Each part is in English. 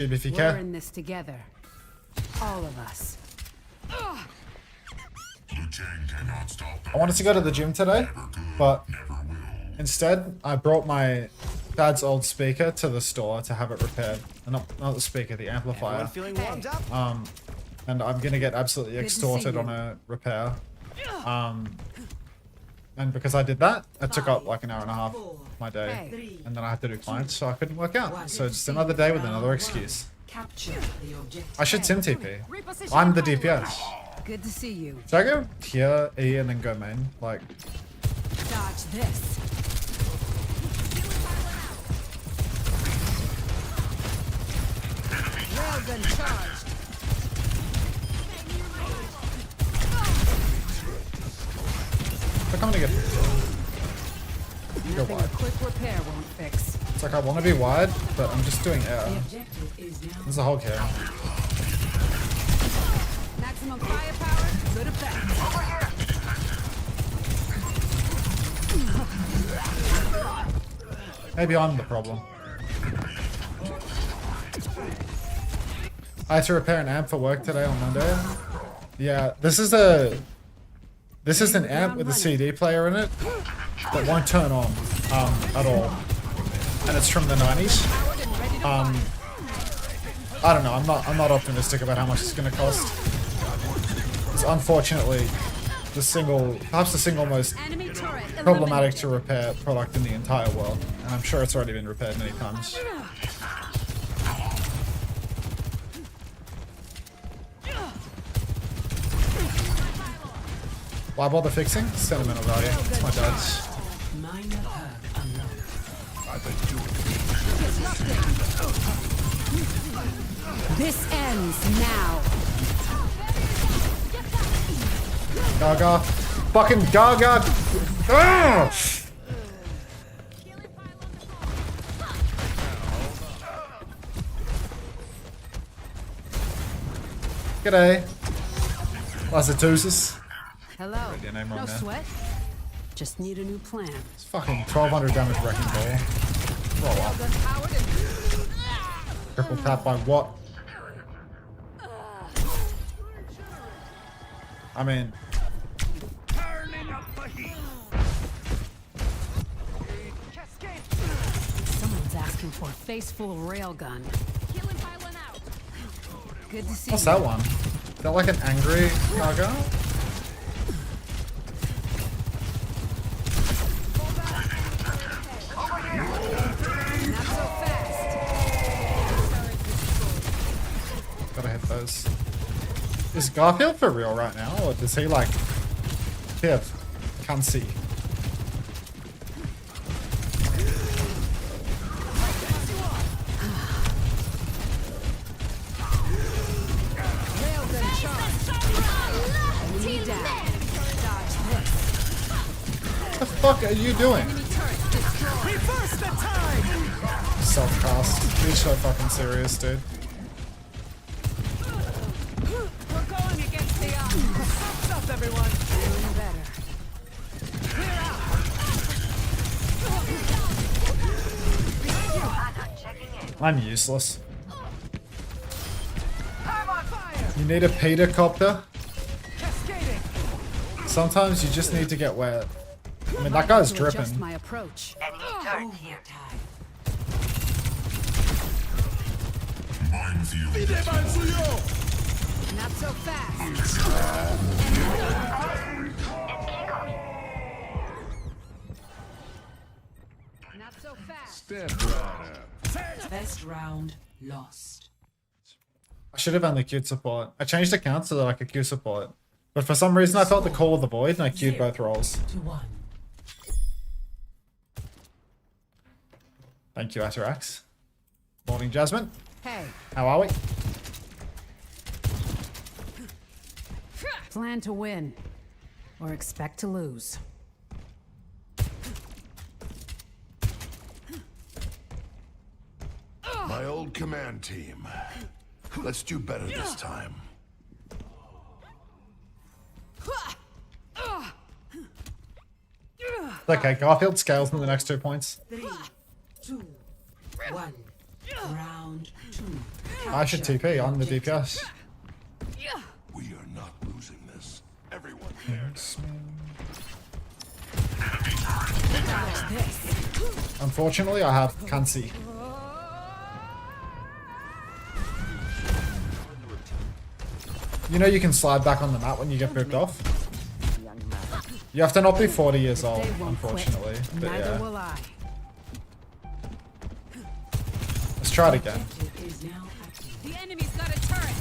if you We're care. in this together. All of us. I wanted to go to the gym today, but instead I brought my dad's old speaker to the store to have it repaired. Not the speaker, the amplifier. Feeling warmed up? And I'm gonna get absolutely Good to see extorted you. on a repair. And because I did that, it took up like an hour and a half of my day. Hey. And then I had to do clients, so I couldn't work out. So it's another day with another excuse. I should sim TP. I'm the DPS. Good to see you. Should I go here, E, and then go main? Like, Dodge this. Railgun charged. look, I'm gonna get. Go Nothing a wide. quick repair won't fix. It's like I want to be wide, but I'm just doing air. There's a Hulk here. Maximum firepower, good effect. Maybe I'm the problem. I had to repair an amp for work today on Monday. Yeah, this is an amp with a CD player in it that won't turn on at all, and it's from the 90s. I don't know. I'm not optimistic about how much it's going to cost. It's unfortunately perhaps the single most Enemy turret problematic to repair product in the entire world, and I'm sure it's already been repaired many times. Why bother fixing? Sentimental value. It's my dad's. This ends now. Gaga. Fucking Gaga. Ah! G'day. Lazatouzes. Hello. your name wrong No there. sweat. Just need a new plan. It's fucking 1200 damage wrecking ball. Roll up. Railgun powered and Triple tap by what? I mean, someone's asking for a face full of railgun. Good to see what's you. that one? Is that like an angry Gaga? Not so fast. Gotta hit those. Is Garfield for real right now, or does he like... Here, can't see. Railgun charged. Enemy down. Dodge this. What the fuck are you doing? Enemy turret destroyed. Reverse the time! Self-cast. You're so fucking serious, dude. We're going against the odds. What's up, everyone? Doing better. I'm useless. I'm on fire! You need a Peter copter. Cascading! Sometimes you just need to get wet. I mean, that guy's To adjust dripping. my approach. Not so fast. Not so fast. Best round lost. I should have only queued support. I changed accounts so that I could queue support. But for some reason I felt the call of the void and I queued both roles. 2-1. Thank you, Atarax. Morning, Jasmine. Hey, How are we? plan to win. Or expect to lose. My old command team. Let's do better this time. Okay, Garfield scales in the next 2 points. 3, 2, 1. Round 2. I should TP on the DPS. We are not losing this. Everyone cares. Unfortunately, I can't see. You know you can slide back on the map when you get picked off? You have to not be 40 years old, They won't unfortunately. quit. But Neither yeah. will I. Let's try it again. Is now active. The enemy's got a turret.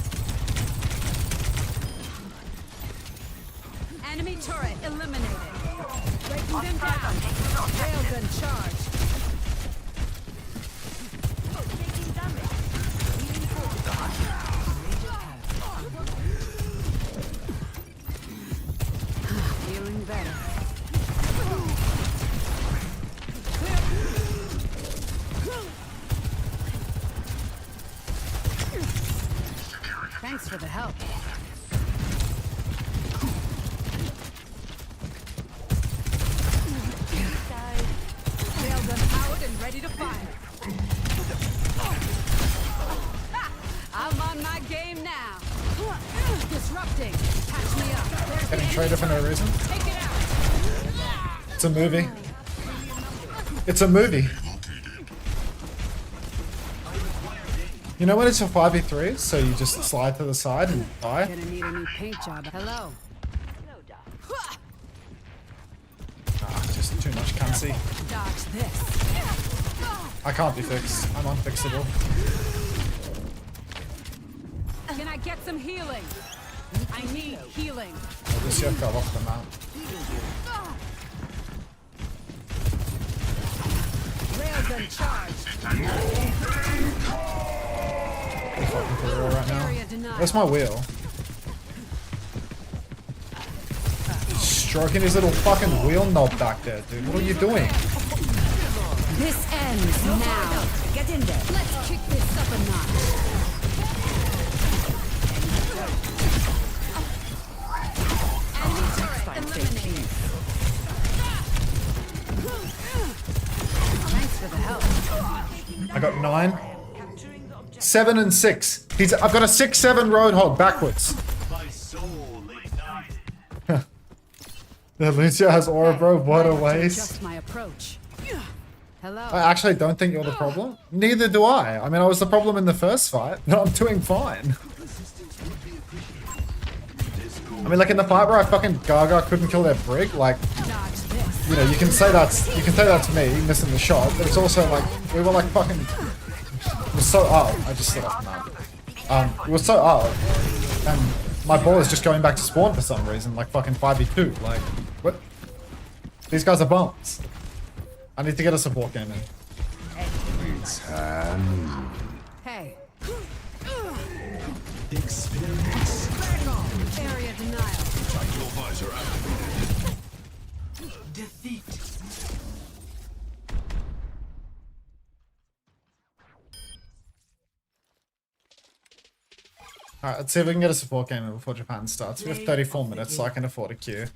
Enemy turret eliminated. Breaking them down. Railgun charge. Taking damage. Feeling better. Thanks for the help. Railgun powered and ready to fire. I'm on my game now. Disrupting. Catch me up. There's the Getting traded for no reason. Take it out. It's a movie. It's a movie. You know when it's a 5v3, so you just slide to the side and die? Gonna need a new paint job. Hello. Ah, just too much can't Dodge this. I can't be fixed. I'm unfixable. Can I get some healing? I need healing. Oh, this year fell off the map. Railgun charge. I'm fucking for real right now. Area denied. Where's my wheel? Stroking his little fucking wheel knob back there, dude. What are you doing? This ends now. Get in there. Let's kick this up a notch. Enemy turret eliminated. Thanks for the help. I got 9. 7 and 6. I've got a 6-7 roadhog backwards. The Lucia has aura, bro. What a waste. Just my approach. Hello. I actually don't think you're the problem. Neither do I. I mean, I was the problem in the first fight, but I'm doing fine. I mean, like in the fight where I fucking Gaga couldn't kill their brig, like, Dodge this. you know, you can say that's me missing the shot, but it's also like we were like fucking. It was so I just stood up now. It was so and my ball is just going back to spawn for some reason, like fucking 5v2. Like, what? These guys are bums. I need to get a support game in. Hey. Experience. Area denial. Defeat. Alright, let's see if we can get a support game in before Japan starts. We have 34 minutes, so I can afford a queue.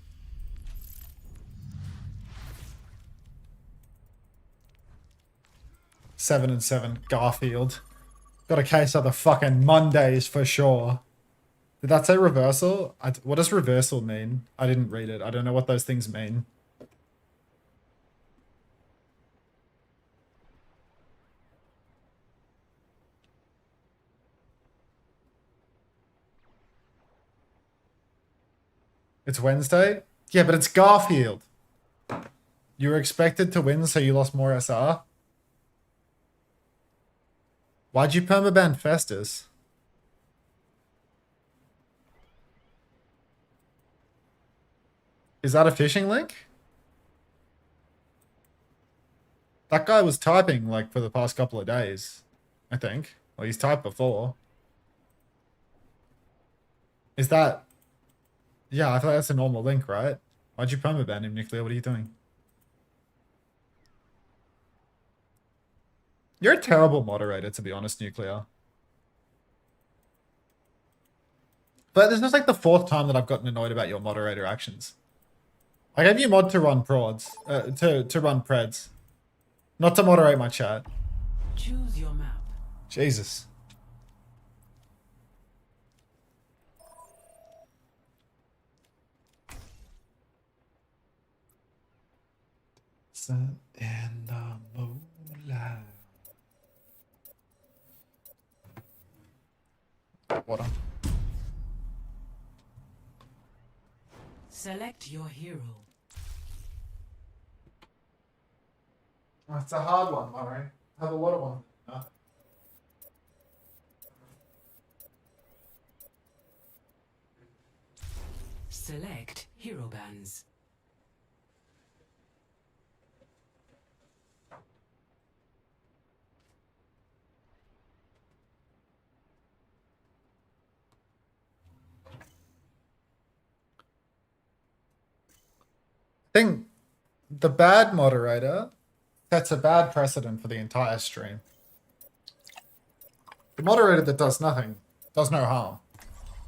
Seven and 7, Garfield. Got a case of the fucking Mondays for sure. Did that say reversal? What does reversal mean? I didn't read it. I don't know what those things mean. It's Wednesday? Yeah, but it's Garfield. You were expected to win, so you lost more SR? Why'd you permaban Festus? Is that a phishing link? That guy was typing, like, for the past couple of days, I think. Well, he's typed before. Is that... Yeah, I thought that's a normal link, right? Why'd you permaban him, Nuclear? What are you doing? You're a terrible moderator, to be honest, Nuclear. But this is like the 4th time that I've gotten annoyed about your moderator actions. I gave you mod to run prods, to run preds. Not to moderate my chat. Choose your map. Jesus. Dancing in the moonlight. Water. Select your hero. It's a hard one, Murray. I have a lot of ones. No. Select hero bands. I think the bad moderator sets a bad precedent for the entire stream. The moderator that does nothing, does no harm.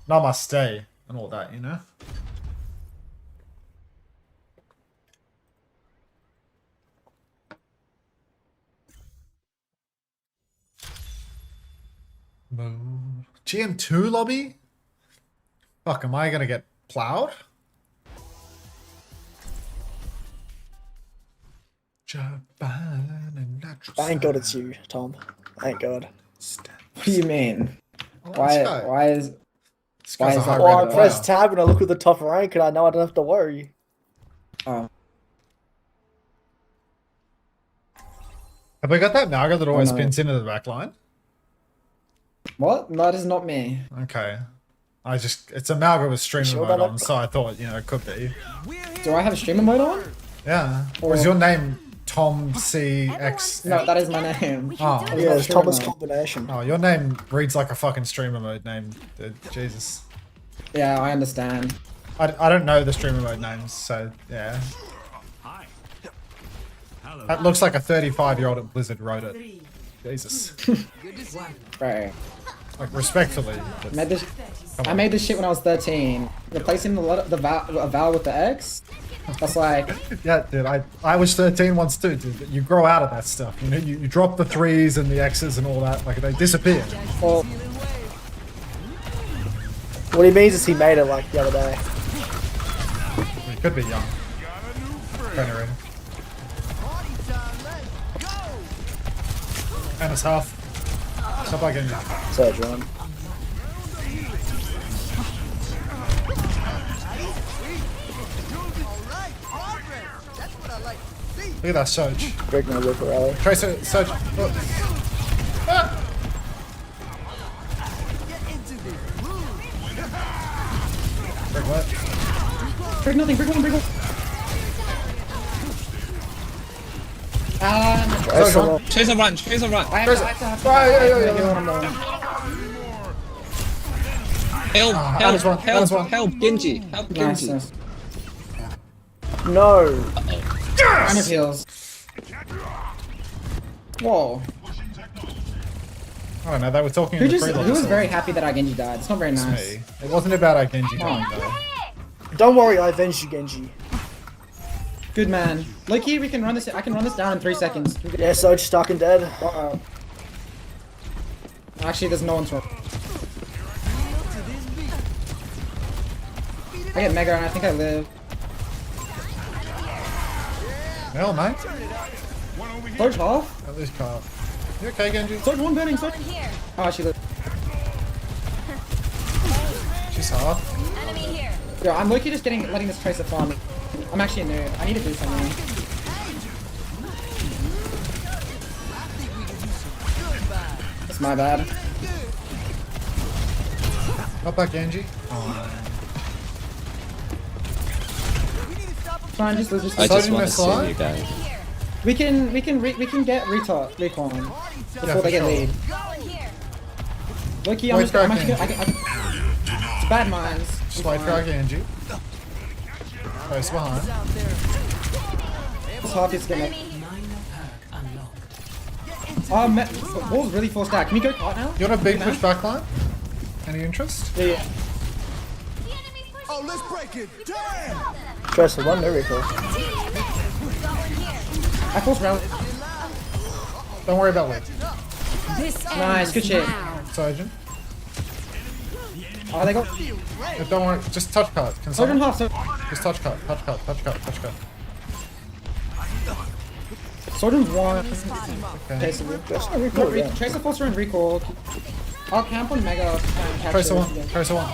Namaste and all that, you know? GM2 lobby? Fuck, am I gonna get plowed? Thank God it's you, Tom. Thank God. What do you mean? Why Why is This why guy's a is high that- Oh, I rated press player. tab and I look at the top rank and I know I don't have to worry. oh Have we got that Malga that always no. spins into the back line? what? No, that is not me. Okay. It's a Malga with streamer Sure mode about on, that? so I thought, you know, it could be. Do I have a streamer mode on? Yeah. Was your name Tom CX? No, that is my name. Oh, Yeah, it's Sure, Thomas no. combination. oh, your name reads like a fucking streamer mode name, dude. Jesus. Yeah, I understand. I don't know the streamer mode names, so yeah. That looks like a 35-year-old at Blizzard wrote it. Jesus. Right. Like, respectfully. but- Made this, come I on. made this shit when I was 13. Replacing the vowel with the X. That's like, Yeah, dude, I was 13 once too, dude. But you grow out of that stuff. You know, you drop the 3s and the X's and all that. Like, they disappear. well, What he means is he made it like the other day. You could be young. Veteran. And it's half. Stop by getting that. Surge run. Look at that Surge. Break my whip rally. Tracer, Surge. Look. Ah! Break what? break nothing, break one, break one. That's Surge the on. Chase a run, chase a run. I have to Ah, yeah, yeah, yeah, heal yeah. him, though. Help, that is one, help, that is help, one. help, Genji, help Nice, Genji. nice. No. Kind of heals. Whoa. I don't know, they were talking Who in the just? pre-log, Who was so very happy that our Genji died? It's not very it's nice. me. It wasn't about our Genji dying, though. Don't worry, I avenged you, Genji. Good man. Loki, we can run this. I can run this down in 3 seconds. Yeah, Surge stuck and dead. Uh-oh. Actually, there's no one's wrong. I get Mega and I think I live. Hell, mate. Surge half? At least can't. You okay, Genji? Surge one burning, Surge. Oh, she lived. She's hard. Yo, I'm Loki just letting this Tracer farm. I'm actually a nerd. I need to do something. It's my bad. Not back, Genji. Oh, Fine, just lose. I So just did want I to see slide? you guys. We can get recon before for they get sure. lead. Loki, I'm Wait, just. I'm cracking. actually. It's bad minds. Just wait for our Genji. Close behind. It's hard to get it. Minor perk unlocked. Oh, Wall's really forced out. Can we go cart now? You want a big push backline? Any interest? Yeah. Oh, let's break it. Damn! Tracer, run no recall. I forced round. Don't worry about it. Nice, good shit. Surgeon. Oh, they got Don't worry. Just touch card. Can Surgeon someone? half. So Just touch card. Touch card. Touch card. Touch card. Soldier's one. Okay. Basically. That's not recall, yeah. Tracer force her in recall. I'll camp on Mega to try and catch Tracer her. one. Tracer one.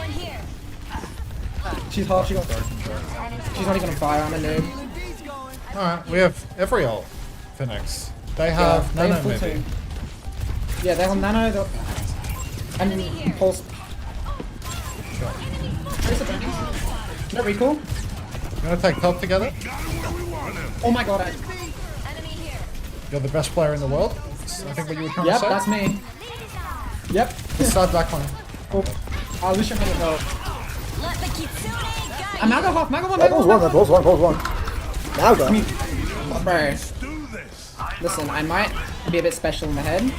She's half. She's not even on fire. I'm a noob. Alright, we have every ult. Phoenix. They have they Nano have full maybe. team. Yeah, they have Nano. And Pulse. Tracer burning. No recall. You wanna take top together? Oh my god. You're the best player in the world? I think what you were trying to Yep, say. that's me. Yep. Let's start back one. Oh, I wish I had help. I'm Mago half. Mago one. That Mago pulls one. one. Now go. Bro. Listen, I might be a bit special in the head,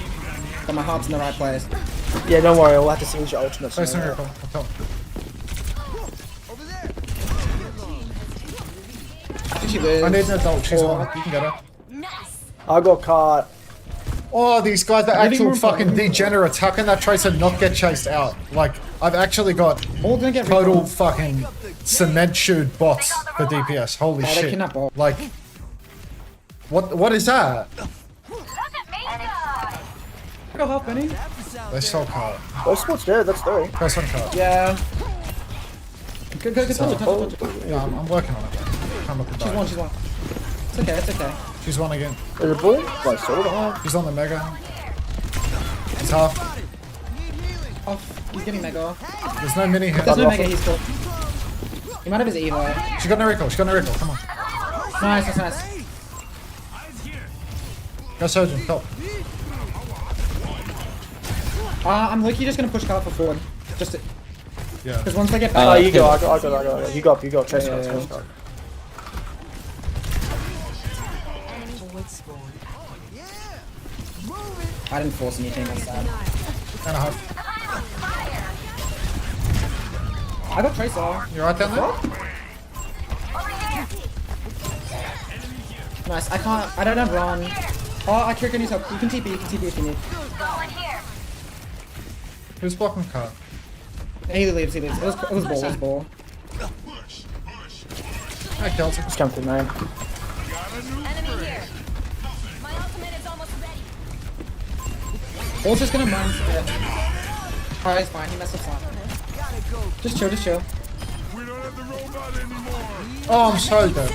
but my heart's in the right place. Yeah, don't worry, we'll have to change your ultimates. Tracer now. miracle. I'll tell. I think she lives. I need an adult. She's Or- one. You can get her. I got caught. Oh, these guys are Living actual room fucking problem. degenerates. How can that Tracer not get chased out? Like, I've actually got All gonna get total recall. fucking cement shoed bots for DPS. Holy Oh, they shit. kidnap all. Like, what is that? I got half Benny. They stole card. Oh, sport's dead, that's three. Press one card. Yeah. Good. Touch it. Yeah, I'm working on it. Can't look at She's that. one. It's okay. It's okay. She's one again. There's a bull? Like, sort of. She's on the mega. It's half. Oh, he's getting Mega. There's no mini hit. There's no off Mega. him. He's cool. He might have his Evo. She got no recall. She got no recall. Come on. Nice. Go Surgeon. Top. I'm literally just gonna push Carl for forward. Just Yeah. because once they get Oh, back. you go, I got. You go. Chase Yeah, card, yeah. chase card. I didn't force anything. That's sad. And a half. I got Tracer. You right down there? Nice. I can't. I don't have run. Oh, I can use help. You can TP. You can TP if you need. Who's blocking card? He leaves. It was ball. Hi, Kelsey. Just come through, man. Ball's just gonna mine. Yeah. Alright, it's fine. He messed up fine. Just chill. Oh, I'm so dead.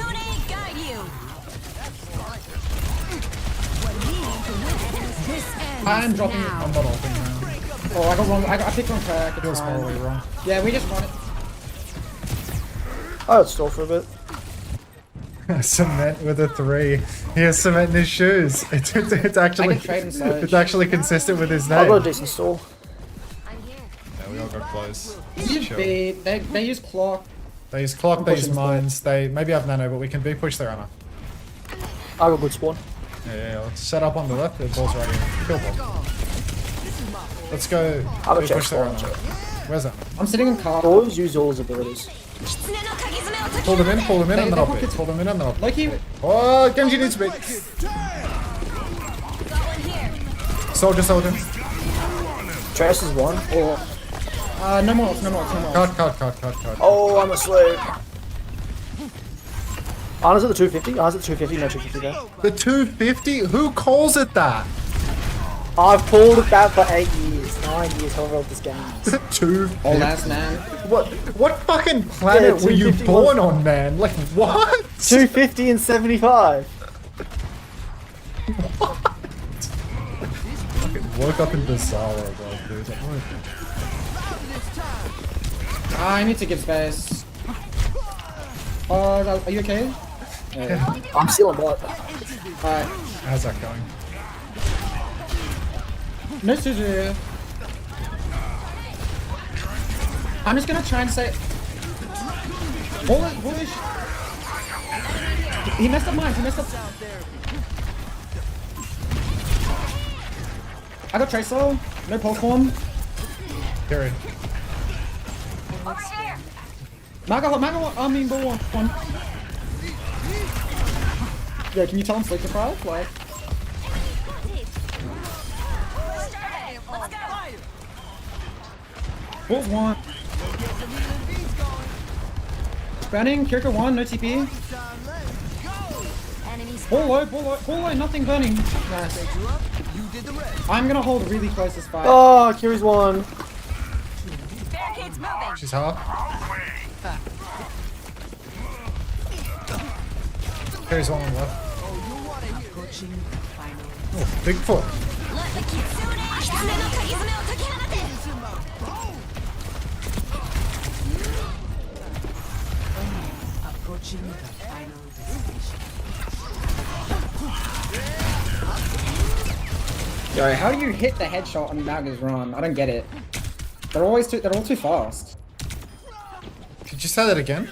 I'm dropping. I'm not ulting now. Oh, I got wrong. I picked wrong track. It's Feels fine. morally wrong. Yeah, we just run it. I got stall for a bit. Cement with a 3. He has cement in his shoes. It's actually I can trade him Surge. it's actually consistent with his I name. got a decent stall. Yeah, we all got close. They use Chill. B. They use clock. They use clock, I'm they use pushing mines, they maybe have nano, but we can B push their honor. I got good spawn. Yeah, let's set up on the left, the ball's right here. Kill ball. Let's go I'll B check push their spawn. honor. Where's that? I'm sitting in car. Always use all his abilities. Pull them in, and They then I'll B. pocket- Pull them in, and then I'll B. Loki. Oh, Genji needs to B. Soldier. Trace is one. Or. No more. Card. Oh, I'm a slave. Honors at the 250. Honors at the 250. No 250 there. The 250? Who calls it that? I've pulled that for 8 years, 9 years, however old this game is. 250? Old ass man. What fucking planet Yeah, were you 250 born on, man? Like, what? 250 and 75. Woke up in Bizarro, bro, dude. I need to give space. Are you okay? I'm still on bot. Alright. How's that going? No Suzu. I'm just gonna try and say. Bullish. He messed up mine. I got Tracer. No pulse form. Period. Maga, ball one. Yeah, can you tell him sleep deprived? Like. Bulls one. Burning, Kirka one, no TP. Ball low, nothing burning. Nice. You did the rest. I'm gonna hold really close this fight. Oh, Kiri's one. Barricades moving. She's half. Carries one on left. Approaching final. Oh, Bigfoot. Let the kitsune. Kitsune no kagizume o takehanate. Approaching the final destination. Yo, how do you hit the headshot on Naga's run? I don't get it. They're all too fast. Could you say that again?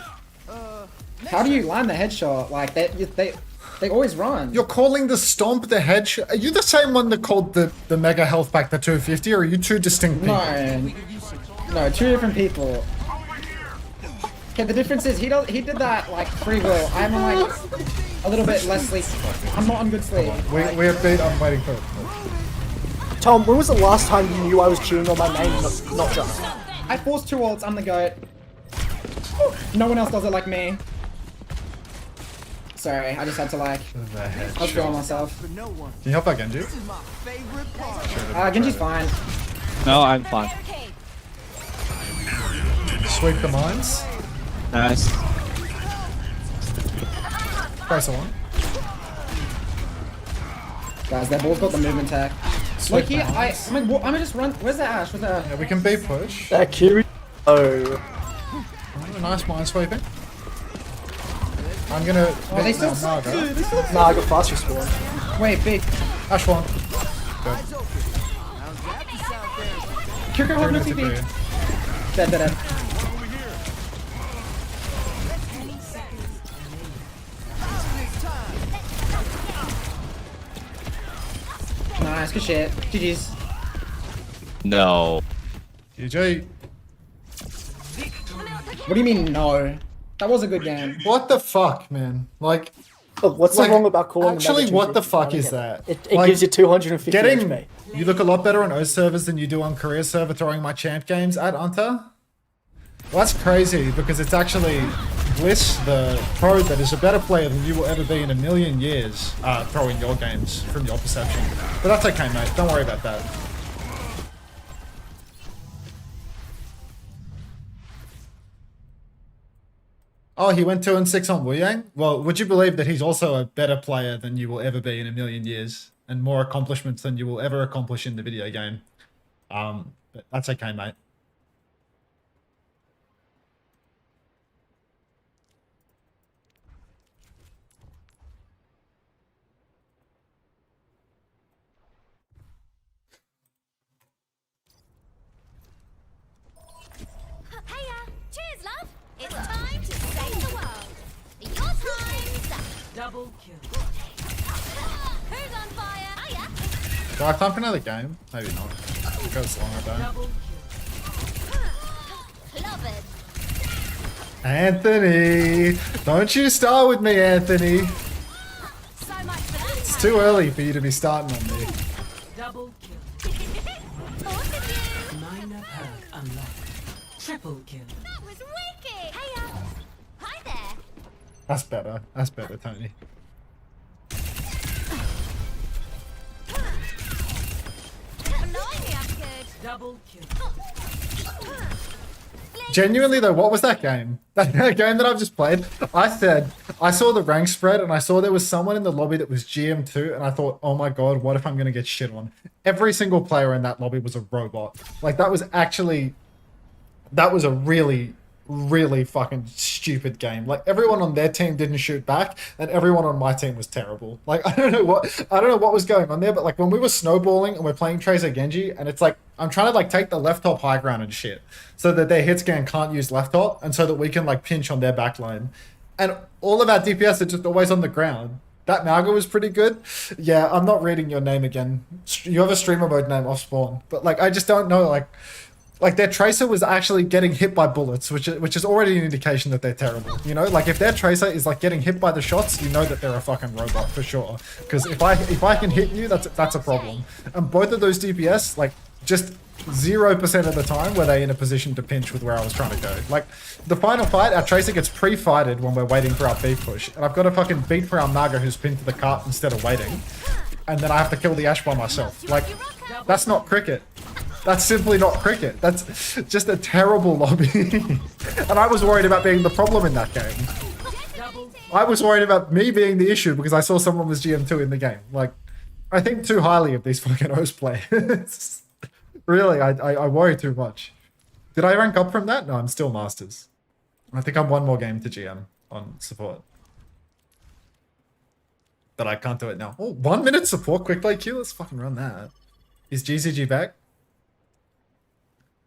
How do you land the headshot? Like they always run. You're calling the stomp the headshot? Are you the same one that called the mega health pack the 250, or are you two distinct people? No, two different people. Okay, the difference is he did that like free will. I'm on like a little bit less sleep. I'm not on good sleep. We have beat. I'm waiting for it. Tom, when was the last time you knew I was cheering on my main, not just? I forced 2 ults. I'm the goat. No one else does it like me. Sorry, I just had to like. The headshot. I was feeling myself. For no one. Can you help out Genji? This is my favorite part. Genji's fine. No, I'm fine. Barricade. Sweep the mines. Nice. Price one. Guys, they've both got the movement tech. Sweep Look here, the mines. I'm gonna just run. Where's the Ash? Where's the Ash? Yeah, we can B push. Kiri. Oh. Oh, nice mine sweeping. I'm gonna. Oh, they beat still down suck. Naga. Nah, I got fast respawn. Wait, big. Ash one. Eyes open. How's that to sound there? Kirko hold no Bring it to TP. B. Dead. Nice, good shit. GG's. No. GG. What do you mean no? That was a good game. What the fuck, man? Like, Look, what's Like, so wrong about calling actually, the what the 250? fuck I don't is get that? It Like, gives you 250 getting. HP. You look a lot better on O's servers than you do on career server throwing my champ games at Unter. Well, that's crazy because it's actually Bliss, the pro, that is a better player than you will ever be in a million years throwing your games from your perception. But that's okay, mate. Don't worry about that. Oh, he went 2-6 on Wu Yang? Well, would you believe that he's also a better player than you will ever be in a million years? And more accomplishments than you will ever accomplish in the video game. But that's okay, mate. Hiya. Cheers, love. It's time to save the world. Your time's up. Double kill. Who's on fire? Hiya. Do I have time for another game? Maybe not. It goes longer though. Double kill. Clobbered. Anthony! Don't you start with me, Anthony! So much for that. It's too early for you to be starting on me. Double kill. Thought of you. Minor perk unlocked. Triple kill. That was wicked. Hiya. Hi there. That's better. That's better, Tony. Annoyingly, I'm good. Double kill. Genuinely though, what was that game? That game that I've just played? I saw the rank spread and I saw there was someone in the lobby that was GM2 and I thought, oh my god, what if I'm gonna get shit on? Every single player in that lobby was a robot. Like that was a really, really fucking stupid game. Like everyone on their team didn't shoot back and everyone on my team was terrible. Like I don't know what was going on there, but like when we were snowballing and we're playing Tracer Genji and it's like I'm trying to like take the left top high ground and shit so that their hit scan can't use left top and so that we can like pinch on their back line. And all of our DPS are just always on the ground. That Malga was pretty good. Yeah, I'm not reading your name again. You have a streamer mode name off spawn, but like I just don't know like their Tracer was actually getting hit by bullets, which is already an indication that they're terrible. You know, like if their Tracer is like getting hit by the shots, you know that they're a fucking robot for sure. Because if I can hit you, that's a problem. And both of those DPS like just 0% of the time were they in a position to pinch with where I was trying to go. Like, the final fight, our Tracer gets pre-fighted when we're waiting for our beat push. And I've got to fucking beat for our Naga who's pinned to the cart instead of waiting. And then I have to kill the Ashe by myself. Like, that's not cricket. That's simply not cricket. That's just a terrible lobby. And I was worried about being the problem in that game. I was worried about me being the issue because I saw someone was GM2 in the game. Like, I think too highly of these fucking host players. Really, I worry too much. Did I rank up from that? No, I'm still Masters. I think I'm one more game to GM on support. But I can't do it now. Oh, 1 minute support quick play queue? Let's fucking run that. Is GCG back?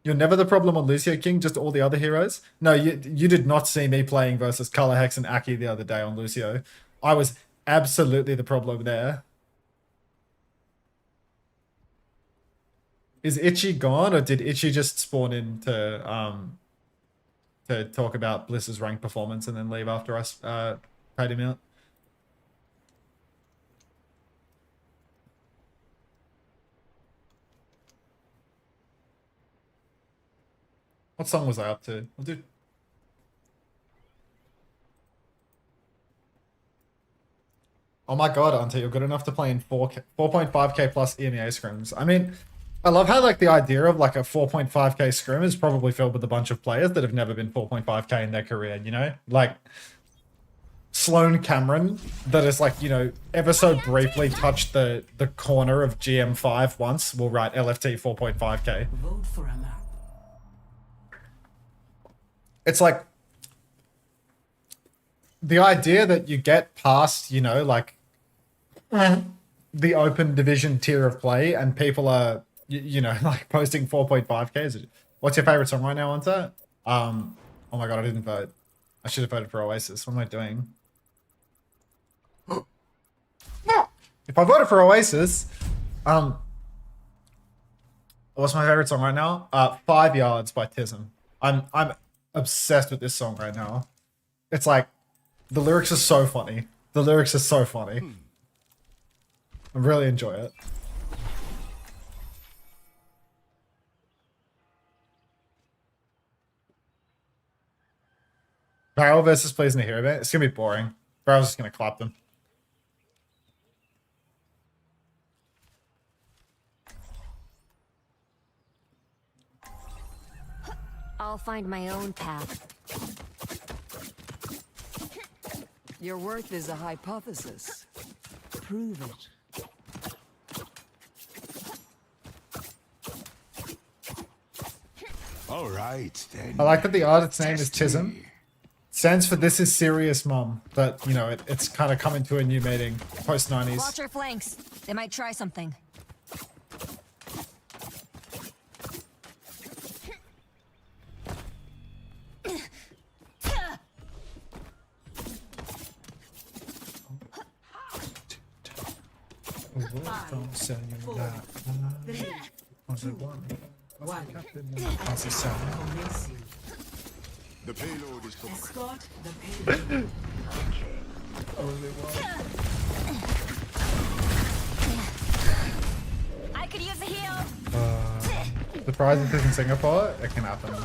You're never the problem on Lucio King, just all the other heroes? No, you did not see me playing versus Color Hex and Aki the other day on Lucio. I was absolutely the problem there. Is Itchy gone, or did Itchy just spawn in to talk about Bliss's rank performance and then leave after us paid him out? What song was I up to? I'll do. Oh my god, Unter, you're good enough to play in 4.5k plus EMEA scrims. I mean, I love how like the idea of like a 4.5k scrim is probably filled with a bunch of players that have never been 4.5k in their career, you know? Like Sloan Cameron that is like, you know, ever so briefly touched the corner of GM5 once will write LFT 4.5k. Vote for a map. It's like the idea that you get past, you know, like the open division tier of play and people are, you know, like posting 4.5k. What's your favorite song right now, Unter? Oh my god, I didn't vote. I should have voted for Oasis. What am I doing? If I voted for Oasis, what's my favorite song right now? 5 Yards by Tism. I'm obsessed with this song right now. It's like the lyrics are so funny. The lyrics are so funny. I really enjoy it. VARREL versus plays in a hero event. It's gonna be boring. VARREL's just gonna clap them. I'll find my own path. Your worth is a hypothesis. Prove it. All right, then. I like that the artist's name is Tism. Stands for This Is Serious Mom, but you know it's kind of coming to a new meaning post 90s. Watch your flanks. They might try something. Don't say that. Was it one? One. Was it seven? Commencing. The payload is complete. Escort the payload. Only one. I could use a heal. Surprising because in Singapore, it can happen.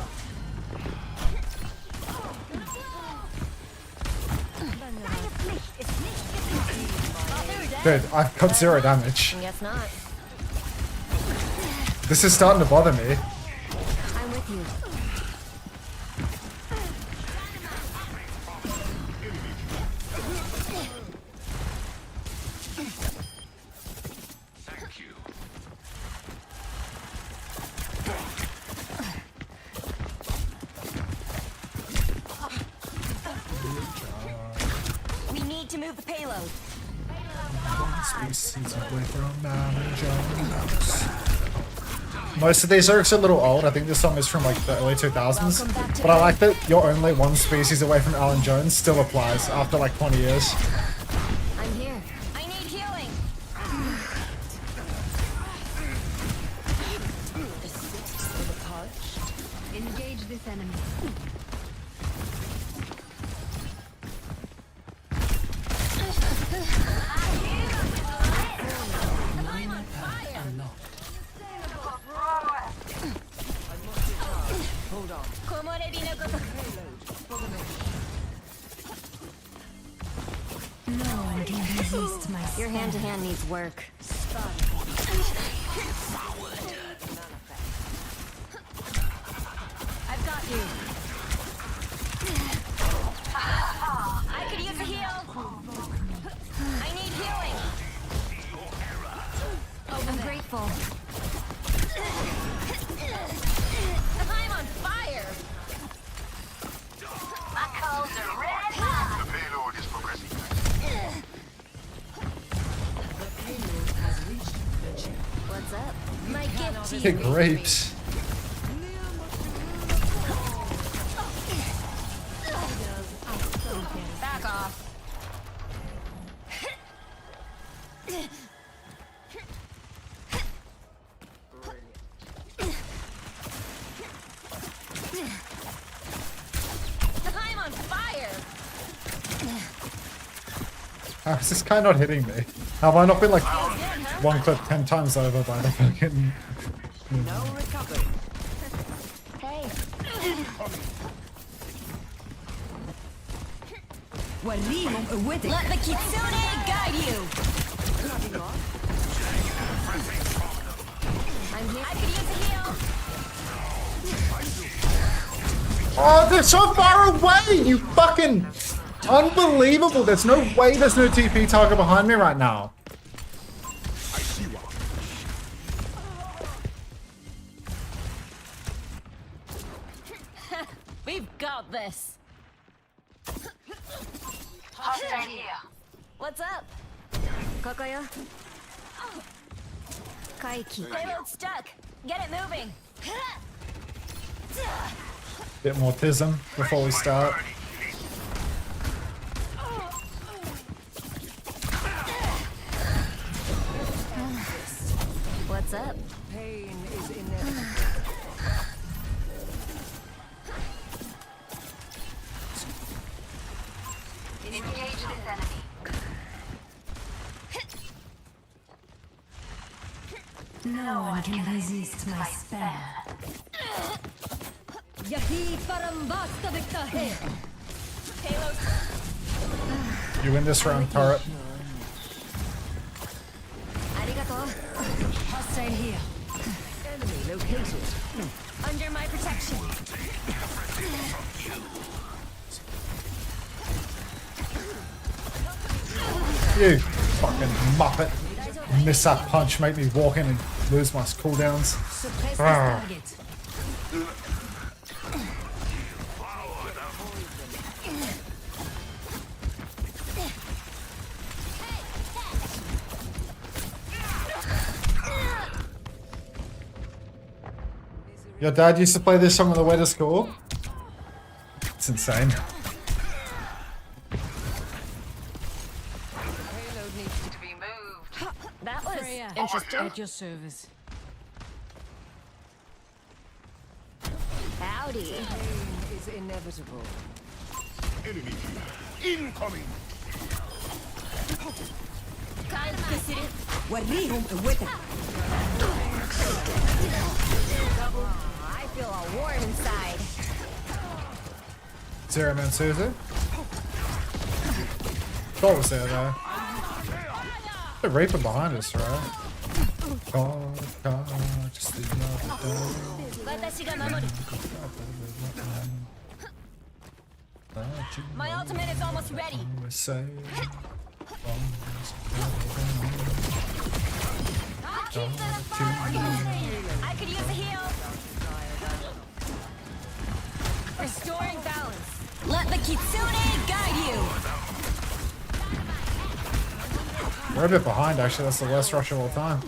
Dude, I've got 0 damage. Guess not. This is starting to bother me. I'm with you. Thank you. We need to move the payload. Most of these lyrics are a little old. I think this song is from like the early 2000s. But I like that you're only one species away from Alan Jones still applies after like 20 years. I'm here. I need healing. Engage this enemy. Hold on. No one can resist my Your hand-to-hand needs work. I've got you. I could use a heal. I need healing. I'm grateful. I'm on fire. My coals are red hot. The payload is progressing. The payload has reached the chip. What's up? My gift to Okay, you. grapes. Back off. I'm on fire. How is this guy not hitting me? Have I not been like one clip 10 times over by the fucking... No recovery. Hey. Let the Kitsune guide you. I'm here. I could use a heal. Oh, they're so far away! You fucking... Unbelievable! There's no way there's no TP target behind me right now. We've got this. What's up? Kokoyo? Kaiki. Payload stuck. Get it moving. Bit more tism before we start. What's up? Pain is inevitable. Engage this enemy. No one can resist my spell. Payload. You win this round, turret. Arigato. Hostile here. Enemy located. Under my protection. You fucking muppet. Miss that punch, make me walk in and lose my cooldowns. Suppress this Ah. target. Your dad used to play this song on the way to school? It's insane. Payload needs to be moved. That was Freya, interesting. at your service. Howdy. Pain is inevitable. Enemy here. Incoming. Kind of I feel a war inside. Zero man Suzu. What was there though? The Reaper behind us, right? God, just another day. My ultimate is almost ready. I could use a heal. Restoring balance. Let the Kitsune guide you. We're a bit behind actually, that's the worst rush of all time.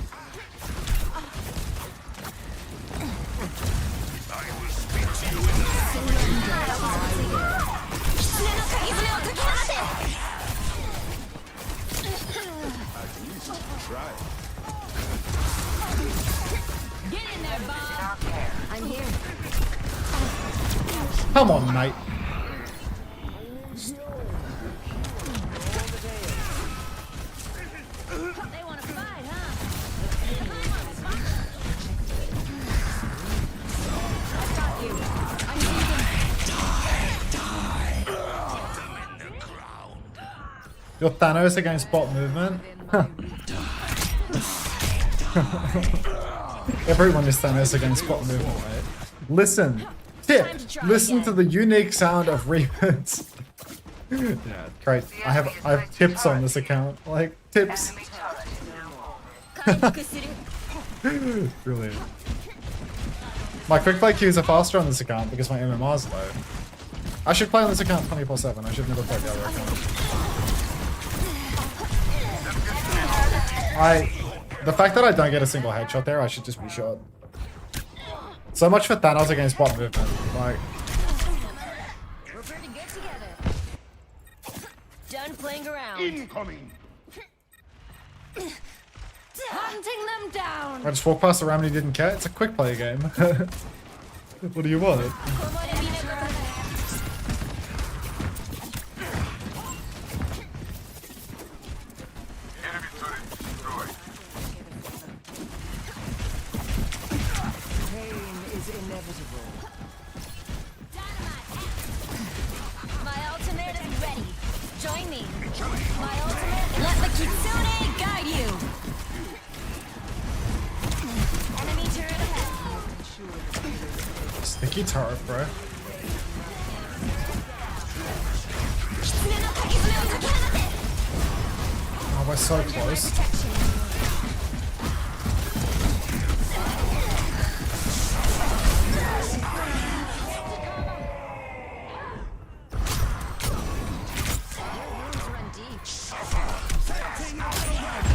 Get in there, Bob. I'm here. Come on, mate. They want to fight, huh? I've got you. You're Thanos against bot movement. Everyone is Thanos against bot movement, mate. Listen. Tip. Listen to the unique sound of reboots. Yeah, great. I have tips on this account. Like tips. Brilliant. My quick play queues are faster on this account because my MMR's low. I should play on this account 24/7. I should never play the other account. The fact that I don't get a single headshot there, I should just be shot. So much for Thanos against bot movement. Like, We're pretty good together. Done playing around. Incoming. Hunting them down. I just walked past the ram and he didn't care. It's a quick play game. What do you want? Enemy turret destroyed. Pain is inevitable. My ultimate is ready. Join me. My ultimate. Let the Kitsune guide you. Enemy turret ahead. Sticky turret, bro. Oh, we're so close.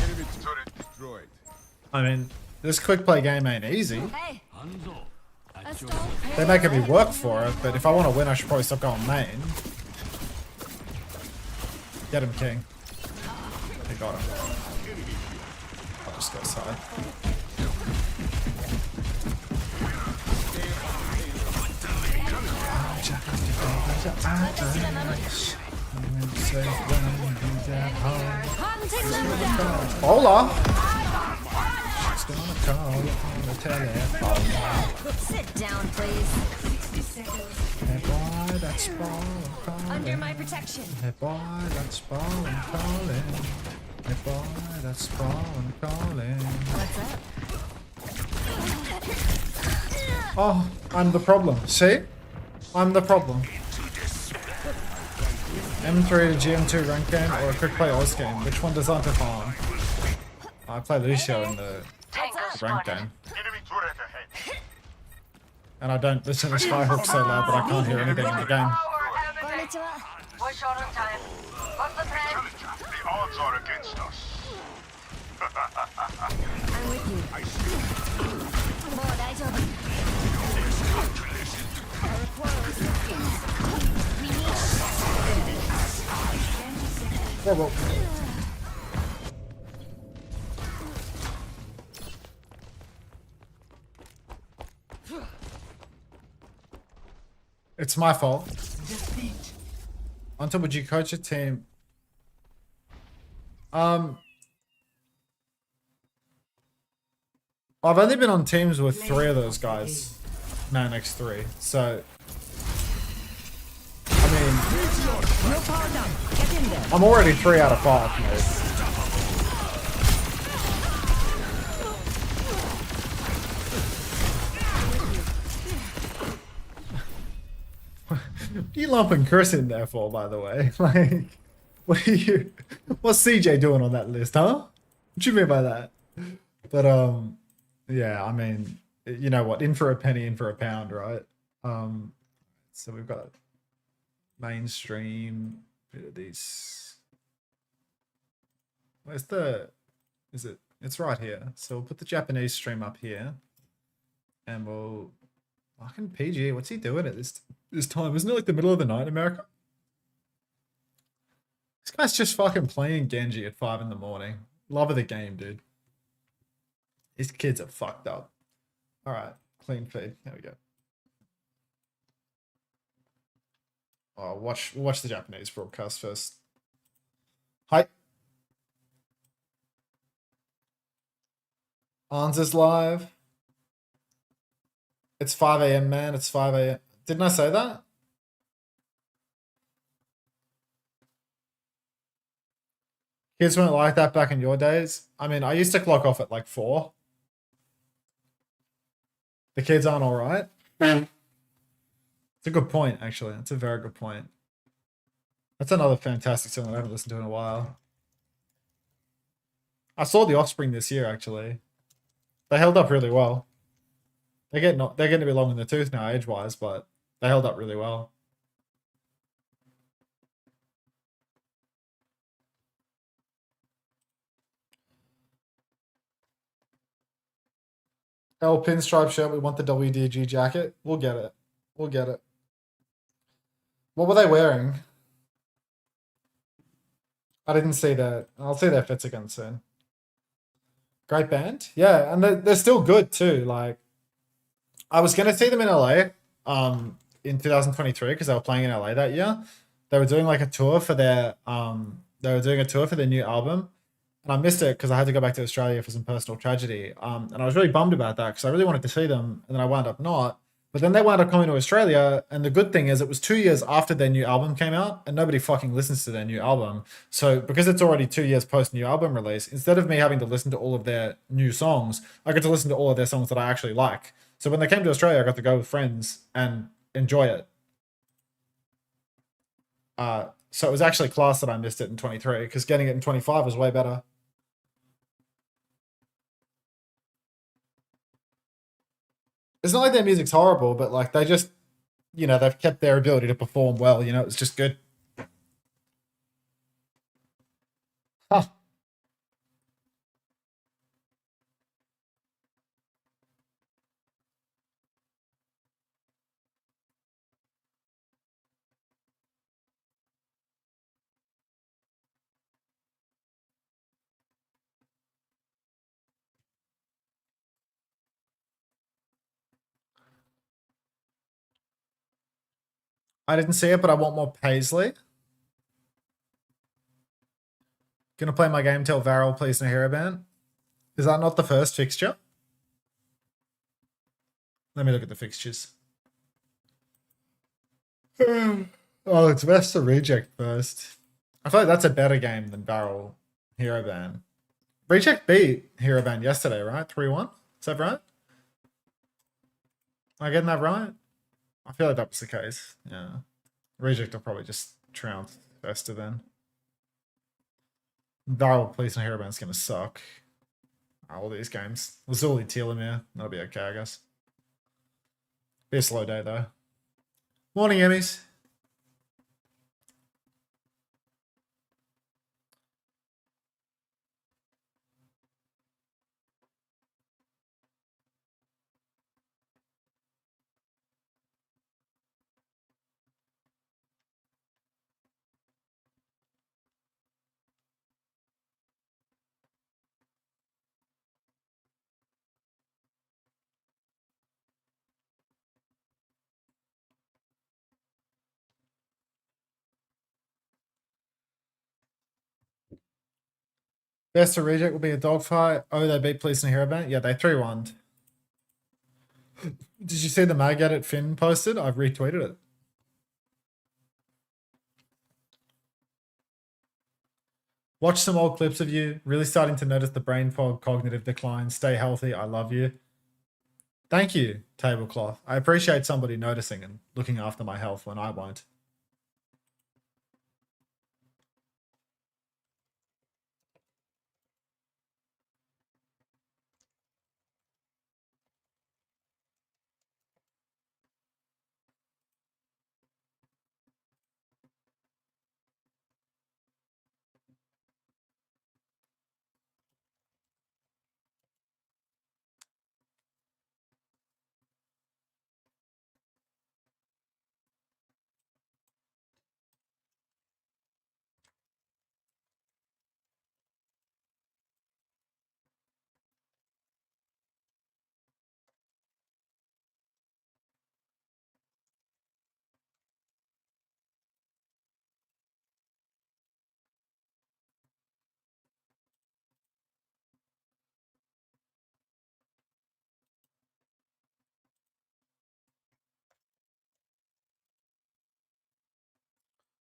Enemy turret destroyed. I mean, this quick play game ain't easy. Hey. They're making me work for it, but if I want to win, I should probably stop going main. Get him, King. They got him. I'll just go side. Hunting them down. Hola! She's gonna call on the telephone. Sit down, please. Hey boy, that's ball calling. Under my protection. Hey boy, that's ball calling. Hey boy, that's ball calling. What's up? Oh, I'm the problem. See? I'm the problem. M3 to GM2 rank game or a quick play Oz game? Which one does Unter farm? I play Lucio in the rank game. Enemy turret ahead. And I don't listen to Skyhook so loud that I can't hear anything in the game. Konnichiwa. We're short on time. What's the plan? The odds are against us. I'm with you. I see. More daijoubu. Our quarrel is we need Whoa, whoa. It's my fault. Until would you coach a team? I've only been on teams with 3 of those guys. Man X3. So I mean, I'm already 3 out of 5, mate. What are you lumping Chris in there for, by the way? Like, what are you? What's CJ doing on that list, huh? What you mean by that? But yeah, I mean, you know what? In for a penny, in for a pound, right? So we've got mainstream. Bit of these. Where's the? Is it? It's right here. So we'll put the Japanese stream up here, and we'll. Fucking PG. What's he doing at this time? Isn't it like the middle of the night in America? This guy's just fucking playing Genji at 5 in the morning. Love of the game, dude. These kids are fucked up. All right, clean feed. There we go. Oh, watch the Japanese broadcast first. Hi. Arns is live. It's 5 a.m., man. It's 5 a.m. Didn't I say that? Kids weren't like that back in your days. I mean, I used to clock off at like 4. The kids aren't all right. It's a good point, actually. It's a very good point. That's another fantastic song that I haven't listened to in a while. I saw The Offspring this year, actually. They held up really well. They're getting to be long in the tooth now, age-wise, but they held up really well. L pinstripe shirt. We want the WDG jacket. We'll get it. We'll get it. What were they wearing? I didn't see that. I'll see their fits again soon. Great band. Yeah, and they're still good too. Like, I was going to see them in LA in 2023 because they were playing in LA that year. They were doing like a tour for their new album. And I missed it because I had to go back to Australia for some personal tragedy. And I was really bummed about that because I really wanted to see them, and then I wound up not. But then they wound up coming to Australia, and the good thing is it was 2 years after their new album came out, and nobody fucking listens to their new album. So because it's already 2 years post new album release, instead of me having to listen to all of their new songs, I got to listen to all of their songs that I actually like. So when they came to Australia, I got to go with friends and enjoy it. So it was actually class that I missed it in 23, because getting it in 25 was way better. It's not like their music's horrible, but like they just, they've kept their ability to perform well. It's just good. Huh. I didn't see it, but I want more Paisley. Gonna play my game till VARREL plays in a hero band. Is that not the first fixture? Let me look at the fixtures. Oh, it's best to reject first. I feel like that's a better game than VARREL hero band. Reject beat hero band yesterday, right? 3-1? Is that right? Am I getting that right? I feel like that was the case. Yeah. Reject will probably just trounce Vesta then. VARREL Police and Hero Band's gonna suck. All these games. Lazuli, Telomere. That'll be okay, I guess. Be a slow day though. Morning, Emmys. Best to reject will be a dogfight. Oh, they beat Police and Hero Band? Yeah, they 3-1'd. Did you see the mag edit Finn posted? I've retweeted it. Watch some old clips of you. Really starting to notice the brain fog, cognitive decline. Stay healthy. I love you. Thank you, Tablecloth. I appreciate somebody noticing and looking after my health when I won't.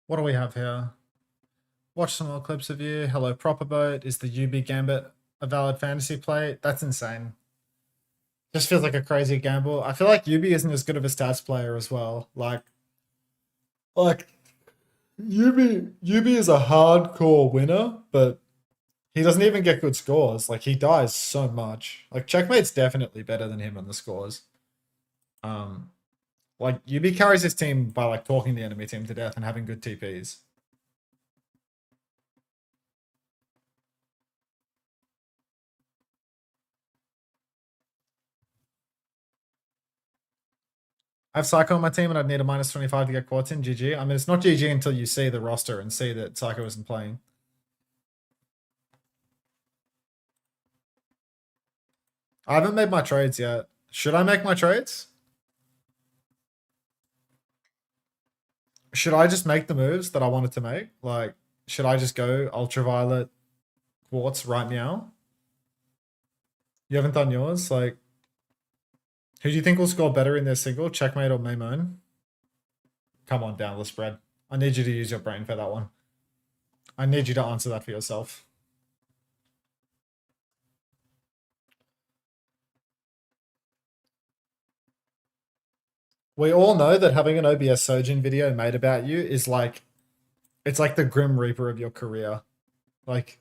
What do we have here? Watch some more clips of you. Hello, Proper Boat. Is the UB Gambit a valid fantasy play? That's insane. Just feels like a crazy gamble. I feel like UB isn't as good of a stats player as well. Like UB is a hardcore winner, but he doesn't even get good scores. Like, he dies so much. Like, Checkmate's definitely better than him on the scores. Like, UB carries his team by, like, talking the enemy team to death and having good TPs. I have Psycho on my team and I'd need a minus 25 to get quads in. GG. I mean, it's not GG until you see the roster and see that Psycho isn't playing. I haven't made my trades yet. Should I make my trades? Should I just make the moves that I wanted to make? Like, should I just go Ultraviolet, Quartz right now? You haven't done yours? Like, who do you think will score better in their single, Checkmate or Maimone? Come on, down the spread. I need you to use your brain for that one. I need you to answer that for yourself. We all know that having an OBS Sojin video made about you is like, it's like the Grim Reaper of your career. Like,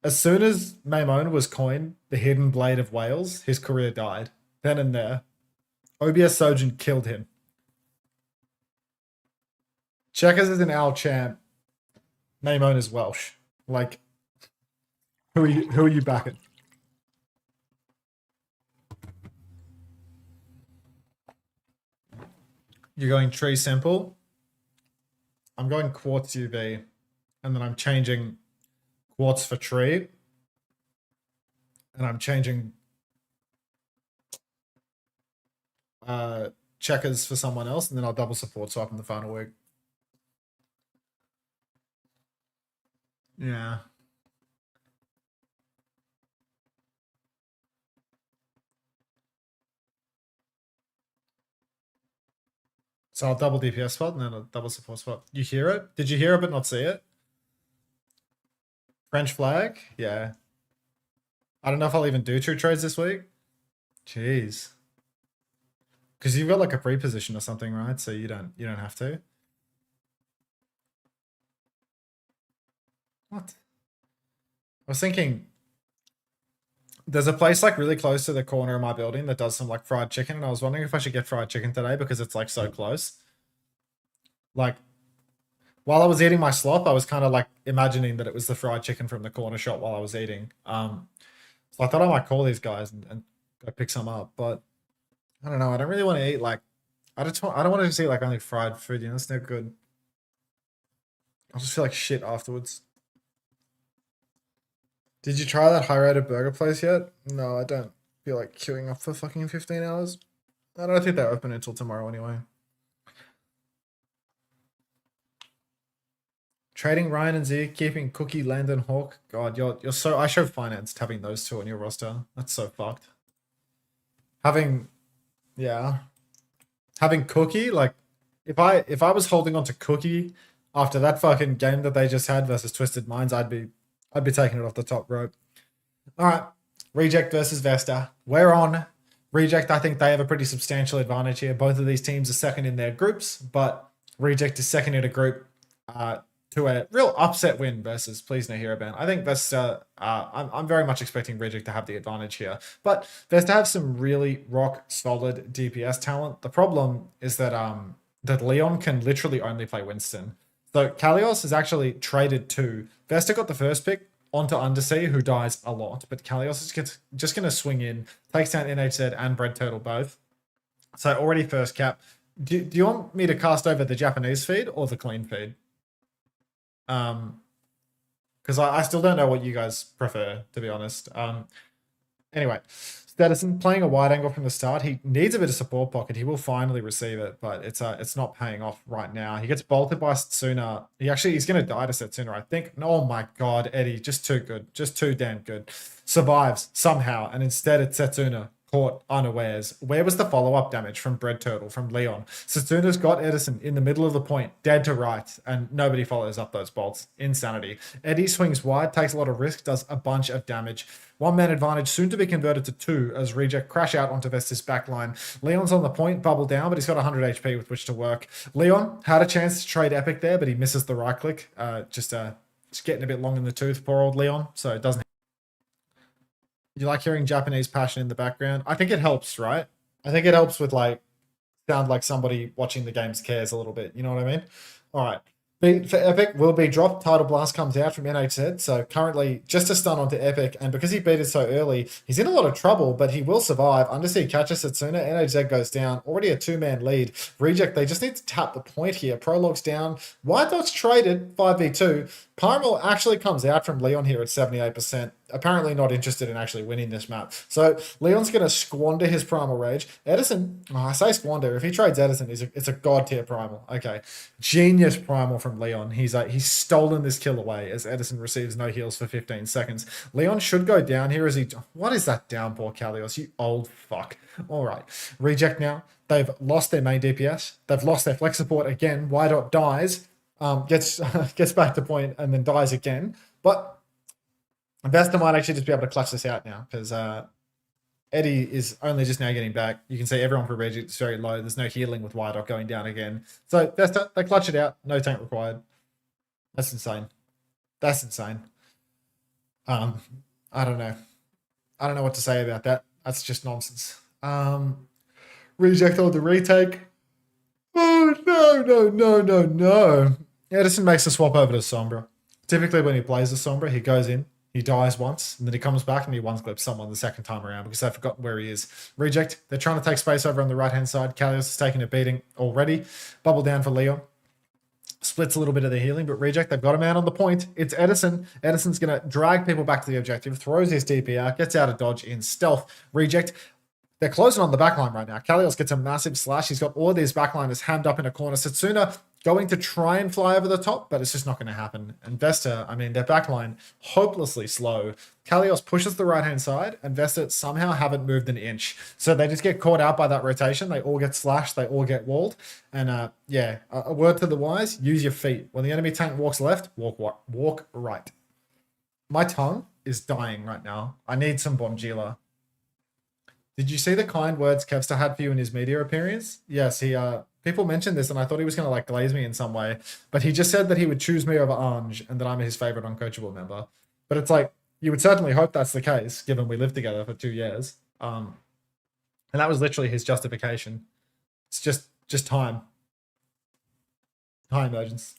as soon as Maimone was coined the Hidden Blade of Wales, his career died. Then and there. OBS Sojin killed him. Checkers is an owl champ. Maimone is Welsh. Like, who are you backing? You're going tree simple. I'm going quartz UV. And then I'm changing quartz for tree. And I'm changing checkers for someone else. And then I'll double support swap in the final week. Yeah. So I'll double DPS spot and then I'll double support spot. You hear it? Did you hear it but not see it? French flag? Yeah. I don't know if I'll even do true trades this week. Jeez. Because you've got like a pre-position or something, right? So you don't have to. What? I was thinking there's a place like really close to the corner of my building that does some like fried chicken, and I was wondering if I should get fried chicken today because it's like so close. Like, while I was eating my slop, I was kind of like imagining that it was the fried chicken from the corner shop while I was eating. So I thought I might call these guys and go pick some up, but I don't know. I don't really want to eat like, I don't want to just eat like only fried food, you know, it's no good. I'll just feel like shit afterwards. Did you try that high-rated burger place yet? No, I don't feel like queuing up for fucking 15 hours. I don't think they're open until tomorrow anyway. Trading Ryan and Zeke, keeping Cookie, Landon, Hawk. God, you're so IshowFinance having those two on your roster. That's so fucked. Having Cookie, like if I was holding on to Cookie after that fucking game that they just had versus Twisted Minds, I'd be taking it off the top rope. All right, Reject versus Vesta. We're on Reject. I think they have a pretty substantial advantage here. Both of these teams are second in their groups, but Reject is second in a group to a real upset win versus Please No Hero Band. I think Vesta, I'm very much expecting Reject to have the advantage here, but Vesta have some really rock solid DPS talent. The problem is that that Leon can literally only play Winston. So Kalios is actually traded to Vesta got the first pick onto Undersea, who dies a lot, but Kalios is just going to swing in, takes down NHZ and Bread Turtle both. So already first cap. Do you want me to cast over the Japanese feed or the clean feed? Because I still don't know what you guys prefer, to be honest. Anyway, Stedison playing a wide angle from the start. He needs a bit of support pocket. He will finally receive it, but it's not paying off right now. He gets bolted by Setsuna. He's going to die to Setsuna, I think. Oh my god, Eddie, just too good. Just too damn good. Survives somehow, and instead it's Setsuna caught unawares. Where was the follow-up damage from Bread Turtle, from Leon? Satsuna's got Edison in the middle of the point, dead to right, and nobody follows up those bolts. Insanity. Eddie swings wide, takes a lot of risk, does a bunch of damage. One-man advantage, soon to be converted to two, as Reject crash out onto Vestis backline. Leon's on the point, bubble down, but he's got 100 HP with which to work. Leon had a chance to trade Epic there, but he misses the right click. Just getting a bit long in the tooth, poor old Leon, so it doesn't. You like hearing Japanese passion in the background? I think it helps, right? I think it helps with like sound like somebody watching the games cares a little bit. You know what I mean? All right. For Epic will be dropped. Title Blast comes out from NHZ. So currently just a stun onto Epic. And because he beat it so early, he's in a lot of trouble, but he will survive. Undersea catches Satsuna. NHZ goes down. Already a two-man lead. Reject, they just need to tap the point here. Prologue's down. White Dot's traded 5v2. Pyramid actually comes out from Leon here at 78%. Apparently not interested in actually winning this map. So Leon's going to squander his Primal Rage. Edison, I say squander. If he trades Edison, it's a god tier Primal. Okay. Genius Primal from Leon. He's stolen this kill away as Edison receives no heals for 15 seconds. Leon should go down here as he... What is that downpour, Kalios? You old fuck. All right. Reject now. They've lost their main DPS. They've lost their flex support again. Y.Dot dies. Gets back to point and then dies again. But Vesta might actually just be able to clutch this out now because Eddie is only just now getting back. You can see everyone for Reject is very low. There's no healing with Y.Dot going down again. So Vesta, they clutch it out. No tank required. That's insane. That's insane. I don't know. I don't know what to say about that. That's just nonsense. Reject on the retake. Oh, no. Edison makes a swap over to Sombra. Typically when he plays the Sombra, he goes in, he dies once, and then he comes back and he one-clips someone the second time around because they've forgotten where he is. Reject, they're trying to take space over on the right-hand side. Kalios is taking a beating already. Bubble down for Leon. Splits a little bit of the healing, but Reject, they've got a man on the point. It's Edison. Edison's going to drag people back to the objective, throws his DP out, gets out of dodge in stealth. Reject, they're closing on the backline right now. Kalios gets a massive slash. He's got all of these backliners hammed up in a corner. Satsuna going to try and fly over the top, but it's just not going to happen. And Vesta, I mean, their backline, hopelessly slow. Kalios pushes the right-hand side, and Vesta somehow haven't moved an inch. So they just get caught out by that rotation. They all get slashed. They all get walled. And yeah, a word to the wise, use your feet. When the enemy tank walks left, walk right. My tongue is dying right now. I need some Bombgila. Did you see the kind words Kevster had for you in his media appearance? Yes, he people mentioned this and I thought he was going to like glaze me in some way, but he just said that he would choose me over Ange and that I'm his favorite uncoachable member. But it's like, you would certainly hope that's the case given we lived together for 2 years. And that was literally his justification. It's just time. High emergence.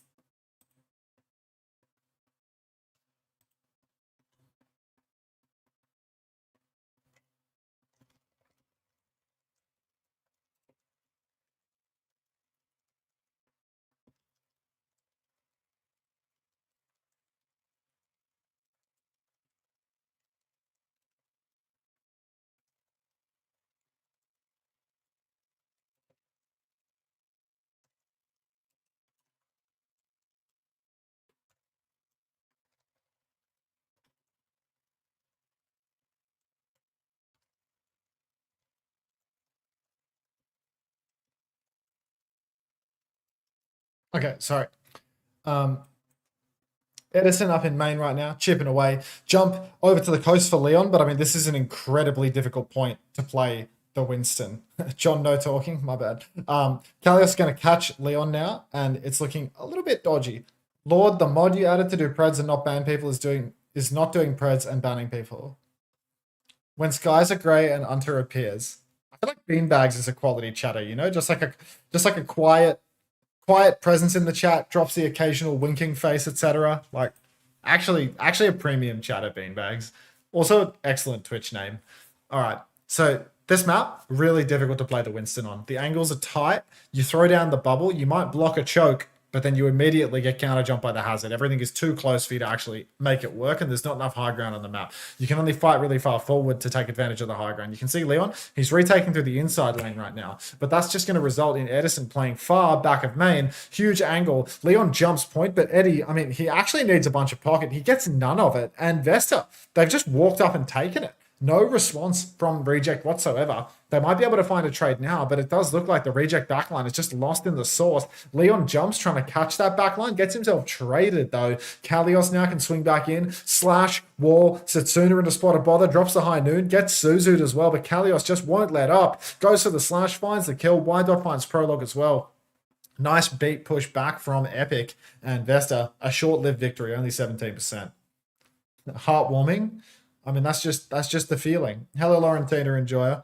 Okay, sorry. Edison up in main right now, chipping away. Jump over to the coast for Leon, but I mean, this is an incredibly difficult point to play the Winston. John, no talking, my bad. Kalios is going to catch Leon now, and it's looking a little bit dodgy. Lord, the mod you added to do preds and not ban people is not doing preds and banning people. When skies are grey and Unter appears. I feel like Beanbags is a quality chatter, you know, just like a quiet presence in the chat, drops the occasional winking face, etc. Like, actually a premium chatter, Beanbags. Also, excellent Twitch name. All right, so this map, really difficult to play the Winston on. The angles are tight. You throw down the bubble, you might block a choke, but then you immediately get counter jumped by the hazard. Everything is too close for you to actually make it work, and there's not enough high ground on the map. You can only fight really far forward to take advantage of the high ground. You can see Leon, he's retaking through the inside lane right now, but that's just going to result in Edison playing far back of main. Huge angle. Leon jumps point, but Eddie, I mean, he actually needs a bunch of pocket. He gets none of it, and Vesta, they've just walked up and taken it. No response from Reject whatsoever. They might be able to find a trade now, but it does look like the Reject backline is just lost in the sauce. Leon jumps trying to catch that backline, gets himself traded though. Kalios now can swing back in, slash, wall, Setsuna into spot of bother, drops the high noon, gets Suzu'd as well, but Kalios just won't let up. Goes for the slash, finds the kill, Y-Dot finds Prologue as well. Nice beat push back from Epic and Vesta. A short-lived victory, only 17%. Heartwarming. I mean, that's just the feeling. Hello, Laurentina Enjoyer.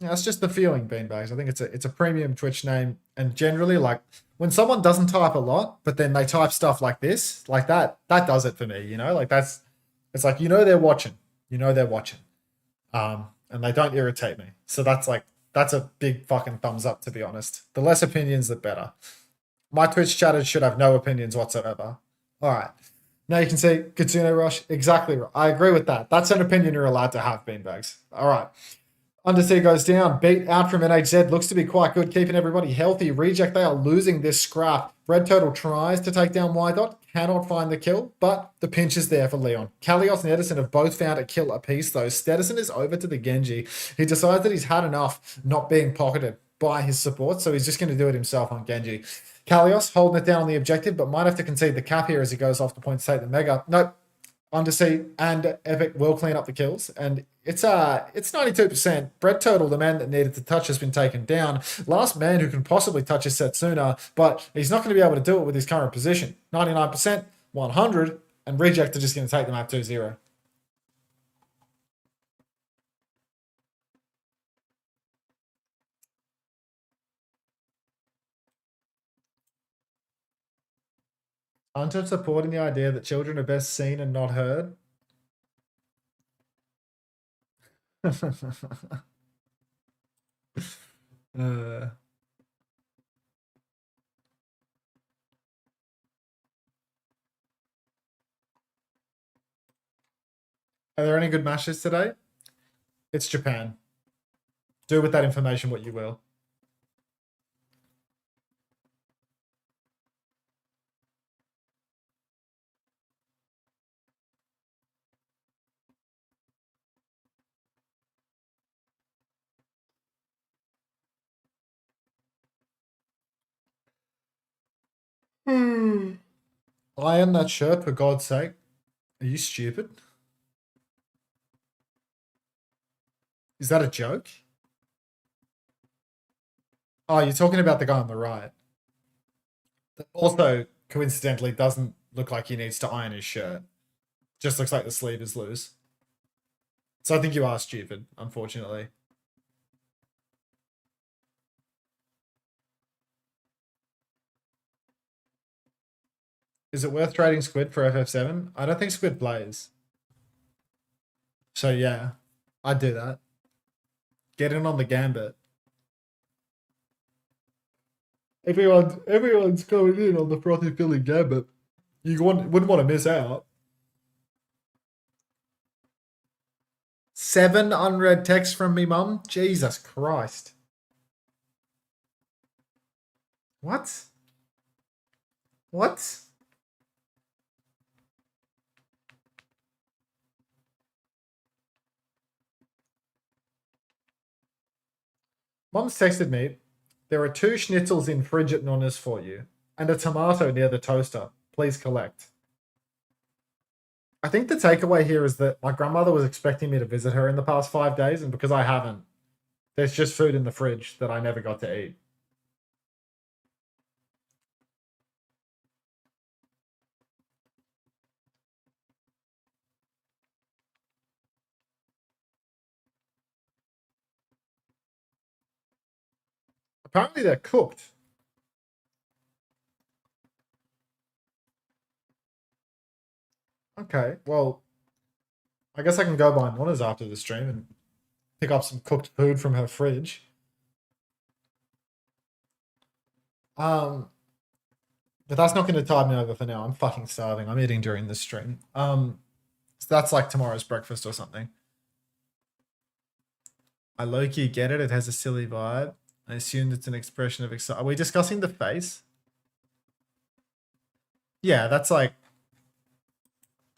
That's just the feeling, Beanbags. I think it's a premium Twitch name, and generally, like when someone doesn't type a lot, but then they type stuff like this, like that does it for me. You know, like it's like they're watching. They're watching, and they don't irritate me. So that's a big fucking thumbs up, to be honest. The less opinions, the better. My Twitch chatters should have no opinions whatsoever. All right. Now you can see Kitsune Rush. Exactly right. I agree with that. That's an opinion you're allowed to have, Beanbags. All right. Undersea goes down. Beat out from NHZ. Looks to be quite good, keeping everybody healthy. Reject, they are losing this scrap. Red Turtle tries to take down Y-Dot. Cannot find the kill, but the pinch is there for Leon. Kalios and Edison have both found a kill apiece, though. Stedison is over to the Genji. He decides that he's had enough not being pocketed by his support, so he's just going to do it himself on Genji. Kalios holding it down on the objective, but might have to concede the cap here as he goes off the point to take the Mega. Nope. Undersea and Epic will clean up the kills, and it's 92%. Bread Turtle, the man that needed to touch, has been taken down. Last man who can possibly touch is Setsuna, but he's not going to be able to do it with his current position. 99%, 100, and Reject are just going to take them out 2-0. Unter supporting the idea that children are best seen and not heard. Are there any good matches today? It's Japan. Do with that information what you will. Iron that shirt, for God's sake. Are you stupid? Is that a joke? Oh, you're talking about the guy on the right. That also, coincidentally, doesn't look like he needs to iron his shirt. Just looks like the sleeve is loose. So I think you are stupid, unfortunately. Is it worth trading Squid for FF7? I don't think Squid plays. So yeah, I'd do that. Get in on the gambit. Everyone's going in on the frothy Philly gambit. Wouldn't want to miss out. 7 unread texts from me, mum. Jesus Christ. What? What? Mom's texted me, there are 2 schnitzels in fridge at Nonna's for you, and a tomato near the toaster. Please collect. I think the takeaway here is that my grandmother was expecting me to visit her in the past 5 days, and because I haven't, there's just food in the fridge that I never got to eat. Apparently they're cooked. Okay, well, I guess I can go buy Nonna's after the stream and pick up some cooked food from her fridge. But that's not going to tide me over for now. I'm fucking starving. I'm eating during this stream. So that's like tomorrow's breakfast or something. I low-key get it. It has a silly vibe. I assumed it's an expression of excitement. Are we discussing the face? Yeah, that's like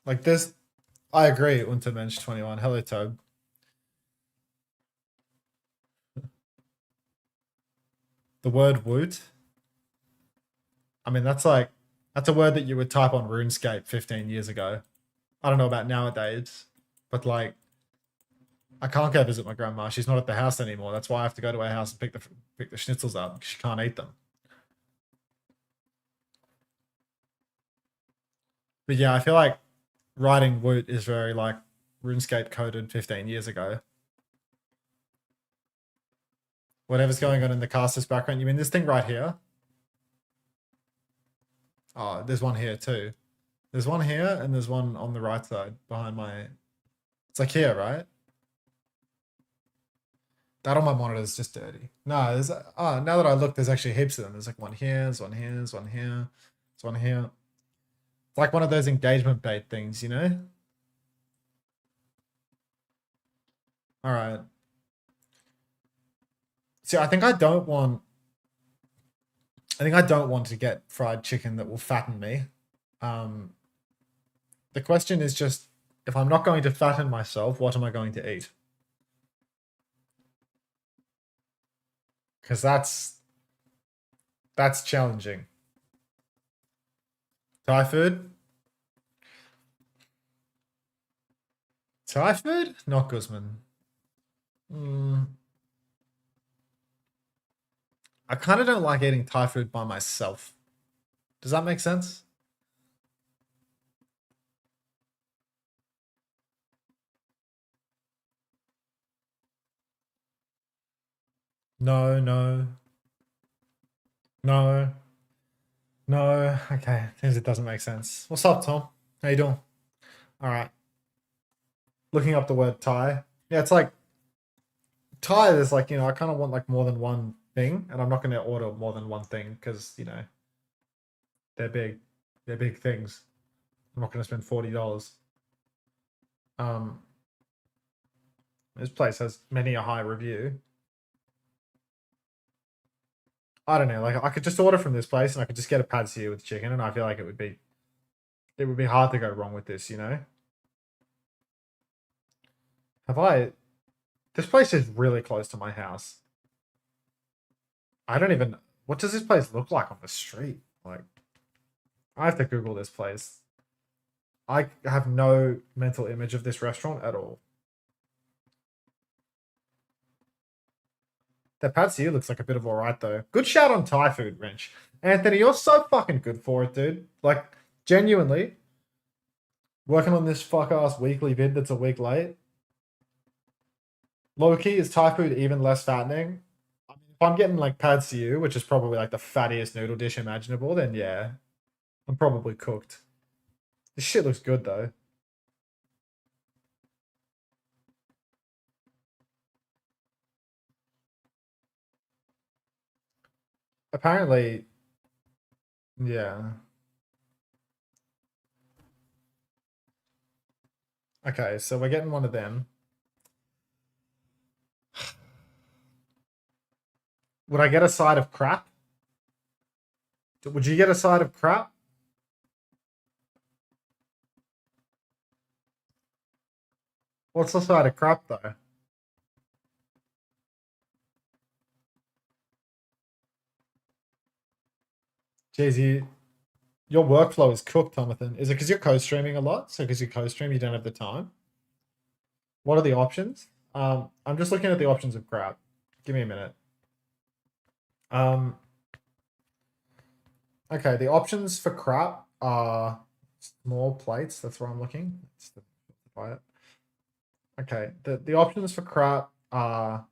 this. I agree, Untermensch21. Hello, Toad. The word woot. I mean, that's a word that you would type on RuneScape 15 years ago. I don't know about nowadays, but like, I can't go visit my grandma. She's not at the house anymore. That's why I have to go to her house and pick the schnitzels up because she can't eat them. But yeah, I feel like writing woot is very like RuneScape coded 15 years ago. Whatever's going on in the caster's background. You mean this thing right here? Oh, there's one here too. There's one here and there's one on the right side behind my... It's like here, right? That on my monitor is just dirty. No, there's... Oh, now that I look, there's actually heaps of them. There's like one here, there's one here, there's one here, there's one here. It's like one of those engagement bait things, you know? Alright. See, I think I don't want to get fried chicken that will fatten me. The question is just, if I'm not going to fatten myself, what am I going to eat? Because that's challenging. Thai food? Thai food? Not Guzman. I kind of don't like eating Thai food by myself. Does that make sense? No, no. No. No. Okay. Seems it doesn't make sense. What's up, Tom? How you doing? Alright. Looking up the word Thai. Yeah, it's like Thai, there's like, you know, I kind of want like more than one thing, and I'm not going to order more than one thing because, you know, they're big. They're big things. I'm not going to spend $40. This place has many a high review. I don't know, like I could just order from this place and I could just get a pad see with chicken, and I feel like it would be hard to go wrong with this, you know? This place is really close to my house. I don't even, what does this place look like on the street? Like, I have to Google this place. I have no mental image of this restaurant at all. That pad see looks like a bit of alright though. Good shout on Thai food, Wrench. Anthony, you're so fucking good for it, dude. Like, genuinely. Working on this fuck-ass weekly vid that's a week late. Low-key, is Thai food even less fattening? I mean, if I'm getting like pad see, which is probably like the fattiest noodle dish imaginable, then yeah. I'm probably cooked. This shit looks good though. Apparently, yeah. Okay, so we're getting one of them. Would I get a side of crap? Would you get a side of crap? What's the side of crap though? Jeez, your workflow is cooked, Jonathan. Is it because you're co-streaming a lot? So because you co-stream, you don't have the time? What are the options? I'm just looking at the options of crap. Give me a minute. Okay, the options for crap are small plates. That's where I'm looking. Buy it. Okay, the options for crap are...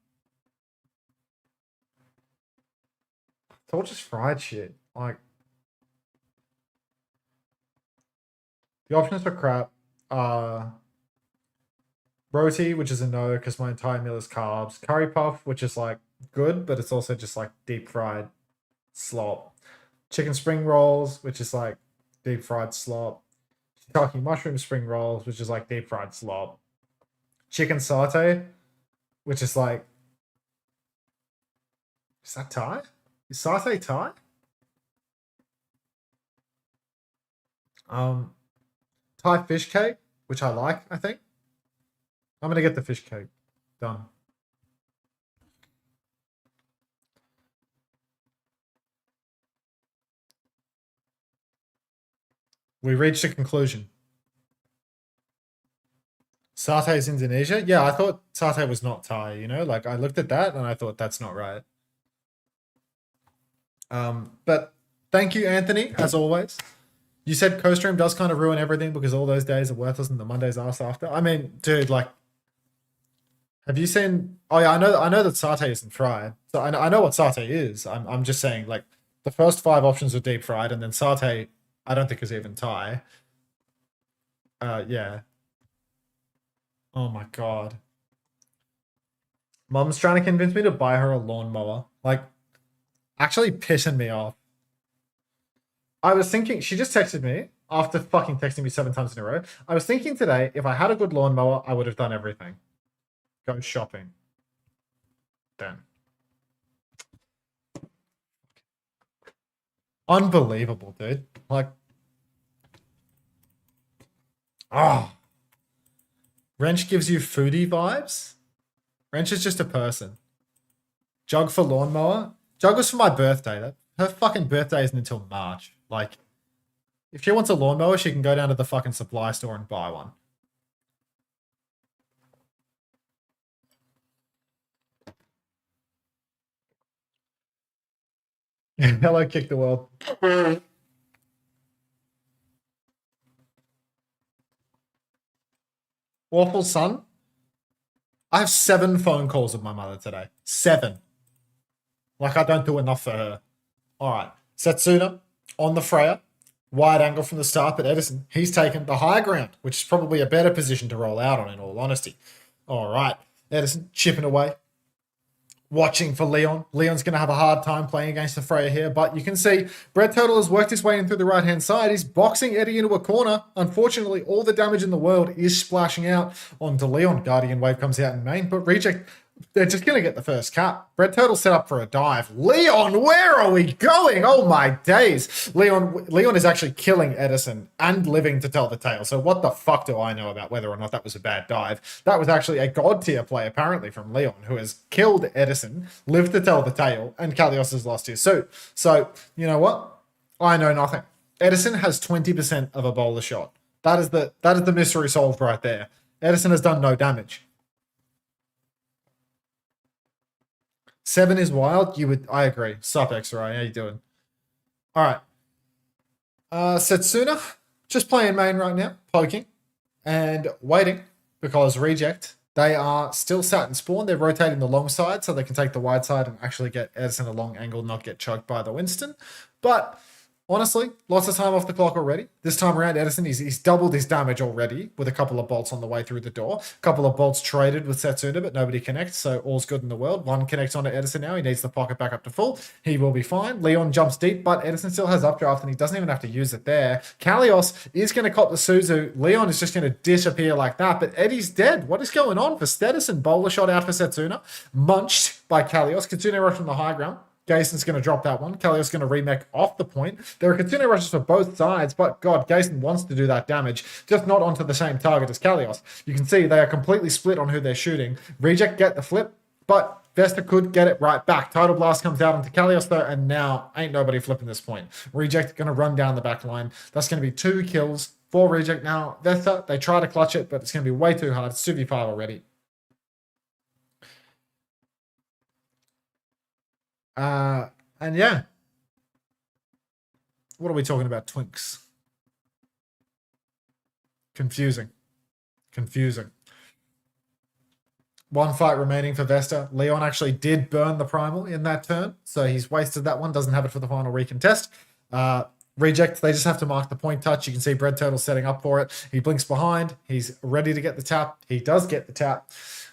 It's all just fried shit. Like, the options for crap are roti, which is a no because my entire meal is carbs. Curry puff, which is like good, but it's also just like deep fried slop. Chicken spring rolls, which is like deep fried slop. Shiitake mushroom spring rolls, which is like deep fried slop. Chicken satay, which is like... Is that Thai? Is satay Thai? Thai fish cake, which I like, I think. I'm gonna get the fish cake. Done. We reached a conclusion. Satay is Indonesia? Yeah, I thought Satay was not Thai, you know? Like, I looked at that and I thought that's not right. But thank you, Anthony, as always. You said co-stream does kind of ruin everything because all those days are worthless and the Mondays asked after. I mean, dude, like, have you seen... Oh, yeah, I know that satay isn't fried. So I know what satay is. I'm just saying, like, the first 5 options were deep fried, and then satay, I don't think is even Thai. Yeah. Oh my god. Mum's trying to convince me to buy her a lawnmower. Like, actually pissing me off. I was thinking, she just texted me after fucking texting me 7 times in a row. I was thinking today, if I had a good lawnmower, I would have done everything. Go shopping. Then. Unbelievable, dude. Like, oh. Wrench gives you foodie vibes? Wrench is just a person. Jug for lawnmower? Jug was for my birthday. Her fucking birthday isn't until March. Like, if she wants a lawnmower, she can go down to the fucking supply store and buy one. Hello, Kick the World. Awful son. I have 7 phone calls with my mother today. 7. Like, I don't do enough for her. All right. Setsuna on the Freya. Wide angle from the start, but Edison, he's taken the high ground, which is probably a better position to roll out on, in all honesty. All right. Edison chipping away. Watching for Leon. Leon's going to have a hard time playing against the Freya here, but you can see Bread Turtle has worked his way in through the right-hand side. He's boxing Eddie into a corner. Unfortunately, all the damage in the world is splashing out onto Leon. Guardian Wave comes out in main, but Reject, they're just going to get the first cap. Bread Turtle set up for a dive. Leon, where are we going? Oh my days. Leon is actually killing Edison and living to tell the tale. So what the fuck do I know about whether or not that was a bad dive? That was actually a god tier play, apparently, from Leon, who has killed Edison, lived to tell the tale, and Kalios has lost his suit. So, you know what? I know nothing. Edison has 20% of a bowler shot. That is the mystery solved right there. Edison has done no damage. 7 is wild. I agree. Sup, X-Ray. How you doing? All right. Setsuna, just playing main right now, poking and waiting because Reject, they are still sat in spawn. They're rotating the long side so they can take the wide side and actually get Edison a long angle, not get choked by the Winston. But honestly, lots of time off the clock already. This time around, Edison, he's doubled his damage already with a couple of bolts on the way through the door. A couple of bolts traded with Setsuna, but nobody connects, so all's good in the world. 1 connects onto Edison now. He needs the pocket back up to full. He will be fine. Leon jumps deep, but Edison still has updraft, and he doesn't even have to use it there. Kalios is going to cop the Suzu. Leon is just going to disappear like that, but Eddie's dead. What is going on for Edison? Bowler shot out for Setsuna. Munched by Kalios. Kitsune rush from the high ground. Gason's going to drop that one. Kalios going to remake off the point. There are Kitsune rushes for both sides, but God, Gason wants to do that damage, just not onto the same target as Kalios. You can see they are completely split on who they're shooting. Reject get the flip, but Vesta could get it right back. Tidal Blast comes out onto Kalios though, and now ain't nobody flipping this point. Reject going to run down the back line. That's going to be 2 kills for Reject now. Vesta, they try to clutch it, but it's going to be way too hard. It's 2v5 already. And yeah, what are we talking about? Twinks. Confusing. 1 fight remaining for Vesta. Leon actually did burn the primal in that turn, so he's wasted that one. Doesn't have it for the final recontest. Reject, they just have to mark the point touch. You can see Bread Turtle setting up for it. He blinks behind. He's ready to get the tap. He does get the tap.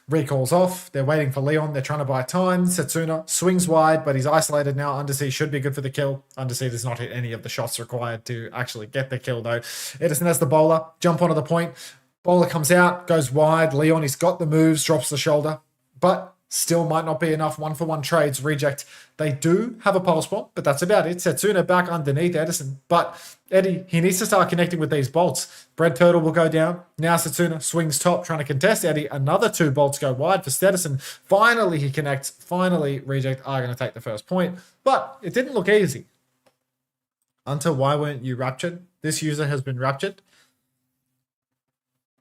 Recalls off. They're waiting for Leon. They're trying to buy time. Setsuna swings wide, but he's isolated now. Undersea should be good for the kill. Undersea does not hit any of the shots required to actually get the kill, though. Edison has the bowler. Jump onto the point. Bowler comes out, goes wide. Leon, he's got the moves, drops the shoulder, but still might not be enough. 1-for-1 trades. Reject. They do have a pulse bomb, but that's about it. Setsuna back underneath Edison, but Eddie, he needs to start connecting with these bolts. Bread Turtle will go down. Now Setsuna swings top, trying to contest Eddie. Another 2 bolts go wide for Stedison. Finally, he connects. Finally, Reject are going to take the first point, but it didn't look easy. Unter, why weren't you raptured? This user has been raptured.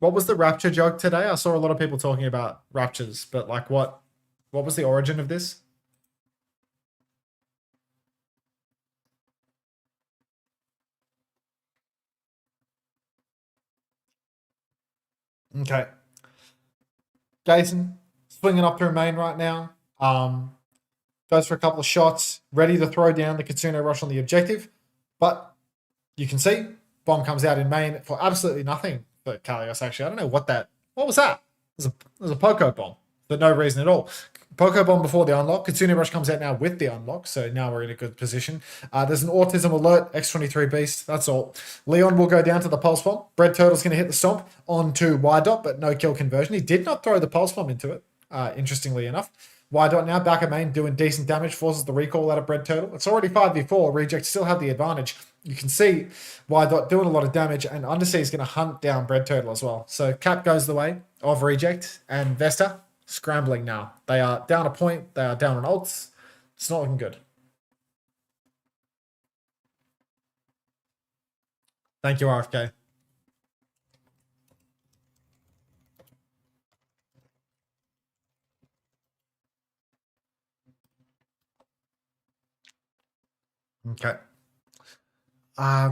What was the rapture joke today? I saw a lot of people talking about raptures, but like what was the origin of this? Okay. Jason, swinging up through main right now. Goes for a couple of shots, ready to throw down the Kitsune rush on the objective. But you can see, bomb comes out in main for absolutely nothing for Kalios, actually. I don't know what was that? There's a Poco bomb for no reason at all. Poco bomb before the unlock. Kitsune rush comes out now with the unlock, so now we're in a good position. There's an autism alert, X23 beast, that's all. Leon will go down to the pulse bomb. Bread Turtle's going to hit the stomp onto Y-Dot, but no kill conversion. He did not throw the pulse bomb into it, interestingly enough. Y-Dot now back at main, doing decent damage, forces the recall out of Bread Turtle. It's already 5v4, Reject still have the advantage. You can see Y-Dot doing a lot of damage, and Undersea is going to hunt down Bread Turtle as well. So Cap goes the way of Reject, and Vesta scrambling now. They are down a point, they are down on ults. It's not looking good. Thank you, RFK. Okay.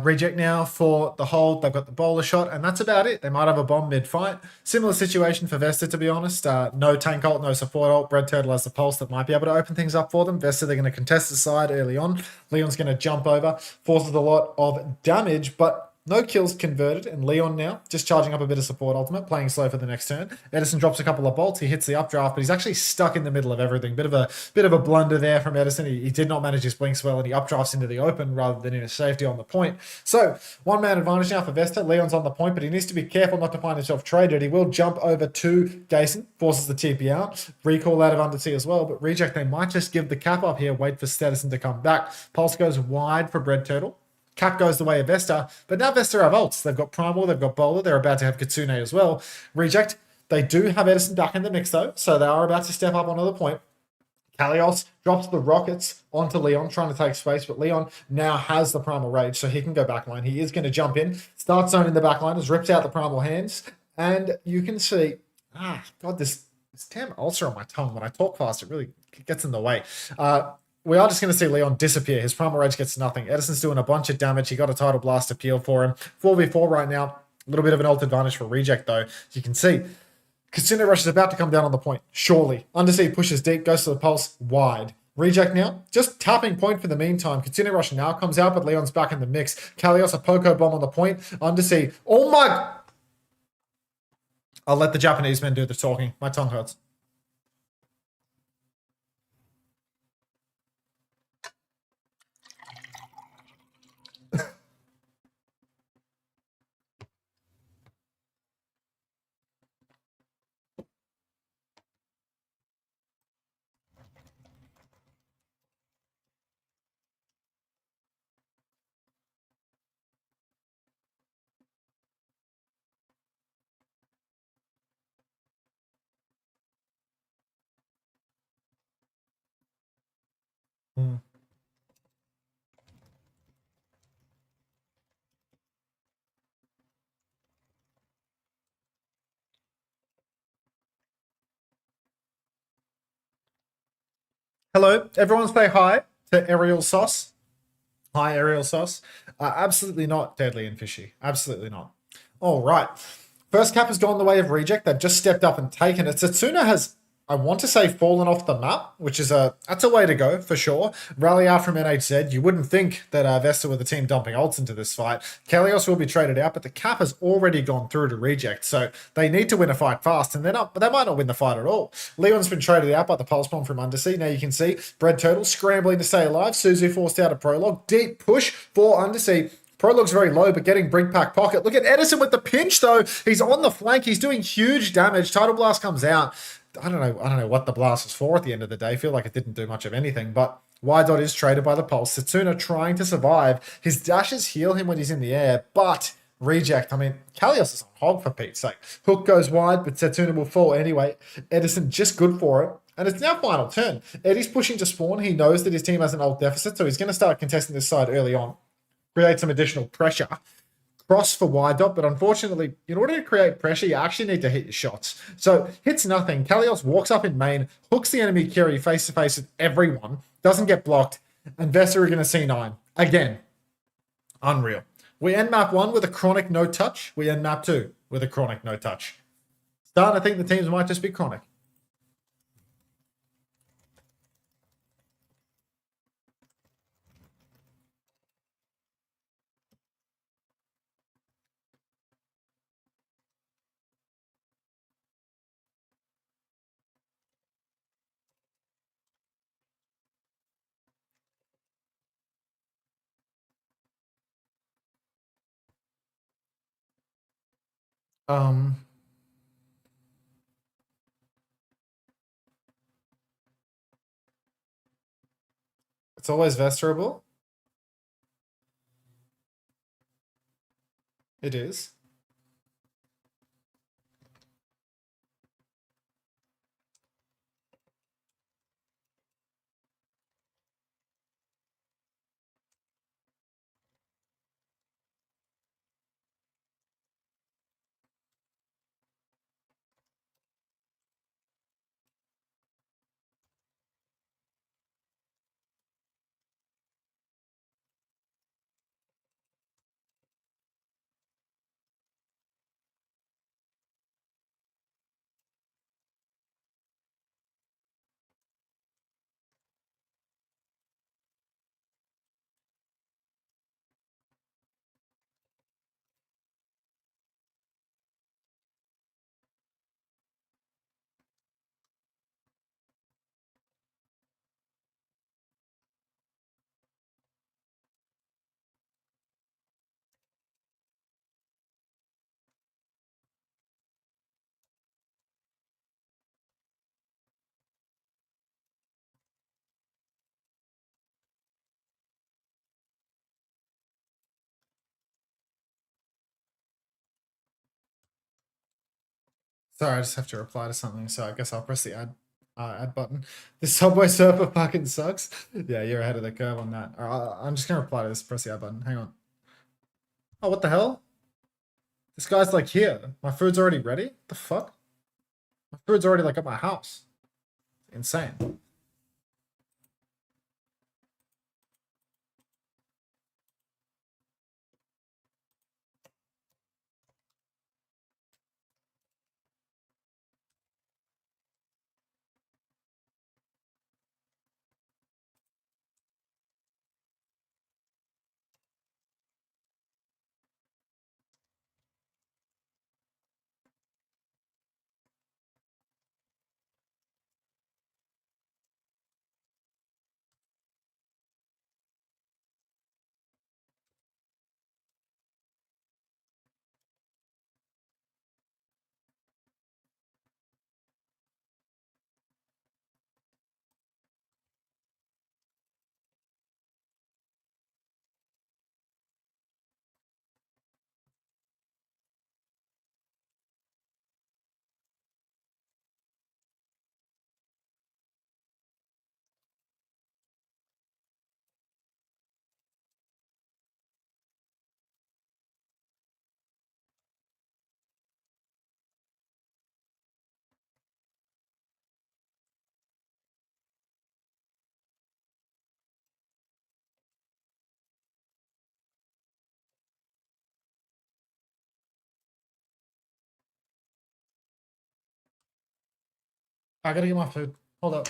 Reject now for the hold. They've got the bowler shot, and that's about it. They might have a bomb mid-fight. Similar situation for Vesta, to be honest. No tank ult, no support ult. Bread Turtle has the pulse that might be able to open things up for them. Vesta, they're going to contest the side early on. Leon's going to jump over, forces a lot of damage, but no kills converted, and Leon now just charging up a bit of support ultimate, playing slow for the next turn. Edison drops a couple of bolts. He hits the updraft, but he's actually stuck in the middle of everything. Bit of a blunder there from Edison. He did not manage his blinks well, and he updrafts into the open rather than in a safety on the point. So one man advantage now for Vesta. Leon's on the point, but he needs to be careful not to find himself traded. He will jump over to Jason, forces the TP out, recall out of Undersea as well. But Reject, they might just give the cap up here, wait for Edison to come back. Pulse goes wide for Bread Turtle. Cap goes the way of Vesta, but now Vesta have ults. They've got Primal, they've got Bowler, they're about to have Kitsune as well. Reject, they do have Edison back in the mix though, so they are about to step up onto the point. Kalios drops the rockets onto Leon, trying to take space, but Leon now has the Primal Rage, so he can go backline. He is going to jump in, start zoning the backline, has ripped out the Primal hands, and you can see, God, this damn ulcer on my tongue. When I talk fast, it really gets in the way. We are just going to see Leon disappear. His Primal Rage gets nothing. Edison's doing a bunch of damage. He got a Tidal Blast appeal for him. 4v4 right now. A little bit of an ult advantage for Reject, though. As you can see, Kitsune Rush is about to come down on the point. Surely. Undersea pushes deep, goes to the pulse, wide. Reject now, just tapping point for the meantime. Kitsune Rush now comes out, but Leon's back in the mix. Kalios, a Poco bomb on the point. Undersea. Oh my... I'll let the Japanese men do the talking. My tongue hurts. Hello, everyone say hi to Ariel Sauce. Hi, Ariel Sauce. Absolutely not deadly and fishy. Absolutely not. All right. First cap has gone the way of Reject. They've just stepped up and taken it. Setsuna has, I want to say, fallen off the map, which is that's a way to go for sure. Rally out from NHZ. You wouldn't think that Vesta were the team dumping ults into this fight. Kalios will be traded out, but the cap has already gone through to Reject, so they need to win a fight fast, and they might not win the fight at all. Leon's been traded out by the pulse bomb from Undersea. Now you can see Bread Turtle scrambling to stay alive. Suzu forced out a prologue. Deep push for Undersea. Prologue's very low, but getting Brink Pack Pocket. Look at Edison with the pinch, though. He's on the flank. He's doing huge damage. Tidal Blast comes out. I don't know what the blast was for at the end of the day. I feel like it didn't do much of anything, but Y-Dot is traded by the pulse. Setsuna trying to survive. His dashes heal him when he's in the air, but Reject, I mean, Kalios is on hog for Pete's sake. Hook goes wide, but Setsuna will fall anyway. Edison just good for it. And it's now final turn. Eddie's pushing to spawn. He knows that his team has an ult deficit, so he's going to start contesting this side early on. Create some additional pressure. cross for wide dot, but unfortunately, in order to create pressure, you actually need to hit your shots. So hits nothing. Kalios walks up in main, hooks the enemy carry face to face with everyone, doesn't get blocked, and Vesta are going to C9 again. Unreal. We end map 1 with a chronic no touch. We end map 2 with a chronic no touch. Starting to think the teams might just be chronic. It's always Vesterable. It is. Sorry, I just have to reply to something, so I guess I'll press the add button. The Subway Surfer fucking sucks. Yeah, you're ahead of the curve on that. I'm just gonna reply to this, press the add button. Hang on. Oh, what the hell? This guy's like here. My food's already ready? What the fuck? My food's already like at my house. Insane. I gotta get my food. Hold up.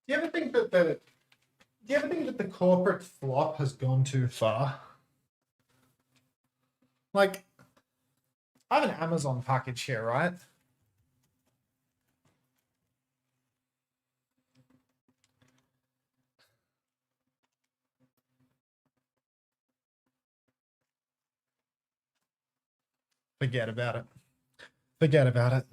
Do you ever think that the corporate flop has gone too far? Like, I have an Amazon package here, right? Forget about it. Forget about it.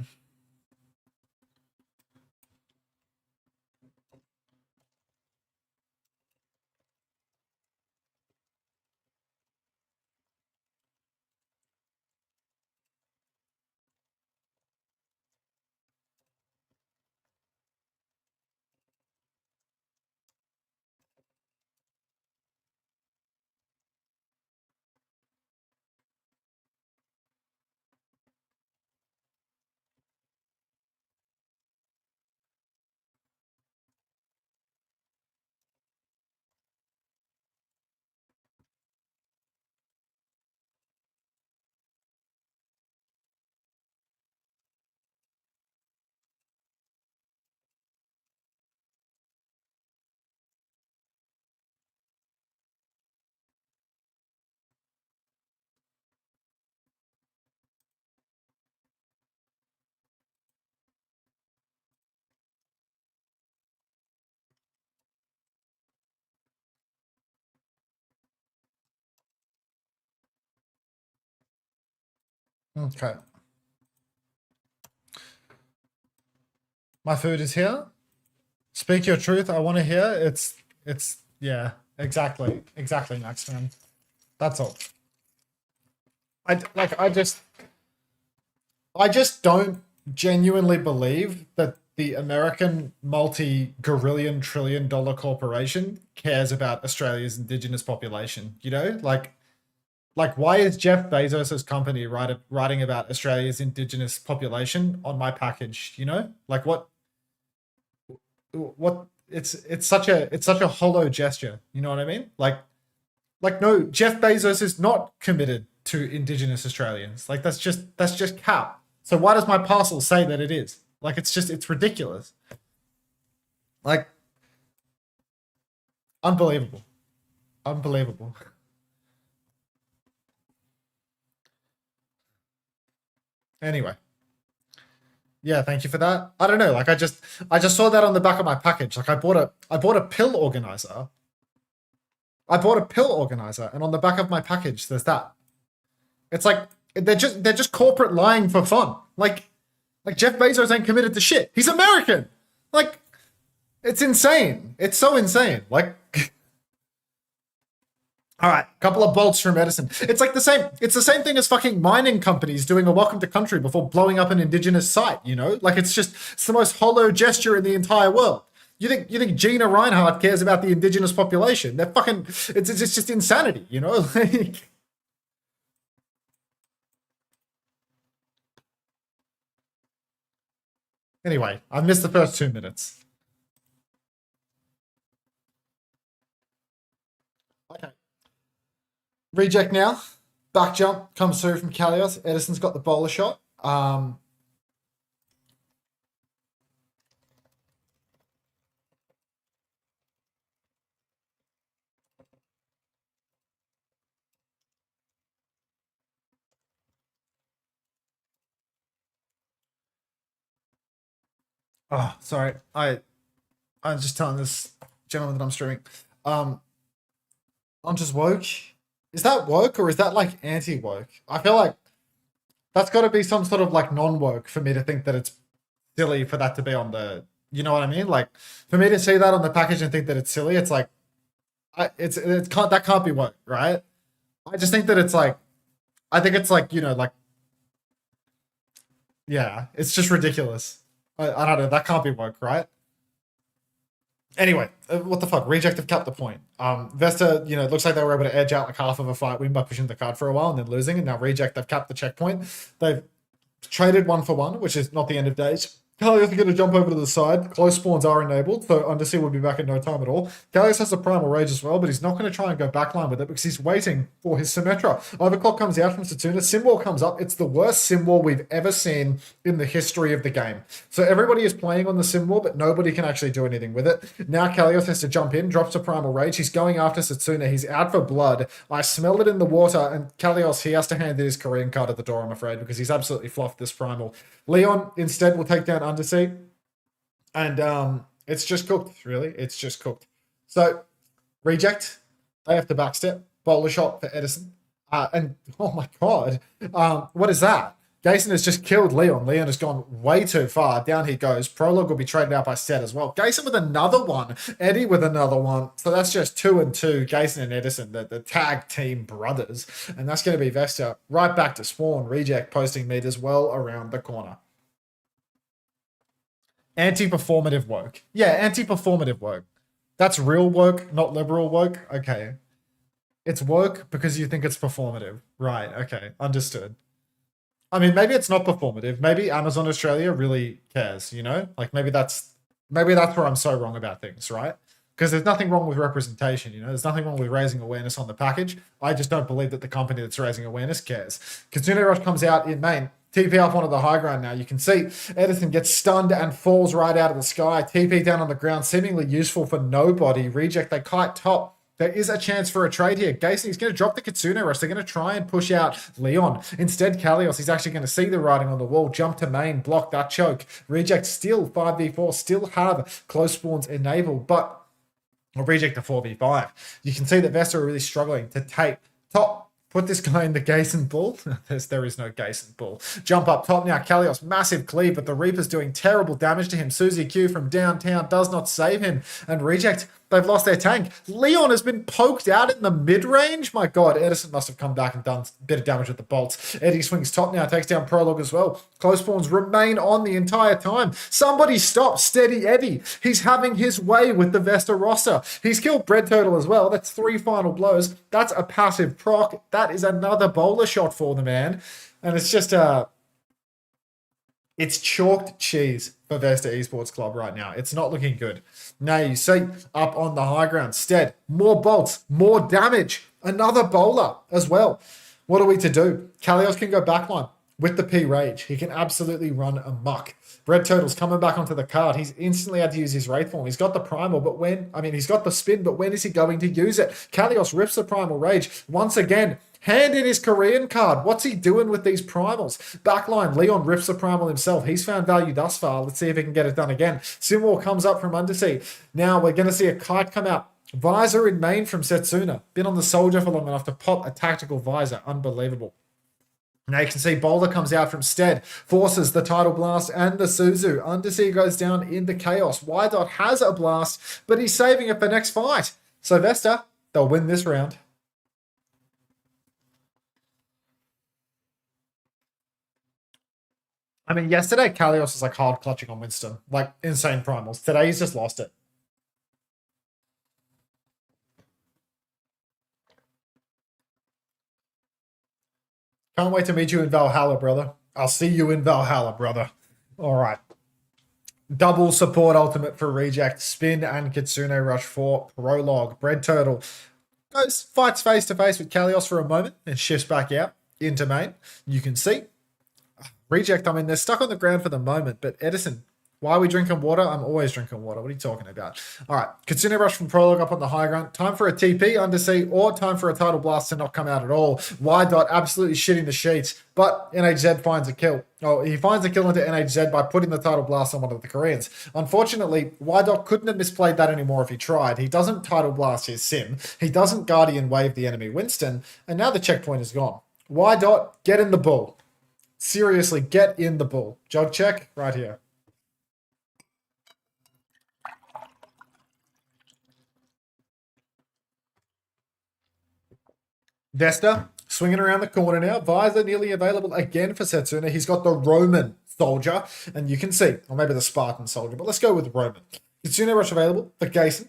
Okay. My food is here. Speak your truth. I want to hear. It's yeah, exactly, Max, man. That's all. I just don't genuinely believe that the American multi-gorillion trillion dollar corporation cares about Australia's indigenous population. You know, like why is Jeff Bezos's company writing about Australia's indigenous population on my package? You know, like what it's such a hollow gesture. You know what I mean? Like no, Jeff Bezos is not committed to indigenous Australians. Like that's just cap. So why does my parcel say that it is? Like it's ridiculous. Like unbelievable. Unbelievable. Anyway. Yeah, thank you for that. I don't know, like I just saw that on the back of my package. Like I bought a pill organizer. And on the back of my package there's that. It's like they're just corporate lying for fun. Like Jeff Bezos ain't committed to shit. He's American. Like it's insane. It's so insane. Like all right, couple of bolts from Edison. It's like the same thing as fucking mining companies doing a welcome to country before blowing up an indigenous site, you know? Like it's the most hollow gesture in the entire world. You think Gina Reinhardt cares about the indigenous population? They're fucking it's just insanity, you know? Like anyway, I missed the first 2 minutes. Okay. Reject now. Back jump comes through from Kalios. Edison's got the bowler shot. Oh, sorry. I'm just telling this gentleman that I'm streaming. I'm just woke. Is that woke or is that like anti-woke? I feel like that's got to be some sort of like non-woke for me to think that it's silly for that to be on the, you know what I mean? Like for me to see that on the package and think that it's silly, it's like, that can't be woke, right? I just think that it's like, I think it's like, you know, like, yeah, it's just ridiculous. I don't know, that can't be woke, right? Anyway, what the fuck? Reject have capped the point. Vesta, you know, it looks like they were able to edge out like half of a fight win by pushing the card for a while and then losing. And now Reject, they've capped the checkpoint. They've traded 1 for 1, which is not the end of days. Kalios is going to jump over to the side. Close spawns are enabled, so Undersea will be back in no time at all. Kalios has a Primal Rage as well, but he's not going to try and go backline with it because he's waiting for his Symmetra. Overclock comes out from Setsuna. Symbol comes up. It's the worst Symbol we've ever seen in the history of the game. So everybody is playing on the Symbol, but nobody can actually do anything with it. Now Kalios has to jump in, drops a Primal Rage. He's going after Setsuna. He's out for blood. I smelled it in the water, and Kalios, he has to hand in his Korean card at the door, I'm afraid, because he's absolutely fluffed this Primal. Leon instead will take down Undersea. And it's just cooked, really. It's just cooked. So, reject. They have to backstep. Bowler shot for Edison. And, oh my god. What is that? Gason has just killed Leon. Leon has gone way too far. Down he goes. Prologue will be traded out by Set as well. Gason with another one. Eddie with another one. So that's just 2 and 2. Gason and Edison, the tag team brothers. And that's going to be Vesta right back to spawn. Reject posting meters well around the corner. Anti-performative woke. Yeah, anti-performative woke. That's real woke, not liberal woke. Okay. It's woke because you think it's performative. Right, okay. Understood. I mean, maybe it's not performative. Maybe Amazon Australia really cares, you know? Like, maybe that's where I'm so wrong about things, right? Because there's nothing wrong with representation, you know? There's nothing wrong with raising awareness on the package. I just don't believe that the company that's raising awareness cares. Kitsune Rush comes out in main. TP up onto the high ground now. You can see Edison gets stunned and falls right out of the sky. TP down on the ground, seemingly useful for nobody. Reject, they kite top. There is a chance for a trade here. Gason, he's going to drop the Kitsune Rush. They're going to try and push out Leon. Instead, Kalios, he's actually going to see the writing on the wall, jump to main, block that choke. Reject still 5v4, still have close spawns enabled, but Reject a 4v5. You can see that Vesta are really struggling to take top. Put this guy in the Gason bull. There is no Gason bull. Jump up top now. Kalios, massive cleave, but the Reaper's doing terrible damage to him. Susie Q from downtown does not save him. And Reject, they've lost their tank. Leon has been poked out in the mid-range. My god, Edison must have come back and done a bit of damage with the bolts. Eddie swings top now, takes down Prologue as well. Close spawns remain on the entire time. Somebody stop Steady Eddie. He's having his way with the Vesta roster. He's killed Bread Turtle as well. That's 3 final blows. That's a passive proc. That is another bowler shot for the man. And it's just it's chalked cheese for Vesta Esports Club right now. It's not looking good. Now you see up on the high ground, Stead, more bolts, more damage, another bowler as well. What are we to do? Kalios can go backline with the P Rage. He can absolutely run amok. Red Turtle's coming back onto the card. He's instantly had to use his Wraith Form. He's got the Primal, but he's got the spin, but when is he going to use it? Kalios rips the Primal Rage once again. Hand in his Korean card. What's he doing with these primals? Backline, Leon rips the primal himself. He's found value thus far. Let's see if he can get it done again. Simwar comes up from Undersea. Now we're going to see a kite come out. Visor in main from Setsuna. Been on the soldier for long enough to pop a tactical visor. Unbelievable. Now you can see Boulder comes out from Stead, forces the Tidal Blast and the Suzu. Undersea goes down in the chaos. Y-Dot has a blast, but he's saving it for next fight. So Vesta, they'll win this round. I mean, yesterday, Kalios was like hard clutching on Winston. Like, insane primals. Today, he's just lost it. Can't wait to meet you in Valhalla, brother. I'll see you in Valhalla, brother. All right. Double support ultimate for Reject. Spin and Kitsune Rush for Prologue. Bread Turtle goes, fights face-to-face with Kalios for a moment and shifts back out into main. You can see. Reject, I mean, they're stuck on the ground for the moment, but Edison, why are we drinking water? I'm always drinking water. What are you talking about? All right, Kitsune Rush from Prologue up on the high ground. Time for a TP, Undersea, or time for a Tidal Blast to not come out at all. Y-Dot absolutely shitting the sheets, but NHZ finds a kill. Oh, he finds a kill into NHZ by putting the Tidal Blast on one of the Koreans. Unfortunately, Y-Dot couldn't have misplayed that anymore if he tried. He doesn't Tidal Blast his Sim. He doesn't Guardian Wave the enemy Winston, and now the checkpoint is gone. Y-Dot, get in the bull. Seriously, get in the bull. Jog check right here. Vesta swinging around the corner now. Visor nearly available again for Setsuna. He's got the Roman soldier, and you can see, or maybe the Spartan soldier, but let's go with Roman. Kitsune Rush available for Gason.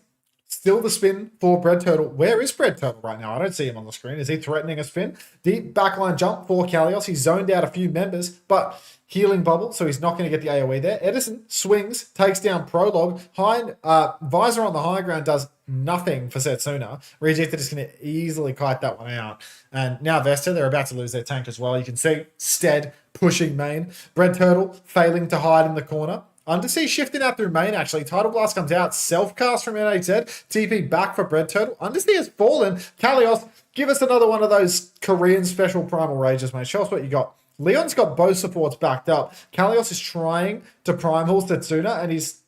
Still the spin for Bread Turtle. Where is Bread Turtle right now? I don't see him on the screen. Is he threatening a spin? Deep backline jump for Kalios. He's zoned out a few members, but healing bubble, so he's not going to get the AoE there. Edison swings, takes down Prologue. Visor on the high ground does nothing for Setsuna. Rejected is going to easily kite that one out. And now Vesta, they're about to lose their tank as well. You can see Stead pushing main. Bread Turtle failing to hide in the corner. Undersea shifting out through main, actually. Tidal Blast comes out. Self-cast from NHZ. TP back for Bread Turtle. Undersea has fallen. Kalios, give us another one of those Korean special Primal Rages, mate. Show us what you got. Leon's got both supports backed up. Kalios is trying to Primal Setsuna, and he's...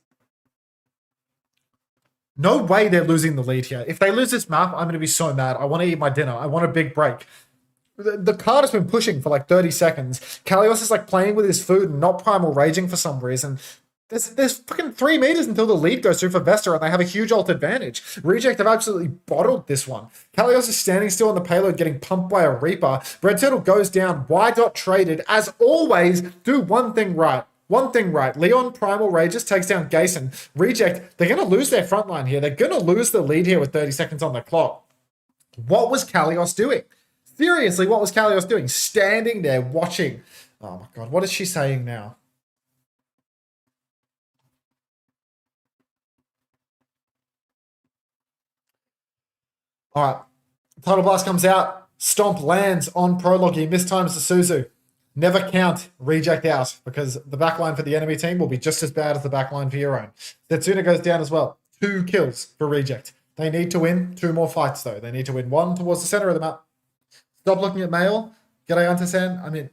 No way they're losing the lead here. If they lose this map, I'm going to be so mad. I want to eat my dinner. I want a big break. The card has been pushing for like 30 seconds. Kalios is like playing with his food and not Primal Raging for some reason. There's fucking 3 meters until the lead goes through for Vesta, and they have a huge ult advantage. Reject have absolutely bottled this one. Kalios is standing still on the payload, getting pumped by a Reaper. Bread Turtle goes down. Y-Dot traded. As always, do one thing right. One thing right. Leon Primal Rages takes down Gason. Reject, they're going to lose their front line here. They're going to lose the lead here with 30 seconds on the clock. What was Kalios doing? Seriously, what was Kalios doing? Standing there watching. Oh my god, what is she saying now? All right, Tidal Blast comes out. Stomp lands on Prologue. He mistimes the Suzu. Never count Reject out, because the backline for the enemy team will be just as bad as the backline for your own. Setsuna goes down as well. 2 kills for Reject. They need to win 2 more fights, though. They need to win 1 towards the center of the map. Stop looking at mail. G'day, Unter-san. I mean,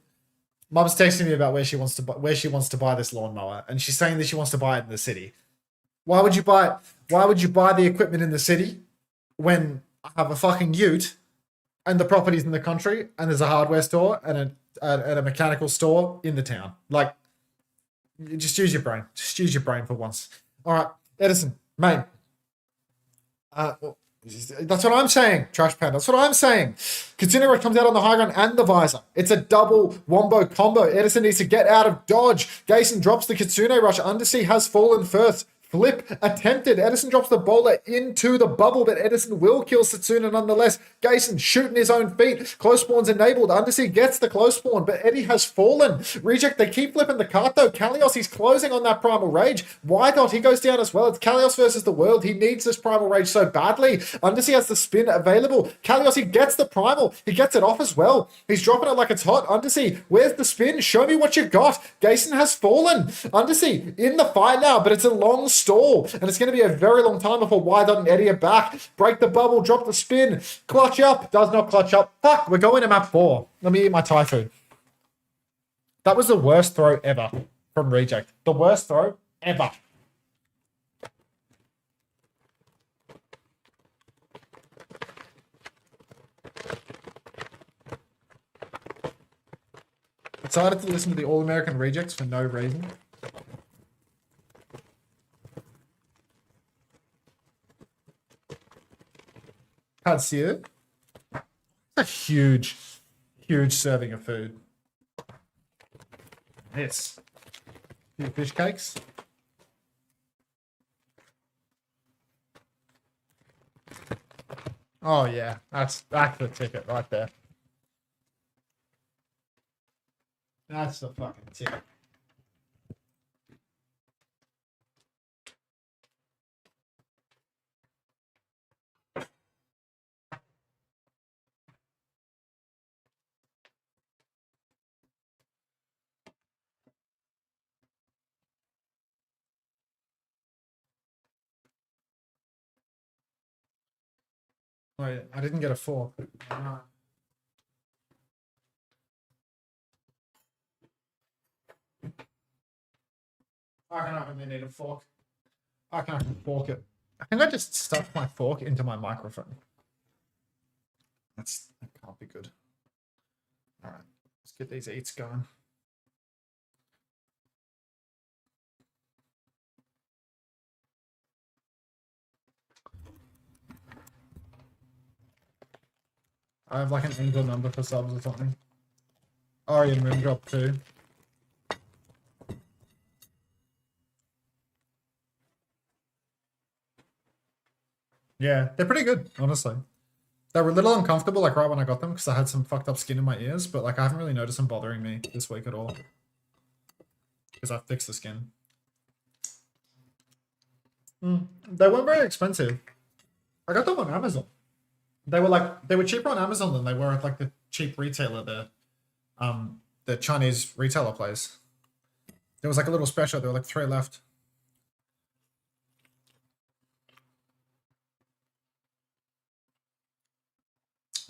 Mum's texting me about where she wants to buy this lawnmower, and she's saying that she wants to buy it in the city. Why would you buy the equipment in the city when I have a fucking ute and the property's in the country and there's a hardware store and a mechanical store in the town? Like, just use your brain. Just use your brain for once. All right, Edison, main. That's what I'm saying, Trash Pan. That's what I'm saying. Katsuna comes out on the high ground and the visor. It's a double wombo combo. Edison needs to get out of dodge. Gason drops the Kitsune rush. Undersea has fallen first. Flip attempted. Edison drops the bowler into the bubble, but Edison will kill Setsuna nonetheless. Gason shooting his own feet. Close spawn's enabled. Undersea gets the close spawn, but Eddie has fallen. Reject, they keep flipping the cart though. Kalios, he's closing on that Primal Rage. Y-Dot, he goes down as well. It's Kalios versus the world. He needs this Primal Rage so badly. Undersea has the spin available. Kalios, he gets the Primal. He gets it off as well. He's dropping it like it's hot. Undersea, where's the spin? Show me what you got. Gason has fallen. Undersea in the fight now, but it's a long stall, and it's going to be a very long time before Y-Dot and Eddie are back. Break the bubble, drop the spin, clutch up, does not clutch up. Fuck, we're going to map 4. Let me eat my Thai food. That was the worst throw ever from Reject. The worst throw ever. Decided to listen to the All-American Rejects for no reason. Katsu. A huge serving of food. Yes. A few fish cakes. Oh yeah, that's the ticket right there. That's the fucking ticket. Wait, I didn't get a fork. I can need a fork. I can fork it. I think I just stuffed my fork into my microphone. That can't be good. All right, let's get these eats going. I have like an angel number for subs or something. Arian Moondrop too. Yeah, they're pretty good, honestly. They were a little uncomfortable, like, right when I got them, because I had some fucked up skin in my ears, but, like, I haven't really noticed them bothering me this week at all. Because I fixed the skin. They weren't very expensive. I got them on Amazon. They were cheaper on Amazon than they were at, like, the cheap retailer there. The Chinese retailer place. There was, like, a little special. There were, like, 3 left.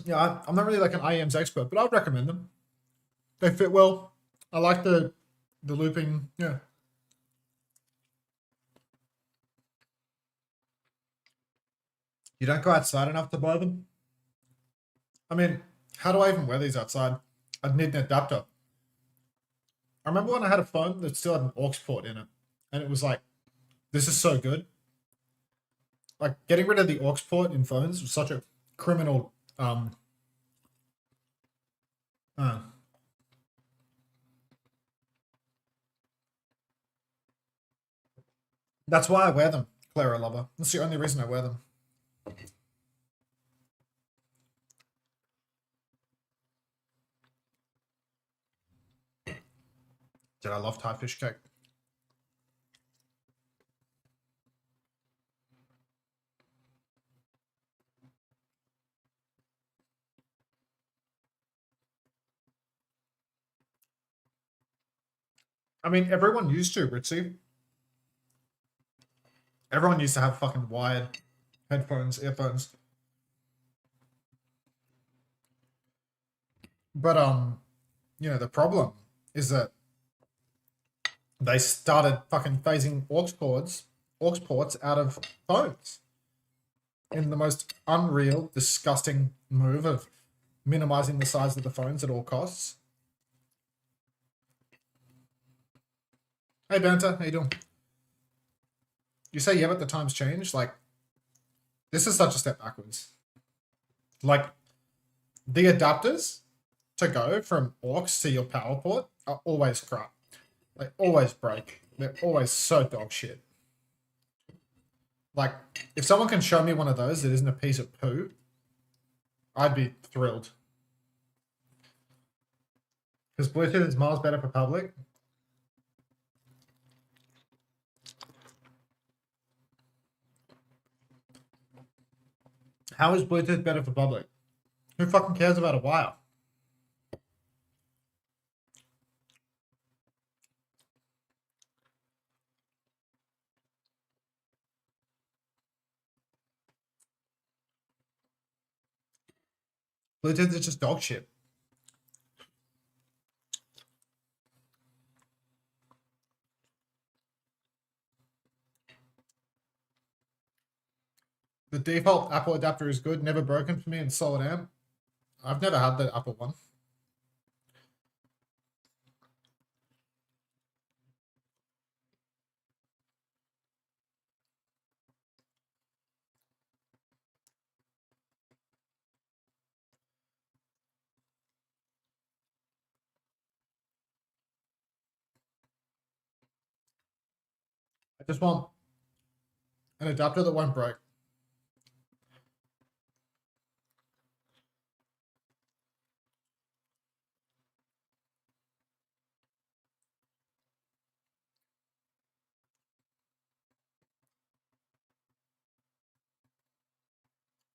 Yeah, I'm not really like an IEMs expert, but I'd recommend them. They fit well. I like the looping. Yeah. You don't go outside enough to buy them? I mean, how do I even wear these outside? I'd need an adapter. I remember when I had a phone that still had an aux port in it, and it was like, this is so good. Like, getting rid of the aux port in phones was such a criminal that's why I wear them, Clara Lover. That's the only reason I wear them. Did I love Thai fish cake? I mean, everyone used to, Ritzy. Everyone used to have fucking wired headphones, earphones. But, you know, the problem is that they started fucking phasing aux ports out of phones in the most unreal, disgusting move of minimizing the size of the phones at all costs. Hey, Banter, how you doing? You say, yeah, but the times change. Like, this is such a step backwards. Like, the adapters to go from aux to your power port are always crap. They always break. They're always so dog shit. Like, if someone can show me one of those that isn't a piece of poo, I'd be thrilled. Because Bluetooth is miles better for public. How is Bluetooth better for public? Who fucking cares about a wire? Bluetooth is just dog shit. The default Apple adapter is good, never broken for me in solid amp. I've never had the Apple one. I just want an adapter that won't break.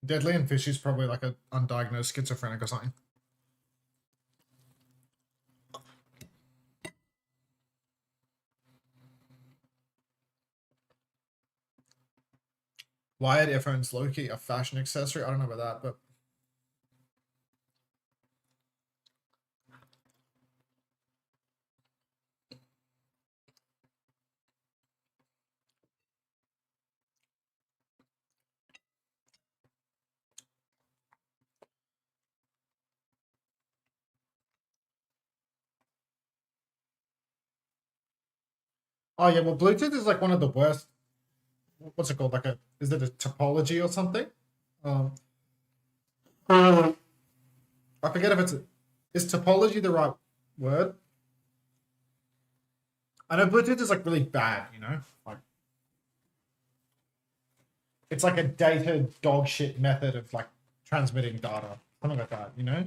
Deadly and Fishy's probably like a undiagnosed schizophrenic or something. Wired earphones, low-key, a fashion accessory. I don't know about that, but oh yeah, well, Bluetooth is like one of the worst. What's it called? Like is it a topology or something? I forget if is topology the right word? I know Bluetooth is like really bad, you know? Like, it's like a dated dog shit method of like transmitting data, something like that, you know.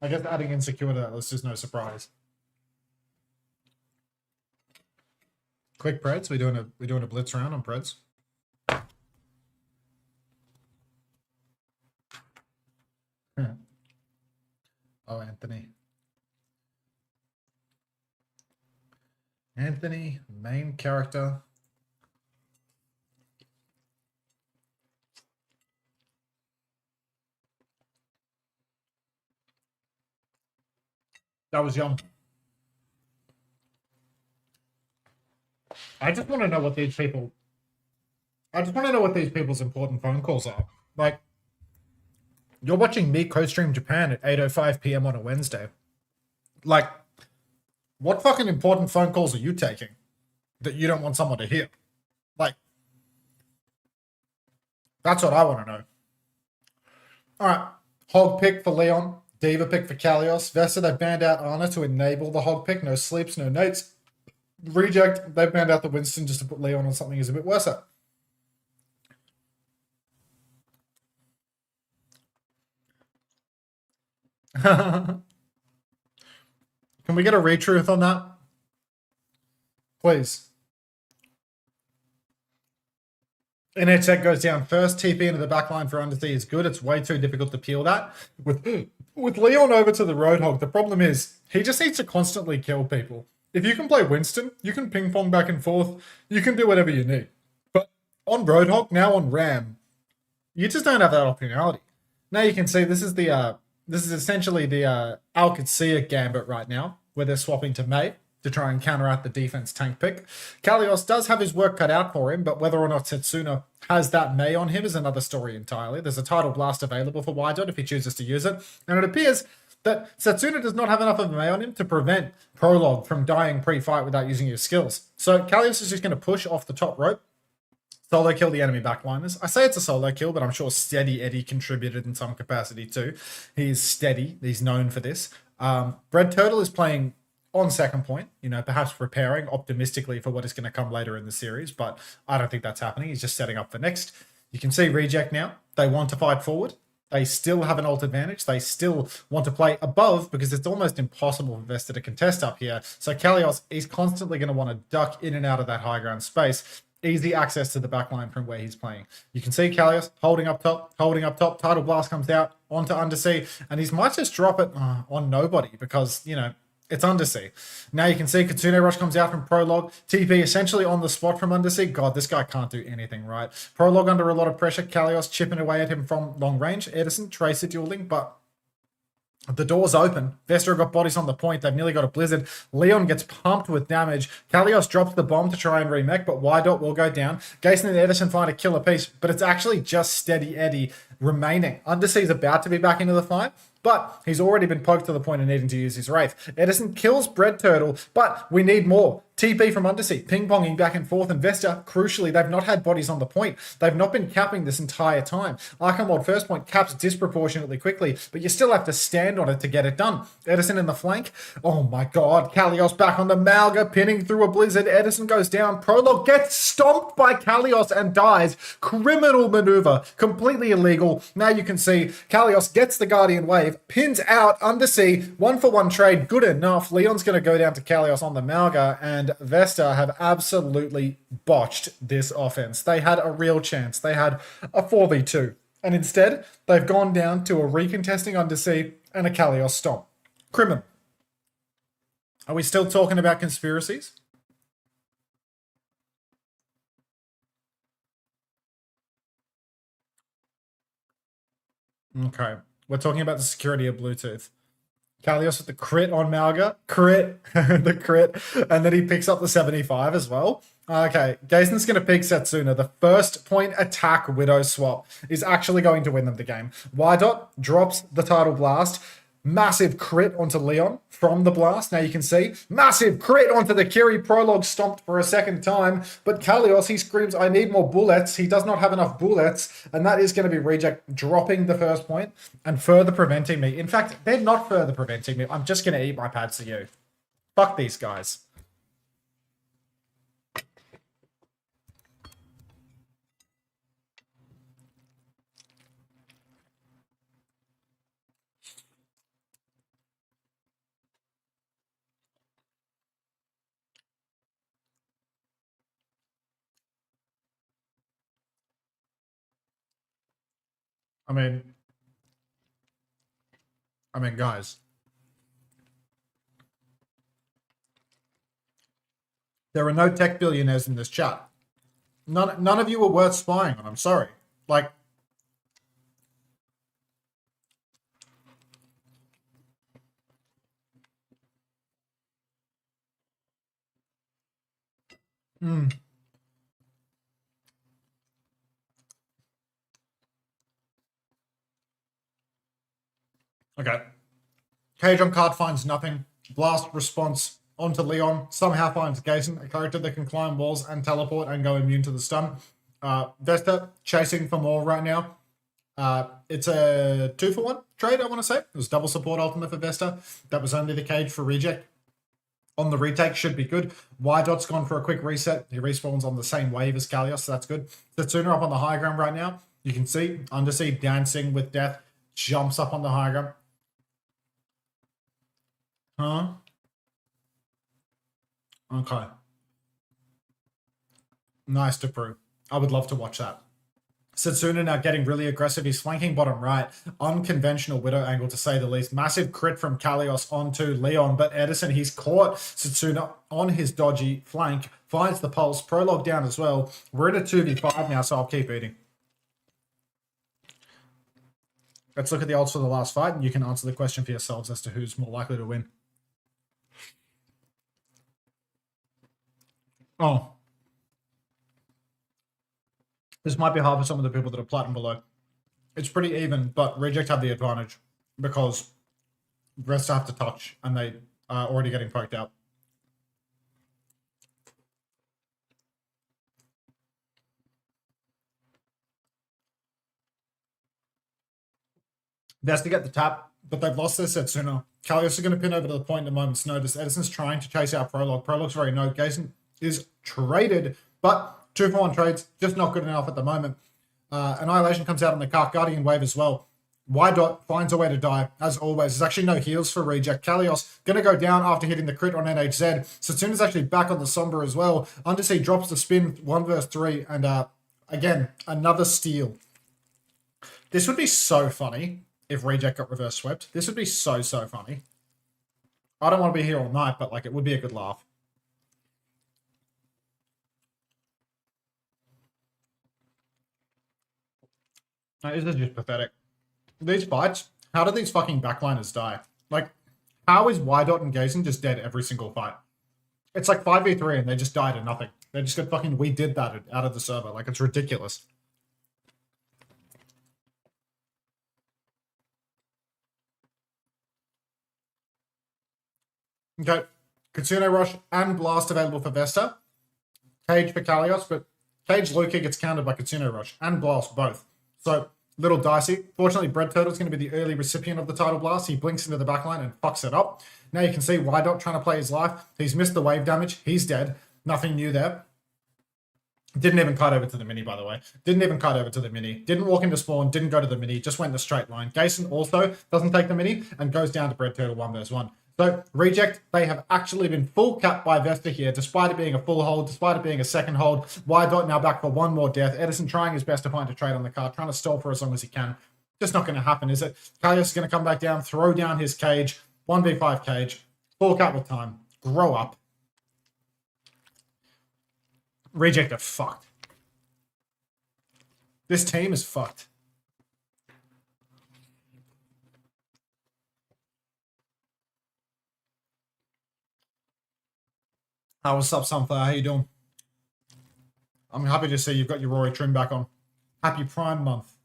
I guess adding insecure to that list is no surprise. Quick Preds, we doing a blitz round on Preds. Oh, Anthony. Anthony, main character. That was young. I just want to know what these people. I just want to know what these people's important phone calls are. Like, you're watching me co-stream Japan at 8:05 p.m. on a Wednesday. Like, what fucking important phone calls are you taking that you don't want someone to hear? Like, that's what I want to know. All right, hog pick for Leon. Diva pick for Kalios. Vesta, they banned out Ana to enable the hog pick. No sleeps, no nates. Reject, they banned out the Winston just to put Leon on something is a bit worse. Can we get a retruth on that? Please. Internet check goes down first. TP into the backline for Undersea is good. It's way too difficult to peel that. With Leon over to the Roadhog, the problem is he just needs to constantly kill people. If you can play Winston, you can ping pong back and forth. You can do whatever you need. But on Roadhog, now on Ram, you just don't have that optionality. Now you can see this is essentially the Al-Qadsiya gambit right now, where they're swapping to May to try and counteract the defense tank pick. Kalios does have his work cut out for him, but whether or not Setsuna has that May on him is another story entirely. There's a Tidal Blast available for Wydot if he chooses to use it, and it appears that Setsuna does not have enough of a May on him to prevent Prologue from dying pre-fight without using his skills. So Kalios is just going to push off the top rope, solo kill the enemy backliners. I say it's a solo kill, but I'm sure Steady Eddie contributed in some capacity too. He's steady. He's known for this. Bread Turtle is playing on second point, you know, perhaps preparing optimistically for what is going to come later in the series, but I don't think that's happening. He's just setting up for next. You can see Reject now. They want to fight forward. They still have an ult advantage. They still want to play above because it's almost impossible for Vesta to contest up here. So Kalios is constantly going to want to duck in and out of that high ground space. Easy access to the backline from where he's playing. You can see Kalios holding up top. Tidal Blast comes out onto Undersea, and he might just drop it on nobody because, you know, it's Undersea. Now you can see Kitsune Rush comes out from Prologue. TP essentially on the spot from Undersea. God, this guy can't do anything right. Prologue under a lot of pressure. Kalios chipping away at him from long range. Edison, Tracer dueling, but the door's open. Vesta got bodies on the point. They've nearly got a Blizzard. Leon gets pumped with damage. Kalios drops the bomb to try and remake, but Wydot will go down. Gason and Edison find a killer piece, but it's actually just Steady Eddie remaining. Undersea's about to be back into the fight, but he's already been poked to the point of needing to use his Wraith. Edison kills Bread Turtle, but we need more. TP from Undersea, ping-ponging back and forth, and Vesta, crucially, they've not had bodies on the point. They've not been capping this entire time. Archimod first point caps disproportionately quickly, but you still have to stand on it to get it done. Edison in the flank. Oh my god, Kalios back on the Malga, pinning through a Blizzard. Edison goes down. Prologue gets stomped by Kalios and dies. Criminal maneuver, completely illegal. Now you can see Kalios gets the Guardian Wave, pins out Undersea, 1-for-1 trade, good enough. Leon's going to go down to Kalios on the Malga, and Vesta have absolutely botched this offense. They had a real chance. They had a 4v2. And instead, they've gone down to a recontesting Undersea and a Kalios stomp. Criminal. Are we still talking about conspiracies? Okay. We're talking about the security of Bluetooth. Kalios with the crit on Malga. Crit. The crit. And then he picks up the 75 as well. Okay. Gason's going to pick Setsuna. The first point attack Widow swap is actually going to win them the game. Wydot drops the Tidal Blast. Massive crit onto Leon from the blast. Now you can see massive crit onto the Kiri. Prologue stomped for a second time, but Kalios, he screams, I need more bullets. He does not have enough bullets, and that is going to be Reject dropping the first point and further preventing me. In fact, they're not further preventing me. I'm just going to eat my pads to you. Fuck these guys. I mean, guys. There are no tech billionaires in this chat. None of you are worth spying on, I'm sorry. Like, Okay. Cage on card finds nothing. Blast response onto Leon. Somehow finds Jason, a character that can climb walls and teleport and go immune to the stun. Vesta chasing for more right now. It's a 2-for-1 trade, I want to say. It was double support ultimate for Vesta. That was only the Cage for reject. On the retake should be good. Y-Dot's gone for a quick reset. He respawns on the same wave as Kalios, so that's good. Setsuna up on the high ground right now. You can see Undersea dancing with death. Jumps up on the high ground. Huh? Okay. Nice to prove. I would love to watch that. Setsuna now getting really aggressive. He's flanking bottom right. Unconventional Widow angle, to say the least. Massive crit from Kalios onto Leon, but Edison, he's caught Setsuna on his dodgy flank. Finds the pulse. Prologue down as well. We're at a 2v5 now, so I'll keep eating. Let's look at the odds for the last fight, and you can answer the question for yourselves as to who's more likely to win. Oh. This might be hard for some of the people that are platinum below. It's pretty even, but Reject have the advantage because rest have to touch, and they are already getting poked out. Best to get the tap, but they've lost their Setsuna. Kalios is going to pin over to the point in a moment's notice. Edison's trying to chase out Prologue. Prologue's very no. Jason is traded, but 2-for-1 trades, just not good enough at the moment. Annihilation comes out on the Kark Guardian wave as well. Y-Dot finds a way to die, as always. There's actually no heals for Reject. Kalios going to go down after hitting the crit on NHZ. Setsuna's actually back on the Sombra as well. Undersea drops the spin, 1 versus 3, and again, another steal. This would be so funny if Reject got reverse swept. This would be so funny. I don't want to be here all night, but like it would be a good laugh. No, this is just pathetic. These fights, how do these fucking backliners die? Like, how is Y-Dot and Gazen just dead every single fight? It's like 5v3 and they just die to nothing. They just get fucking, we did that out of the server. Like, it's ridiculous. Okay, Kitsune Rush and Blast available for Vesta. Cage for Kalios, but Cage low kick gets countered by Kitsune Rush and Blast both. So, little dicey. Fortunately, Bread Turtle's going to be the early recipient of the title blast. He blinks into the backline and fucks it up. Now you can see Y-Dot trying to play his life. He's missed the wave damage. He's dead. Nothing new there. Didn't even kite over to the mini, by the way. Didn't even kite over to the mini. Didn't walk into spawn. Didn't go to the mini. Just went in a straight line. Jason also doesn't take the mini and goes down to Bread Turtle 1 versus 1. So, Reject, they have actually been full capped by Vesta here, despite it being a full hold, despite it being a second hold. Y-Dot now back for one more death. Edison trying his best to find a trade on the card, trying to stall for as long as he can. Just not going to happen, is it? Kalios is going to come back down, throw down his cage. 1v5 cage. Full cap with time. Grow up. Reject are fucked. This team is fucked. What's up, Sunflower? How you doing? I'm happy to see you've got your Rory trim back on. Happy Prime Month.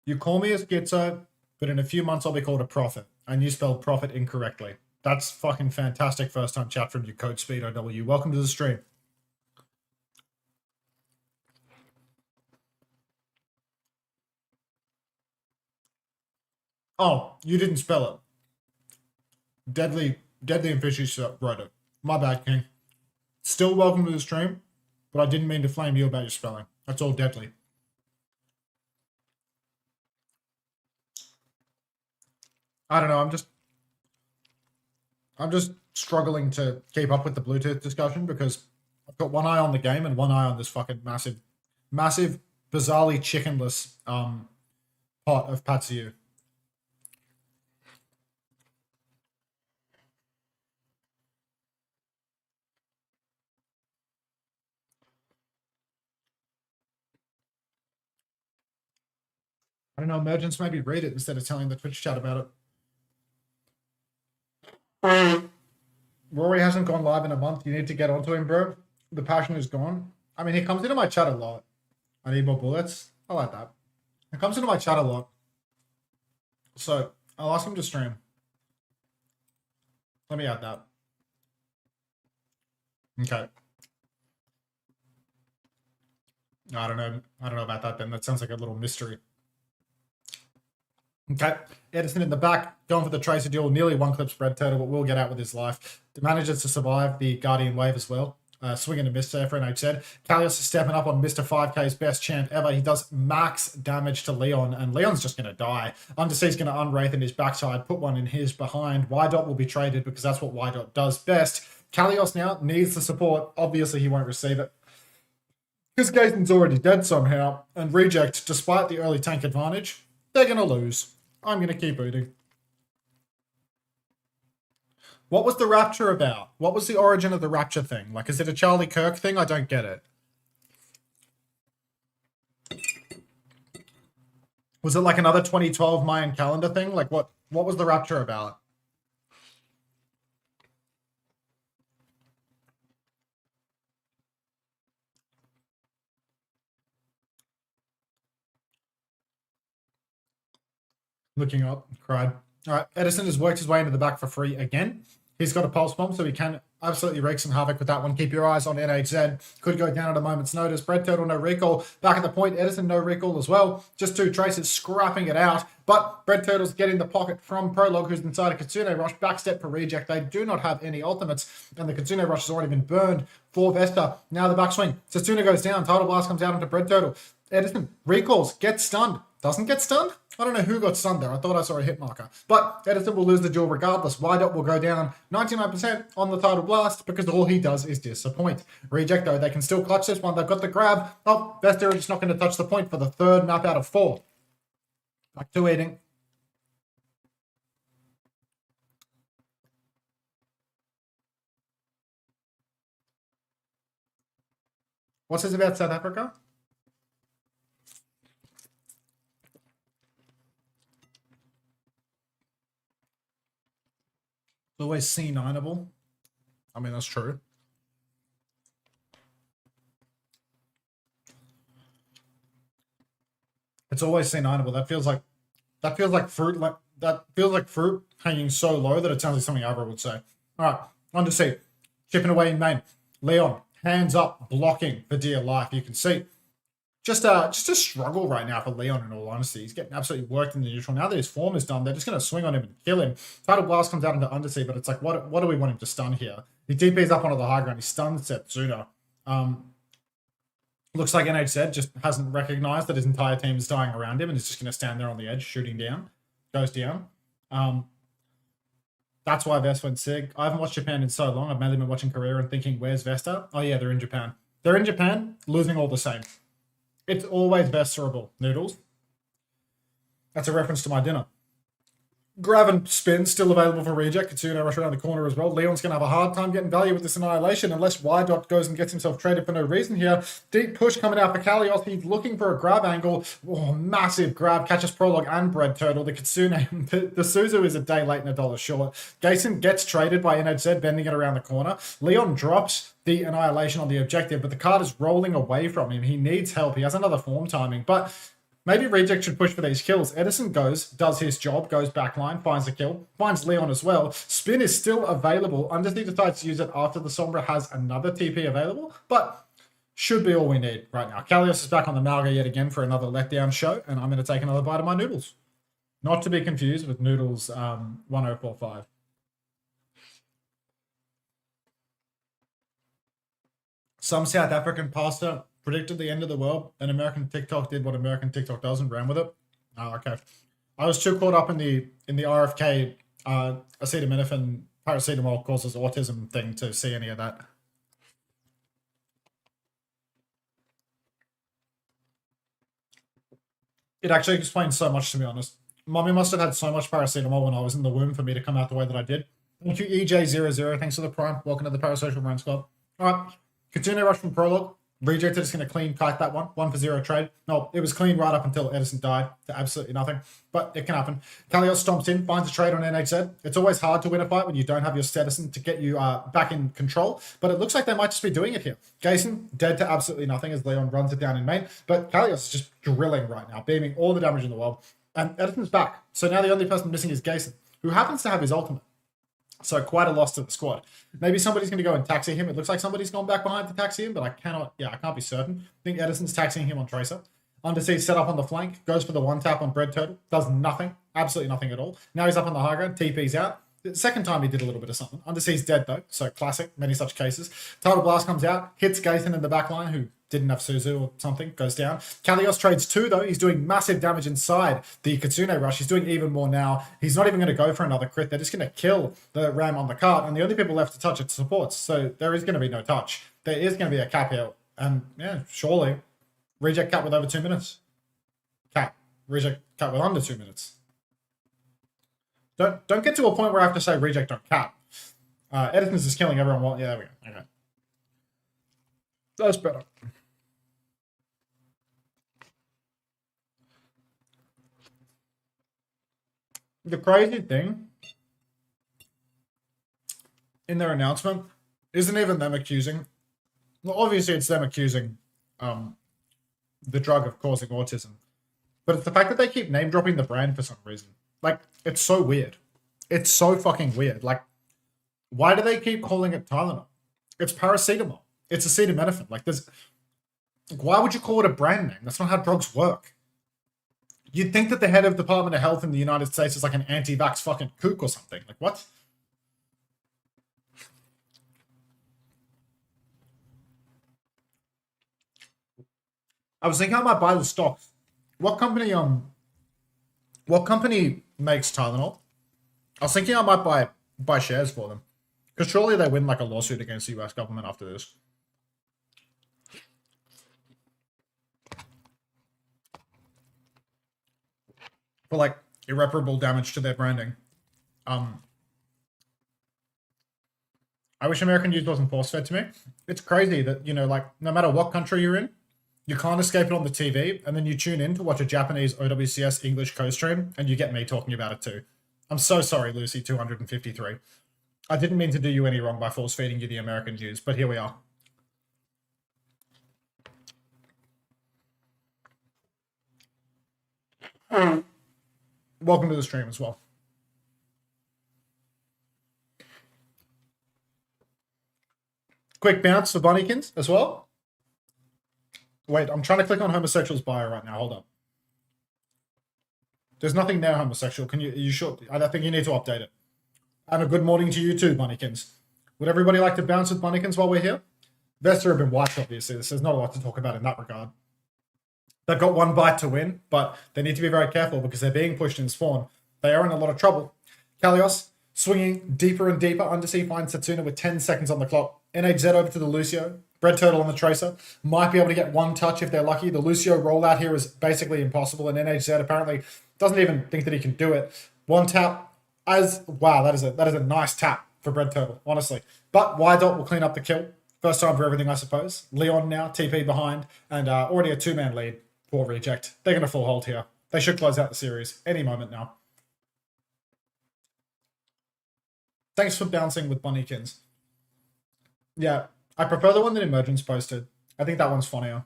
You call me a schizo, but in a few months I'll be called a prophet, and you spelled profit incorrectly. That's fucking fantastic first time chat from you, Code Speed OW. Welcome to the stream. Oh, you didn't spell it. Deadly and Fishy wrote it. My bad, King. Still welcome to the stream, but I didn't mean to flame you about your spelling. That's all Deadly. I don't know, I'm just struggling to keep up with the Bluetooth discussion because I've got one eye on the game and one eye on this fucking massive bizarrely chickenless pot of patsu. I don't know, Emergence, maybe read it instead of telling the Twitch chat about it. Rory hasn't gone live in a month. You need to get onto him, bro. The passion is gone. I mean, he comes into my chat a lot. I need more bullets. I like that. He comes into my chat a lot. So I'll ask him to stream. Let me add that. Okay. I don't know. I don't know about that then. That sounds like a little mystery. Okay, Edison in the back, going for the Tracer duel, nearly one clip spread turtle, but will get out with his life. Manages to survive the Guardian wave as well. Swing and a miss there for NHZ. Kalios is stepping up on Mr. 5K's best champ ever. He does max damage to Leon, and Leon's just going to die. Undersea's going to unwraith in his backside, put one in his behind. Y-Dot will be traded because that's what Y-Dot does best. Kalios now needs the support. Obviously, he won't receive it, because Gaten's already dead somehow. And Reject, despite the early tank advantage, they're going to lose. I'm going to keep booting. What was the Rapture about? What was the origin of the Rapture thing? Like, is it a Charlie Kirk thing? I don't get it. Was it like another 2012 Mayan calendar thing? Like, what was the Rapture about? Looking up, cried. All right, Edison has worked his way into the back for free again. He's got a pulse bomb, so he can absolutely wreak some havoc with that one. Keep your eyes on NHZ. Could go down at a moment's notice. Bread Turtle, no recall. Back at the point, Edison, no recall as well. Just two Traces scrapping it out. But Bread Turtle's getting the pocket from Prologue, who's inside a Kitsune Rush. Backstep for Reject. They do not have any ultimates, and the Kitsune Rush has already been burned for Vesta. Now the backswing. Setsuna goes down. Tidal Blast comes out onto Bread Turtle. Edison recalls, gets stunned. Doesn't get stunned? I don't know who got stunned there. I thought I saw a hit marker. But Edison will lose the duel regardless. Y-Dot will go down 99% on the Tidal Blast because all he does is disappoint. Reject, though, they can still clutch this one. They've got the grab. Oh, Vesta are just not going to touch the point for the third map out of 4. Back to eating. What's this about South Africa? It's always C9able. I mean, that's true. It's always C9able. That feels like fruit. That feels like fruit hanging so low that it sounds like something Avra would say. All right, on to C. Chipping away in main. Leon, hands up, blocking for dear life. You can see just a struggle right now for Leon, in all honesty. He's getting absolutely worked in the neutral. Now that his form is done, they're just going to swing on him and kill him. Tidal Blast comes out into Undersea, but it's like, what do we want him to stun here? He DPs up onto the high ground. He stuns Setsuna. Looks like NHZ just hasn't recognized that his entire team is dying around him and is just going to stand there on the edge, shooting down. Goes down. That's why Vest went sig. I haven't watched Japan in so long. I've mainly been watching Korea and thinking, where's Vesta? Oh yeah, they're in Japan. They're in Japan, losing all the same. It's always Vesterable. Noodles. That's a reference to my dinner. Grab and Spin still available for Reject. Kitsune Rush around the corner as well. Leon's going to have a hard time getting value with this Annihilation unless Y-Dot goes and gets himself traded for no reason here. Deep push coming out for Kalios. He's looking for a grab angle. Oh, massive grab. Catches Prologue and Bread Turtle. The Kitsune, the Suzu is a day late and $1 short. Gason gets traded by NHZ, bending it around the corner. Leon drops the Annihilation on the objective, but the card is rolling away from him. He needs help. He has another form timing, but maybe Reject should push for these kills. Edison goes, does his job, goes backline, finds a kill, finds Leon as well. Spin is still available. Undersea decides to use it after the Sombra has another TP available, but should be all we need right now. Kalios is back on the Malga yet again for another letdown show, and I'm going to take another bite of my noodles. Not to be confused with Noodles 1045. Some South African pastor predicted the end of the world, and American TikTok did what American TikTok does and ran with it. Oh, okay. I was too caught up in the RFK acetaminophen paracetamol causes autism thing to see any of that. It actually explains so much, to be honest. Mommy must have had so much paracetamol when I was in the womb for me to come out the way that I did. Thank you, EJ00. Thanks for the prime. Welcome to the Parasocial Brand Squad. All right. Continue rush from prologue. Rejected is going to clean kite that one. 1-for-0 trade. No, it was clean right up until Edison died to absolutely nothing. But it can happen. Kalios stomps in, finds a trade on NHZ. It's always hard to win a fight when you don't have your Edison to get you back in control. But it looks like they might just be doing it here. Jason, dead to absolutely nothing as Leon runs it down in main. But Kalios is just drilling right now, beaming all the damage in the world. And Edison's back. So now the only person missing is Jason, who happens to have his ultimate. So quite a loss to the squad. Maybe somebody's going to go and taxi him. It looks like somebody's gone back behind to taxi him, but I can't be certain. I think Edison's taxiing him on Tracer. Undersea set up on the flank, goes for the one tap on Bread Turtle, does nothing, absolutely nothing at all. Now he's up on the high ground, TP's out. The second time he did a little bit of something. Undersea's dead though, so classic, many such cases. Tidal Blast comes out, hits Gaithan in the back line, who didn't have Suzu or something, goes down. Kalios trades 2 though. He's doing massive damage inside the Kitsune rush. He's doing even more now. He's not even going to go for another crit. They're just going to kill the Ram on the cart. And the only people left to touch it supports. So there is going to be no touch. There is going to be a cap here. And yeah, surely. Reject cap with over 2 minutes. Cap. Reject cap with under 2 minutes. Don't get to a point where I have to say reject on cap. Edison's just killing everyone. Well, yeah, there we go. Okay. That's better. The crazy thing in their announcement isn't even them accusing. Well, obviously it's them accusing the drug of causing autism. But it's the fact that they keep name dropping the brand for some reason. Like, it's so weird. It's so fucking weird. Like, why do they keep calling it Tylenol? It's paracetamol. It's acetaminophen. Like, why would you call it a brand name? That's not how drugs work. You'd think that the head of Department of Health in the United States is like an anti-vax fucking kook or something. Like, what? I was thinking I might buy the stock. What company makes Tylenol? I was thinking I might buy shares for them. Because surely they win like a lawsuit against the US government after this. For like irreparable damage to their branding. I wish American news wasn't force-fed to me. It's crazy that, you know, like, no matter what country you're in, you can't escape it on the TV, and then you tune in to watch a Japanese OWCS English co-stream, and you get me talking about it too. I'm so sorry, Lucy253. I didn't mean to do you any wrong by force-feeding you the American news, but here we are. Welcome to the stream as well. Quick bounce for Bunnykins as well. Wait, I'm trying to click on homosexual's bio right now. Hold up. There's nothing there homosexual. Are you sure? I think you need to update it. And a good morning to you too, Bunnykins. Would everybody like to bounce with Bunnykins while we're here? Vesta have been wiped, obviously. There's not a lot to talk about in that regard. They've got one bite to win, but they need to be very careful because they're being pushed in spawn. They are in a lot of trouble. Kalios swinging deeper and deeper. Undersea finds Satsuna with 10 seconds on the clock. NHZ over to the Lucio. Bread Turtle on the Tracer. Might be able to get one touch if they're lucky. The Lucio rollout here is basically impossible, and NHZ apparently doesn't even think that he can do it. One tap. Wow, that is a nice tap for Bread Turtle, honestly. But Y-Dot will clean up the kill. First time for everything, I suppose. Leon now, TP behind, and already a 2-man lead for Reject. They're going to full hold here. They should close out the series any moment now. Thanks for bouncing with Bunnykins. Yeah, I prefer the one that Emergence posted. I think that one's funnier.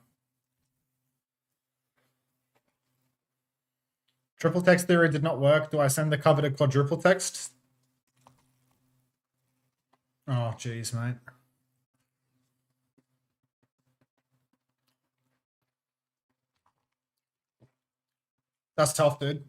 Triple text theory did not work. Do I send the coveted quadruple text? Oh, jeez, mate. That's tough, dude.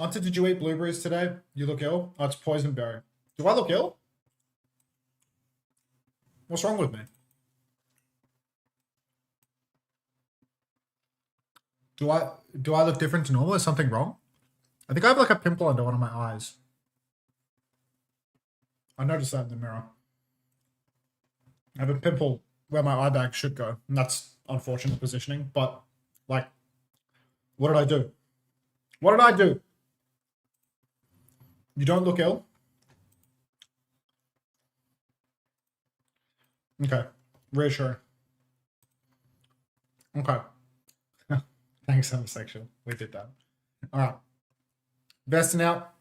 Unter, did you eat blueberries today? You look ill? Oh, it's poison berry. Do I look ill? What's wrong with me? Do I look different to normal? Is something wrong? I think I have like a pimple under one of my eyes. I noticed that in the mirror. I have a pimple where my eye bag should go, and that's unfortunate positioning, but like, what did I do? What did I do? You don't look ill? Okay. Reassuring. Okay. Thanks, homosexual. We did that. Alright. Vesting out.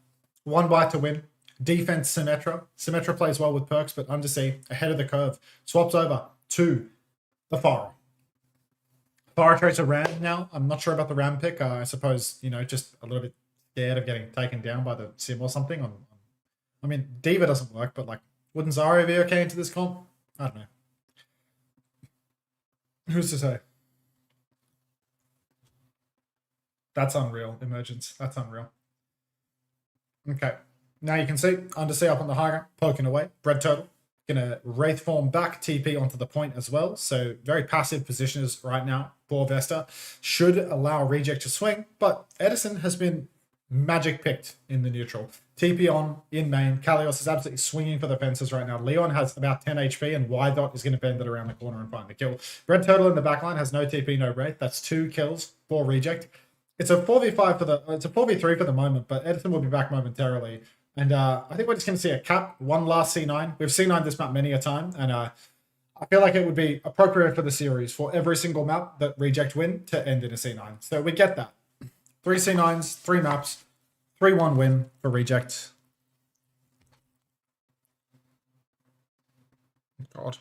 1 buy to win. Defense Symmetra. Symmetra plays well with perks, but Undersea ahead of the curve. Swaps over to the VARREL. VARREL trades a Ram now. I'm not sure about the Ram pick. I suppose, you know, just a little bit scared of getting taken down by the Sim or something. I mean, Diva doesn't work, but like, wouldn't Zarya be okay into this comp? I don't know. Who's to say? That's unreal, Emergence. That's unreal. Okay. Now you can see Undersea up on the high ground, poking away. Bread Turtle. Gonna Wraith form back, TP onto the point as well. So very passive positioners right now for Vesta. Should allow Reject to swing, but Edison has been magic picked in the neutral. TP on in main. Kalios is absolutely swinging for the fences right now. Leon has about 10 HP, and Ydot is going to bend it around the corner and find the kill. Red Turtle in the backline has no TP, no Wraith. That's 2 kills for Reject. It's a 4v5 for the. It's a 4v3 for the moment, but Edison will be back momentarily. And I think we're just going to see a cap, one last C9. We've C9 this map many a time, and I feel like it would be appropriate for the series for every single map that Reject win to end in a C9. So we get that. 3 C9s, 3 maps, 3-1 win for Reject. God.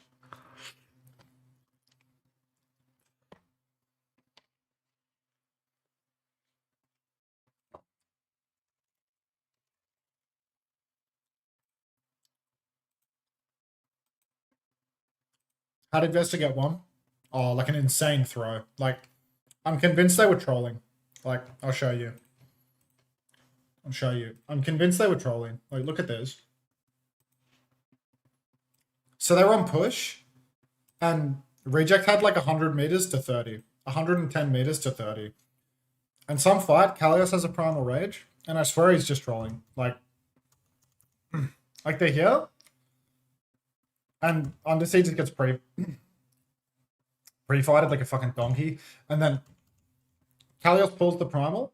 How did Vesta get one? Oh, like an insane throw. Like, I'm convinced they were trolling. Like, I'll show you. I'll show you. I'm convinced they were trolling. Like, look at this. So they were on push, and Reject had like 100 meters to 30. 110 meters to 30. And some fight, Kalios has a primal rage, and I swear he's just trolling. Like they're here, and Undersea just gets pre-fighted like a fucking donkey, and then Kalios pulls the primal,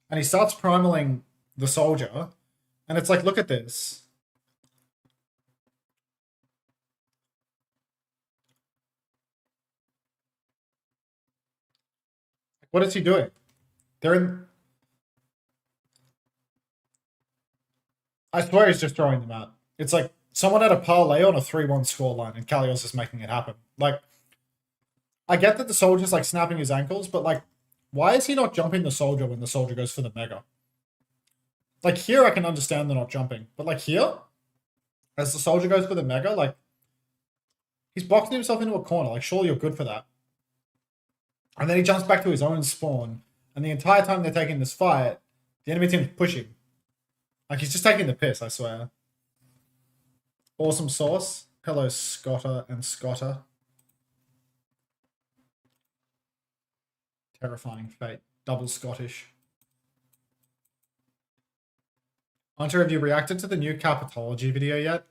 and he starts primaling the soldier, and it's like, look at this. What is he doing? They're in... I swear he's just throwing them out. It's like someone had a parlay on a 3-1 scoreline and Kalios is making it happen. Like, I get that the soldier's like snapping his ankles, but like, why is he not jumping the soldier when the soldier goes for the mega? Like here, I can understand they're not jumping, but like here, as the soldier goes for the mega, like, he's boxing himself into a corner. Like, surely you're good for that. And then he jumps back to his own spawn, and the entire time they're taking this fight, the enemy team's pushing. Like, he's just taking the piss, I swear. Awesome sauce. Hello, Scotter and Scotter. Terrifying fate. Double Scottish. Hunter, have you reacted to the new Capitology video yet?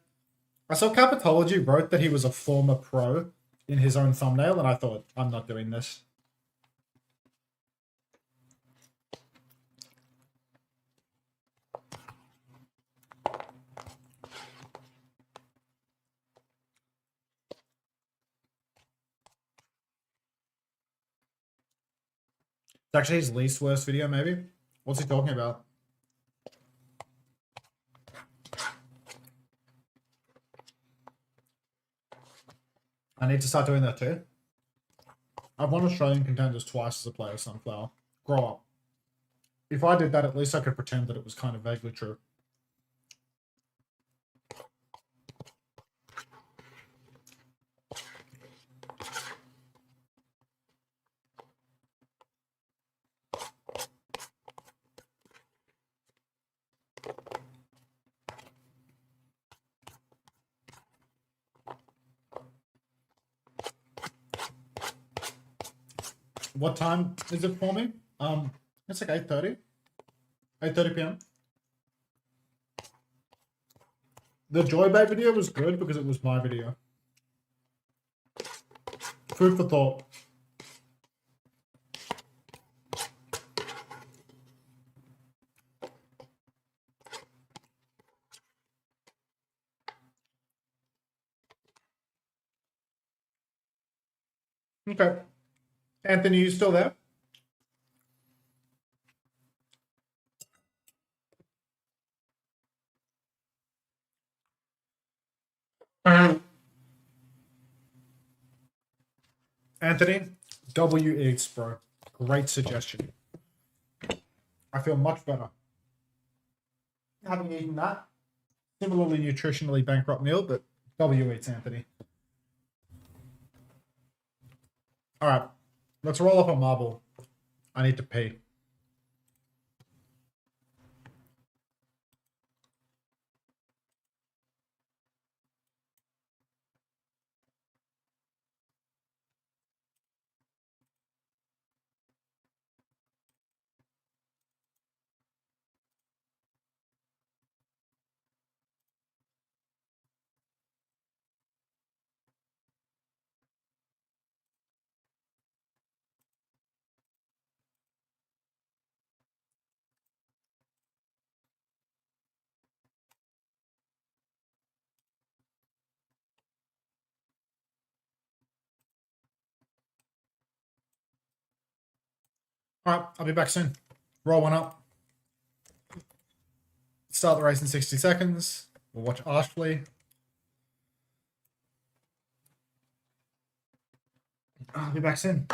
I saw Capitology wrote that he was a former pro in his own thumbnail, and I thought, I'm not doing this. It's actually his least worst video, maybe? What's he talking about? I need to start doing that too. I've won Australian contenders twice as a player, Sunflower. Grow up. If I did that, at least I could pretend that it was kind of vaguely true. What time is it for me? It's like 8:30. 8:30 p.m. The Joybait video was good because it was my video. Food for thought. Okay. Anthony, you still there? Anthony, W eats, bro. Great suggestion. I feel much better having eaten that. Similarly nutritionally bankrupt meal, but W eats, Anthony. All right, let's roll up a marble. I need to pee. All right, I'll be back soon. Roll one up. Start the race in 60 seconds. We'll watch Ashley. I'll be back soon.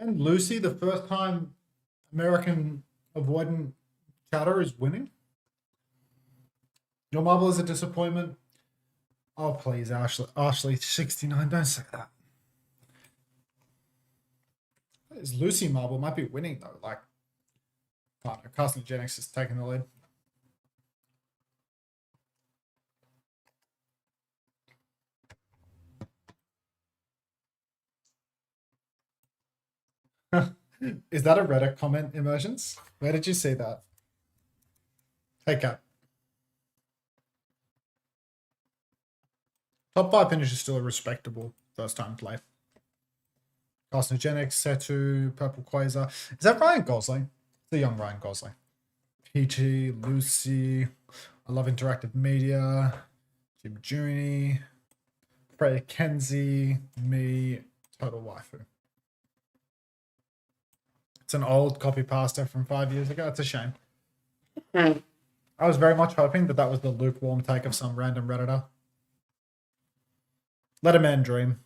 And Lucy, the first time American avoidant chatter is winning. Your marble is a disappointment. Oh, please, Ashley. Ashley, 69, don't say that. It's Lucy marble might be winning, though. Like, oh, no, Carcinogenics is taking the lead. Is that a Reddit comment, Immersions? Where did you see that? Hey, Cap. Top 5 finish is still a respectable first time play. Carcinogenics, Setu, Purple Quasar. Is that Ryan Gosling? The young Ryan Gosling. PG, Lucy. I love interactive media. Jim Juni. Freya Kenzie. Me. Total waifu. It's an old copy pasta from 5 years ago. It's a shame. I was very much hoping that that was the lukewarm take of some random Redditor. Let a man dream.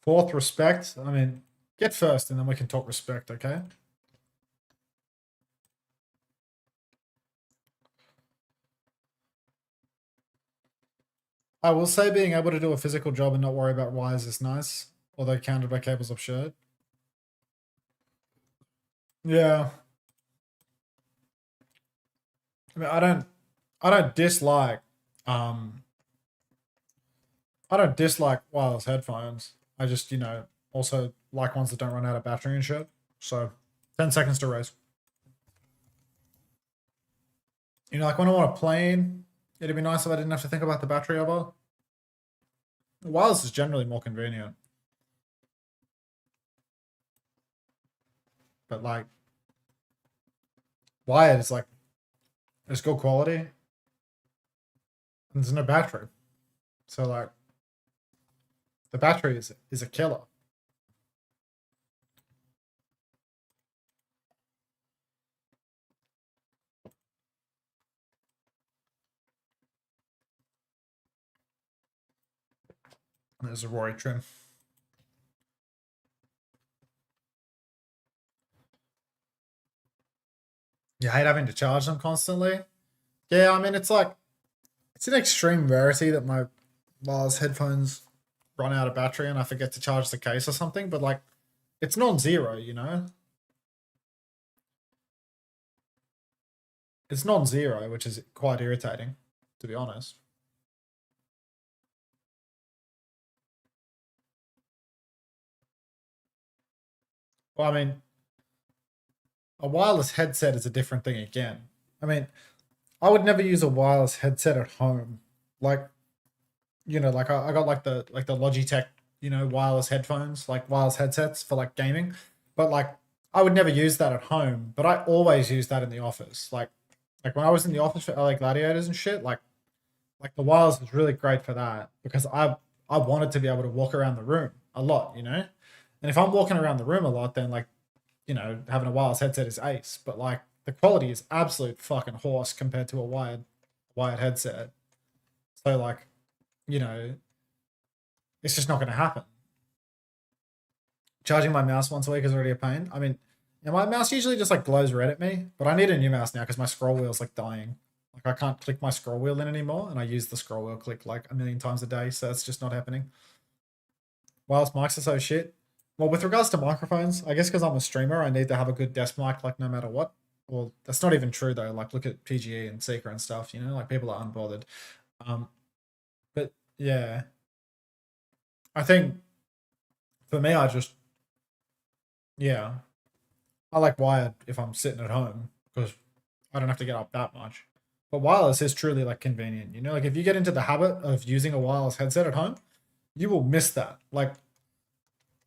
Fourth, respect. I mean, get first and then we can talk respect, okay? I will say being able to do a physical job and not worry about wires is nice, although countered by cables of shirt. Yeah. I mean, I don't dislike wireless headphones. I just, you know, also like ones that don't run out of battery and shit. So 10 seconds to raise. You know, like when I want to plane, it'd be nice if I didn't have to think about the battery ever. Wireless is generally more convenient. But like, wired is like, it's good quality. And there's no battery. So like, the battery is a killer. There's a Rory trim. You hate having to charge them constantly? Yeah, I mean, it's like, it's an extreme rarity that my wireless headphones run out of battery and I forget to charge the case or something, but like, it's non-zero, you know? It's non-zero, which is quite irritating, to be honest. Well, I mean, a wireless headset is a different thing again. I mean, I would never use a wireless headset at home. Like, you know, like I got like the Logitech, you know, wireless headphones, like wireless headsets for like gaming. But like I would never use that at home, but I always use that in the office. Like when I was in the office for LA Gladiators and shit, like the wireless is really great for that because I wanted to be able to walk around the room a lot, you know? And if I'm walking around the room a lot, then like, you know, having a wireless headset is ace. But like the quality is absolute fucking horse compared to a wired headset. So like, you know, it's just not going to happen. Charging my mouse once a week is already a pain. I mean, yeah, my mouse usually just like glows red at me, but I need a new mouse now because my scroll wheel's like dying. Like I can't click my scroll wheel in anymore, and I use the scroll wheel click like a million times a day, so it's just not happening. Wireless mics are so shit. Well, with regards to microphones, I guess because I'm a streamer, I need to have a good desk mic, like no matter what. Well, that's not even true though. Like look at PGE and Seeker and stuff, you know, like people are unbothered. But yeah, I think for me, I like wired if I'm sitting at home because I don't have to get up that much. But wireless is truly like convenient, you know, like if you get into the habit of using a wireless headset at home, you will miss that. Like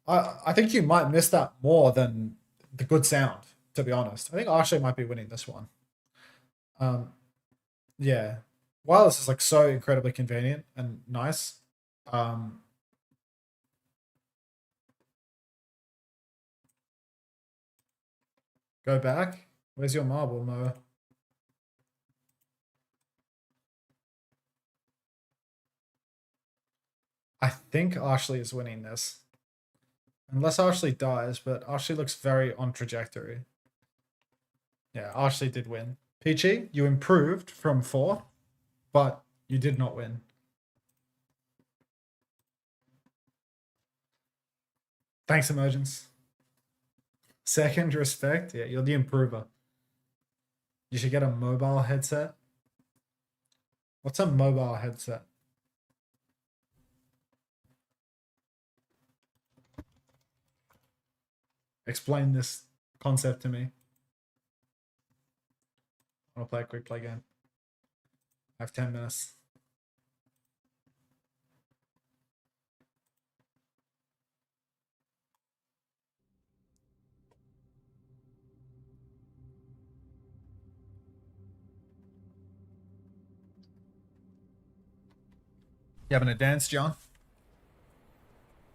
I think you might miss that more than the good sound, to be honest. I think Ashley might be winning this one. Yeah. Wireless is like so incredibly convenient and nice. Go back. Where's your marble, Mo? I think Ashley is winning this. Unless Ashley dies, but Ashley looks very on trajectory. Yeah, Ashley did win. Peachy, you improved from 4th, but you did not win. Thanks, Emergence. Second, respect. Yeah, you're the improver. You should get a mobile headset. What's a mobile headset? Explain this concept to me. I want to play a quick play game. I have 10 minutes. You having a dance, John?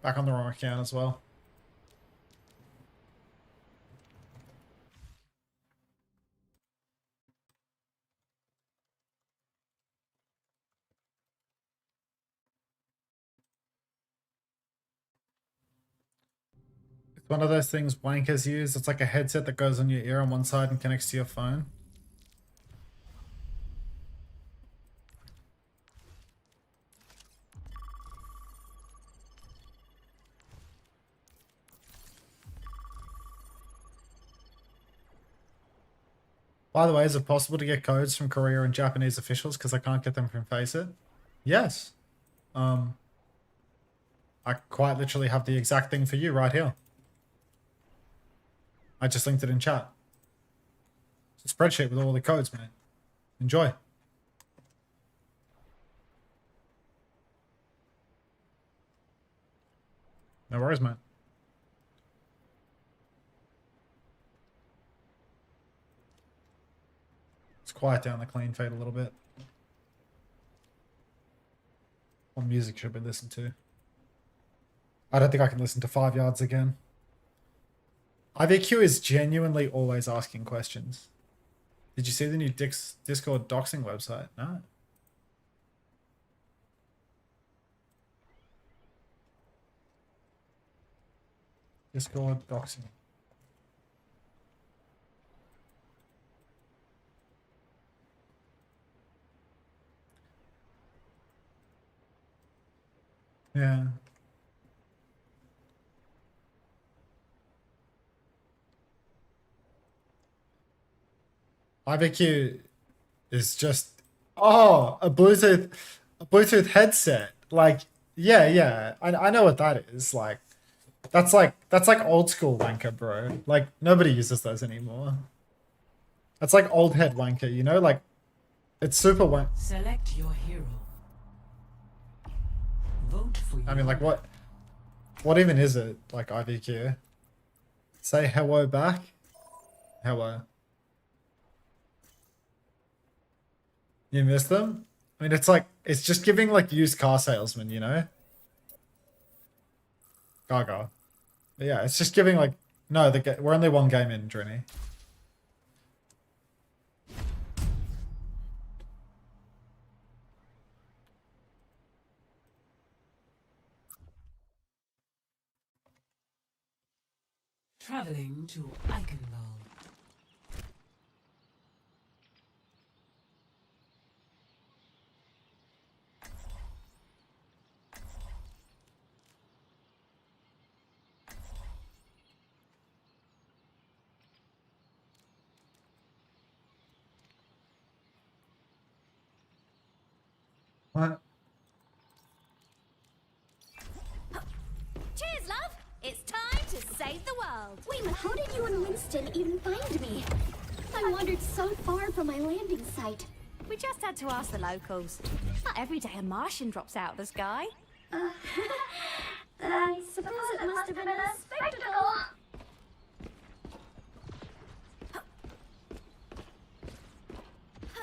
Back on the wrong account as well. It's one of those things wankers use. It's like a headset that goes on your ear on one side and connects to your phone. By the way, is it possible to get codes from Korea and Japanese officials because I can't get them from Faceit? Yes. I quite literally have the exact thing for you right here. I just linked it in chat. It's a spreadsheet with all the codes, man. Enjoy. No worries, man. Let's quiet down the clean fade a little bit. What music should we listen to? I don't think I can listen to 5 Yards again. IVQ is genuinely always asking questions. Did you see the new Discord doxing website? No. Discord doxing. Yeah. IVQ is just a Bluetooth headset. Like, yeah. I know what that is. Like that's like old school wanker, bro. Like nobody uses those anymore. That's like old head wanker, you know? Like it's super wank. Select your hero. Vote for I mean, like what even is it? Like IVQ? Say hello back. Hello. You miss them? I mean, it's like, it's just giving like used car salesman, you know? Gaga. But yeah, it's just giving like, no, we're only one game in, Drini. traveling to Eichenwald. What? Cheers, love! It's time to save the world! Wait, how did you and Winston even find me? I wandered so far from my landing site. We just had to ask the locals. Not every day a Martian drops out of the sky. I suppose it must have been a spectacle.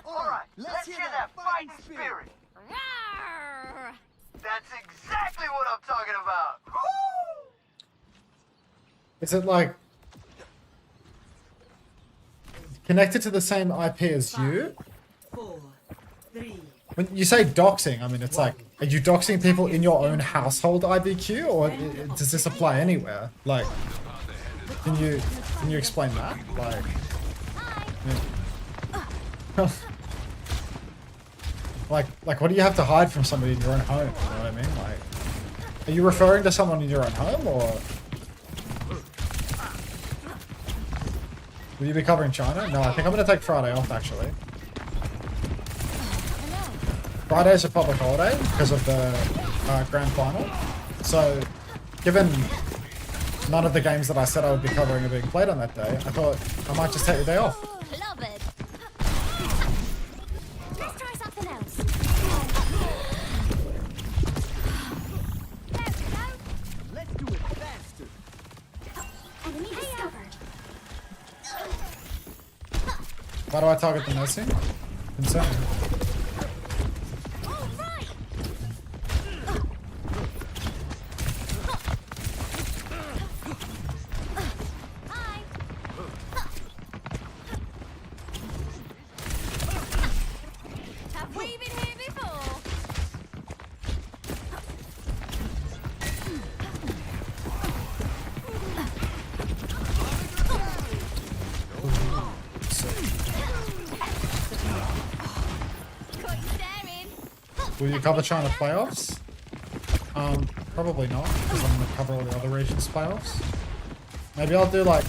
Alright, let's hear that fighting spirit. Rawr! That's exactly what I'm talking about. Woo! Is it like connected to the same IP as you? 4, 3, When you say doxing, I mean, it's like, are you doxing people in your own household IBQ, or does this apply anywhere? Like, can you explain that? Like, like, what do you have to hide from somebody in your own home? You know what I mean? Like, are you referring to someone in your own home, or will you be covering China? No, I think I'm gonna take Friday off actually. Friday's a public holiday because of the grand final. So, given none of the games that I said I would be covering are being played on that day, I thought I might just take the day off. Love it. Let's try something else. There we go. Let's do it faster. Enemy discovered. Why do I target the Mercy? Concern. All right. Hi. Have we been here before? Caught you staring. Will you cover China playoffs? Probably not, because I'm gonna cover all the other regions playoffs. Maybe I'll do like.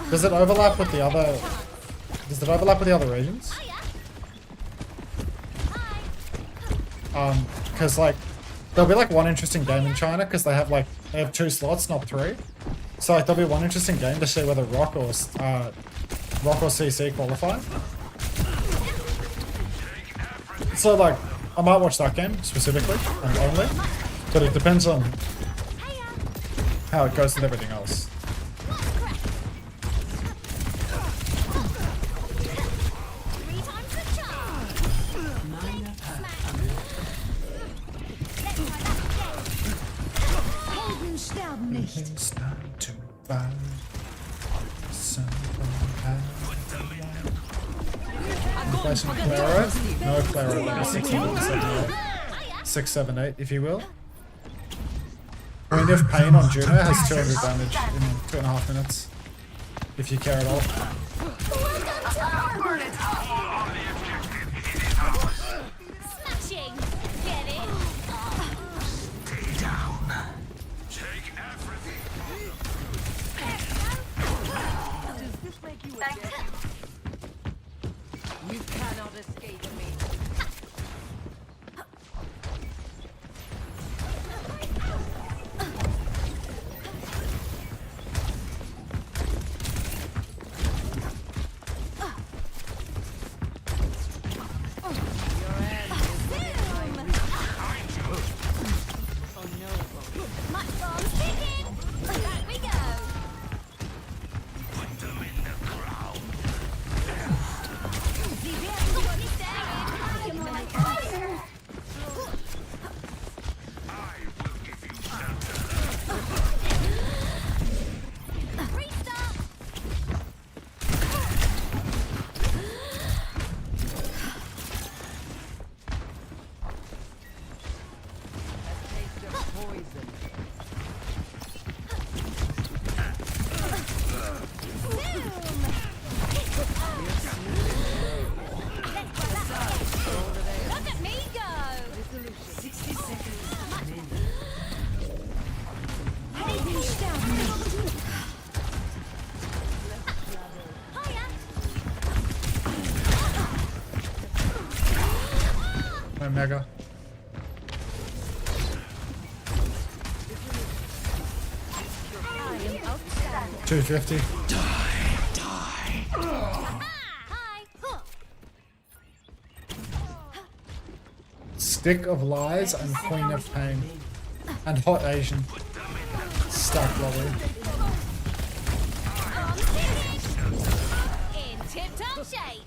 Does it overlap with the other? Does it overlap with the other regions? Because like there'll be like one interesting game in China because they have 2 slots, not 3. So like there'll be one interesting game to see whether Rock or CC qualify. So like I might watch that game specifically and only, but it depends on how it goes with everything else. Three times the charge. Helden sterben nicht. It's time to buy some play some Claro. No Claro, like a 678, if you will. Queen of Pain on Juno has 200 damage in 2.5 minutes. If you care at all. Smashing. Get it? Stay down. Take everything. Does this make you a Thank dead? You cannot escape me. My bomb's ticking. Back we go. Sie werden doch nicht Come on, closer. Restart. Taste of poison. Look at me go. 60 seconds. Helden sterben nicht. Hiya. No Mega. I am outstanding. 250. Hi. Stick of Lies and Queen of Pain. And Hot Asian. Stack lobby. In tip-top shape.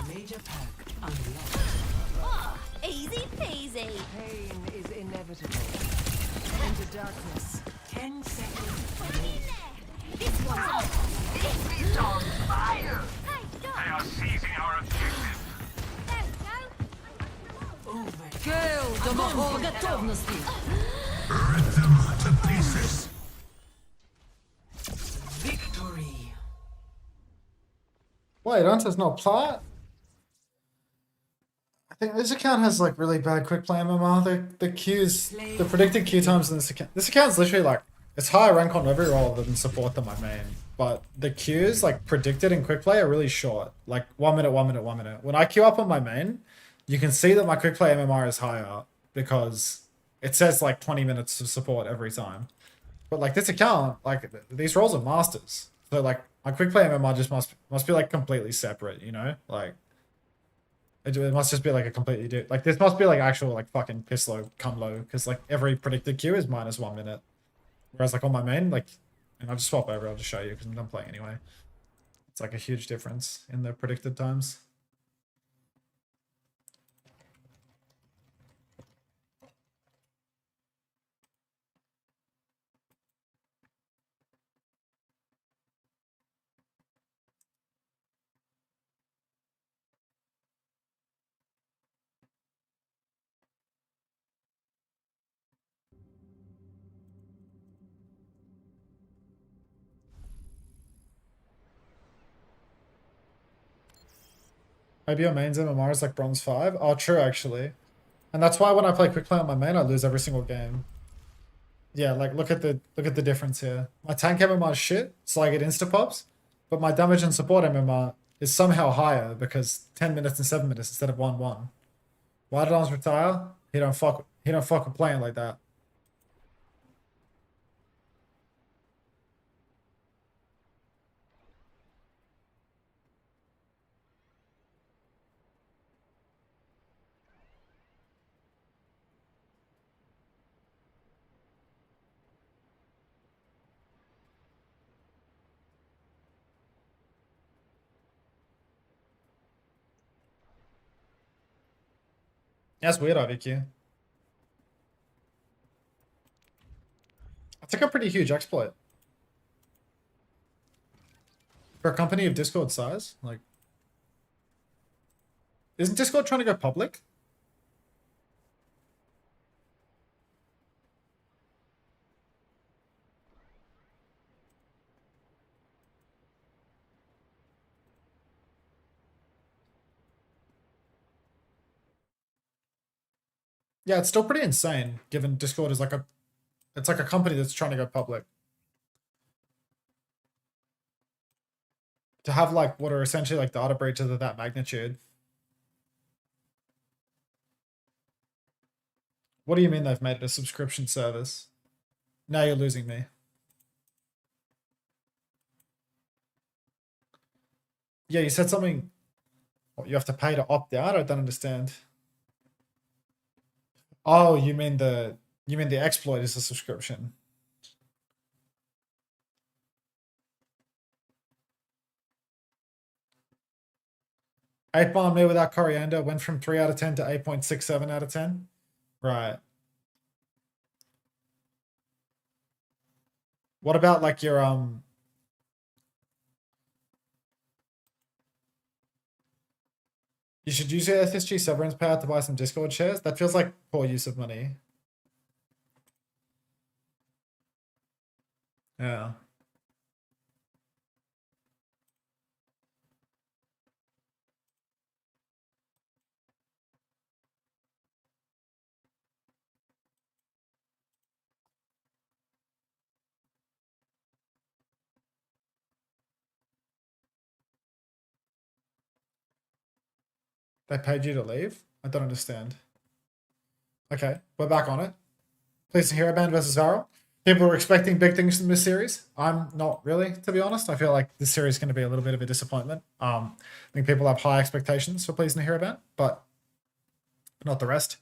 Major pack unlocked. Oh, easy peasy. Pain is inevitable. Into darkness. 10 seconds. This one's on. These beasts are on fire. Hey, go. They are seizing our objective. Огонь по готовности. Victory. Wait, Unter's not plat? I think this account has like really bad quick play MMR. The Qs, the predicted Q times in this account's literally like, it's higher rank on every role than support than my main. But the Qs like predicted in quick play are really short. Like 1 minute, 1 minute, 1 minute. When I queue up on my main, you can see that my quick play MMR is higher because it says like 20 minutes of support every time. But like this account, like these roles are masters. So like my quick play MMR just must be like completely separate, you know? Like it must just be like a completely like this must be like actual like fucking piss low, come low, because like every predicted queue is minus 1 minute. Whereas like on my main, like, and I'll just swap over, I'll just show you because I'm done playing anyway. It's like a huge difference in the predicted times. Maybe your main's MMR is like bronze 5. Oh, true, actually. And that's why when I play quick play on my main, I lose every single game. Yeah, like look at the difference here. My tank MMR is shit, so I get insta pops, but my damage and support MMR is somehow higher because 10 minutes and 7 minutes instead of 1-1. Why did Arms retire? He don't fuck with playing like that. That's weird, IVQ. That's like a pretty huge exploit. For a company of Discord size, like... Isn't Discord trying to go public? Yeah, it's still pretty insane, given Discord is like a... It's like a company that's trying to go public. To have like what are essentially like data breaches of that magnitude. What do you mean they've made it a subscription service? Now you're losing me. Yeah, you said something... What, you have to pay to opt out? I don't understand. Oh, you mean the exploit is a subscription. Eight bomb me without coriander went from 3 out of 10 to 8.67 out of 10. Right. What about like your you should use your SSG severance payout to buy some Discord shares? That feels like poor use of money. Yeah. They paid you to leave? I don't understand. Okay, we're back on it. Please Hero Band versus VARREL. People were expecting big things from this series. I'm not really, to be honest. I feel like this series is going to be a little bit of a disappointment. I think people have high expectations for Please Hero Band, but not the rest.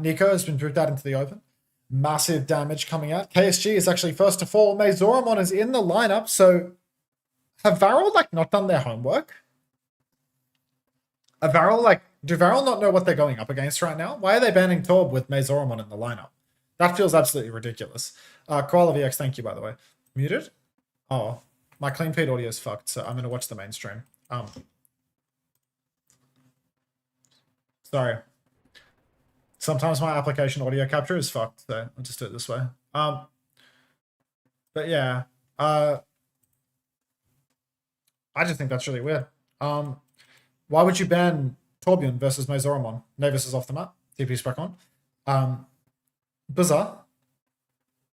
Nico has been dripped out into the open. Massive damage coming out. KSG is actually first to fall. Mazoramon is in the lineup, so have VARREL like not done their homework? Do VARREL not know what they're going up against right now? Why are they banning Torb with Mazoramon in the lineup? That feels absolutely ridiculous. Qualifier, thank you, by the way. Muted? Oh, my clean feed audio is fucked, so I'm going to watch the mainstream. Sorry. Sometimes my application audio capture is fucked, so I'll just do it this way. But yeah, I just think that's really weird. Why would you ban Torbjorn versus Mazoramon? Navis is off the map. TP's back on. Bizarre.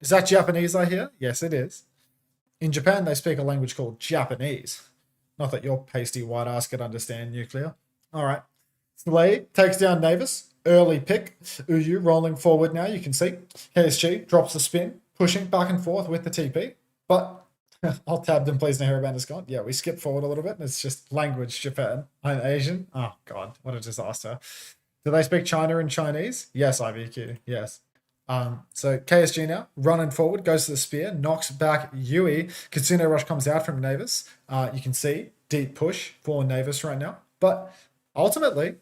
Is that Japanese, I hear? Yes, it is. In Japan, they speak a language called Japanese. Not that your pasty white ass could understand nuclear. All right. Slay takes down Navis. Early pick. Uyu rolling forward now. You can see. KSG drops the spin, pushing back and forth with the TP. But I'll tab them, please. Now Hairband is gone. Yeah, we skip forward a little bit, and it's just language Japan. I'm Asian. Oh, God. What a disaster. Do they speak China and Chinese? Yes, IVQ. Yes. So KSG now running forward, goes to the spear, knocks back Yui. Kitsune Rush comes out from Navis. You can see deep push for Navis right now. But ultimately,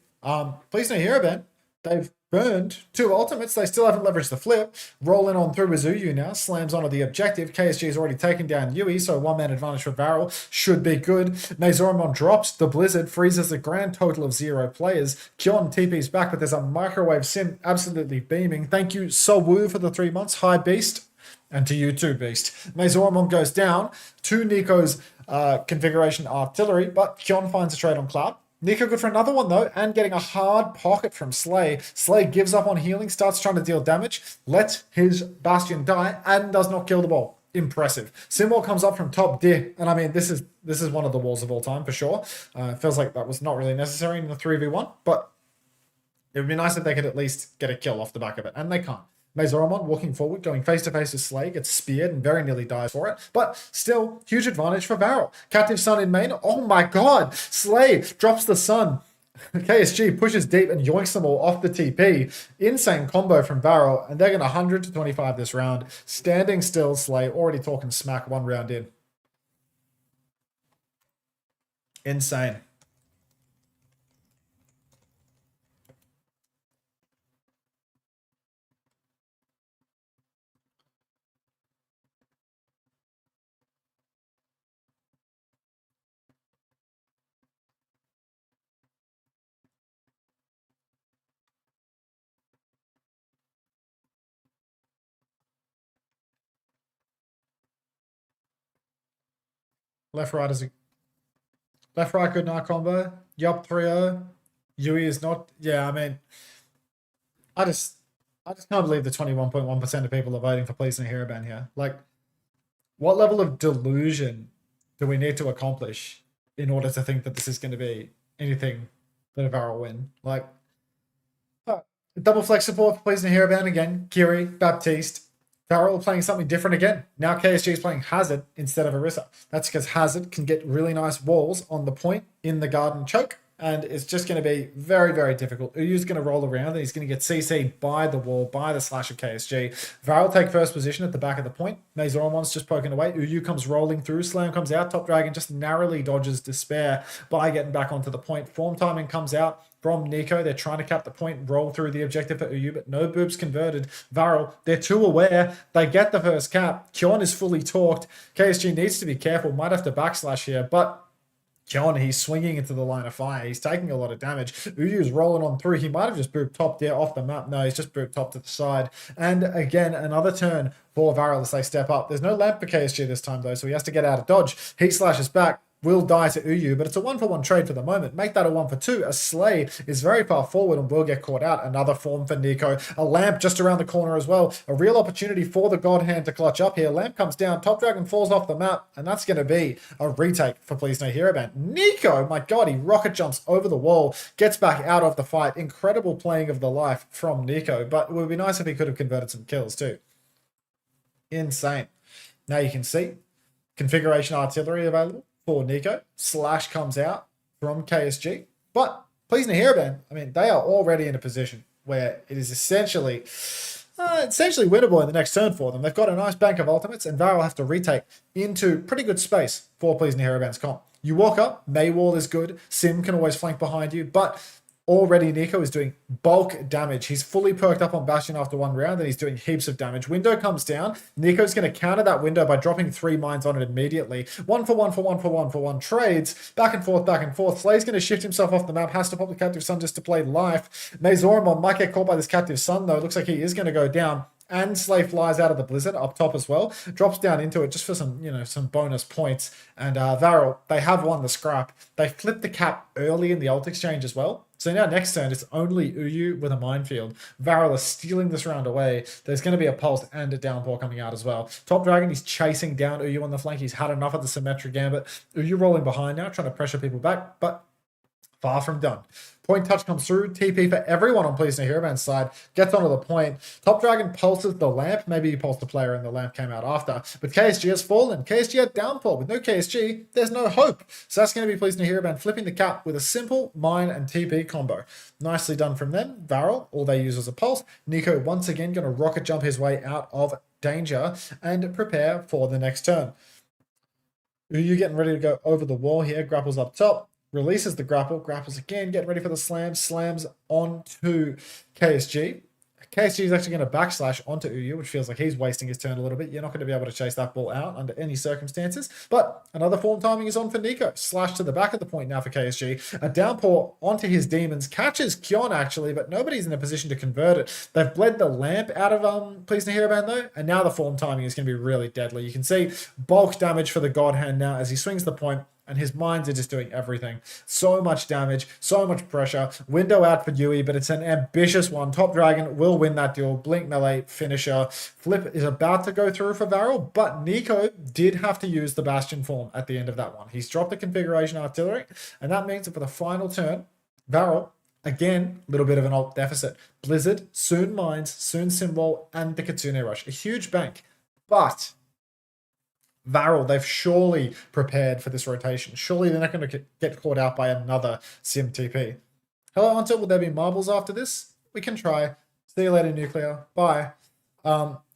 please no hero ban. They've burned 2 ultimates. They still haven't leveraged the flip. Rolling on through with Uyu now. Slams onto the objective. KSG has already taken down Yui, so 1-man advantage for VARREL should be good. Mazoramon drops the Blizzard, freezes a grand total of 0 players. Kyon TP's back, but there's a microwave sim absolutely beaming. Thank you, Sowu, for the 3 months. Hi, Beast. And to you too, Beast. Mazoramon goes down to Nico's configuration artillery, but Kyon finds a trade on Cloud. Nico good for another one, though, and getting a hard pocket from Slay. Slay gives up on healing, starts trying to deal damage, lets his Bastion die, and does not kill the ball. Impressive. Symbol comes up from top deer, and I mean, this is one of the walls of all time, for sure. It feels like that was not really necessary in the 3v1, but it would be nice if they could at least get a kill off the back of it, and they can't. Mazoramon walking forward, going face-to-face with Slay, gets speared and very nearly dies for it. But still, huge advantage for VARREL. Captive Sun in main. Oh my god! Slay drops the Sun. KSG pushes deep and yoinks them all off the TP. Insane combo from VARREL, and they're going to 100 to 25 this round. Standing still, Slay, already talking smack 1 round in. Insane. Left right is a left right good night combo. Yup 3-0. Yui is not. Yeah, I mean, I just can't believe the 21.1% of people are voting for Please No Hero Ban here. Like, what level of delusion do we need to accomplish in order to think that this is going to be anything but a VARREL win? Like, double flex support for Please No Hero Ban again. Kiri, Baptiste. VARREL playing something different again. Now KSG is playing Hazard instead of Orisa. That's because Hazard can get really nice walls on the point in the garden choke, and it's just going to be very, very difficult. Uyu's going to roll around, and he's going to get CC'd by the wall, by the slash of KSG. VARREL take first position at the back of the point. Mazoramon's just poking away. Uyu comes rolling through. Slam comes out. Top Dragon just narrowly dodges Despair by getting back onto the point. Form timing comes out from Nico. They're trying to cap the point, roll through the objective for Uyu, but no boobs converted. VARREL, they're too aware. They get the first cap. Kyon is fully torqued. KSG needs to be careful. Might have to backslash here, but Kyon, he's swinging into the line of fire. He's taking a lot of damage. Uyu's rolling on through. He might have just booped top there off the map. No, he's just booped top to the side. And again, another turn for VARREL as they step up. There's no lamp for KSG this time, though, so he has to get out of dodge. He slashes back. Will die to Uyu, but it's a 1-for-1 trade for the moment. Make that a 1-for-2. A Slay is very far forward and will get caught out. Another form for Nico. A Lamp just around the corner as well. A real opportunity for the God Hand to clutch up here. Lamp comes down. Top Dragon falls off the map, and that's going to be a retake for Please No Hero Ban. Nico, my god, he rocket jumps over the wall, gets back out of the fight. Incredible playing of the life from Nico, but it would be nice if he could have converted some kills too. Insane. Now you can see configuration artillery available for Nico. Slash comes out from KSG. But Please No Hero Ban, I mean, they are already in a position where it is essentially winnable in the next turn for them. They've got a nice bank of ultimates, and VARREL have to retake into pretty good space for Please No Hero Ban's comp. You walk up, Maywall is good, Sim can always flank behind you, but Already Nico is doing bulk damage. He's fully perked up on Bastion after one round, and he's doing heaps of damage. Window comes down. Nico's going to counter that window by dropping 3 mines on it immediately. 1 for 1 for 1 for 1 for 1 trades. Back and forth, back and forth. Slay's going to shift himself off the map. Has to pop the Captive Sun just to play life. Mazoramon might get caught by this Captive Sun, though. It looks like he is going to go down. And Slay flies out of the blizzard up top as well. Drops down into it just for some, some bonus points. And VARREL, they have won the scrap. They flipped the cap early in the ult exchange as well. So now next turn, it's only Uyu with a minefield. VARREL is stealing this round away. There's going to be a pulse and a downpour coming out as well. Top Dragon, he's chasing down Uyu on the flank. He's had enough of the symmetric gambit. Uyu rolling behind now, trying to pressure people back, but far from done. Point touch comes through. TP for everyone on Please No Hero Band's side. Gets onto the point. Top Dragon pulses the lamp. Maybe he pulsed the player and the lamp came out after. But KSG has fallen. KSG had downfall. With no KSG, there's no hope. So that's going to be Please No Hero Band flipping the cap with a simple mine and TP combo. Nicely done from them. VARREL, all they use was a pulse. Nico once again going to rocket jump his way out of danger and prepare for the next turn. Uyu getting ready to go over the wall here. Grapples up top. Releases the grapple, grapples again, getting ready for the slam, slams onto KSG. KSG is actually going to backslash onto Uyu, which feels like he's wasting his turn a little bit. You're not going to be able to chase that ball out under any circumstances. But another form timing is on for Nico. Slash to the back of the point now for KSG. A downpour onto his demons. Catches Kyon actually, but nobody's in a position to convert it. They've bled the lamp out of Please No Hero Band though. And now the form timing is going to be really deadly. You can see bulk damage for the God Hand now as he swings the point. And his mines are just doing everything. So much damage, so much pressure. Window out for Yui, but it's an ambitious one. Top Dragon will win that duel. Blink melee finisher. Flip is about to go through for VARREL, but Nico did have to use the Bastion form at the end of that one. He's dropped the configuration artillery, and that means that for the final turn, VARREL, again, a little bit of an ult deficit. Blizzard, soon mines, soon Symbol, and the Kitsune Rush. A huge bank, but VARREL, they've surely prepared for this rotation. Surely they're not going to get caught out by another Sim TP. Hello, Unter. Will there be marbles after this? We can try. See you later, Nuclear. Bye.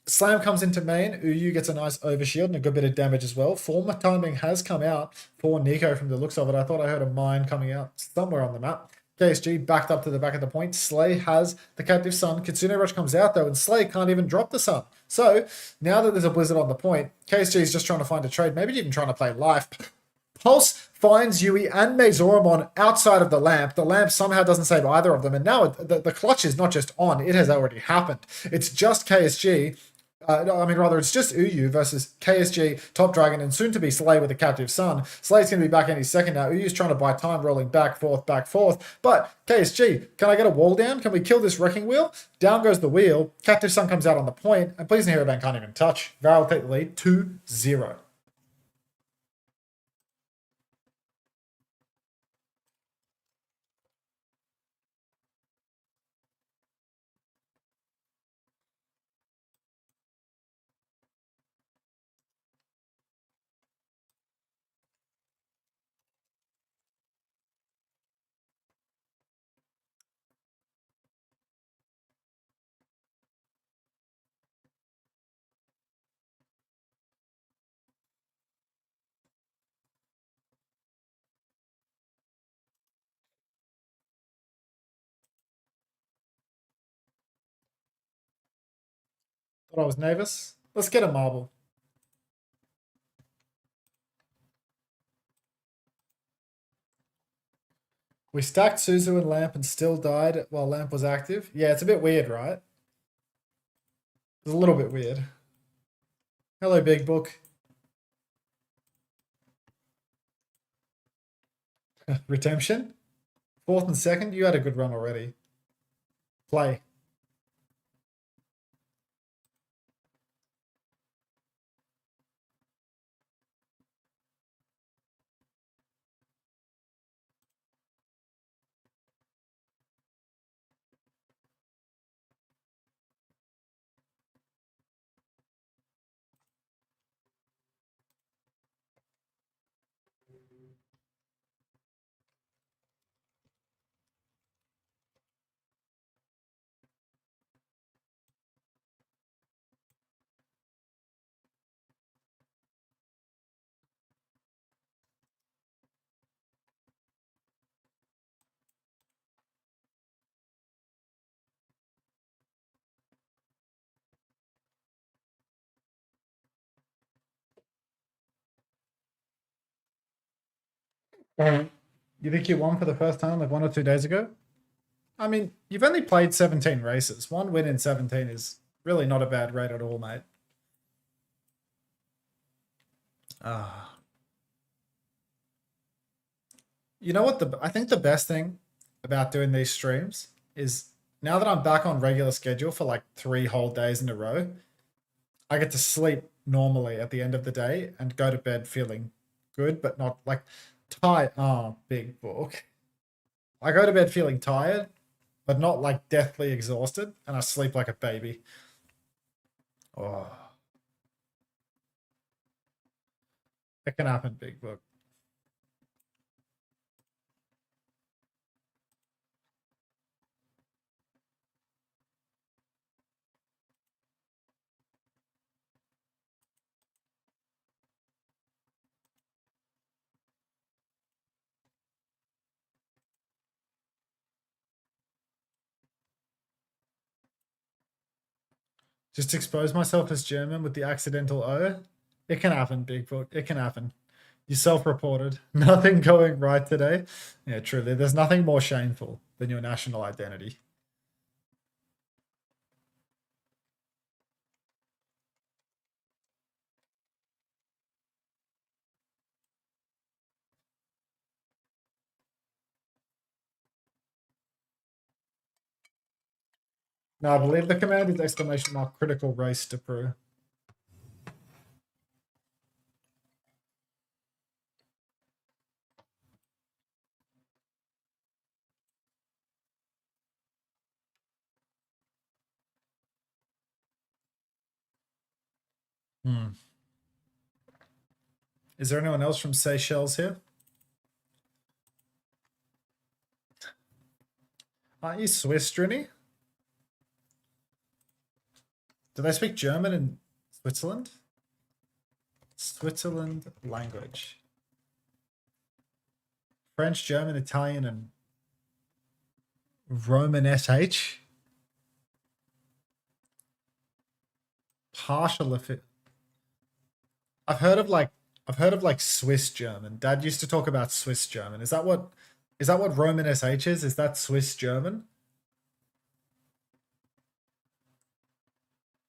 Slam comes into main. Uyu gets a nice overshield and a good bit of damage as well. Form timing has come out for Nico from the looks of it. I thought I heard a mine coming out somewhere on the map. KSG backed up to the back of the point. Slay has the Captive Sun. Kitsune Rush comes out though, and Slay can't even drop the Sun. So now that there's a Blizzard on the point, KSG is just trying to find a trade, maybe even trying to play life. Pulse finds Yui and Mazoramon outside of the lamp. The lamp somehow doesn't save either of them. And now the clutch is not just on, it has already happened. It's just KSG. It's just Uyu versus KSG, Top Dragon, and soon to be Slay with the Captive Sun. Slay's going to be back any second now. Uyu's trying to buy time, rolling back, forth. But KSG, can I get a wall down? Can we kill this Wrecking Wheel? Down goes the wheel. Captive Sun comes out on the point, and Please No Hero Band can't even touch. VARREL take the lead 2-0. Thought I was nervous. Let's get a marble. We stacked Suzu and Lamp and still died while Lamp was active. Yeah, it's a bit weird, right? It's a little bit weird. Hello, Big Book. Redemption? 4th and 2nd? You had a good run already. Play. You think you won for the first time like 1 or 2 days ago? I mean, you've only played 17 races. 1 win in 17 is really not a bad rate at all, mate. You know what? I think the best thing about doing these streams is now that I'm back on regular schedule for like 3 whole days in a row, I get to sleep normally at the end of the day and go to bed feeling good, but not like tired. Oh, big book. I go to bed feeling tired, but not like deathly exhausted, and I sleep like a baby. Oh. It can happen, big book. Just expose myself as German with the accidental O. It can happen, big book. It can happen. You self-reported. Nothing going right today. Yeah, truly. There's nothing more shameful than your national identity. No, I believe the command is exclamation mark critical race to prove. Is there anyone else from Seychelles here? Aren't you Swiss, Drini? Do they speak German in Switzerland? Switzerland language. French, German, Italian, and Roman SH? Partial if it. I've heard of like Swiss German. Dad used to talk about Swiss German. Is that what Roman SH is? Is that Swiss German?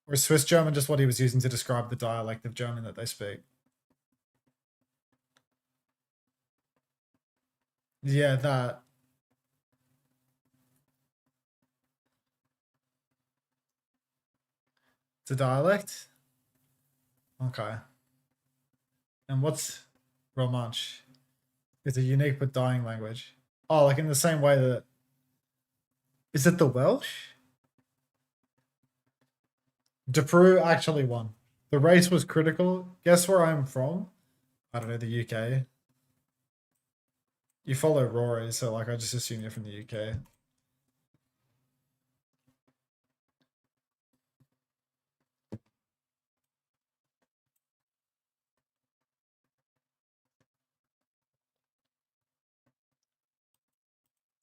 Or is Swiss German just what he was using to describe the dialect of German that they speak? Yeah, that. It's a dialect? Okay. And what's Romansh? It's a unique but dying language. Oh, like in the same way that... Is it the Welsh? Deprue actually won. The race was critical. Guess where I'm from? I don't know, the UK. You follow Rory, so like I just assume you're from the UK.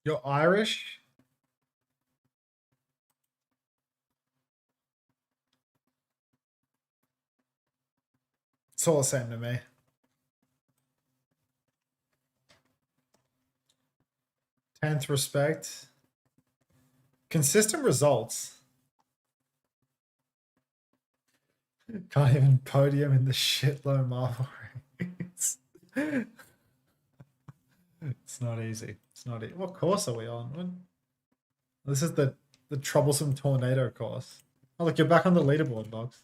You're Irish? It's all the same to me. Tenth respect. Consistent results. Can't even podium in the shitload Marvel race. It's not easy. It's not easy. What course are we on? This is the troublesome tornado course. Oh look, you're back on the leaderboard, Box.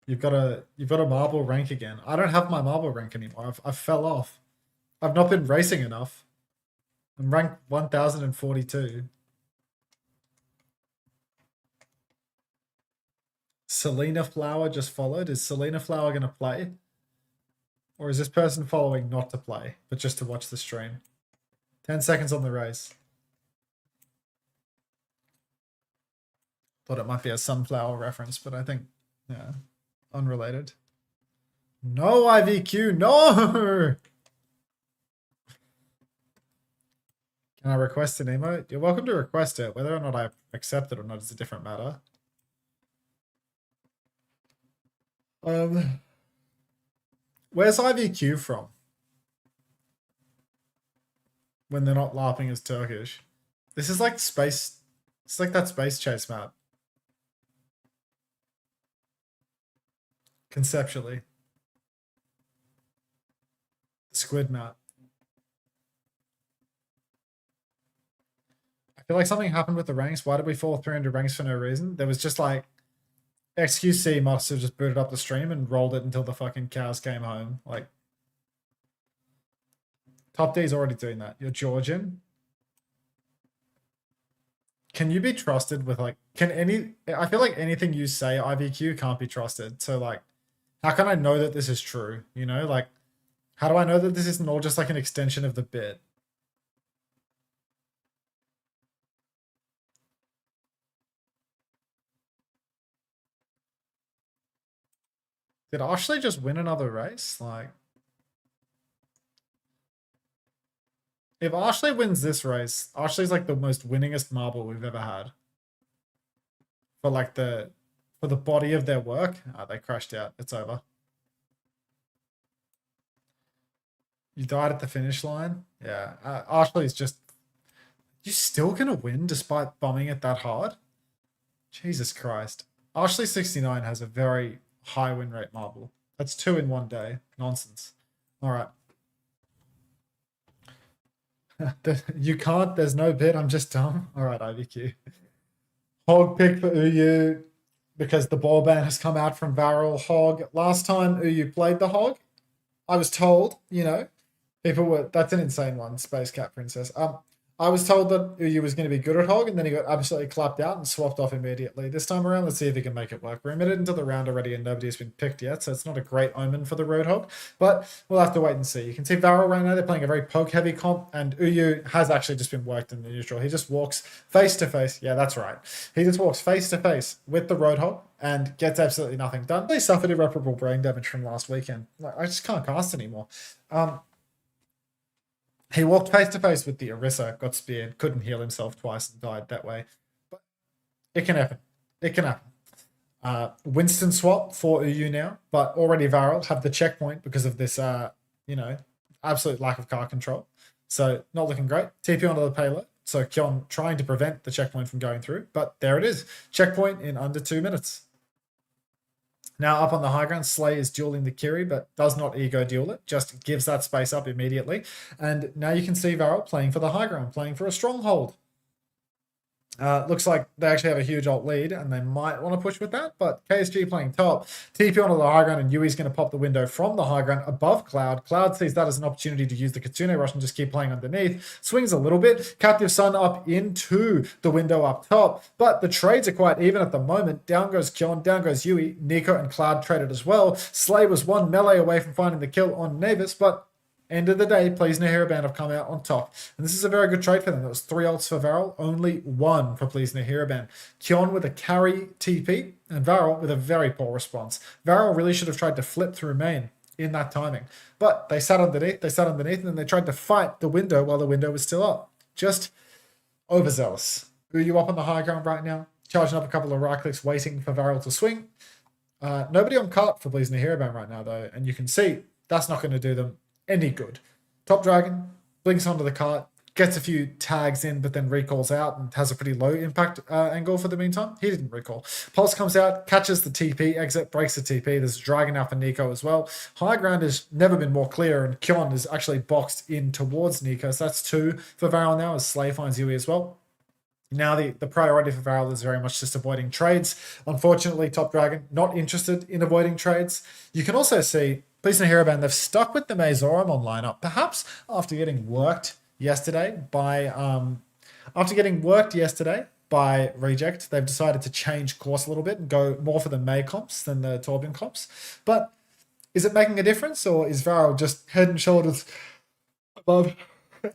You've got a marble rank again. I don't have my marble rank anymore. I fell off. I've not been racing enough. I'm ranked 1042. Selena Flower just followed. Is Selena Flower going to play? Or is this person following not to play, but just to watch the stream? 10 seconds on the race. Thought it might be a sunflower reference, but I think, yeah, unrelated. No, IVQ, no! Can I request an emote? You're welcome to request it. Whether or not I accept it or not is a different matter. Where's IVQ from? when they're not laughing as Turkish. This is like space. It's like that space chase map. Conceptually. Squid map. I feel like something happened with the ranks. Why did we fall 300 ranks for no reason? There was just like XQC must have just booted up the stream and rolled it until the fucking cows came home. Like, Top D's already doing that. You're Georgian. Can you be trusted with like, I feel like anything you say IVQ can't be trusted. So like, how can I know that this is true? You know, like, how do I know that this isn't all just like an extension of the bit? Did Ashley just win another race? Like, if Ashley wins this race, Ashley's like the most winningest marble we've ever had. For like for the body of their work. They crashed out. It's over. You died at the finish line? Yeah. Ashley's just... You still gonna win despite bumming it that hard? Jesus Christ. Ashley 69 has a very high win rate marble. That's 2 in 1 day. Nonsense. Alright. You can't, there's no bit, I'm just dumb. Alright, IVQ. Hog pick for Uyu because the ball ban has come out from VARREL. Hog. Last time Uyu played the Hog, I was told, you know, people were, that's an insane one, Space Cat Princess. I was told that Uyu was going to be good at Hog, and then he got absolutely clapped out and swapped off immediately. This time around, let's see if he can make it work. We're admitted into the round already, and nobody has been picked yet, so it's not a great omen for the Roadhog, but we'll have to wait and see. You can see VARREL right now, they're playing a very poke-heavy comp, and Uyu has actually just been worked in the neutral. He just walks face-to-face. Yeah, that's right. He just walks face-to-face with the Roadhog and gets absolutely nothing done. They suffered irreparable brain damage from last weekend. Like, I just can't cast anymore. He walked face-to-face with the Orisa, got speared, couldn't heal himself twice and died that way. But it can happen. It can happen. Winston swap for Uyu now, but already VARREL have the checkpoint because of this, you know, absolute lack of car control. So not looking great. TP onto the payload. So Kyon trying to prevent the checkpoint from going through, but there it is. Checkpoint in under 2 minutes. Now up on the high ground, Slay is dueling the Kiri, but does not ego duel it, just gives that space up immediately. And now you can see VARREL playing for the high ground, playing for a stronghold. Looks like they actually have a huge ult lead, and they might want to push with that, but KSG playing top. TP onto the high ground, and Yui's going to pop the window from the high ground above Cloud. Cloud sees that as an opportunity to use the Kitsune Rush and just keep playing underneath. Swings a little bit. Captive Sun up into the window up top, but the trades are quite even at the moment. Down goes Kyon, down goes Yui. Nico and Cloud traded as well. Slay was 1 melee away from finding the kill on Navis, but end of the day, Please No Hero Band have come out on top. And this is a very good trade for them. That was 3 ults for VARREL, only 1 for Please No Hero Band. Kyon with a carry TP, and VARREL with a very poor response. VARREL really should have tried to flip through main in that timing. But they sat underneath, and then they tried to fight the window while the window was still up. Just overzealous. Uyu up on the high ground right now, charging up a couple of right clicks, waiting for VARREL to swing. Nobody on cart for Please No Hero Band right now, though, and you can see that's not going to do them any good. Top Dragon blinks onto the cart, gets a few tags in, but then recalls out and has a pretty low impact angle for the meantime. He didn't recall. Pulse comes out, catches the TP, exit, breaks the TP. There's Dragon out for Nico as well. High ground has never been more clear, and Kyon is actually boxed in towards Nico. So that's 2 for VARREL now, as Slay finds Yui as well. Now the priority for VARREL is very much just avoiding trades. Unfortunately, Top Dragon not interested in avoiding trades. You can also see Please No Hero Band, they've stuck with the Mazoramon lineup, perhaps after getting worked yesterday by Reject. They've decided to change course a little bit and go more for the May comps than the Torbjorn comps. But is it making a difference, or is VARREL just head and shoulders above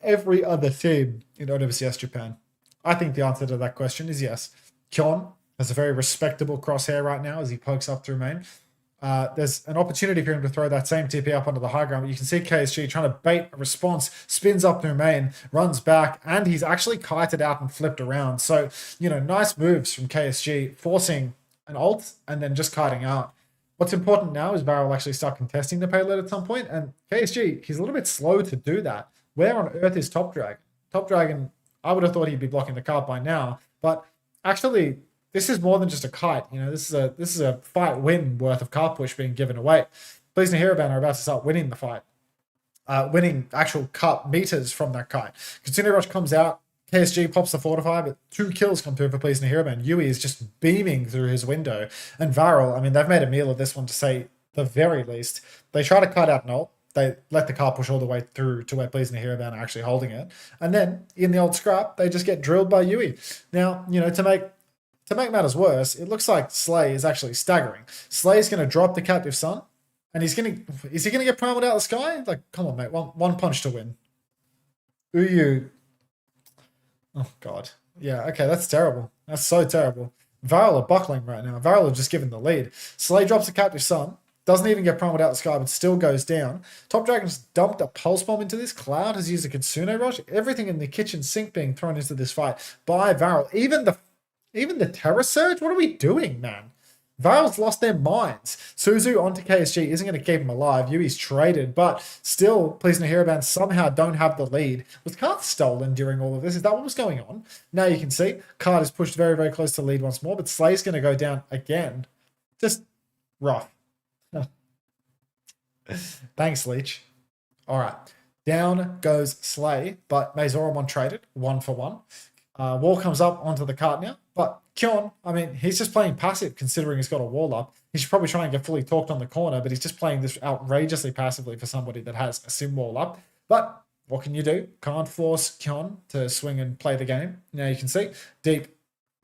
every other team in OWCS Japan? I think the answer to that question is yes. Kyon has a very respectable crosshair right now as he pokes up through main. There's an opportunity for him to throw that same TP up onto the high ground, but you can see KSG trying to bait a response, spins up through main, runs back, and he's actually kited out and flipped around. So, you know, nice moves from KSG, forcing an ult and then just kiting out. What's important now is VARREL actually start contesting the payload at some point, and KSG, he's a little bit slow to do that. Where on earth is Top Dragon? Top Dragon, I would have thought he'd be blocking the cart by now, but actually, this is more than just a kite. You know, this is a fight win worth of cart push being given away. Please and Hero are about to start winning the fight. Winning actual cut meters from that kite. Kitsune Rush comes out, KSG pops the Fortify, but 2 kills come through for Pleasing Hero Man. Yui is just beaming through his window. And VARREL, I mean, they've made a meal of this one to say the very least. They try to cut out an ult. They let the car push all the way through to where Pleasing Hero Man are actually holding it. And then, in the old scrap, they just get drilled by Yui. Now, you know, to make matters worse, it looks like Slay is actually staggering. Slay's going to drop the Captive Sun. And is he gonna get primaled out of the sky? Like, come on, mate. One punch to win. Uyu. Oh god. Yeah, okay, that's terrible. That's so terrible. VARREL are buckling right now. VARREL have just given the lead. Slay drops a Captive Sun. Doesn't even get primaled out of the sky, but still goes down. Top Dragon's dumped a Pulse Bomb into this. Cloud has used a Kitsune Rush. Everything in the kitchen sink being thrown into this fight by VARREL. Even the Terror Surge? What are we doing, man? VARREL's lost their minds. Suzu onto KSG isn't going to keep him alive. Yui's traded, but still, Pleasing Hero Band somehow don't have the lead. Was card stolen during all of this? Is that what was going on? Now you can see, card is pushed very, very close to the lead once more, but Slay's going to go down again. Just rough. Thanks, Leech. All right. Down goes Slay, but Mazoramon traded 1 for 1. Wall comes up onto the cart now, but Kyon, I mean, he's just playing passive considering he's got a wall up. He should probably try and get fully talked on the corner, but he's just playing this outrageously passively for somebody that has a sim wall up. But what can you do? Can't force Kyon to swing and play the game. Now you can see, deep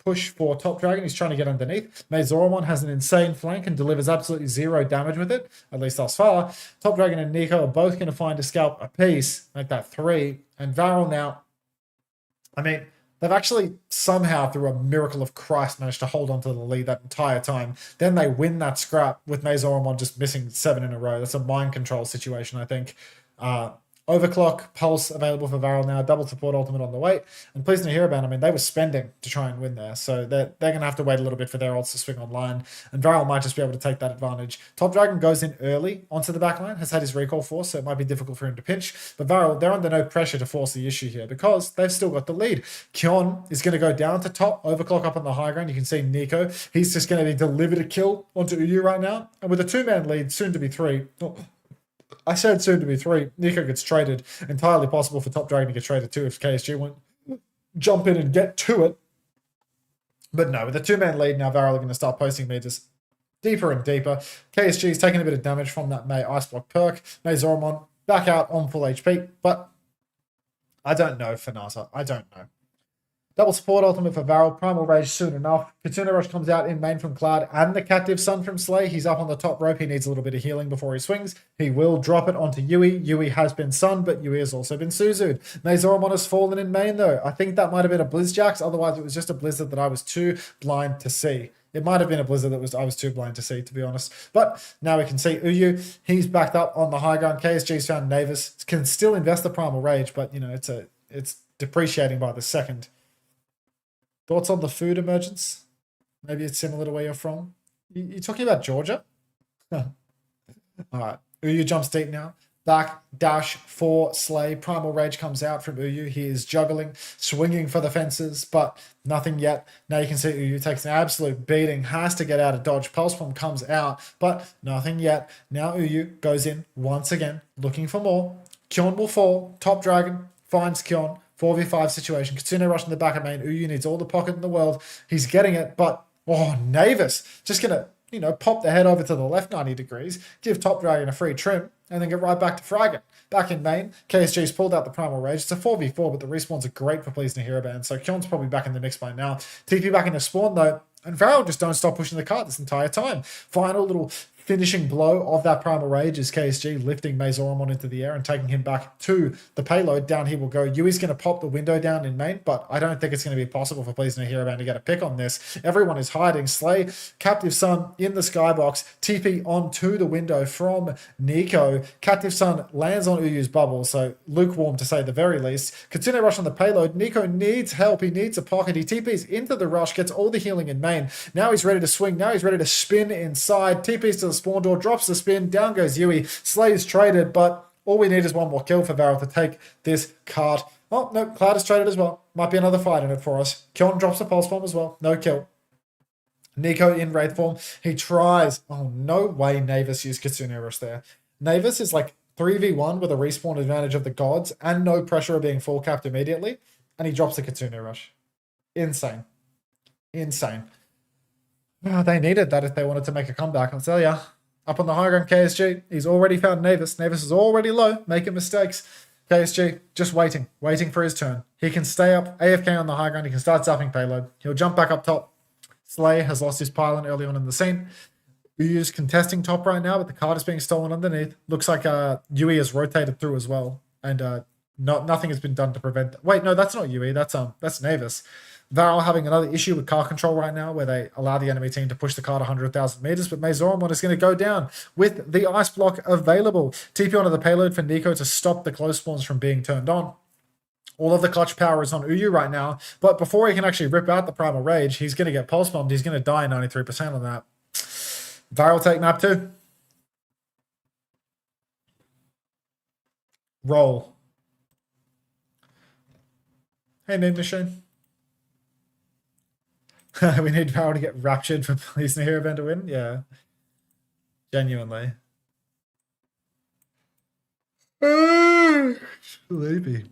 push for Top Dragon. He's trying to get underneath. Mazoramon has an insane flank and delivers absolutely 0 damage with it, at least thus far. Top Dragon and Nico are both going to find a scalp apiece, make that 3. And VARREL now, I mean, they've actually somehow, through a miracle of Christ, managed to hold on to the lead that entire time. Then they win that scrap with Mazoramon just missing 7 in a row. That's a mind control situation, I think. Overclock, Pulse available for VARREL now, double support ultimate on the way. And Pleasing Hero Band, I mean, they were spending to try and win there. So they're going to have to wait a little bit for their ults to swing online. And VARREL might just be able to take that advantage. Top Dragon goes in early onto the backline, has had his recall force, so it might be difficult for him to pinch. But VARREL, they're under no pressure to force the issue here because they've still got the lead. Kyon is going to go down to top, overclock up on the high ground. You can see Nico. He's just going to be delivered a kill onto Uyu right now. And with a 2-man lead, soon to be 3. I said soon to be 3. Nico gets traded. Entirely possible for Top Dragon to get traded too if KSG won't jump in and get to it. But no, with a 2-man lead now, VARREL are going to start posting meters deeper and deeper. KSG is taking a bit of damage from that May Ice Block perk. Mazoramon back out on full HP. But I don't know, Fanasa. I don't know. Double support ultimate for VARREL. Primal Rage soon enough. Kitsune Rush comes out in main from Cloud and the Captive Sun from Slay. He's up on the top rope. He needs a little bit of healing before he swings. He will drop it onto Yui. Yui has been sunned, but Yui has also been Suzu'd. Mazoramon has fallen in main though. I think that might have been a Blizzjax. Otherwise, it was just a Blizzard that I was too blind to see. It might have been a Blizzard that I was too blind to see, to be honest. But now we can see Uyu. He's backed up on the high ground. KSG's found Navis. Can still invest the Primal Rage, but you know it's depreciating by the second. Thoughts on the food emergence? Maybe it's similar to where you're from. You talking about Georgia? All right. Uyu jumps deep now. Back, dash, 4, Slay. Primal Rage comes out from Uyu. He is juggling, swinging for the fences, but nothing yet. Now you can see Uyu takes an absolute beating, has to get out of dodge. Pulse Bomb comes out, but nothing yet. Now Uyu goes in once again, looking for more. Kyon will fall. Top Dragon finds Kyon. 4v5 situation. Kitsune Rush in the back of main. Uyu needs all the pocket in the world. He's getting it, but Navis just gonna, pop the head over to the left 90 degrees, give Top Dragon a free trim, and then get right back to fragging. Back in main, KSG's pulled out the Primal Rage. It's a 4v4, but the respawns are great for Pleasing Hero Band, so Kyon's probably back in the mix by now. TP back into spawn though, and VARREL just don't stop pushing the cart this entire time. Final little finishing blow of that Primal Rage is KSG lifting Mazoramon into the air and taking him back to the payload. Down he will go. Yui's going to pop the window down in main, but I don't think it's going to be possible for Pleasing Hero Band to get a pick on this. Everyone is hiding. Slay, Captive Sun in the skybox, TP onto the window from Nico. Captive Sun lands on Uyu's bubble, so lukewarm to say the very least. Kitsune Rush on the payload. Nico needs help. He needs a pocket. He TPs into the rush, gets all the healing in main. Now he's ready to swing. Now he's ready to spin inside. TPs to the spawn door, drops the spin, down goes Yui. Slay is traded, but all we need is one more kill for VARREL to take this cart Oh, no, Cloud is traded as well. Might be another fight in it for us. Kiln drops a pulse bomb as well. No kill. Nico in Wraith form. He tries. Oh, no way Navis used Kitsune Rush there. Navis is like 3v1 with a respawn advantage of the gods and no pressure of being full capped immediately. And he drops the Kitsune Rush. Insane. Insane. Oh, they needed that if they wanted to make a comeback, I'll tell ya. Up on the high ground, KSG. He's already found Navis. Navis is already low, making mistakes. KSG, just waiting for his turn. He can stay up, AFK on the high ground. He can start zapping payload. He'll jump back up top. Slay has lost his pylon early on in the scene. Uyu's contesting top right now, but the card is being stolen underneath. Looks like Yui has rotated through as well. And nothing has been done to prevent... Wait, no, that's not Yui. That's Navis. VARREL having another issue with car control right now where they allow the enemy team to push the car to 100,000 meters, but Mazoramon is going to go down with the ice block available. TP onto the payload for Nico to stop the close spawns from being turned on. All of the clutch power is on Uyu right now, but before he can actually rip out the Primal Rage, he's going to get pulse bombed. He's going to die 93% on that. VARREL take map 2. Roll. Hey, Name Machine. We need VARREL to get raptured for Please No Hero Band to win? Yeah. Genuinely. Sleepy.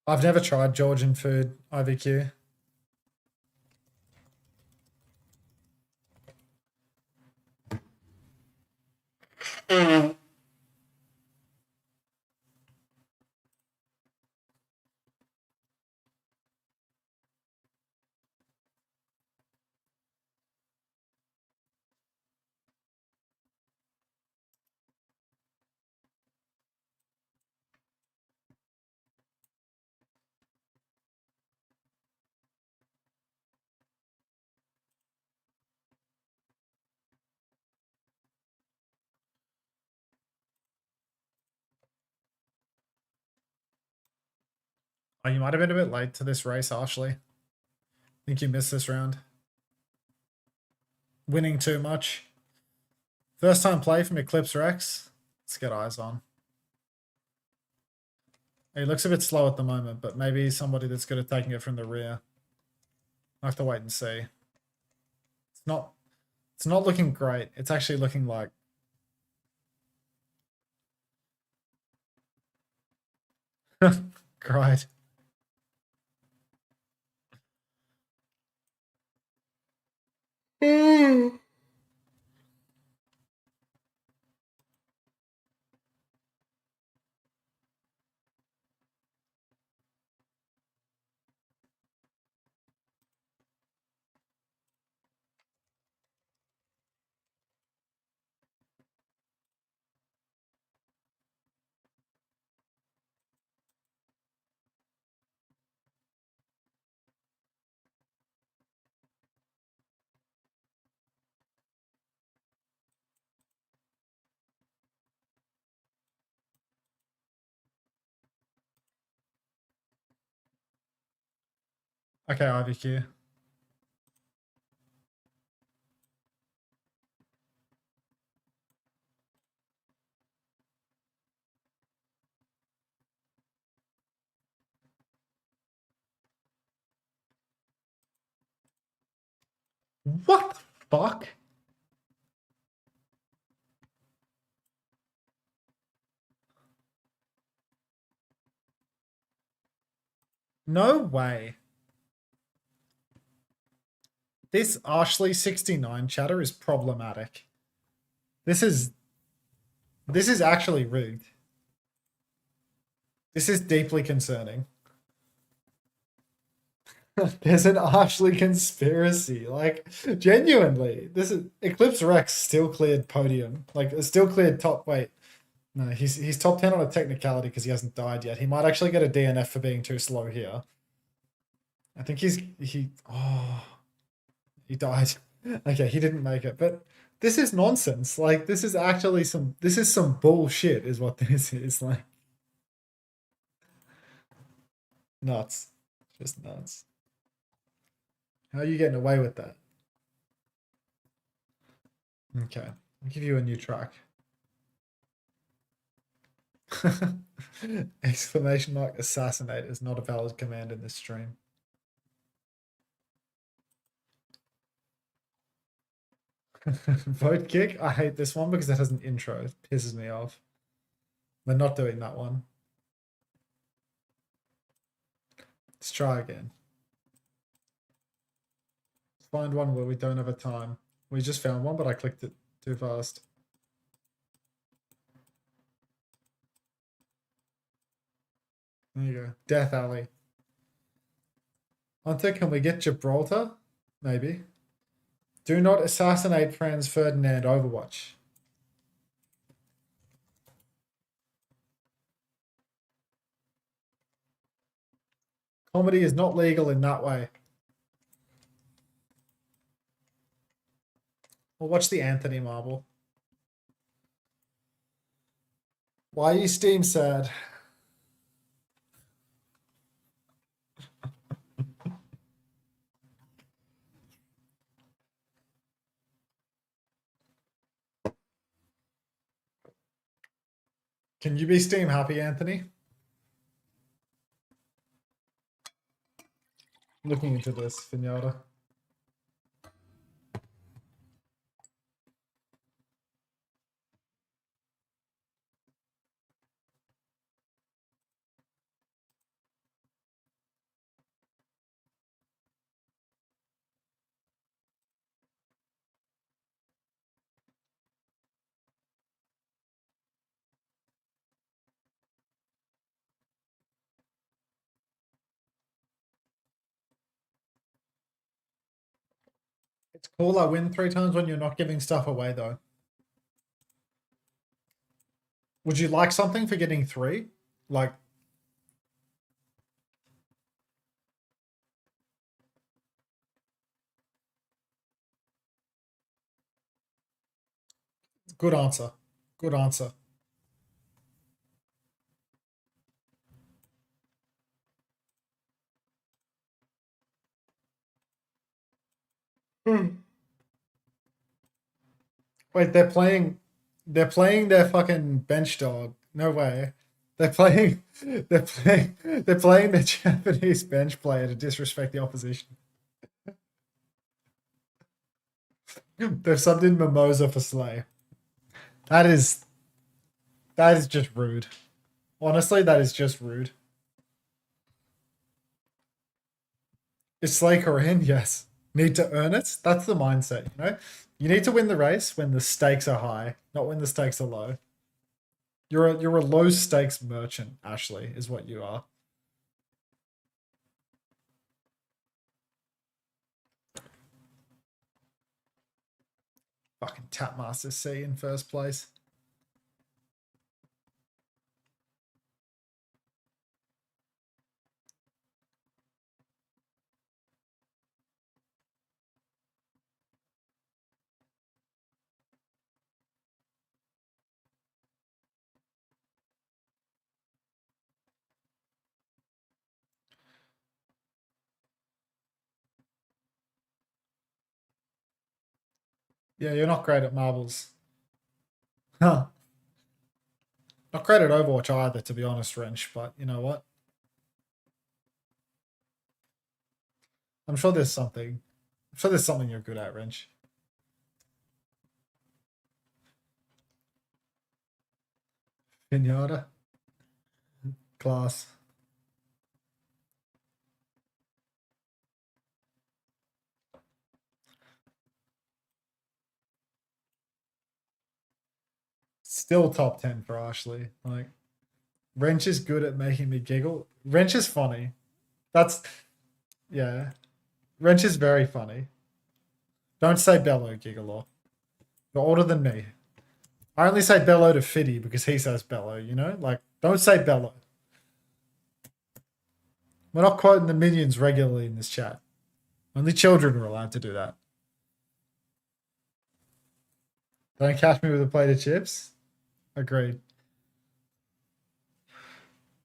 I've never tried Georgian food, IVQ. Oh, you might have been a bit late to this race, Ashley. I think you missed this round. Winning too much. First time play from Eclipse Rex. Let's get eyes on. He looks a bit slow at the moment, but maybe he's somebody that's good at taking it from the rear. I have to wait and see. It's not looking great. It's actually looking like great. Okay, IVQ. What the fuck? No way. This Ashley69 chatter is problematic. This is actually rigged. This is deeply concerning. There's an Ashley conspiracy. Like, genuinely. This is Eclipse Rex still cleared podium. Like, still cleared top. Wait. No, he's top 10 on a technicality because he hasn't died yet. He might actually get a DNF for being too slow here. I think he died. Okay, he didn't make it. But this is nonsense. Like, this is actually some bullshit is what this is. Like, nuts. Just nuts. How are you getting away with that? Okay, I'll give you a new track. Exclamation mark assassinate is not a valid command in this stream. Vote kick? I hate this one because it has an intro. It pisses me off. We're not doing that one. Let's try again. Let's find one where we don't have a time. We just found one, but I clicked it too fast. There you go. Death Alley. Unter, can we get Gibraltar? Maybe. Do not assassinate Franz Ferdinand Overwatch. Comedy is not legal in that way. Well, watch the Anthony marble. Why are you Steam sad? Can you be Steam happy, Anthony? Looking into this, Pinata. It's cool I win 3 times when you're not giving stuff away, though. Would you like something for getting 3? Like... Good answer. Good answer. Wait, they're playing their fucking bench dog. No way. They're playing the Japanese bench player to disrespect the opposition. They've subbed in Mimosa for Slay. That is just rude. Honestly, that is just rude. Is Slay Korean? Yes. Need to earn it? That's the mindset, you know? You need to win the race when the stakes are high, not when the stakes are low. You're a low stakes merchant, Ashley, is what you are. Fucking Tapmaster C in first place. Yeah, you're not great at marbles. Huh. Not great at Overwatch either, to be honest, Wrench, but you know what? I'm sure there's something. I'm sure there's something you're good at, Wrench. Pinata. Class. Still top 10 for Ashley. Like, Wrench is good at making me giggle. Wrench is funny. That's, yeah. Wrench is very funny. Don't say bellow, Gigolo. You're older than me. I only say Bello to Fiddy because he says Bello, you know? Like, don't say Bello. We're not quoting the minions regularly in this chat. Only children are allowed to do that. Don't catch me with a plate of chips. Agreed.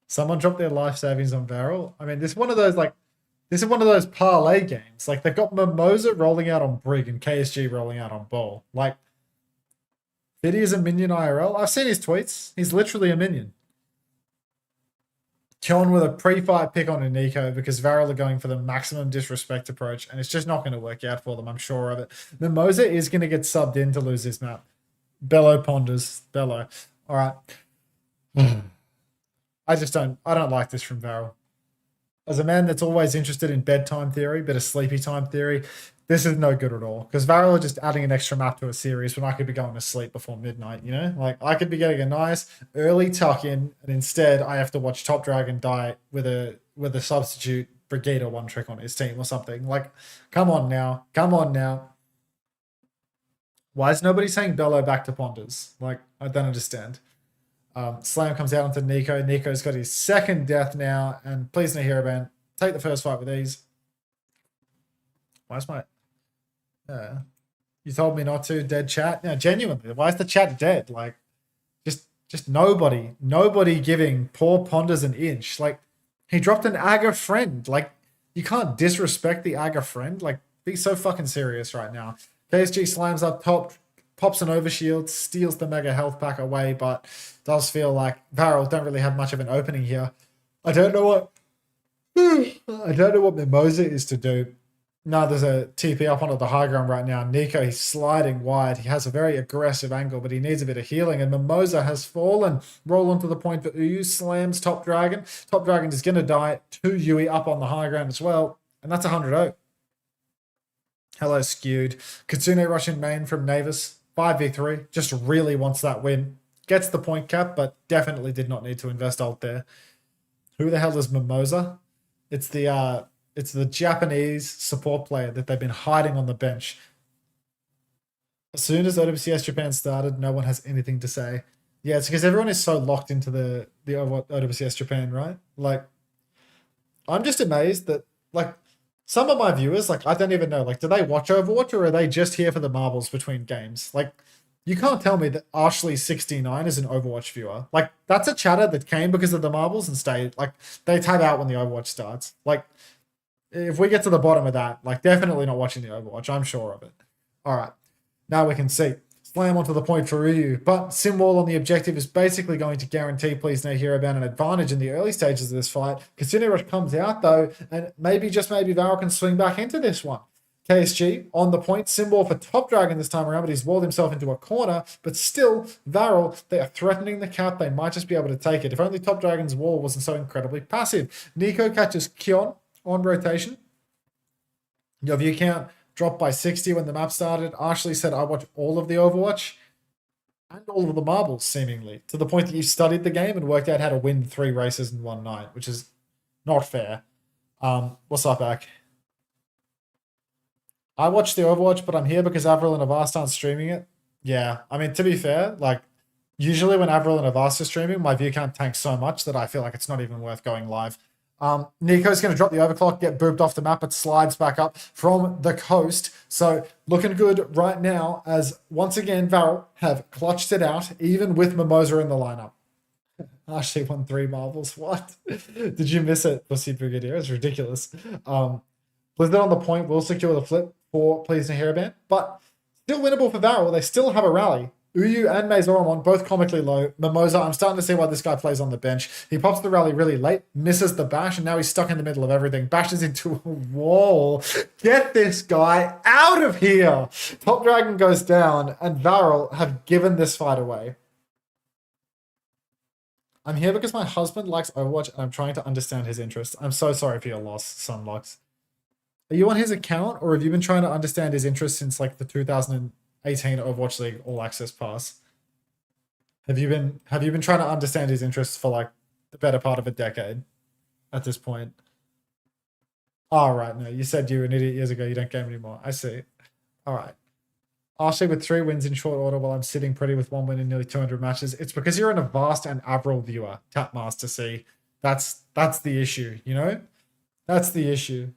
Someone dropped their life savings on VARREL. I mean, this is one of those parlay games. Like, they've got Mimosa rolling out on Brig and KSG rolling out on Ball. Like, Fiddy is a minion IRL. I've seen his tweets. He's literally a minion. Killing with a pre-fight pick on a Nico because VARREL are going for the maximum disrespect approach, and it's just not going to work out for them, I'm sure of it. Mimosa is going to get subbed in to lose this map. Bello ponders. Bello. All right. I don't like this from VARREL. As a man that's always interested in bedtime theory, bit of sleepy time theory, this is no good at all. Because VARREL are just adding an extra map to a series when I could be going to sleep before midnight, you know? Like, I could be getting a nice early tuck in, and instead I have to watch Top Dragon die with a substitute Brigida one trick on his team or something. Like, come on now. Come on now. Why is nobody saying Bello back to Ponders? Like, I don't understand. Slam comes out onto Nico. Nico's got his second death now, and please no hero ban. Take the first fight with ease. Why's my... you told me not to. Dead chat. No, genuinely. Why is the chat dead? Like, just nobody giving poor Ponders an inch. Like, he dropped an Aga friend. Like, you can't disrespect the Aga friend. Like, be so fucking serious right now. KSG slams up top, pops an overshield, steals the mega health pack away, but does feel like VARREL don't really have much of an opening here. I don't know what Mimosa is to do. No, there's a TP up onto the high ground right now. Nico, he's sliding wide. He has a very aggressive angle, but he needs a bit of healing. And Mimosa has fallen. Roll onto the point for Uyu, slams Top Dragon. Top Dragon is going to die. 2 Yui up on the high ground as well. And that's 100-0. Hello, skewed. Kitsune Russian main from Navis. 5v3. Just really wants that win. Gets the point cap, but definitely did not need to invest ult there. Who the hell is Mimosa? It's the Japanese support player that they've been hiding on the bench. As soon as OWCS Japan started, no one has anything to say. Yeah, it's because everyone is so locked into the OWCS Japan, right? Like, I'm just amazed that, like, some of my viewers, like, I don't even know, like, do they watch Overwatch or are they just here for the marbles between games? Like, you can't tell me that Ashley69 is an Overwatch viewer. Like, that's a chatter that came because of the marbles and stayed. Like, they tab out when the Overwatch starts. Like, if we get to the bottom of that, like, definitely not watching the Overwatch. I'm sure of it. All right. Now we can see. Slam onto the point for Ryu. But Simwall on the objective is basically going to guarantee Please No Hero Ban an advantage in the early stages of this fight. Kitsune Rush comes out, though, and maybe, just maybe, VARREL can swing back into this one. KSG on the point. Symbol for Top Dragon this time around, but he's walled himself into a corner. But still, VARREL, they are threatening the cap. They might just be able to take it. If only Top Dragon's wall wasn't so incredibly passive. Nico catches Kion on rotation. Your view count dropped by 60 when the map started. Ashley said, I watch all of the Overwatch and all of the marbles, seemingly, to the point that you studied the game and worked out how to win 3 races in one night, which is not fair. What's up, Ak? I watch the Overwatch, but I'm here because Avril and Avast aren't streaming it. Yeah, I mean, to be fair, like, usually when Avril and Avast are streaming, my view count tanks so much that I feel like it's not even worth going live. Nico's going to drop the overclock, get booped off the map, but slides back up from the coast. So looking good right now as, once again, VARREL have clutched it out, even with Mimosa in the lineup. Ashley won 3 marbles. What? Did you miss it, Pussy Brigadier? It's ridiculous. Blizzard on the point will secure the flip for Please No Hero Ban, but still winnable for VARREL. They still have a rally. Uyu and Mazoramon both comically low. Mimosa, I'm starting to see why this guy plays on the bench. He pops the rally really late, misses the bash, and now he's stuck in the middle of everything. Bashes into a wall. Get this guy out of here. Top Dragon goes down, and VARREL have given this fight away. I'm here because my husband likes Overwatch, and I'm trying to understand his interests. I'm so sorry for your loss, Sunlux. Are you on his account, or have you been trying to understand his interests since, like, the 2018 Overwatch League All Access Pass? Have you been trying to understand his interests for, like, the better part of a decade at this point? Oh, right, no, you said you were an idiot years ago, you don't game anymore. I see. All right. Actually, with 3 wins in short order, while I'm sitting pretty with 1 win in nearly 200 matches, it's because you're in a vast and Avril viewer, Tapmaster C. That's the issue, you know? That's the issue.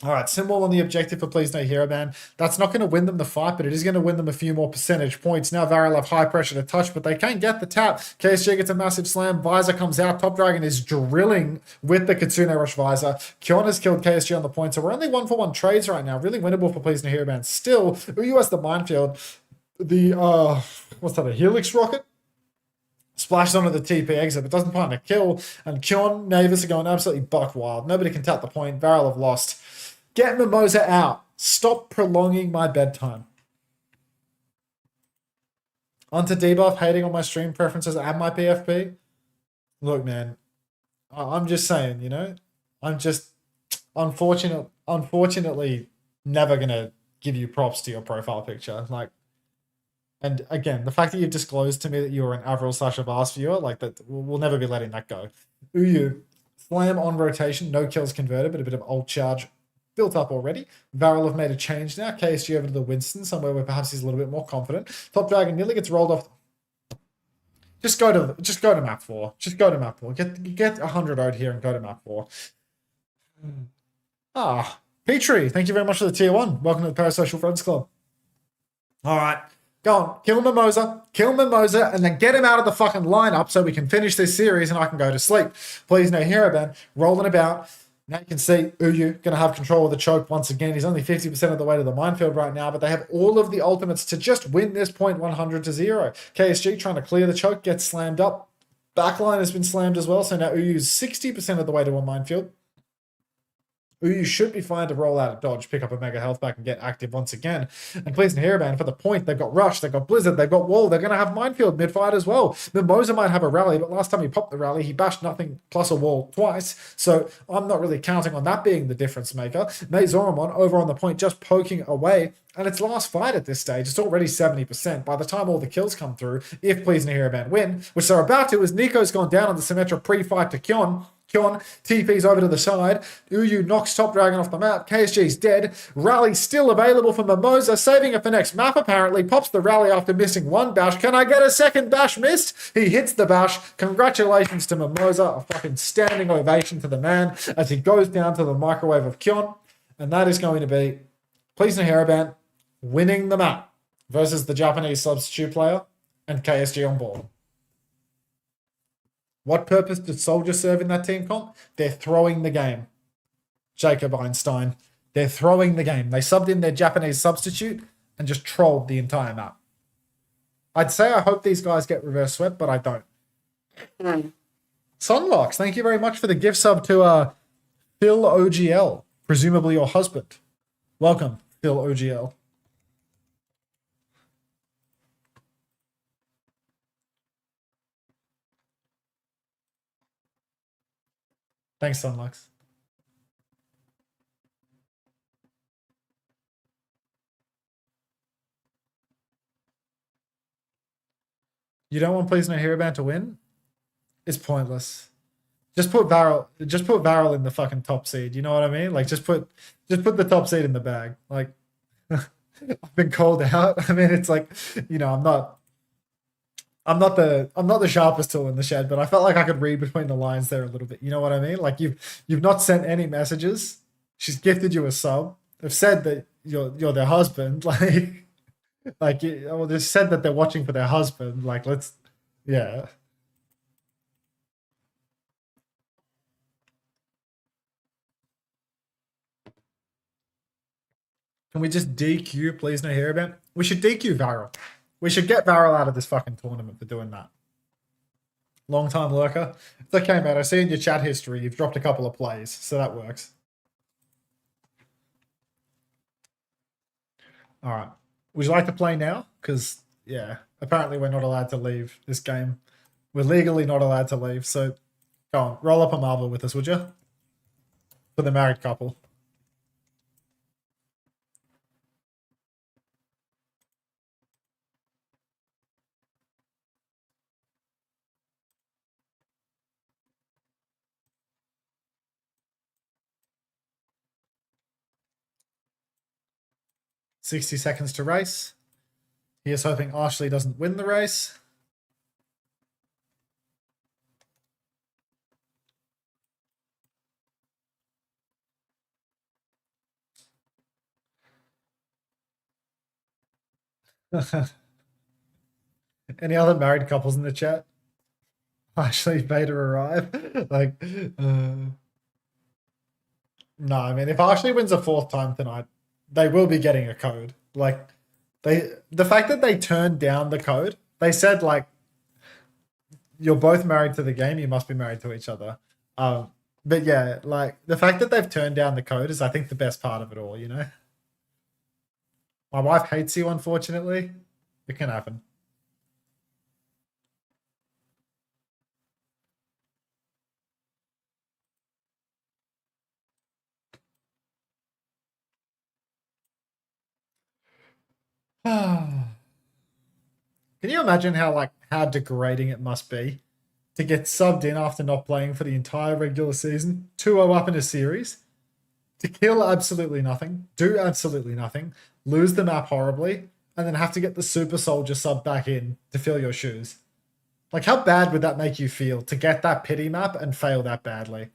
All right, symbol on the objective for Please No Hero Ban. That's not going to win them the fight, but it is going to win them a few more percentage points. Now VARREL have high pressure to touch, but they can't get the tap. KSG gets a massive slam. Visor comes out. Top Dragon is drilling with the Kitsune Rush Visor. Kyon has killed KSG on the point, so we're only 1-for-1 trades right now. Really winnable for Please No Hero Ban. Still, Uyu has the minefield. The, what's that, a Helix Rocket? Splashes onto the TP exit, but doesn't find a kill. And Kyon, Navis are going absolutely buck wild. Nobody can tap the point. VARREL have lost. Get Mimosa out. Stop prolonging my bedtime. Onto debuff, hating on my stream preferences and my PFP. Look, man, I'm just saying, you know, I'm just unfortunately never going to give you props to your profile picture. Like, and again, the fact that you've disclosed to me that you're an Avril/Avast viewer, like that, we'll never be letting that go. Uyu, slam on rotation, no kills converted, but a bit of old charge built up already. VARREL have made a change now. KSG over to the Winston, somewhere where perhaps he's a little bit more confident. Top Dragon nearly gets rolled off. Just go to map 4. Just go to map 4. Get 100 out here and go to map 4. Petrie, thank you very much for the tier 1. Welcome to the Parasocial Friends Club. All right. Go on, kill Mimosa, and then get him out of the fucking lineup so we can finish this series and I can go to sleep. Please no hero ban, rolling about. Now you can see Uyu going to have control of the choke once again. He's only 50% of the way to the minefield right now, but they have all of the ultimates to just win this point 100-0. KSG trying to clear the choke, gets slammed up. Backline has been slammed as well, so now Uyu's 60% of the way to a minefield. Uyu should be fine to roll out a dodge, pick up a mega health back and get active once again. And please and Hairband for the point. They've got Rush, they've got Blizzard, they've got Wall. They're going to have Minefield mid-fight as well. Mimosa might have a rally, but last time he popped the rally, he bashed nothing plus a wall twice. So I'm not really counting on that being the difference maker. Mazoramon over on the point just poking away. And it's last fight at this stage. It's already 70%. By the time all the kills come through, if Please and Hairband win, which they're about to, as Nico's gone down on the Symmetra pre-fight to Kyon. Kyon TP's over to the side. Uyu knocks Top Dragon off the map. KSG's dead. Rally still available for Mimosa. Saving it for next map, apparently. Pops the rally after missing one bash. Can I get a second bash missed? He hits the bash. Congratulations to Mimosa. A fucking standing ovation to the man as he goes down to the microwave of Kyon. And that is going to be Please No Hairband winning the map versus the Japanese substitute player and KSG on board. What purpose did Soldier serve in that team comp? They're throwing the game. Jacob Einstein. They're throwing the game. They subbed in their Japanese substitute and just trolled the entire map. I'd say I hope these guys get reverse swept, but I don't. Sunlocks, thank you very much for the gift sub to Phil OGL, presumably your husband. Welcome, Phil OGL. Thanks, Sunlux. You don't want Please No Hairband to win? It's pointless. Just put VARREL in the fucking top seed. You know what I mean? Like just put the top seed in the bag. Like I've been called out. I mean, it's like, you know, I'm not the sharpest tool in the shed, but I felt like I could read between the lines there a little bit. You know what I mean? Like you've not sent any messages. She's gifted you a sub. They've said that you're their husband. They've said that they're watching for their husband. Like yeah. Can we just DQ Please No Hairband? We should DQ VARREL. We should get VARREL out of this fucking tournament for doing that. Long time lurker. It's okay, mate. I see in your chat history you've dropped a couple of plays, so that works. All right. Would you like to play now? Because, yeah, apparently we're not allowed to leave this game. We're legally not allowed to leave, so go on. Roll up a marble with us, would you? For the married couple. 60 seconds to race. He is hoping Ashley doesn't win the race. Any other married couples in the chat? Ashley made her arrive. Like, no, I mean, if Ashley wins a fourth time tonight, they will be getting a code. Like, the fact that they turned down the code, they said, like, you're both married to the game, you must be married to each other. But yeah, like, the fact that they've turned down the code is, I think, the best part of it all, you know? My wife hates you, unfortunately. It can happen. Can you imagine how degrading it must be to get subbed in after not playing for the entire regular season, 2-0 up in a series, to kill absolutely nothing, do absolutely nothing, lose the map horribly, and then have to get the super soldier sub back in to fill your shoes? Like, how bad would that make you feel to get that pity map and fail that badly?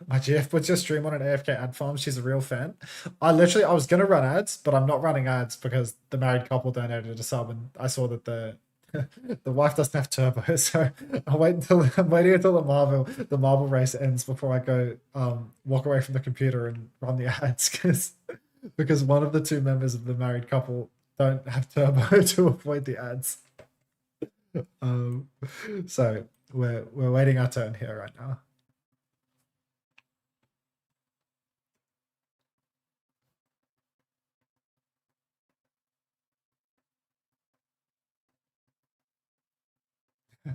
My GF puts your stream on an AFK ad farm. She's a real fan. I was going to run ads, but I'm not running ads because the married couple donated a sub, and I saw that the wife doesn't have turbo, so I'm waiting until the marble race ends before I go walk away from the computer and run the ads, because one of the two members of the married couple don't have turbo to avoid the ads. So we're waiting our turn here right now.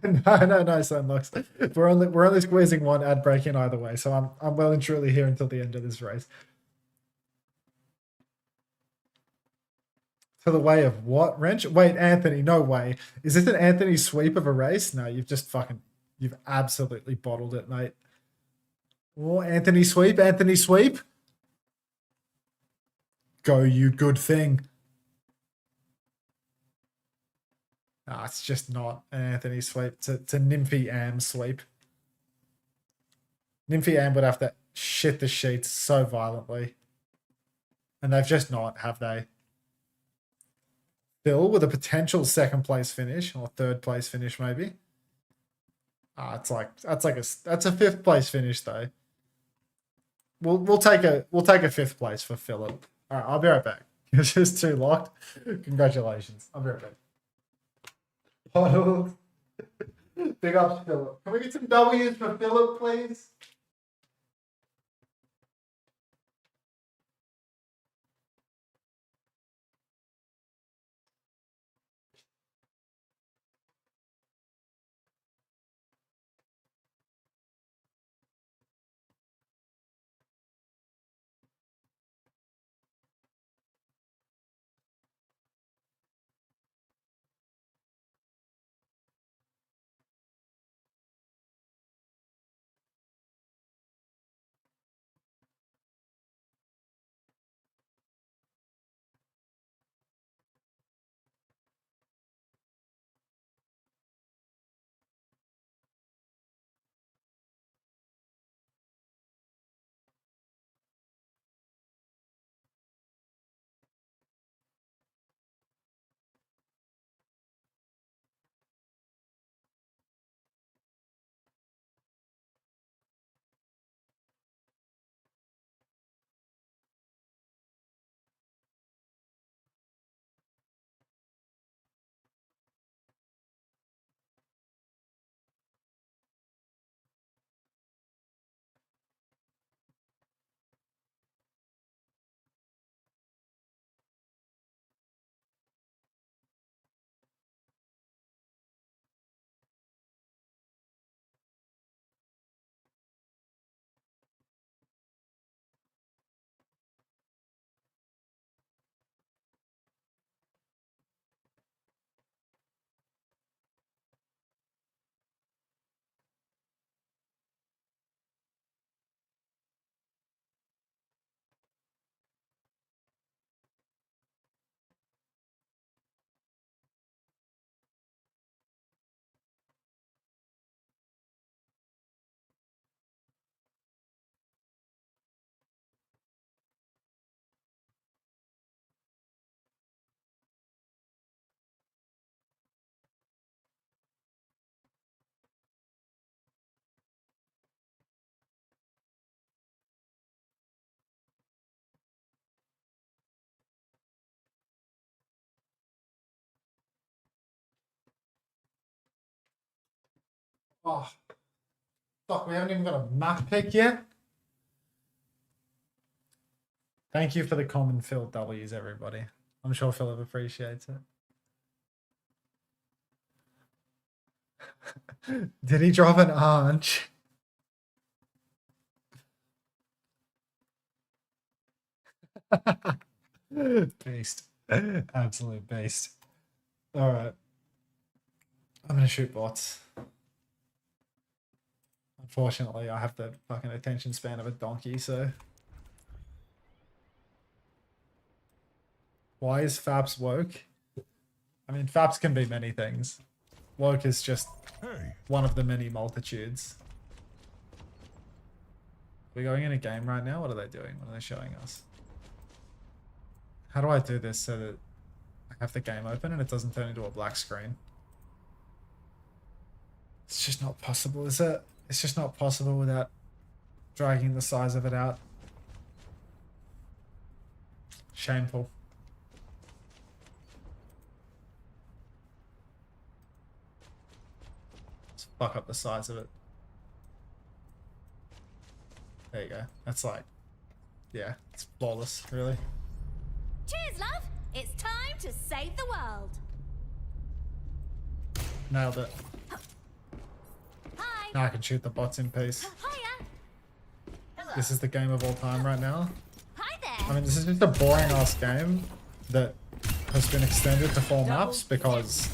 No, Sunlux. We're only squeezing one ad break in either way, so I'm well and truly here until the end of this race. To the way of what, Wrench? Wait, Anthony, no way. Is this an Anthony sweep of a race? No, you've absolutely bottled it, mate. Oh, Anthony sweep, Anthony sweep. Go, you good thing. Nah, it's just not an Anthony sweep. It's a Nymphy Am sweep. Nymphy Am would have to shit the sheets so violently. And they've just not, have they? Phil with a potential second place finish or third place finish, maybe. That's a fifth place finish though. We'll take a fifth place for Philip. All right, I'll be right back. It's just too locked. Congratulations. I'll be right back. Big ups, Philip. Can we get some W's for Philip, please? Oh, fuck, we haven't even got a map pick yet. Thank you for the common field W's, everybody. I'm sure Philip appreciates it. Did he drop an arch? Beast. Absolute beast. Alright. I'm gonna shoot bots. Unfortunately, I have the fucking attention span of a donkey, so... Why is Fabs woke? I mean, Fabs can be many things. Woke is just one of the many multitudes. We're going in a game right now? What are they doing? What are they showing us? How do I do this so that I have the game open and it doesn't turn into a black screen? It's just not possible, is it? It's just not possible without dragging the size of it out. Shameful. Let's fuck up the size of it. There you go. That's like, yeah, it's flawless, really. Cheers, love! It's time to save the world. Nailed it. Hi. Now I can shoot the bots in peace. Hiya. This is the game of all time right now. Hi there. I mean, this is just a boring ass game that has been extended to 4 maps because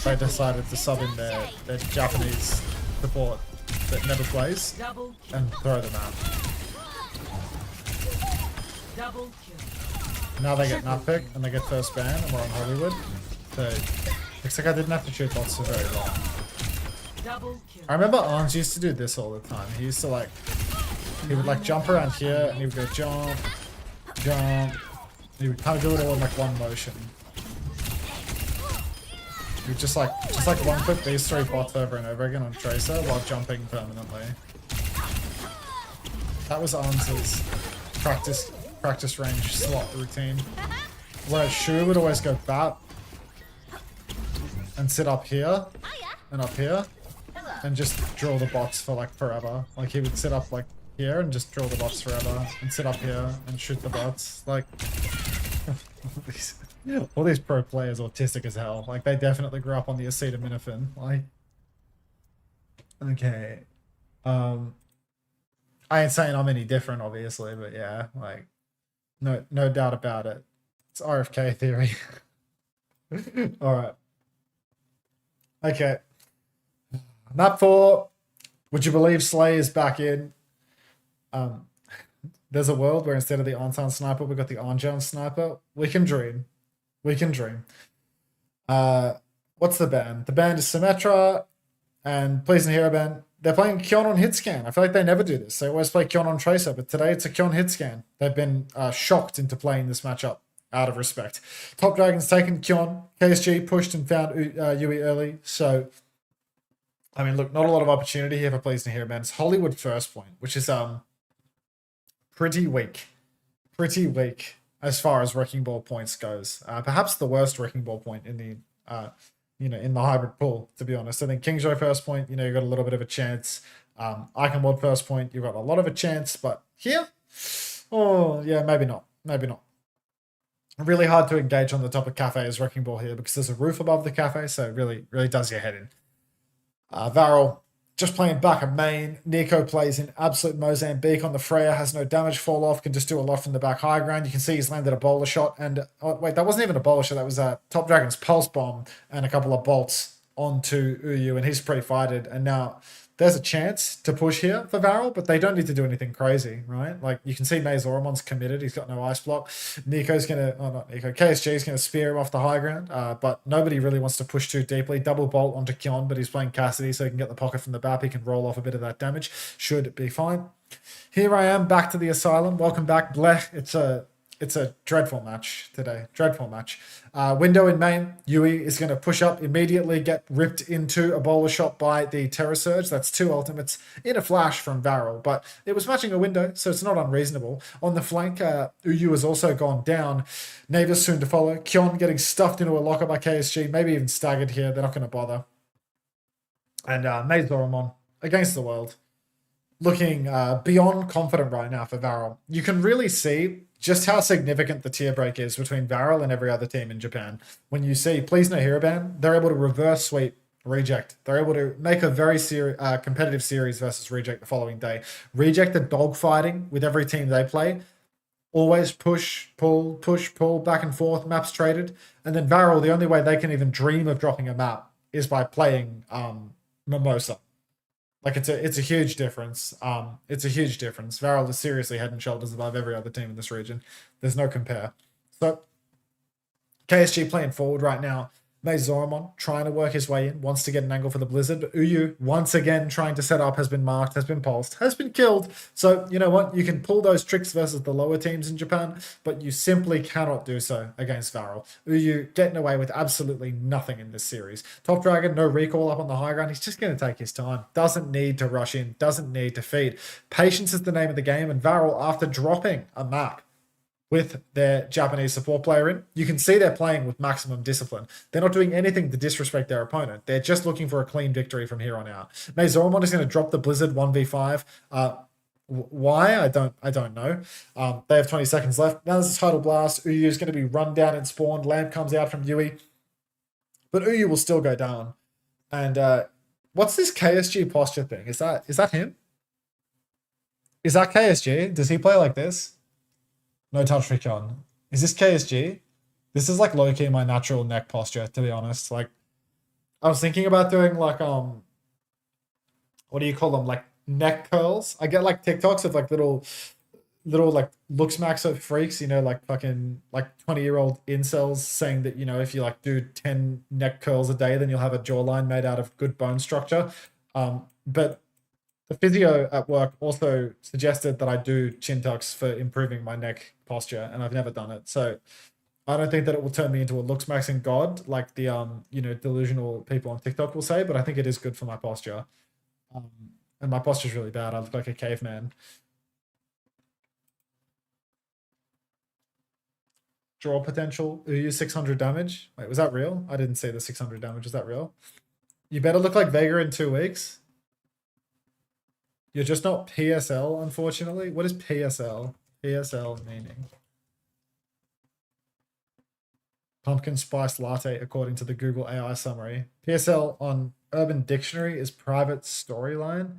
they decided to sub in their Japanese support that never plays and throw them out. Now they get nut pick and they get first ban and we're on Hollywood. So looks like I didn't have to shoot bots for very long. I remember Arns used to do this all the time. He used to like, he would like jump around here and he would go jump, jump. He would kind of do it all in like one motion. He would just like one click these 3 bots over and over again on Tracer while jumping permanently. That was Arns' practice range slot routine. Whereas Shu would always go bat and sit up here and up here and just drill the bots for like forever. Like he would sit up like here and just drill the bots forever and sit up here and shoot the bots. Like all these pro players autistic as hell. Like they definitely grew up on the acetaminophen. Like okay. I ain't saying I'm any different obviously, but yeah, like no doubt about it. It's RFK theory. Alright. Okay. Map 4. Would you believe Slay is back in? There's a world where instead of the Anton sniper, we got the Anjan sniper. We can dream. We can dream. What's the band? The band is Symmetra and Please and Hero Band. They're playing Kyon on Hitscan. I feel like they never do this. They always play Kyon on Tracer, but today it's a Kyon Hitscan. They've been shocked into playing this matchup out of respect. Top Dragon's taken Kyon. KSG pushed and found Yui early. So, I mean, look, not a lot of opportunity here for Please and Hero Band. It's Hollywood first point, which is pretty weak. Pretty weak as far as Wrecking Ball points goes. Perhaps the worst Wrecking Ball point in the in the hybrid pool, to be honest. I think Kingjoy first point, you got a little bit of a chance. Iconward first point, you've got a lot of a chance, but here, oh yeah, maybe not. Maybe not. Really hard to engage on the top of Cafe as Wrecking Ball here because there's a roof above the Cafe, so it really does your head in. VARREL just playing back at main. Nico plays in absolute Mozambique on the Freya, has no damage fall off, can just do a lot from the back high ground. You can see he's landed a bowler shot and, oh wait, that wasn't even a bowler shot, that was Top Dragon's Pulse Bomb and a couple of bolts onto Uyu and he's pre-fighted and now there's a chance to push here for VARREL, but they don't need to do anything crazy, right? Like you can see Maze Oromon's committed, he's got no ice block. Nico's gonna, oh not Nico, KSG's gonna spear him off the high ground, but nobody really wants to push too deeply. Double bolt onto Kyon, but he's playing Cassidy so he can get the pocket from the BAP, he can roll off a bit of that damage, should be fine. Here I am, back to the Asylum, welcome back, Blech. It's a dreadful match today. Dreadful match. Window in main. Yui is going to push up, immediately get ripped into a bowler shot by the Terror Surge. That's 2 ultimates in a flash from VARREL, but it was matching a window, so it's not unreasonable. On the flank, Uyu has also gone down. Navis soon to follow. Kyon getting stuffed into a locker by KSG, maybe even staggered here. They're not going to bother. And Maze Zoramon against the world, looking beyond confident right now for VARREL. You can really see just how significant the tier break is between VARREL and every other team in Japan. When you see Please No Hero Ban, they're able to reverse sweep Reject. They're able to make a very competitive series versus Reject the following day. Reject are dogfighting with every team they play. Always push, pull, back and forth, maps traded. And then VARREL, the only way they can even dream of dropping a map is by playing Mimosa. Like it's a huge difference. It's a huge difference. VARREL is seriously head and shoulders above every other team in this region. There's no compare. So KSG playing forward right now. Maze Zoramon trying to work his way in, wants to get an angle for the Blizzard. But Uyu, once again, trying to set up, has been marked, has been pulsed, has been killed. So, you know what? You can pull those tricks versus the lower teams in Japan, but you simply cannot do so against VARREL. Uyu getting away with absolutely nothing in this series. Top Dragon, no recall up on the high ground. He's just going to take his time. Doesn't need to rush in, doesn't need to feed. Patience is the name of the game, and VARREL, after dropping a map with their Japanese support player in, you can see they're playing with maximum discipline. They're not doing anything to disrespect their opponent. They're just looking for a clean victory from here on out. Maze Zoramon is going to drop the Blizzard 1v5. Why? I don't know. They have 20 seconds left. Now there's a Tidal Blast. Uyu is going to be run down and spawned. Lamp comes out from Yui. But Uyu will still go down. And what's this KSG posture thing? Is that him? Is that KSG? Does he play like this? No touch recon. Is this KSG? This is like low-key my natural neck posture, to be honest. Like, I was thinking about doing like, what do you call them? Like neck curls. I get like TikToks of like little like looks maxo freaks, you know, like fucking like 20-year-old incels saying that, you know, if you like do 10 neck curls a day, then you'll have a jawline made out of good bone structure. But the physio at work also suggested that I do chin tucks for improving my neck posture, and I've never done it. So I don't think that it will turn me into a looks maxing god like the you know, delusional people on TikTok will say, but I think it is good for my posture. And my posture is really bad. I look like a caveman. Draw potential. Uyu 600 damage. Wait, was that real? I didn't see the 600 damage. Is that real? You better look like Vega in 2 weeks. You're just not PSL, unfortunately. What is PSL? PSL meaning? Pumpkin spice latte, according to the Google AI summary. PSL on Urban Dictionary is private storyline.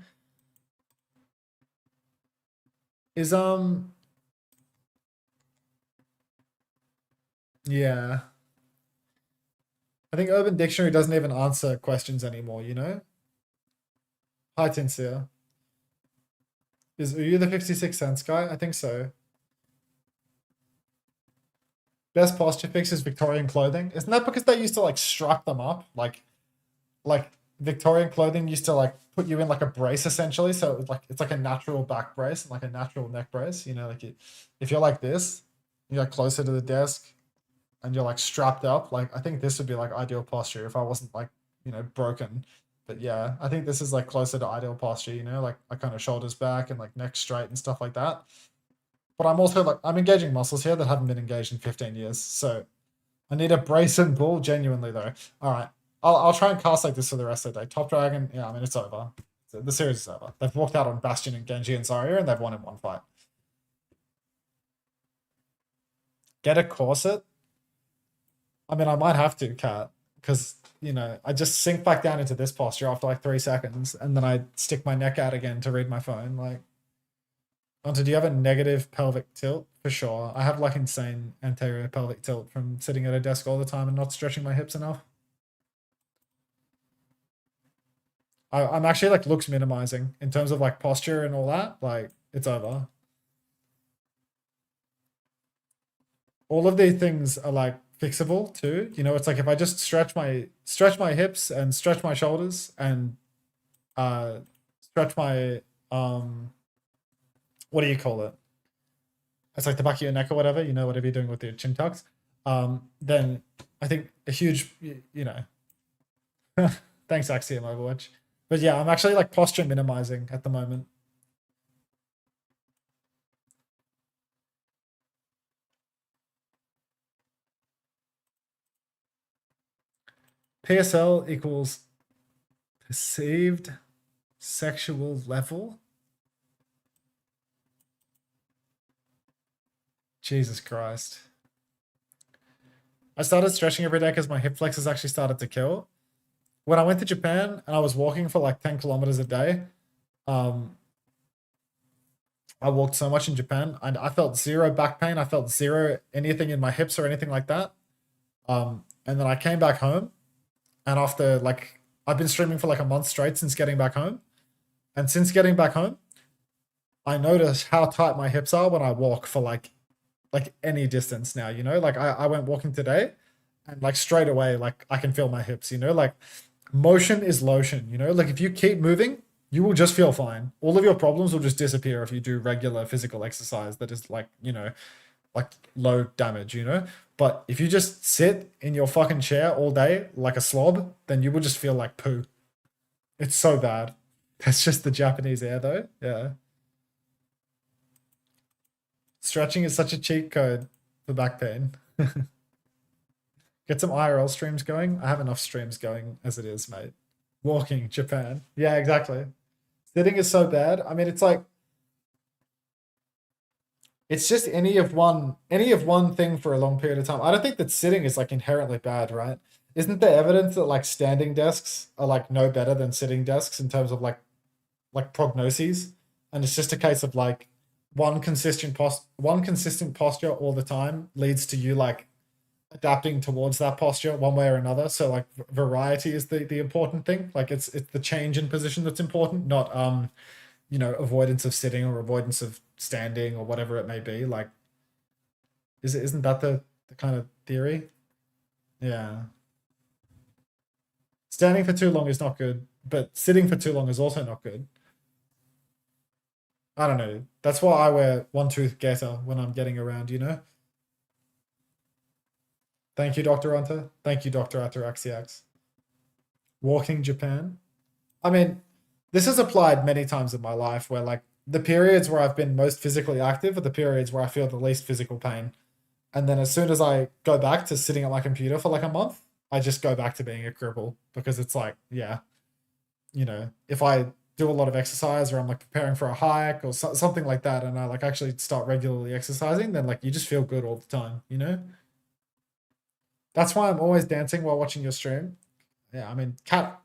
Is yeah. I think Urban Dictionary doesn't even answer questions anymore, you know? Hi, Tinsea. Is Uyu the 56 cents guy? I think so. Best posture fix is Victorian clothing. Isn't that because they used to like strap them up? Like Victorian clothing used to like put you in like a brace essentially. So it was like, it's like a natural back brace and like a natural neck brace. You know, like if you're like this, you're like closer to the desk and you're like strapped up. Like I think this would be like ideal posture if I wasn't like, you know, broken. But yeah, I think this is like closer to ideal posture, you know, like I kind of shoulders back and like neck straight and stuff like that. But I'm also like, I'm engaging muscles here that haven't been engaged in 15 years. So I need a brace and bull genuinely though. All right. I'll try and cast like this for the rest of the day. Top Dragon, yeah, I mean, it's over. The series is over. They've walked out on Bastion and Genji and Zarya and they've won in one fight. Get a corset? I mean, I might have to, Kat, because, you know, I just sink back down into this posture after like 3 seconds and then I stick my neck out again to read my phone. Like, Unter, do you have a negative pelvic tilt? For sure. I have like insane anterior pelvic tilt from sitting at a desk all the time and not stretching my hips enough. I'm actually like looks minimizing in terms of like posture and all that. Like it's over. All of these things are like fixable too. You know, it's like if I just stretch my hips and stretch my shoulders and stretch my what do you call it? It's like the back of your neck or whatever, you know, whatever you're doing with your chin tucks. Then I think a huge, you know, thanks Axiom Overwatch. But yeah, I'm actually like posture minimizing at the moment. PSL equals Perceived sexual level? Jesus Christ. I started stretching every day because my hip flexors actually started to kill. When I went to Japan and I was walking for like 10 kilometers a day, I walked so much in Japan and I felt zero back pain. I felt zero anything in my hips or anything like that. And then I came back home, and after like, I've been streaming for like a month straight since getting back home. And since getting back home, I notice how tight my hips are when I walk for like any distance now, you know? Like I went walking today and like straight away, like I can feel my hips, you know? Like motion is lotion, you know? Like if you keep moving, you will just feel fine. All of your problems will just disappear if you do regular physical exercise that is like, you know, like low damage, you know? But if you just sit in your fucking chair all day like a slob, then you will just feel like poo. It's so bad. That's just the Japanese air though. Yeah. Stretching is such a cheat code for back pain. Get some IRL streams going. I have enough streams going as it is, mate. Walking, Japan. Yeah, exactly. Sitting is so bad. I mean, it's like, it's just any of one thing for a long period of time. I don't think that sitting is like inherently bad, right? Isn't there evidence that like standing desks are like no better than sitting desks in terms of like prognoses? And it's just a case of like one consistent posture all the time leads to you like adapting towards that posture one way or another. So like variety is the important thing. Like it's the change in position that's important, not you know, avoidance of sitting or avoidance of standing or whatever it may be. Like isn't that the kind of theory? Yeah. Standing for too long is not good, but sitting for too long is also not good. I don't know. That's why I wear one tooth getter when I'm getting around, you know? Thank you, Dr. Unter. Thank you, Dr. Ataraxiax. Walking Japan. I mean, this has applied many times in my life where like the periods where I've been most physically active are the periods where I feel the least physical pain. And then as soon as I go back to sitting at my computer for like a month, I just go back to being a cripple because it's like, yeah, you know, if I do a lot of exercise or I'm like preparing for a hike or something like that, and I like actually start regularly exercising, then like you just feel good all the time, you know? That's why I'm always dancing while watching your stream. Yeah, I mean, Cat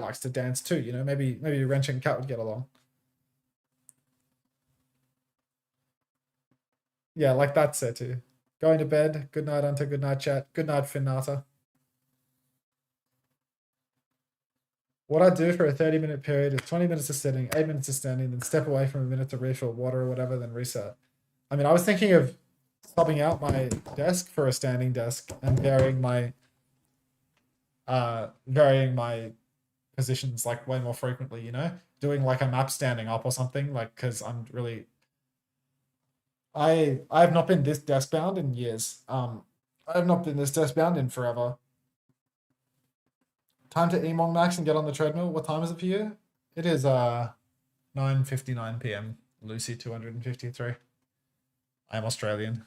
likes to dance too, you know? Maybe Wrench and Cat would get along. Yeah, like that said too. Going to bed. Good night, Unter. Good night, chat. Good night, Finata. What I do for a 30-minute period is 20 minutes of sitting, 8 minutes of standing, then step away from a minute to refill water or whatever, then reset. I mean, I was thinking of swapping out my desk for a standing desk and varying my positions like way more frequently, you know? Doing like a map standing up or something, like, because I'm really... I have not been this desk bound in years. I have not been this desk bound in forever. Time to Emong Max and get on the treadmill. What time is it for you? It is 9:59 p.m. Lucy 253. I am Australian.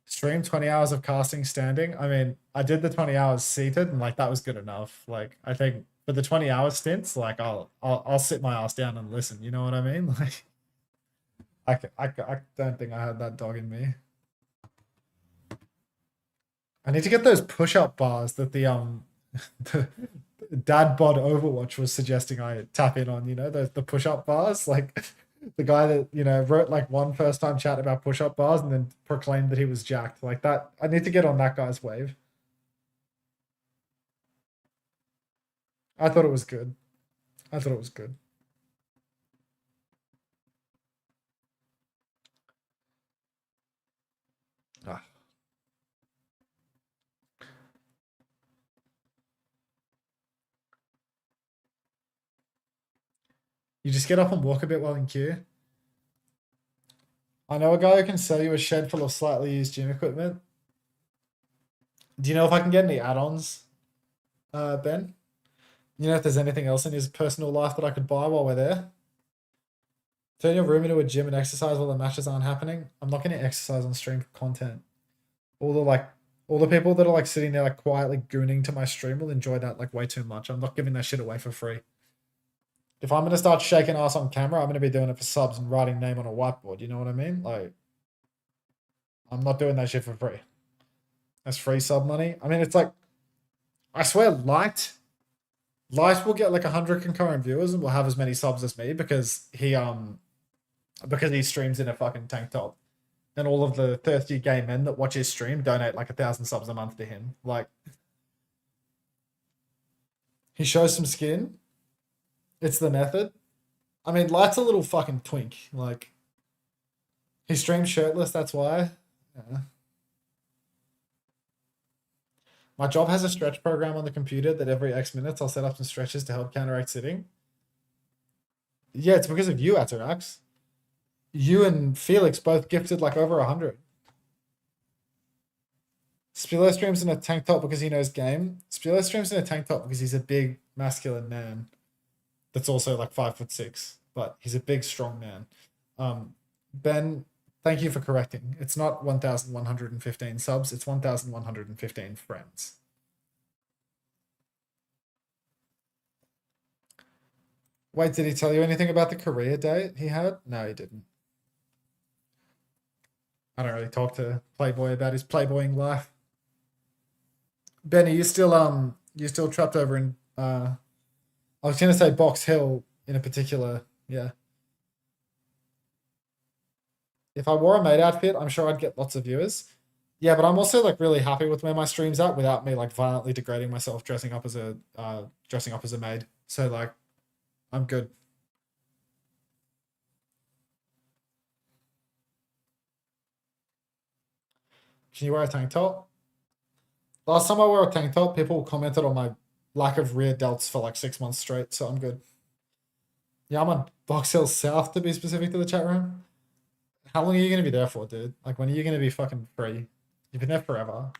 Stream 20 hours of casting standing. I mean, I did the 20 hours seated and like that was good enough. Like I think for the 20 hour stints, like I'll sit my ass down and listen. You know what I mean? Like I don't think I had that dog in me. I need to get those push-up bars that the dad bod Overwatch was suggesting I tap in on, you know, the push-up bars. Like the guy that, you know, wrote like one first-time chat about push-up bars and then proclaimed that he was jacked. Like that, I need to get on that guy's wave. I thought it was good. I thought it was good. Ah. You just get up and walk a bit while in queue. I know a guy who can sell you a shed full of slightly used gym equipment. Do you know if I can get any add-ons, Ben? You know if there's anything else in his personal life that I could buy while we're there? Turn your room into a gym and exercise while the matches aren't happening. I'm not going to exercise on stream for content. All All the people that are like sitting there like quietly gooning to my stream will enjoy that like way too much. I'm not giving that shit away for free. If I'm gonna start shaking ass on camera, I'm gonna be doing it for subs and writing name on a whiteboard. You know what I mean? Like, I'm not doing that shit for free. That's free sub money. I mean, it's like, I swear, Light will get like 100 concurrent viewers and will have as many subs as me because he streams in a fucking tank top, and all of the thirsty gay men that watch his stream donate like 1,000 subs a month to him. Like, he shows some skin. It's the method. I mean, Light's a little fucking twink. Like, he streams shirtless, that's why. Yeah. My job has a stretch program on the computer that every X minutes I'll set up some stretches to help counteract sitting. Yeah, it's because of you, Atarax. You and Felix both gifted like over 100. Spilo streams in a tank top because he knows game. Spilo streams in a tank top because he's a big masculine man that's also like 5'6", but he's a big strong man. Ben, thank you for correcting. It's not 1,115 subs, it's 1,115 friends. Wait, did he tell you anything about the career date he had? No, he didn't. I don't really talk to Playboy about his playboying life. Ben, are you still trapped over in I was gonna say Box Hill in a particular, yeah. If I wore a maid outfit, I'm sure I'd get lots of viewers. Yeah, but I'm also like really happy with where my stream's at without me like violently degrading myself dressing up as a maid. So like, I'm good. Can you wear a tank top? Last time I wore a tank top, people commented on my lack of rear delts for like 6 months straight, so I'm good. Yeah, I'm on Box Hill South to be specific to the chat room. How long are you going to be there for, dude? Like, when are you going to be fucking free? You've been there forever.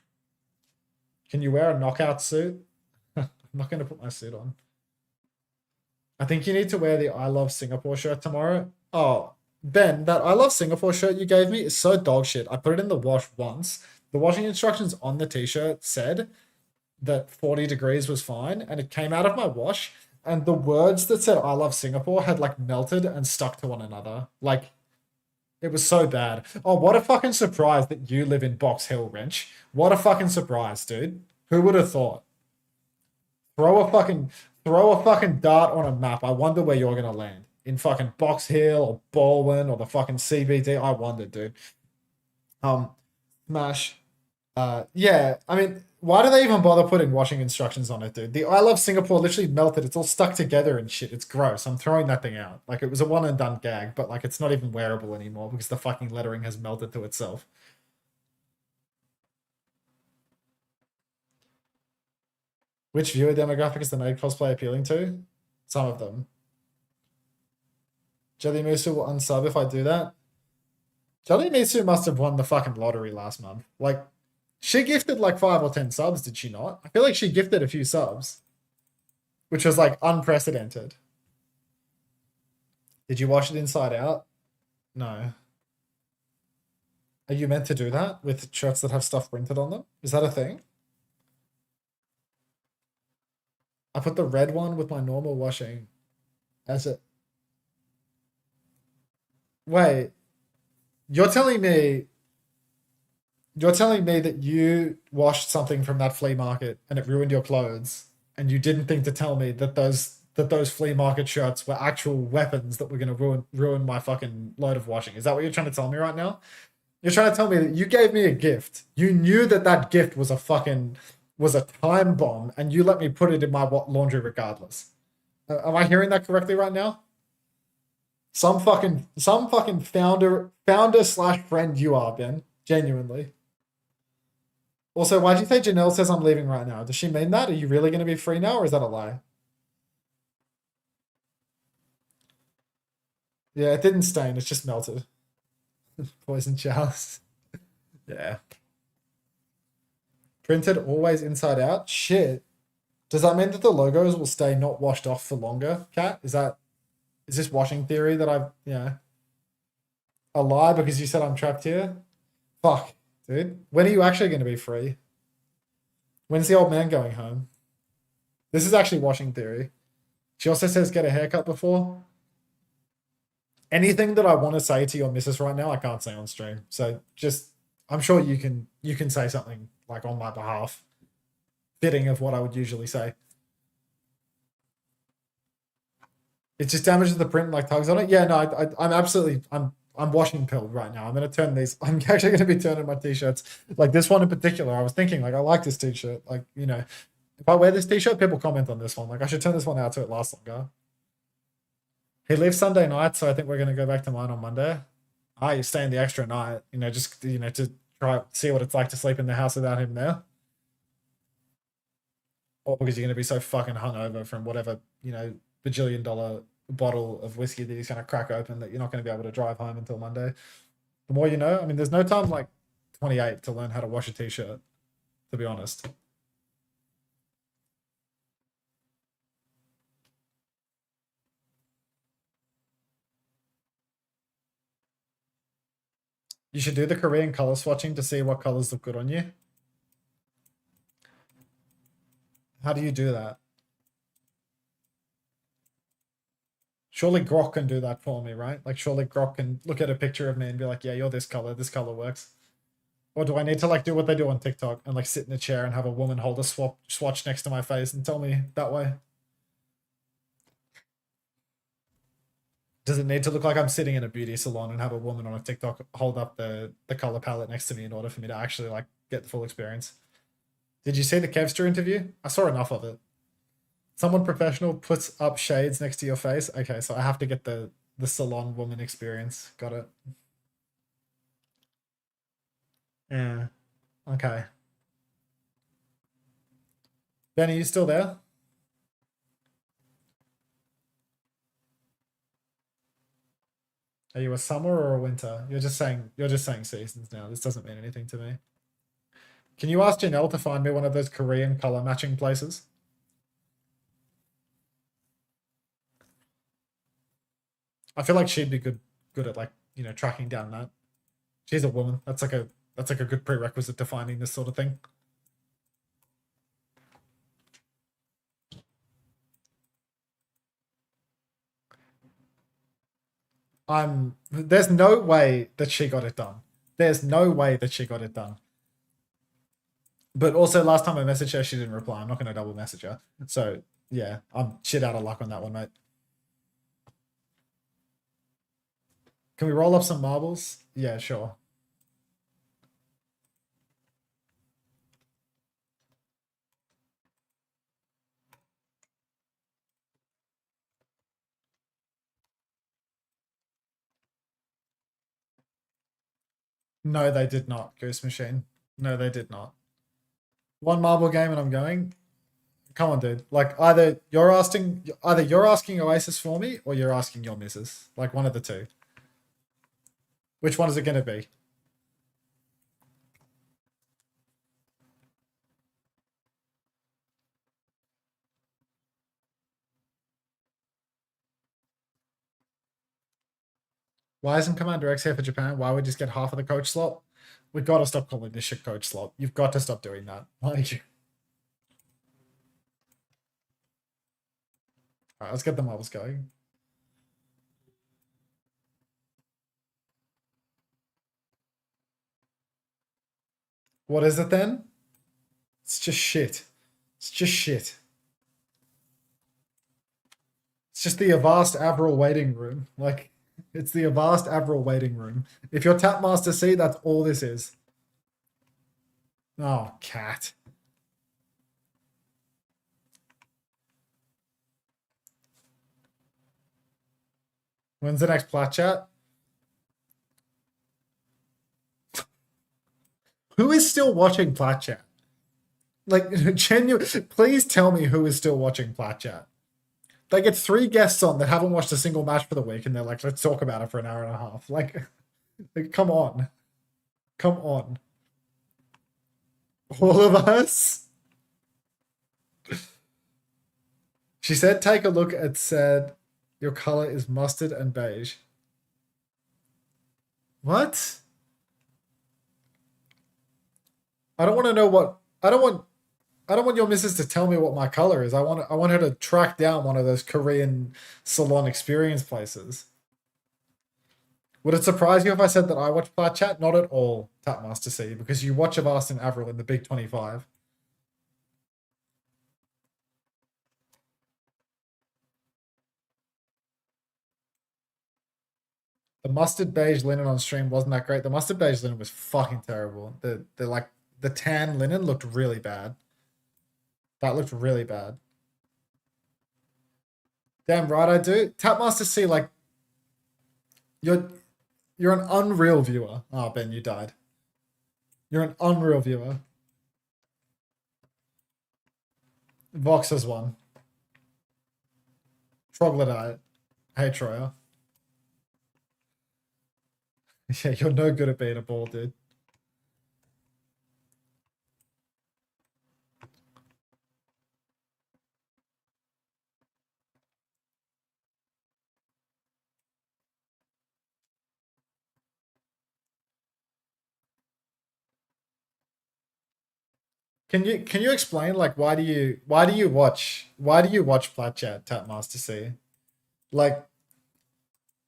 Can you wear a knockout suit? I'm not going to put my suit on. I think you need to wear the I Love Singapore shirt tomorrow. Oh, Ben, that I Love Singapore shirt you gave me is so dog shit. I put it in the wash once. The washing instructions on the t-shirt said that 40 degrees was fine, and it came out of my wash, and the words that said I Love Singapore had like melted and stuck to one another. Like, it was so bad. Oh, what a fucking surprise that you live in Box Hill, Wrench. What a fucking surprise, dude. Who would have thought? Throw a fucking dart on a map. I wonder where you're gonna land. In fucking Box Hill or Baldwin or the fucking CBD. I wonder, dude. Smash. Yeah, I mean, why do they even bother putting washing instructions on it, dude? The I Love Singapore literally melted. It's all stuck together and shit. It's gross. I'm throwing that thing out. Like, it was a one and done gag, but like, it's not even wearable anymore because the fucking lettering has melted to itself. Which viewer demographic is the maid cosplay appealing to? Some of them. Jelly Musu will unsub if I do that. Jelly Musu must have won the fucking lottery last month. Like, she gifted like 5 or 10 subs, did she not? I feel like she gifted a few subs, which was like unprecedented. Did you wash it inside out? No. Are you meant to do that with shirts that have stuff printed on them? Is that a thing? I put the red one with my normal washing as it. Wait, you're telling me that you washed something from that flea market and it ruined your clothes, and you didn't think to tell me that those flea market shirts were actual weapons that were going to ruin my fucking load of washing? Is that what you're trying to tell me right now? You're trying to tell me that you gave me a gift. You knew that gift was a time bomb, and you let me put it in my laundry regardless. Am I hearing that correctly right now? Some fucking founder / friend you are, Ben. Genuinely. Also, why'd you say Janelle says I'm leaving right now? Does she mean that? Are you really going to be free now, or is that a lie? Yeah, it didn't stain. It's just melted. Poison Charles. Yeah. Printed always inside out? Shit. Does that mean that the logos will stay not washed off for longer, Kat? Is this washing theory that a lie because you said I'm trapped here? Fuck, dude. When are you actually going to be free? When's the old man going home? This is actually washing theory. She also says get a haircut before. Anything that I want to say to your missus right now, I can't say on stream. So just, I'm sure you can say something like on my behalf, fitting of what I would usually say. It just damages the print like tugs on it. Yeah, no, I'm absolutely, I'm washing pilled right now. I'm going to turn these, I'm actually going to be turning my t-shirts. Like this one in particular, I was thinking like, I like this t-shirt. Like, you know, if I wear this t-shirt, people comment on this one. Like I should turn this one out so it lasts longer. He leaves Sunday night, so I think we're going to go back to mine on Monday. You staying the extra night, you know, just, you know, to try see what it's like to sleep in the house without him there. Or because you're going to be so fucking hungover from whatever, you know, bajillion-dollar bottle of whiskey that he's going to crack open that you're not going to be able to drive home until Monday. The more you know. I mean, there's no time like 28 to learn how to wash a t-shirt, to be honest. You should do the Korean color swatching to see what colors look good on you. How do you do that? Surely Grok can do that for me, right? Like surely Grok can look at a picture of me and be like, yeah, you're this color works. Or do I need to like do what they do on TikTok and like sit in a chair and have a woman hold a swatch next to my face and tell me that way? Does it need to look like I'm sitting in a beauty salon and have a woman on a TikTok hold up the color palette next to me in order for me to actually like get the full experience? Did you see the Kevster interview? I saw enough of it. Someone professional puts up shades next to your face. Okay, so I have to get the salon woman experience. Got it. Yeah. Okay. Ben, are you still there? Are you a summer or a winter? You're just saying seasons now. This doesn't mean anything to me. Can you ask Janelle to find me one of those Korean color matching places? I feel like she'd be good at like, you know, tracking down that. She's a woman. That's like a good prerequisite to finding this sort of thing. There's no way that she got it done. There's no way that she got it done. But also last time I messaged her, she didn't reply. I'm not going to double message her. So yeah, I'm shit out of luck on that one, mate. Can we roll up some marbles? Yeah, sure. No, they did not, Goose Machine. No, they did not. One marble game and I'm going. Come on, dude. Like either you're asking Oasis for me or you're asking your missus. Like one of the two. Which one is it going to be? Why isn't Commander X here for Japan? Why would we just get half of the coach slot? We've got to stop calling this shit coach slot. You've got to stop doing that. Like, alright, let's get the marbles going. What is it then? It's just shit. It's just shit. It's just the Avast Avril waiting room. Like, it's the Avast Avril waiting room. If you're Tapmaster C, that's all this is. Oh, cat. When's the next plat chat? Who is still watching plat chat? Like, genuine, please tell me who is still watching plat chat. They get 3 guests on that haven't watched a single match for the week, and they're like, let's talk about it for an hour and a half. Like come on. Come on. All of us? She said, take a look at said, your color is mustard and beige. What? I don't want to know what, I don't I don't want your missus to tell me what my color is. I want her to track down one of those Korean salon experience places. Would it surprise you if I said that I watch Plat Chat? Not at all, Tapmaster C, because you watch Avast and Avril in the Big 25. The mustard beige linen on stream wasn't that great. The mustard beige linen was fucking terrible. The tan linen looked really bad. That looked really bad. Damn right I do. Tapmaster C, like, you're an unreal viewer. Oh, Ben, you died. You're an unreal viewer. Vox has won. Troglodyte. Hey, Troya. Yeah, you're no good at being a ball, dude. Can you explain, like, why do you watch Plat Chat, Tapmaster C? Like,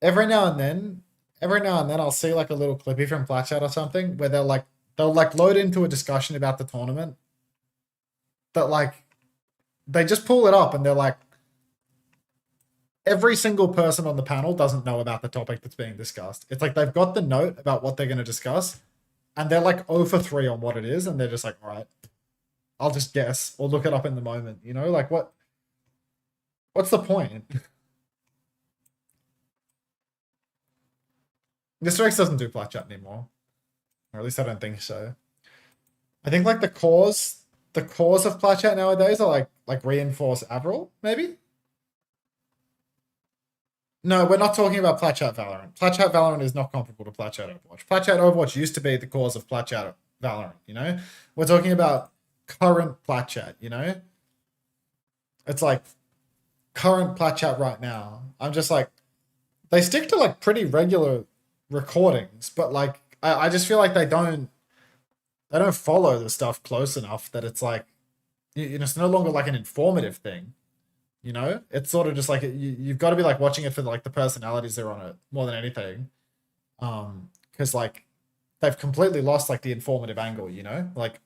every now and then I'll see like a little clippy from Plat Chat or something where they'll load into a discussion about the tournament that, like, they just pull it up and they're like, every single person on the panel doesn't know about the topic that's being discussed. It's like they've got the note about what they're going to discuss and they're like 0 for 3 on what it is, and they're just like, all right, I'll just guess or look it up in the moment, you know? Like, what's the point? Mr. X doesn't do Plat Chat anymore. Or at least I don't think so. I think like the cause of Plat Chat nowadays are like reinforce Avril, maybe? No, we're not talking about Plat Chat Valorant. Plat Chat Valorant is not comparable to Plat Chat Overwatch. Plat Chat Overwatch used to be the cause of Plat Chat Valorant, you know? We're talking about current Plat Chat, you know? It's like current Plat Chat right now. I'm just like, they stick to like pretty regular recordings, but like I just feel like they don't follow the stuff close enough that it's like, you know, it's no longer like an informative thing, you know? It's sort of just like you've got to be like watching it for like the personalities that are on it more than anything, because like they've completely lost like the informative angle, you know? Like,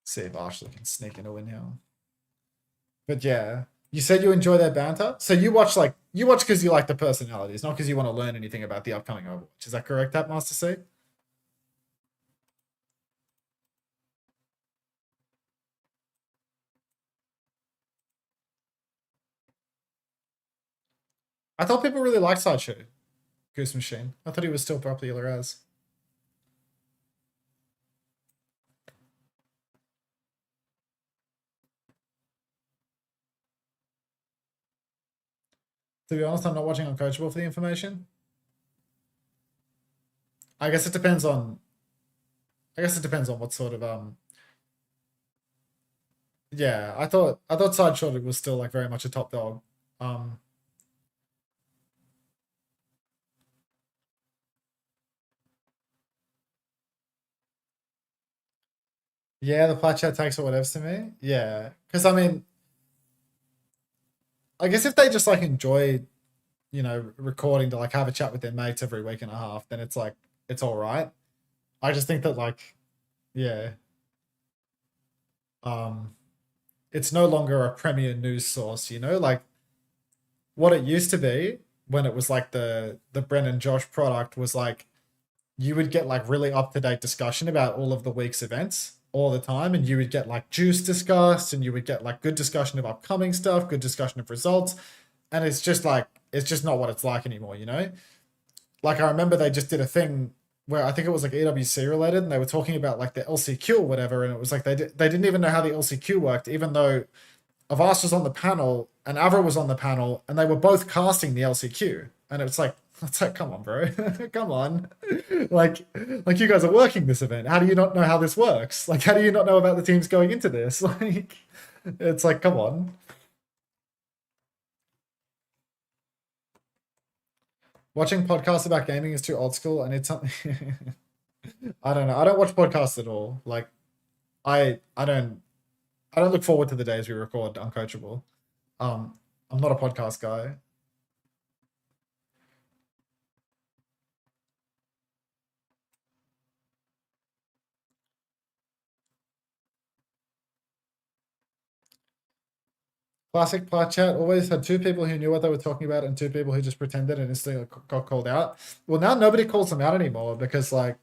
see if Ashley can sneak in a win here. But yeah, you said you enjoy their banter, so you watch because you like the personalities, not because you want to learn anything about the upcoming Overwatch. Is that correct, Tapmaster C? I thought people really liked Sideshow Goose Machine. I thought he was still popular as. To be honest, I'm not watching Uncoachable for the information. I guess it depends on what sort of yeah, I thought Sideshow was still like very much a top dog. Yeah, the Plat Chat takes or whatever to me. Yeah, because I mean, I guess if they just like enjoy, you know, recording to like have a chat with their mates every week and a half, then it's like, it's all right. I just think that like, yeah, it's no longer a premier news source, you know, like what it used to be when it was like the Brennan Josh product was like, you would get like really up-to-date discussion about all of the week's events all the time, and you would get like juice discussed, and you would get like good discussion of upcoming stuff, good discussion of results, and it's just like, it's just not what it's like anymore, you know? Like I remember they just did a thing where I think it was like EWC related, and they were talking about like the LCQ or whatever, and it was like they didn't even know how the LCQ worked, even though Avast was on the panel and Avra was on the panel, and they were both casting the LCQ, and it's like, come on, bro. Come on. like you guys are working this event. How do you not know how this works? Like, how do you not know about the teams going into this? Like, it's like, come on. Watching podcasts about gaming is too old school. I need something. I don't know. I don't watch podcasts at all. Like, I don't look forward to the days we record Uncoachable. I'm not a podcast guy. Classic plat chat always had two people who knew what they were talking about and two people who just pretended and instantly got called out. Well, now nobody calls them out anymore because I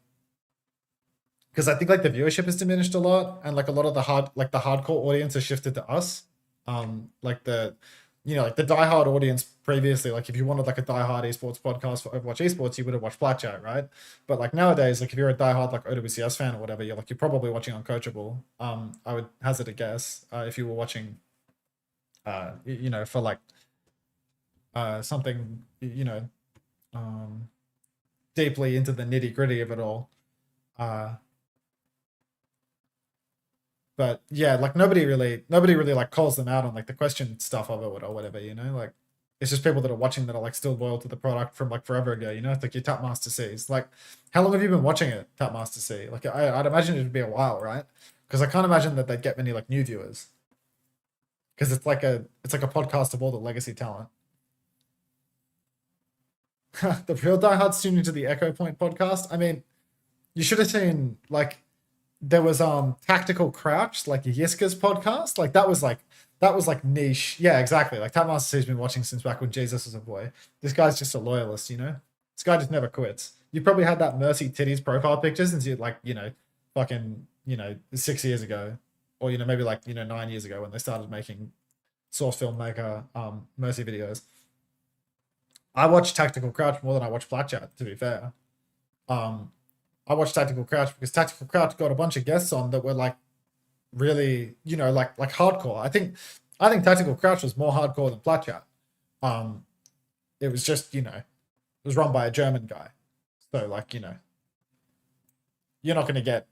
think like the viewership has diminished a lot and like a lot of the hardcore audience has shifted to us. Like the diehard audience previously, like if you wanted like a diehard esports podcast for Overwatch esports, you would have watched Plat Chat, right? But like nowadays, like if you're a diehard like OWCS fan or whatever, you're probably watching Uncoachable. I would hazard a guess if you were watching for like something deeply into the nitty gritty of it all. But yeah, like nobody really like calls them out on like the question stuff of it or whatever, like it's just people that are watching that are like still loyal to the product from like forever ago, it's like your Tapmaster C's. Like, how long have you been watching it, Tapmaster C? Like I'd imagine it'd be a while, right? Because I can't imagine that they'd get many like new viewers. Because it's like a podcast of all the legacy talent. The real diehards tuned into the Echo Point podcast. I mean, you should have seen like there was Tactical Crouch, like Yiska's podcast. Like that was like niche. Yeah, exactly. Like Tapmaster C's been watching since back when Jesus was a boy. This guy's just a loyalist, This guy just never quits. You probably had that Mercy Titties profile picture since you fucking 6 years ago. Or maybe 9 years ago when they started making source filmmaker Mercy videos. I watch Tactical Crouch more than I watch Plat Chat, to be fair. I watched Tactical Crouch because Tactical Crouch got a bunch of guests on that were like really, like hardcore. I think Tactical Crouch was more hardcore than Plat Chat. It was just, it was run by a German guy. So like, you're not gonna get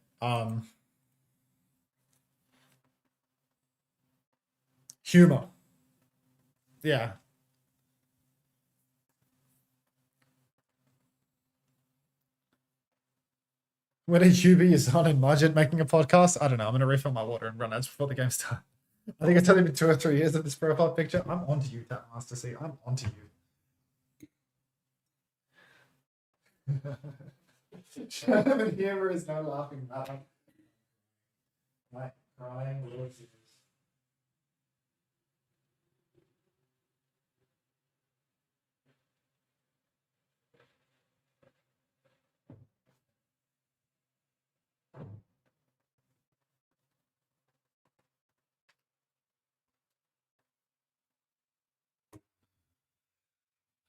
humor. Yeah. When a Yubi is on in Majid making a podcast, I don't know. I'm going to refill my water and run ads before the game starts. I think it's only been 2 or 3 years of this profile picture. I'm onto you, Tapmaster C. I'm onto you. German humor is no laughing matter. Like crying little tears.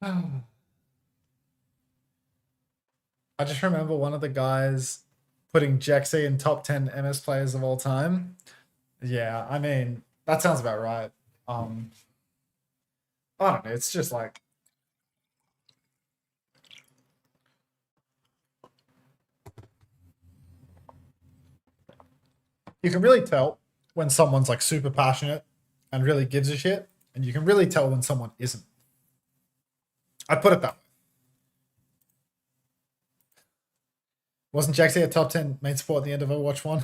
I just remember one of the guys putting Jexy in top 10 MS players of all time. Yeah, I mean, that sounds about right. I don't know, it's just like you can really tell when someone's like super passionate and really gives a shit, and you can really tell when someone isn't. I'd put it that way. Wasn't Jaxie a top 10 main support at the end of Overwatch 1?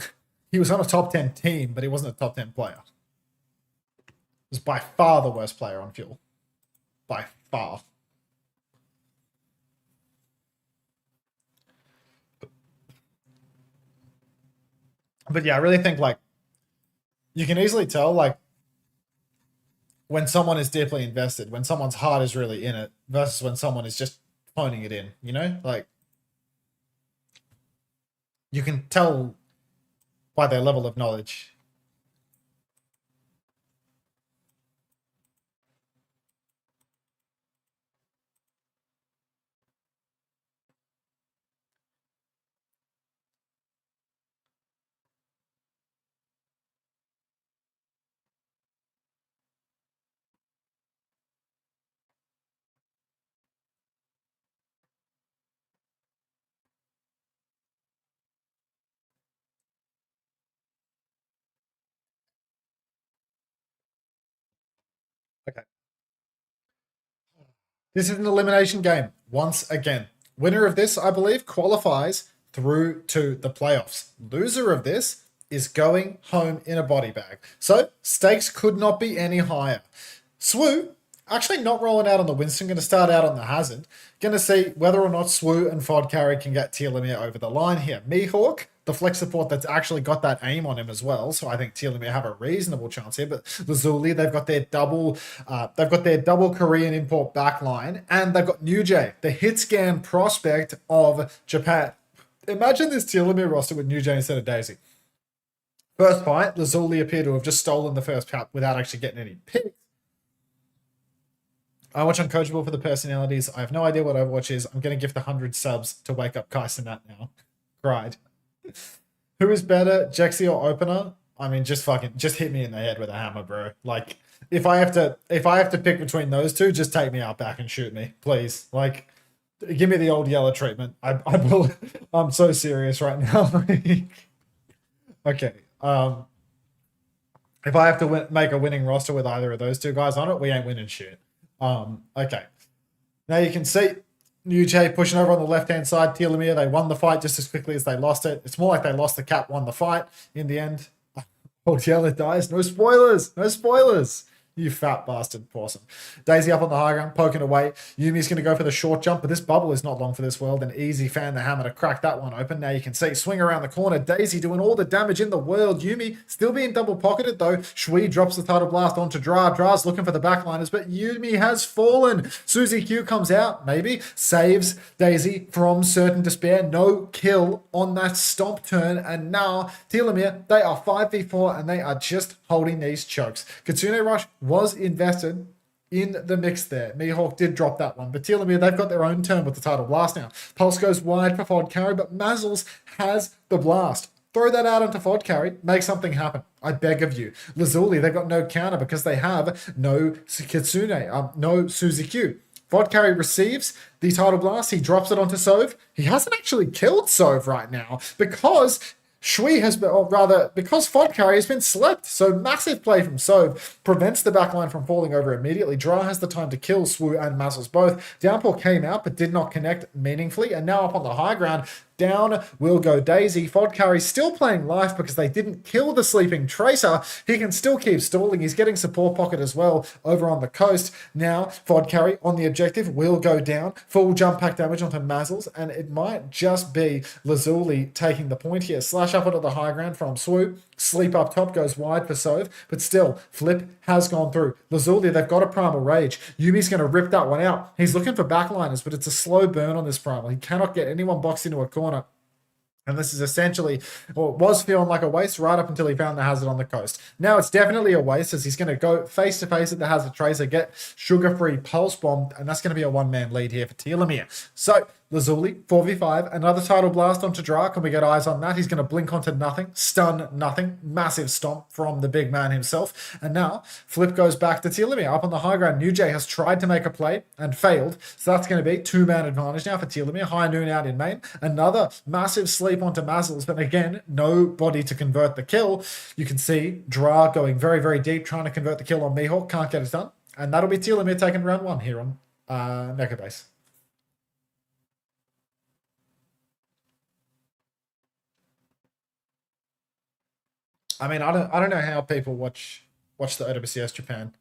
He was on a top 10 team, but he wasn't a top 10 player. He was by far the worst player on Fuel. By far. But yeah, I really think like you can easily tell like when someone is deeply invested, when someone's heart is really in it, versus when someone is just phoning it in, like you can tell by their level of knowledge. Okay. This is an elimination game. once again. Winner of this, I believe, qualifies through to the playoffs. Loser of this is going home in a body bag. So stakes could not be any higher. Swoo, actually not rolling out on the Winston, going to start out on the Hazard. Going to see whether or not Swoo and Fod Carry can get Telomere over the line here. Mihawk, the flex support that's actually got that aim on him as well, so I think Telomere have a reasonable chance here. But Lazuli, they've got their double Korean import backline, and they've got New Jay, the hit scan prospect of Japan. Imagine this Telomere roster with New Jay instead of Daisy. First fight, Lazuli appear to have just stolen the first cap without actually getting any picks. I watch Uncoachable for the personalities. I have no idea what Overwatch is. I'm going to give the 100 subs to wake up Kai Cenat now. Cried. Who is better, Jexy or Opener? I mean, just hit me in the head with a hammer, bro. Like, if I have to pick between those two, just take me out back and shoot me, please. Like, give me the old yellow treatment. I'm so serious right now. Okay. If I have to make a winning roster with either of those two guys on it, we ain't winning shit. Okay. Now you can see New Jay pushing over on the left-hand side. Telomere, they won the fight just as quickly as they lost it. It's more like they lost the cap, won the fight in the end. Old Yellow dies. No spoilers. No spoilers. You fat bastard. Awesome. Daisy up on the high ground, poking away. Yumi's going to go for the short jump, but this bubble is not long for this world. An easy fan the hammer to crack that one open. Now you can see swing around the corner. Daisy doing all the damage in the world. Yumi still being double pocketed though. Shui drops the title blast onto Dra. Dra's looking for the backliners, but Yumi has fallen. Susie Q comes out, maybe, saves Daisy from certain despair. No kill on that stomp turn. And now Telomere, they are 5v4 and they are just holding these chokes. Kitsune Rush was invested in the mix there. Mihawk did drop that one, but Telomere, they've got their own turn with the title blast now. Pulse goes wide for Fod Carry, but Mazzles has the blast. Throw that out onto Fod Carry, make something happen. I beg of you. Lazuli, they've got no counter because they have no Kitsune, no Suzy Q. Fod Carry receives the title blast. He drops it onto Sove. He hasn't actually killed Sove right now because Shui has been, or rather, because Fod Carry has been slept. So massive play from Sove prevents the backline from falling over immediately. Dra has the time to kill Swoo and Mazzles both. Downpour came out but did not connect meaningfully. And now up on the high ground, down will go Daisy. Fod Carry still playing life because they didn't kill the sleeping Tracer. He can still keep stalling. He's getting support pocket as well over on the coast. Now Fod Carry on the objective will go down. Full jump pack damage onto Mazzles, and it might just be Lazuli taking the point here. Slash up onto the high ground from Swoo. Sleep up top goes wide for Sove, but still, Flip has gone through. Lazuli, they've got a Primal Rage. Yumi's going to rip that one out. He's looking for backliners, but it's a slow burn on this Primal. He cannot get anyone boxed into a corner. And this is essentially, or it was feeling like a waste right up until he found the Hazard on the coast. Now it's definitely a waste as he's going to go face-to-face at the Hazard Tracer, get sugar-free Pulse Bomb, and that's going to be a one-man lead here for Telomere. So, Lazuli, 4v5, another title blast onto Dra. Can we get eyes on that? He's going to blink onto nothing, stun nothing, massive stomp from the big man himself. And now, Flip goes back to Telomere. Up on the high ground, New Jay has tried to make a play and failed. So that's going to be two-man advantage now for Telomere. High noon out in main. Another massive sleep onto Mazzles, but again, nobody to convert the kill. You can see Dra going very, very deep, trying to convert the kill on Mihawk. Can't get it done. And that'll be Telomere taking round one here on Mecha Base. I mean, I don't know how people watch the OWCS Japan.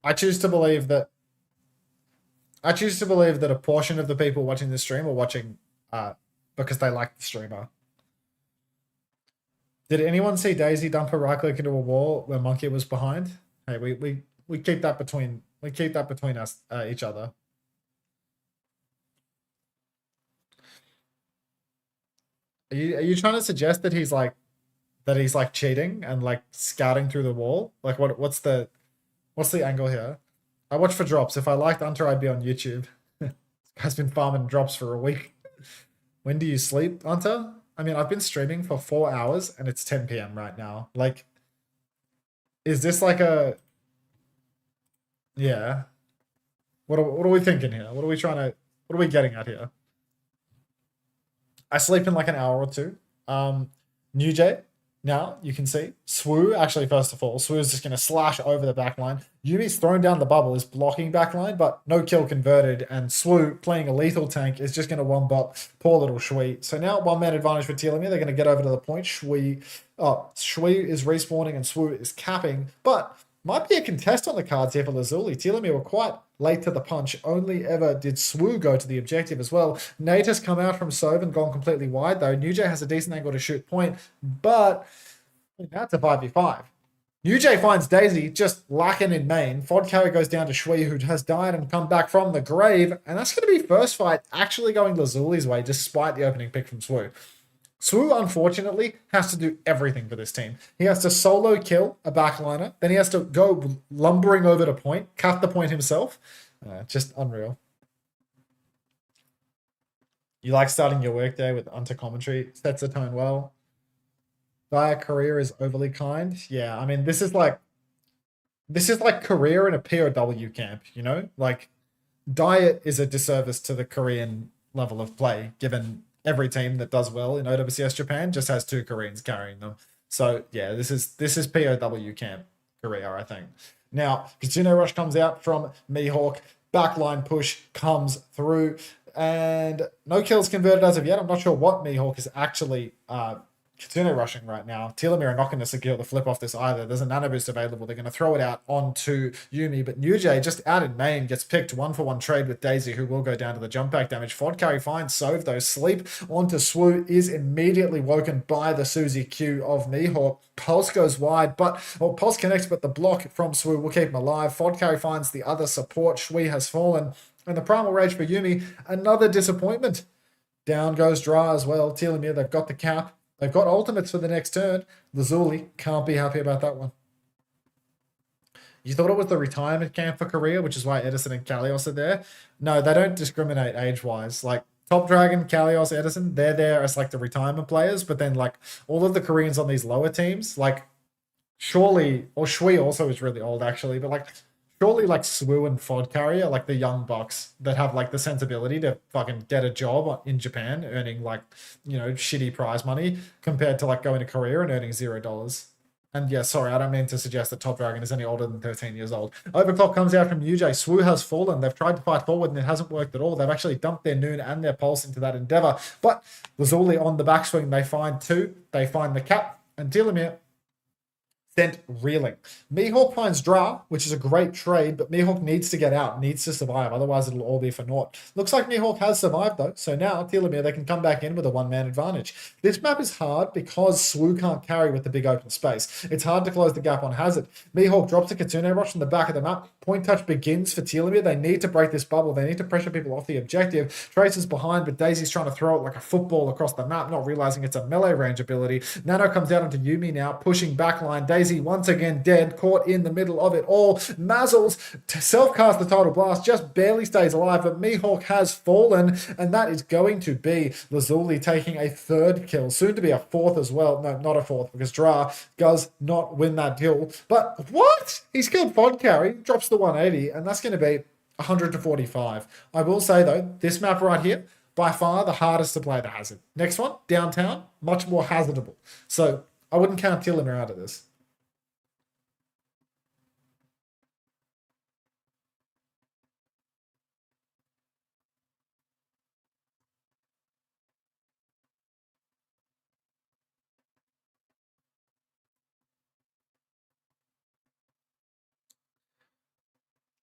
I choose to believe that a portion of the people watching this stream are watching because they like the streamer. Did anyone see Daisy dump a right click into a wall where Monkey was behind? Hey, we keep that between us each other. Are you trying to suggest that he's like cheating and like scouting through the wall? Like what's the angle here? I watch for drops. If I liked Unter, I'd be on YouTube. This guy's been farming drops for a week. When do you sleep, Unter? I mean, I've been streaming for 4 hours and it's 10 p.m. right now. Like, is this like a... Yeah. What are we thinking here? What are we getting at here? I sleep in like an hour or two. New Jay, Now you can see Swoo, actually, first of all, Swoo is just going to slash over the backline. Yumi's thrown down the bubble, is blocking backline, but no kill converted. And Swoo, playing a lethal tank, is just going to one-bot poor little Shui. So now one-man advantage for Telomere. They're going to get over to the point. Shui is respawning and Swoo is capping, but might be a contest on the cards here for Lazuli. Telomere were quite late to the punch. Only ever did Swoo go to the objective as well. Nate has come out from Sove and gone completely wide, though. NewJ has a decent angle to shoot point, but that's a 5v5. NewJ finds Daisy just lacking in main. Fod carry goes down to Shui, who has died and come back from the grave, and that's going to be first fight actually going Lazuli's way, despite the opening pick from Swoo. Swoo, unfortunately, has to do everything for this team. He has to solo kill a backliner, then he has to go lumbering over to point, cut the point himself. Just unreal. You like starting your workday with Unter commentary, sets the tone well. Dire career is overly kind. Yeah, I mean, this is like career in a POW camp, you know? Like, Diet is a disservice to the Korean level of play, given every team that does well in OWCS Japan just has 2 Koreans carrying them. So yeah, this is POW camp Korea, I think. Now, Kitsune Rush comes out from Mihawk. Backline push comes through. And no kills converted as of yet. I'm not sure what Mihawk is actually Kitsune rushing right now. Telomere are not going to secure the flip off this either. There's a nano boost available. They're going to throw it out onto Yumi, but NewJ just out in main gets picked 1-for-1 trade with Daisy, who will go down to the jump back damage. Fod carry finds Sove though. Sleep onto Swoo is immediately woken by the Suzy Q of Mihawk. Pulse goes wide, Pulse connects, but the block from Swoo will keep him alive. Fod carry finds the other support. Shui has fallen. And the Primal Rage for Yumi, another disappointment. Down goes Dra as well. Telomere, they've got the cap. They've got ultimates for the next turn. Lazuli can't be happy about that one. You thought it was the retirement camp for Korea, which is why Edison and Kalios are there. No, they don't discriminate age-wise. Like, Top Dragon, Kalios, Edison, they're there as, like, the retirement players. But then, like, all of the Koreans on these lower teams, like, surely, or Shui also is really old, actually, but, like, surely, like, Swoo and Fod Carry are, like, the young bucks that have, like, the sensibility to fucking get a job in Japan, earning, like, you know, shitty prize money, compared to, like, going to Korea and earning $0. And, yeah, sorry, I don't mean to suggest that Top Dragon is any older than 13 years old. Overclock comes out from UJ. Swoo has fallen. They've tried to fight forward, and it hasn't worked at all. They've actually dumped their Noon and their Pulse into that endeavor. But Lazuli on the backswing, they find 2. They find the cap, and Telomere sent reeling. Mihawk finds Dra, which is a great trade, but Mihawk needs to get out, needs to survive, otherwise it'll all be for naught. Looks like Mihawk has survived though, so now Telomere, they can come back in with a one-man advantage. This map is hard because Swoo can't carry with the big open space. It's hard to close the gap on Hazard. Mihawk drops a Kitsune Rush from the back of the map. Point touch begins for Telomere. They need to break this bubble. They need to pressure people off the objective. Trace is behind, but Daisy's trying to throw it like a football across the map, not realizing it's a melee range ability. Nano comes out onto Yumi now, pushing backline. Daisy once again dead, caught in the middle of it all. Mazzles to self-cast the Total Blast, just barely stays alive, but Mihawk has fallen, and that is going to be Lazuli taking a 3rd kill, soon to be a 4th as well. No, not a 4th, because Dra does not win that kill. But what? He's killed Fod Carry, drops the 180, and that's going to be 100 to 45. I will say, though, this map right here, by far the hardest to play the Hazard. Next one, Downtown, much more hazardable. So I wouldn't count Telomere out of this.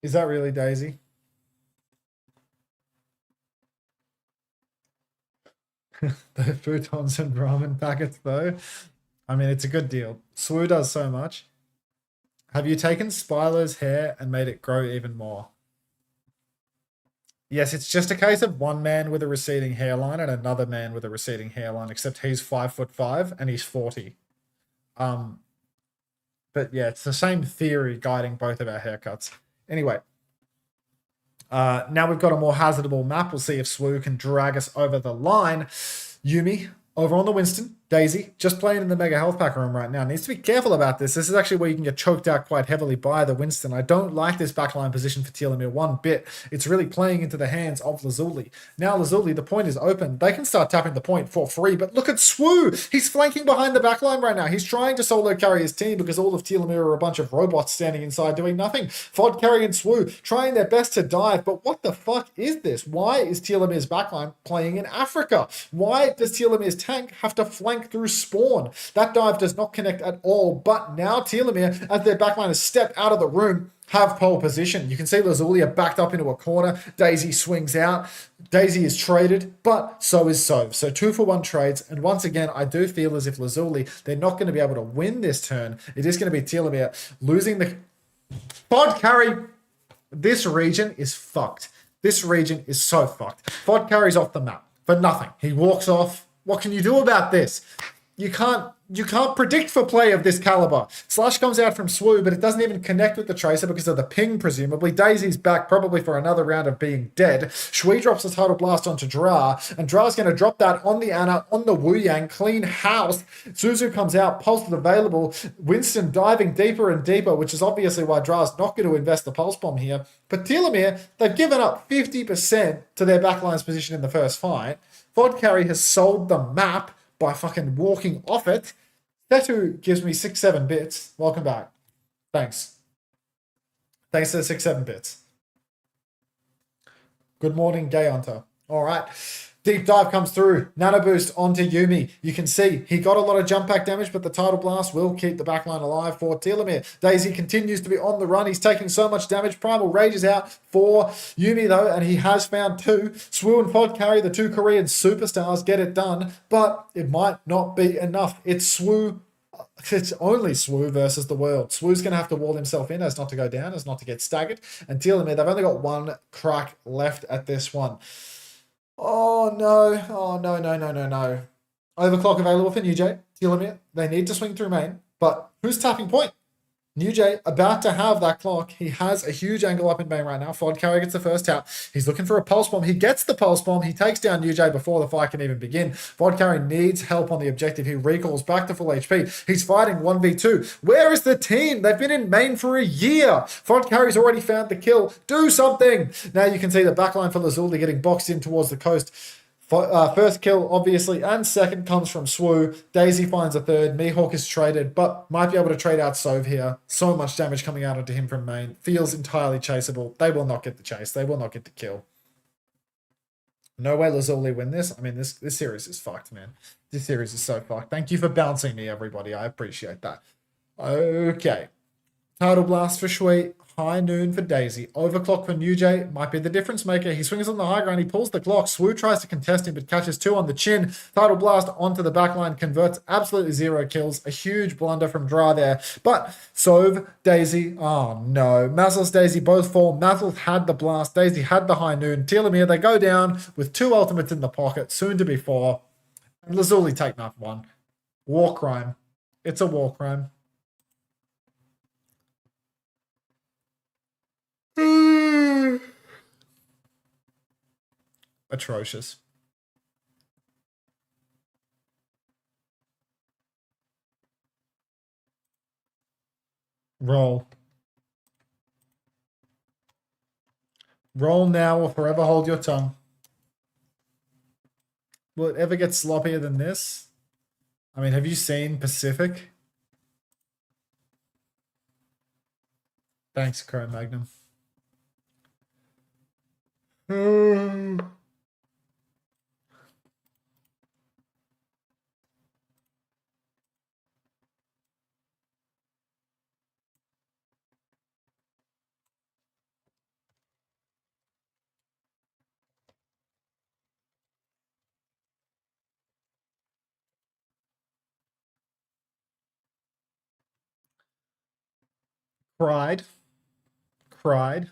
Is that really Daisy? The futons and ramen packets, though. I mean, it's a good deal. Swoo does so much. Have you taken Spylo's hair and made it grow even more? Yes, it's just a case of one man with a receding hairline and another man with a receding hairline, except he's 5'5" and he's 40. But yeah, it's the same theory guiding both of our haircuts. Anyway, now we've got a more hazardable map. We'll see if Swoo can drag us over the line. Yumi over on the Winston. Daisy, just playing in the Mega Health Pack room right now. Needs to be careful about this. This is actually where you can get choked out quite heavily by the Winston. I don't like this backline position for Telomere one bit. It's really playing into the hands of Lazuli. Now Lazuli, the point is open. They can start tapping the point for free, but look at Swoo. He's flanking behind the backline right now. He's trying to solo carry his team because all of Telomere are a bunch of robots standing inside doing nothing. Fod Carry and Swoo trying their best to dive, but what the fuck is this? Why is Telomere's backline playing in Africa? Why does Telomere's tank have to flank through spawn? That dive does not connect at all, but now Telomere, as their backline has stepped out of the room, have pole position. You can see Lazuli are backed up into a corner. Daisy swings out. Daisy is traded, but so is Sove. So 2-for-1 trades. And once again, I do feel as if Lazuli, they're not going to be able to win this turn. It is going to be Telomere losing the Fod Carry. This region is fucked. This region is so fucked. Fod Carry's off the map for nothing. He walks off. What can you do about this? You can't predict for play of this caliber. Slash comes out from Swoo, but it doesn't even connect with the Tracer because of the ping, presumably. Daisy's back probably for another round of being dead. Shui drops the Tidal Blast onto Dra, and Dra's going to drop that on the Ana, on the Wu Yang, clean house. Suzu comes out, pulse is available. Winston diving deeper and deeper, which is obviously why Dra's not going to invest the Pulse Bomb here. But Telomere, they've given up 50% to their backline's position in the first fight. Fod Carry has sold the map by fucking walking off it. Setu gives me 6-7 bits. Welcome back. Thanks. Thanks to the 6-7 bits. Good morning, Gay Unter. All right. Deep dive comes through. Nano boost onto Yumi. You can see he got a lot of jump pack damage, but the Tidal Blast will keep the backline alive for Telomere. Daisy continues to be on the run. He's taking so much damage. Primal Rage is out for Yumi, though, and he has found two. Swoo and Fod Carry, the two Korean superstars, get it done, but it might not be enough. It's Swoo. It's only Swoo versus the world. Swoo's going to have to wall himself in as not to go down, as not to get staggered. And Telomere, they've only got one crack left at this one. Oh, no. Oh, no, no, no, no, no. Overclock available for New Jay. Telomere, they need to swing through main. But who's tapping point? New Jay about to have that clock. He has a huge angle up in main right now. Fod Carry gets the first tap. He's looking for a pulse bomb. He gets the pulse bomb. He takes down New Jay before the fight can even begin. Fod Carry needs help on the objective. He recalls back to full HP. He's fighting 1v2. Where is the team? They've been in main for a year. Fod Carry's already found the kill. Do something. Now you can see the backline for Lazuli getting boxed in towards the coast. First kill, obviously, and second comes from Swoo. Daisy finds a third. Mihawk is traded, but might be able to trade out Sove here. So much damage coming out onto him from main. Feels entirely chaseable. They will not get the chase. They will not get the kill. No way Lazuli win this. I mean, this series is fucked, man. This series is so fucked. Thank you for bouncing me, everybody. I appreciate that. Okay. Tidal Blast for Shui. High noon for Daisy. Overclock for New Jay might be the difference maker. He swings on the high ground. He pulls the clock. Swoo tries to contest him, but catches two on the chin. Tidal Blast onto the backline. Converts absolutely 0 kills. A huge blunder from Dra there. But Sove, Daisy, oh no. Mazel's Daisy both fall. Mazel had the blast. Daisy had the high noon. Telomere, they go down with 2 ultimates in the pocket. Soon to be 4. And Lazuli take not 1. War crime. It's a war crime. Atrocious. Roll. Roll now or forever hold your tongue. Will it ever get sloppier than this? I mean, have you seen Pacific? Thanks, Chrome Magnum. Cried. Cried.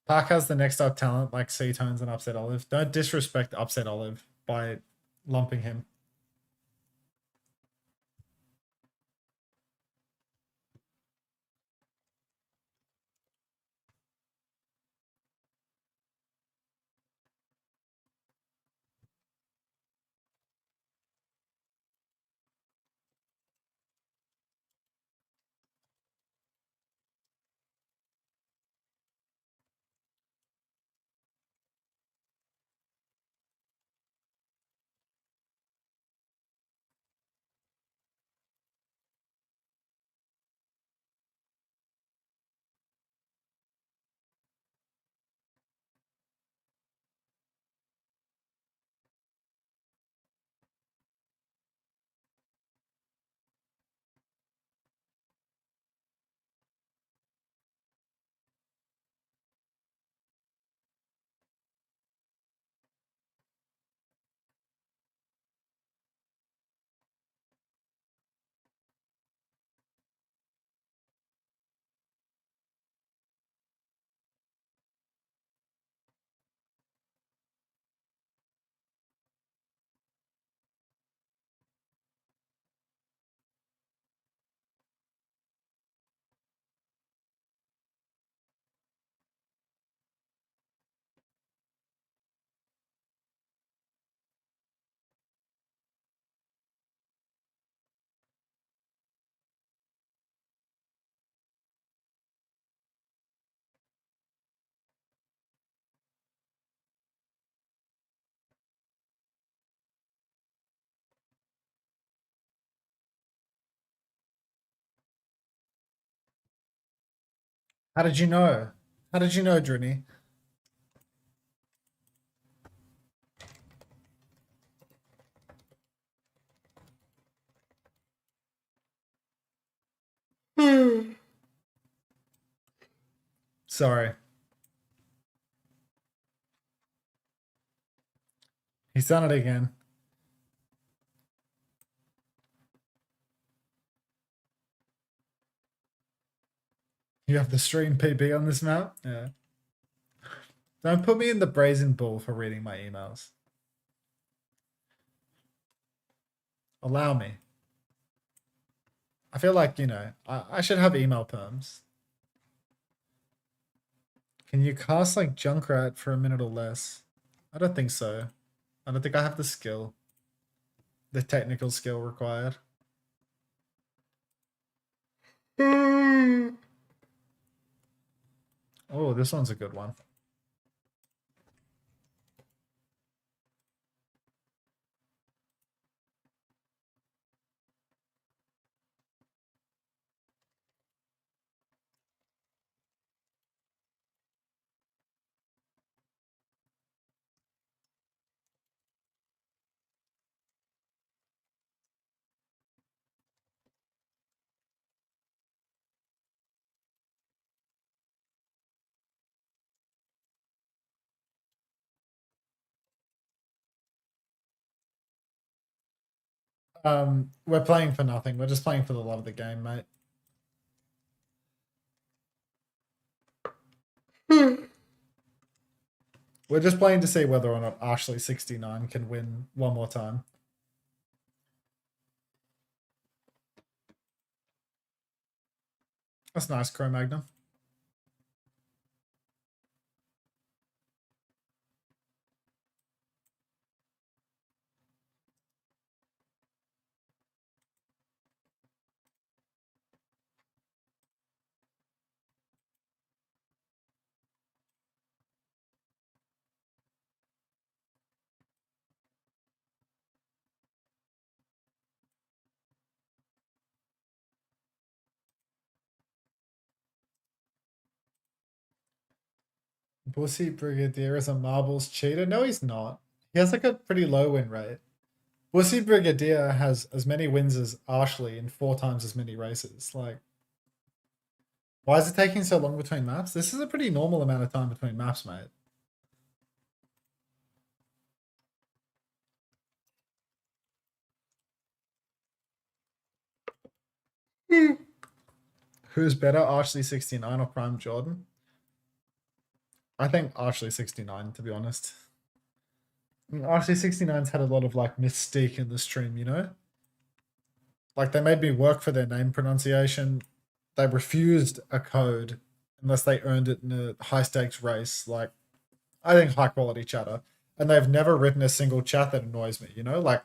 Park has the next up talent like C-Tones and Upset Olive. Don't disrespect Upset Olive by lumping him. How did you know? How did you know, Drini? Sorry. He's done it again. You have the stream PB on this map? Yeah. Don't put me in the brazen bull for reading my emails. Allow me. I feel like, you know, I should have email perms. Can you cast like Junkrat for a minute or less? I don't think so. I don't think I have the skill. The technical skill required. Oh, this one's a good one. We're playing for nothing. We're just playing for the love of the game, mate. We're just playing to see whether or not Ashley69 can win one more time. That's nice, Cro-Magnon. Bussy Brigadier is a marbles cheater? No, he's not. He has like a pretty low win rate. Bussy Brigadier has as many wins as Ashley in 4 times as many races. Like, why is it taking so long between maps? This is a pretty normal amount of time between maps, mate. Who's better, Ashley69 or Prime Jordan? I think Ashley 69, to be honest. I mean, Ashley 69's had a lot of like mystique in the stream, you know? Like they made me work for their name pronunciation. They refused a code unless they earned it in a high stakes race. Like, I think high quality chatter. And they've never written a single chat that annoys me, you know? Like,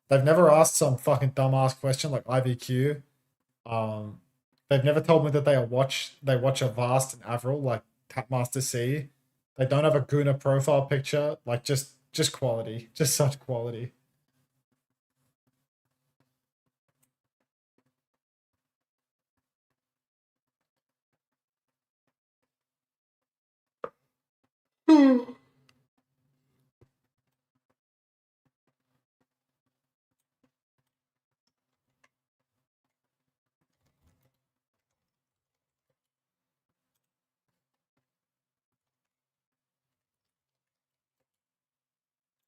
they've never asked some fucking dumbass question like IVQ. They've never told me that they watch a Vast and Avril like Tapmaster C. They don't have a Guna profile picture. Like, just quality. Just such quality.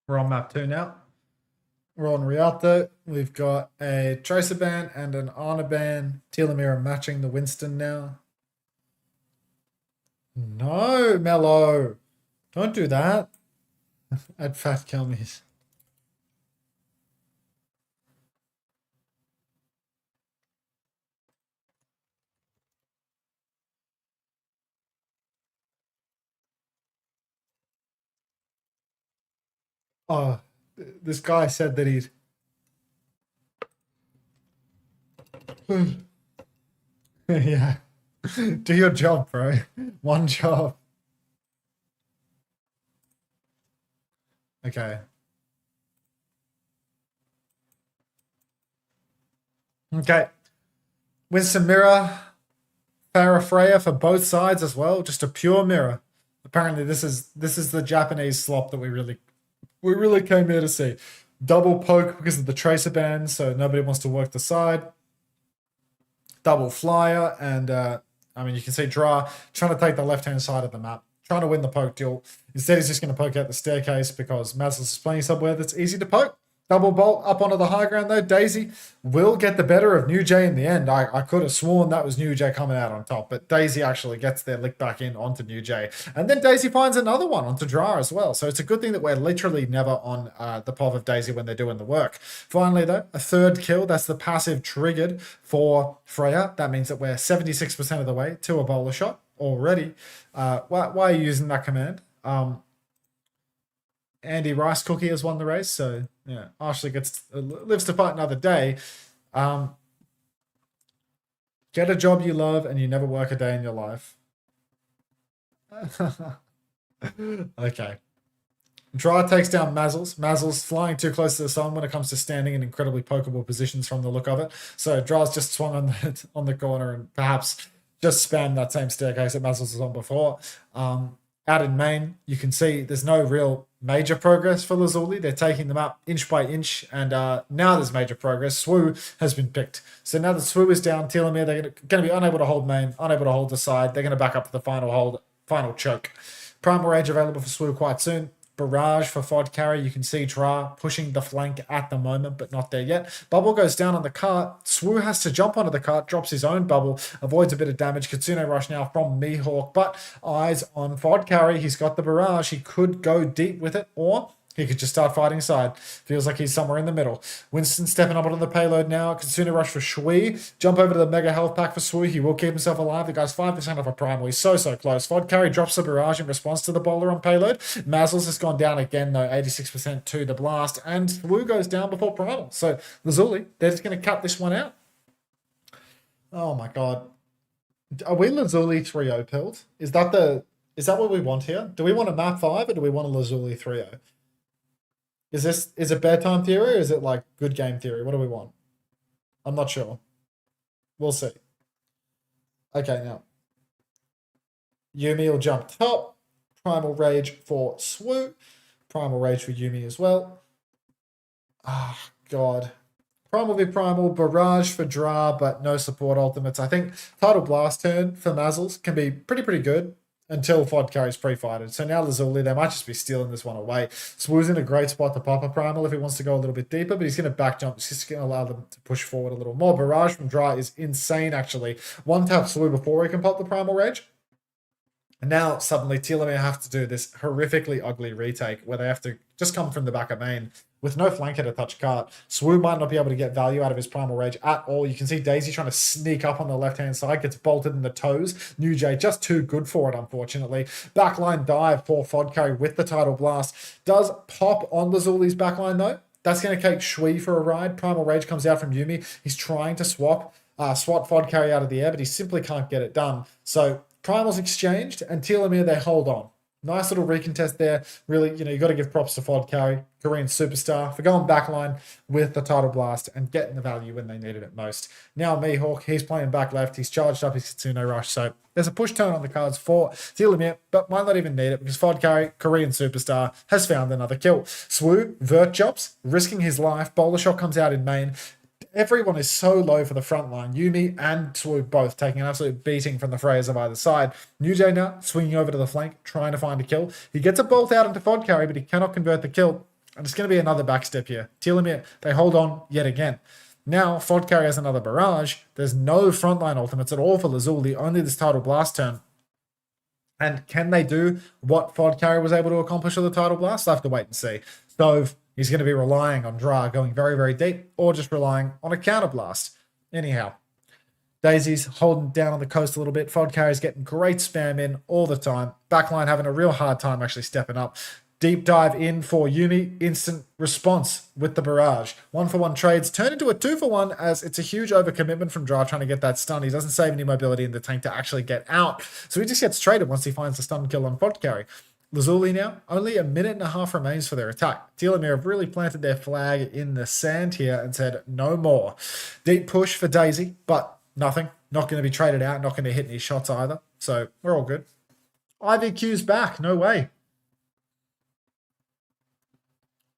We're on map 2 now. We're on Rialto. We've got a Tracer band and an Honor band. Telomere matching the Winston now. No, Mello. Don't do that. Add fat Kelmies. Oh, this guy said that he'd... yeah. Do your job, bro. One job. Okay. Okay. Winston mirror. Farrah Freya for both sides as well. Just a pure mirror. Apparently this is the Japanese slop that we really came here to see. Double poke because of the tracer band, so nobody wants to work the side. Double flyer, and I mean, you can see Dra trying to take the left-hand side of the map, trying to win the poke duel. Instead, he's just going to poke out the staircase because Mazels is playing somewhere that's easy to poke. Double bolt up onto the high ground though. Daisy will get the better of New Jay in the end. I could have sworn that was New Jay coming out on top, but Daisy actually gets their lick back in onto New Jay. And then Daisy finds another one onto Dra as well. So it's a good thing that we're literally never on the POV of Daisy when they're doing the work. Finally though, a third kill. That's the passive triggered for Freya. That means that we're 76% of the way to a bowler shot already. Why are you using that command? Andy Rice Cookie has won the race, so yeah, Ashley lives to fight another day. Get a job you love and you never work a day in your life. Okay. Dra takes down Mazels. Mazels flying too close to the sun when it comes to standing in incredibly pokeable positions from the look of it. So Dra's just swung on the corner and perhaps just spammed that same staircase that Mazels was on before. Out in main, you can see there's no real major progress for Lazuli. They're taking them up inch by inch, and now there's major progress. Swoo has been picked. So now that Swoo is down, Telomere, they're going to be unable to hold main, unable to hold the side. They're going to back up for the final choke. Primal Rage available for Swoo quite soon. Barrage for Fod carry. You can see Dra pushing the flank at the moment, but not there yet. Bubble goes down on the cart. Swoo has to jump onto the cart, drops his own bubble, avoids a bit of damage. Kitsune Rush now from Mihawk, but eyes on Fod carry. He's got the barrage. He could go deep with it, or he could just start fighting side. Feels like he's somewhere in the middle. Winston stepping up onto the payload now. Kitsune Rush for Shui. Jump over to the Mega Health Pack for Sui. He will keep himself alive. The guy's 5% off a primal. He's so close. Fod carry drops the barrage in response to the bowler on payload. Mazels has gone down again though. 86% to the blast. And Wu goes down before primal. So Lazuli, they're just going to cut this one out. Oh my god. Are we Lazuli 3-0 pilled? Is that what we want here? Do we want a map 5 or do we want a Lazuli 3-0? Is it bedtime theory or is it like good game theory? What do we want? I'm not sure. We'll see. Okay, now. Yumi will jump top. Primal Rage for Swoo. Primal Rage for Yumi as well. Ah, God. Primal v Primal. Barrage for Dra, but no support ultimates. I think Tidal Blast turn for Mazels can be pretty good. Until Fod carries pre-fighted. So now Lazuli, they might just be stealing this one away. Swoo's in a great spot to pop a primal if he wants to go a little bit deeper, but he's going to back jump. It's just going to allow them to push forward a little more. Barrage from Dra is insane, actually. One tap Swoo before he can pop the primal rage. And now suddenly Telomere have to do this horrifically ugly retake where they have to just come from the back of main with no flanker to touch cart. Swoo might not be able to get value out of his Primal Rage at all. You can see Daisy trying to sneak up on the left-hand side, gets bolted in the toes. New Jay just too good for it, unfortunately. Backline dive for Fodcarry with the Tidal Blast. Does pop on Lazuli's backline though. That's going to take Shui for a ride. Primal Rage comes out from Yuumi. He's trying to swat Fodcarry out of the air, but he simply can't get it done. So Primal's exchanged, and Telomere, they hold on. Nice little recontest there. Really, you got to give props to Fodcarry, Korean superstar, for going backline with the Tidal Blast and getting the value when they needed it most. Now Mihawk, he's playing back left. He's charged up his Kitsune Rush. So there's a push turn on the cards for Telomere, but might not even need it because Fodcarry, Korean superstar, has found another kill. Swoo, vert jumps, risking his life. Bowler shot comes out in main. Everyone is so low for the front line. Yuumi and Swoop both taking an absolute beating from the Freyas of either side. New Jay now swinging over to the flank, trying to find a kill. He gets a bolt out into Fodcarry, but he cannot convert the kill. And it's going to be another backstep here. Telomere, they hold on yet again. Now, Fodcarry has another barrage. There's no frontline ultimates at all for Lazuli, only this Tidal Blast turn. And can they do what Fodcarry was able to accomplish with the Tidal Blast? I'll have to wait and see. Stove, he's going to be relying on Dra going very, very deep, or just relying on a counterblast. Anyhow, Daisy's holding down on the coast a little bit. Fodcarry's getting great spam in all the time. Backline having a real hard time actually stepping up. Deep dive in for Yuumi. Instant response with the barrage. 1-for-1 trades turn into a 2-for-1 as it's a huge overcommitment from Dra trying to get that stun. He doesn't save any mobility in the tank to actually get out. So he just gets traded once he finds the stun kill on Fodcarry. Lazuli now, only a minute and a half remains for their attack. Telomere have really planted their flag in the sand here and said no more. Deep push for Daisy, but nothing. Not going to be traded out, not going to hit any shots either. So we're all good. IVQ's back, no way.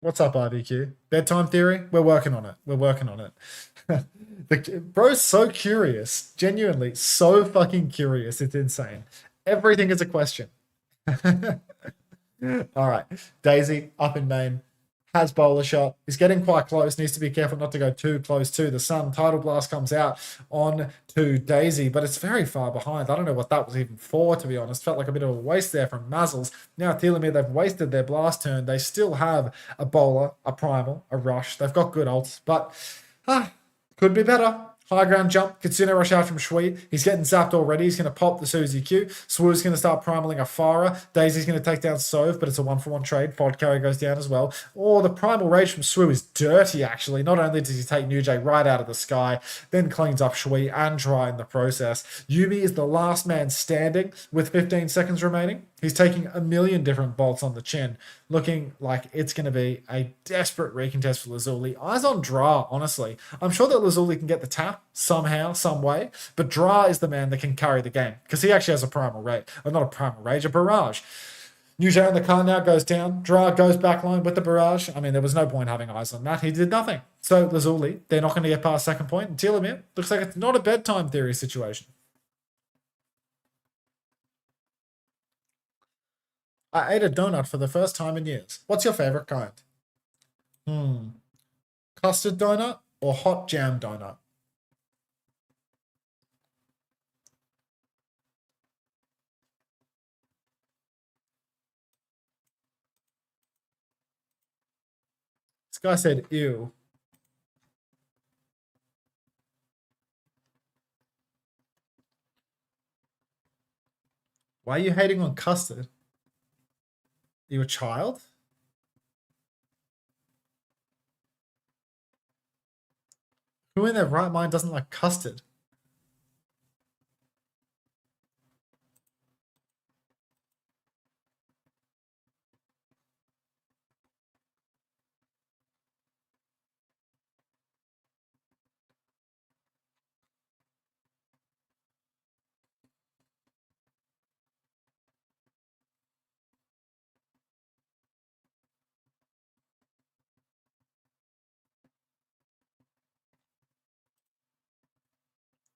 What's up, IVQ? Bedtime theory? We're working on it. We're working on it. The bro's so curious. Genuinely, so fucking curious. It's insane. Everything is a question. All right. Daisy up in main. Has bowler shot. He's getting quite close. Needs to be careful not to go too close to the sun. Tidal Blast comes out on to Daisy, but it's very far behind. I don't know what that was even for, to be honest. Felt like a bit of a waste there from Mazzles. Now Telomere, they've wasted their blast turn. They still have a bowler, a primal, a rush. They've got good ults, but could be better. High ground jump. Kitsune rush out from Shui. He's getting zapped already. He's going to pop the Suzy Q. Swoo's going to start primaling a Farah. Daisy's going to take down Sove, but it's a 1-for-1 trade. Fodcarry goes down as well. Oh, the primal rage from Swoo is dirty, actually. Not only does he take New Jay right out of the sky, then cleans up Shui and Dry in the process. Yuumi is the last man standing with 15 seconds remaining. He's taking a million different bolts on the chin, looking like it's going to be a desperate recontest for Lazuli. Eyes on Dra, honestly. I'm sure that Lazuli can get the tap somehow, some way, but Dra is the man that can carry the game because he actually has a primal rage, or not a primal rage, a barrage. New Jay on the car now goes down. Dra goes backline with the barrage. I mean, there was no point having eyes on that. He did nothing. So Lazuli, they're not going to get past second point. And Telomere, looks like it's not a bedtime theory situation. I ate a donut for the first time in years. What's your favorite kind? Custard donut or hot jam donut? This guy said, ew. Why are you hating on custard? Are you a child? Who in their right mind doesn't like custard?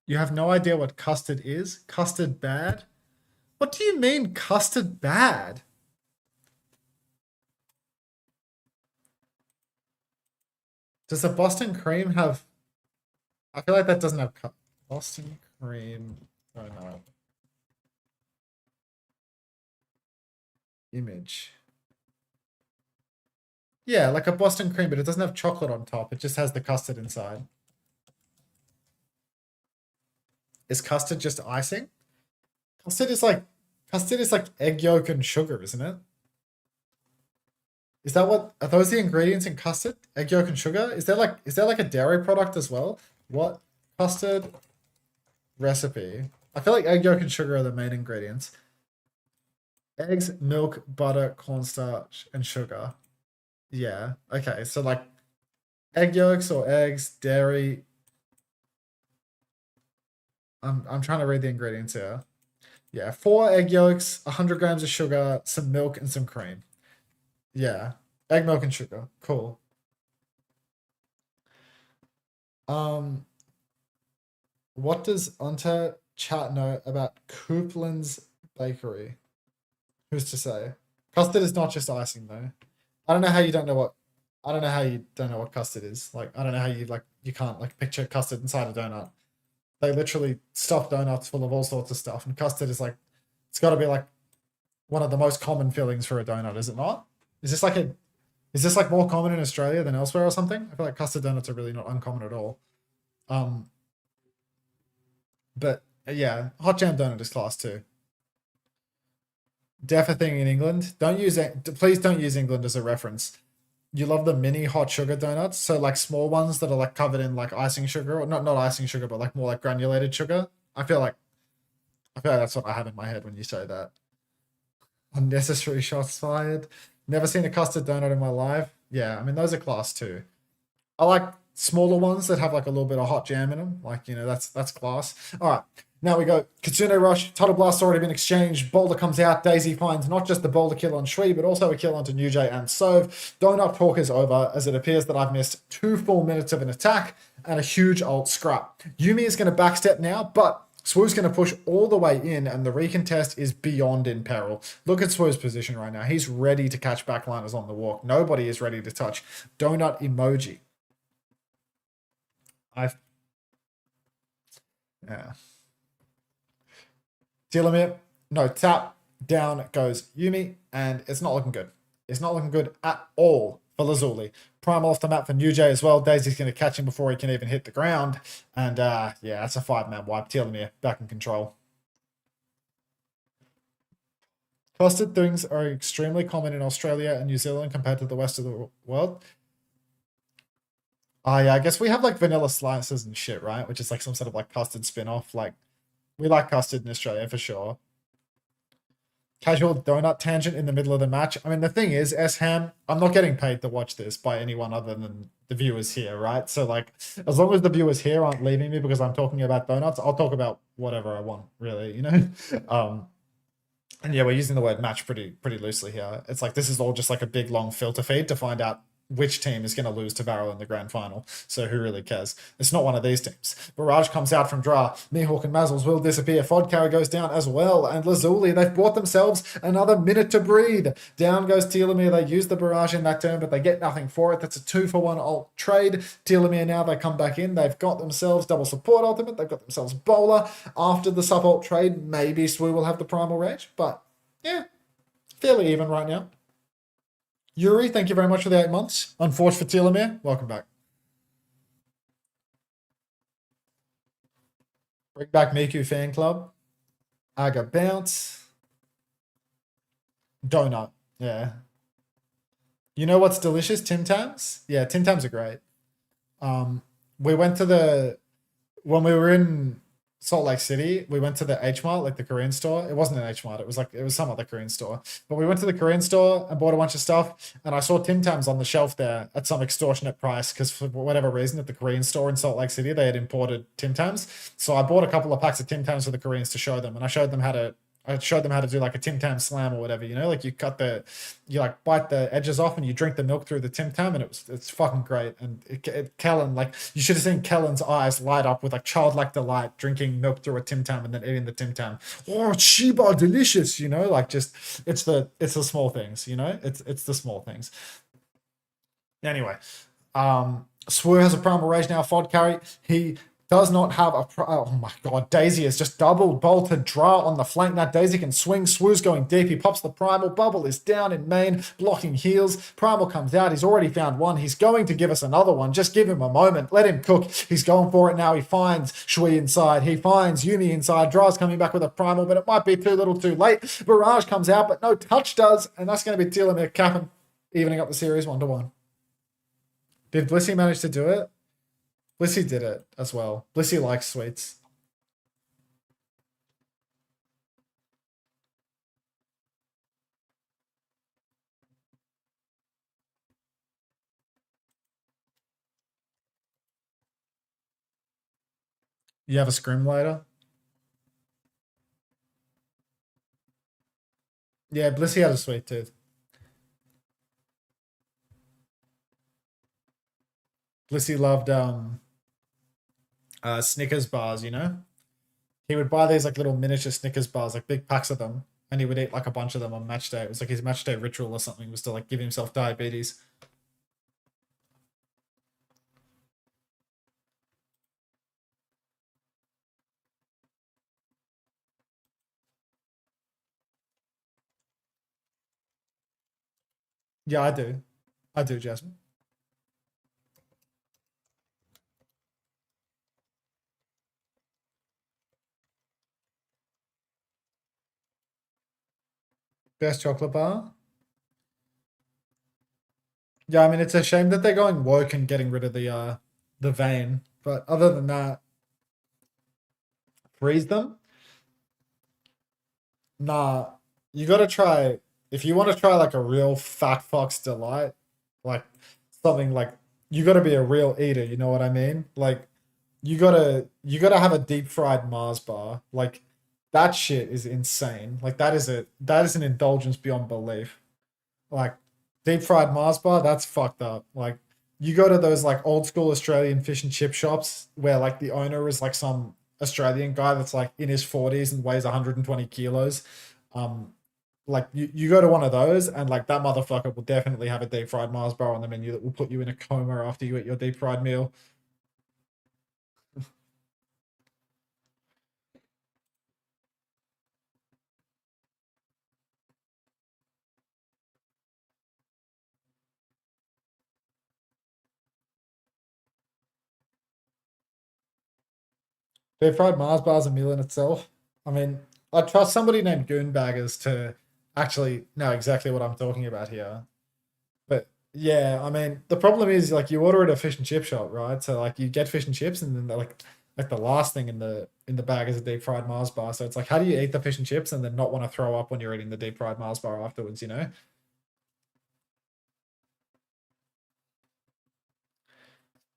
You have no idea what custard is? Custard bad? What do you mean custard bad? Does the Boston cream have... I feel like that doesn't have... Boston cream... Oh no. image. Yeah, like a Boston cream, but it doesn't have chocolate on top. It just has the custard inside. Is custard just icing? Custard is like egg yolk and sugar, isn't it? Is that what, are those the ingredients in custard? Egg yolk and sugar? Is there like a dairy product as well? What? Custard recipe. I feel like egg yolk and sugar are the main ingredients. Eggs, milk, butter, cornstarch, and sugar. Yeah. Okay. So like egg yolks or eggs, dairy. I'm trying to read the ingredients here. Yeah, 4 egg yolks, 100 grams of sugar, some milk, and some cream. Yeah, egg, milk, and sugar. Cool. What does Unter chat know about Coupland's Bakery? Who's to say? Custard is not just icing though. I don't know how you don't know what custard is. Like, I don't know how you can't like picture custard inside a donut. They literally stuff donuts full of all sorts of stuff, and custard is like, it's got to be like one of the most common fillings for a donut, is it not? Is this like more common in Australia than elsewhere or something? I feel like custard donuts are really not uncommon at all. But yeah, hot jam donut is class too. Def a thing in England. Please don't use England as a reference. You love the mini hot sugar donuts, so like small ones that are like covered in like icing sugar, or not icing sugar, but like more like granulated sugar. I feel like that's what I have in my head when you say that. Unnecessary shots fired. Never seen a custard donut in my life. Yeah, I mean those are class too. I like smaller ones that have like a little bit of hot jam in them. Like, you know, that's class. All right. Now we go. Kitsune Rush. Total Blast already been exchanged. Boulder comes out. Daisy finds not just the Boulder kill on Shui, but also a kill onto New Jay and Sove. Donut talk is over, as it appears that I've missed 2 full minutes of an attack and a huge ult scrap. Yumi is going to backstep now, but Swoo's going to push all the way in, and the recontest is beyond in peril. Look at Swoo's position right now. He's ready to catch backliners on the walk. Nobody is ready to touch. Donut emoji. Yeah. Telomere, no tap, down goes Yumi, and it's not looking good. It's not looking good at all for Lazuli. Primal off the map for New Jay as well. Daisy's going to catch him before he can even hit the ground. And yeah, that's a 5-man wipe. Telomere back in control. Custard things are extremely common in Australia and New Zealand compared to the rest of the world. Oh yeah, I guess we have like vanilla slices and shit, right? Which is like some sort of like custard spin-off. Like, we like custard in Australia for sure. Casual donut tangent in the middle of the match. I mean, the thing is, S-Ham, I'm not getting paid to watch this by anyone other than the viewers here, right? So like, as long as the viewers here aren't leaving me because I'm talking about donuts, I'll talk about whatever I want, really, you know? And yeah, we're using the word match pretty loosely here. It's like, this is all just like a big long filter feed to find out which team is going to lose to VARREL in the grand final. So who really cares? It's not one of these teams. Barrage comes out from Dra. Mihawk and Mazzles will disappear. Fod carry goes down as well. And Lazuli, they've bought themselves another minute to breathe. Down goes Telomere. They use the barrage in that turn, but they get nothing for it. That's a 2-for-1 ult trade. Telomere now, they come back in. They've got themselves double support ultimate. They've got themselves bowler. After the sub ult trade, maybe Swoo will have the primal rage. But yeah, fairly even right now. Yuri, thank you very much for the 8 months. Unforged for Telomere, welcome back. Bring back Miku fan club. Aga bounce. Donut, yeah. You know what's delicious? Tim Tams? Yeah, Tim Tams are great. We went to when we were in Salt Lake City, we went to the H Mart, like the Korean store. It wasn't an H Mart, it was some other Korean store. But we went to the Korean store and bought a bunch of stuff, and I saw Tim Tams on the shelf there at some extortionate price because for whatever reason at the Korean store in Salt Lake City, they had imported Tim Tams. So I bought a couple of packs of Tim Tams for the Koreans to show them, and I showed them how to do like a Tim Tam slam or whatever, you know, like you like bite the edges off and you drink the milk through the Tim Tam, and it's fucking great. And Kellen, like, you should have seen Kellen's eyes light up with like childlike delight drinking milk through a Tim Tam and then eating the Tim Tam. Oh, Shiba, delicious, you know, like just it's the small things, you know, it's the small things. Anyway, Swoo has a primal rage now. Fod carry, he does not have a... Oh my god, Daisy is just double bolted draw on the flank. Now Daisy can swing. Swoo's going deep. He pops the Primal. Bubble is down in main, blocking heals. Primal comes out. He's already found one. He's going to give us another one. Just give him a moment. Let him cook. He's going for it now. He finds Shui inside. He finds Yumi inside. Draw's coming back with a Primal, but it might be too little too late. Barrage comes out, but no touch does, and that's going to be Telomere capping, evening up the series 1-1. Did Blissey manage to do it? Blissey did it as well. Blissey likes sweets. You have a scrim later? Yeah, Blissey had a sweet tooth. Blissey loved Snickers bars, you know? He would buy these like little miniature Snickers bars, like big packs of them, and he would eat like a bunch of them on match day. It was like his match day ritual or something, was to like give himself diabetes. Yeah, I do. I do, Jasmine. Best chocolate bar? Yeah, I mean, it's a shame that they're going woke and getting rid of the vein. But other than that, freeze them? Nah, you gotta try, if you want to try like a real fat fox delight, like something like, you gotta be a real eater, you know what I mean? Like, you gotta have a deep fried Mars bar. Like, that shit is insane. Like, that is an indulgence beyond belief. Like, deep fried Mars bar, that's fucked up. Like, you go to those like old school Australian fish and chip shops where like the owner is like some Australian guy that's like in his 40s and weighs 120 kilos. Like you go to one of those and like that motherfucker will definitely have a deep fried Mars bar on the menu that will put you in a coma after you eat your deep fried meal. Deep fried Mars bar's a meal in itself. I mean, I trust somebody named Goonbaggers to actually know exactly what I'm talking about here. But yeah, I mean, the problem is like you order at a fish and chip shop, right? So like you get fish and chips, and then they're like the last thing in the bag is a deep fried Mars bar. So it's like, how do you eat the fish and chips and then not want to throw up when you're eating the deep fried Mars bar afterwards? You know?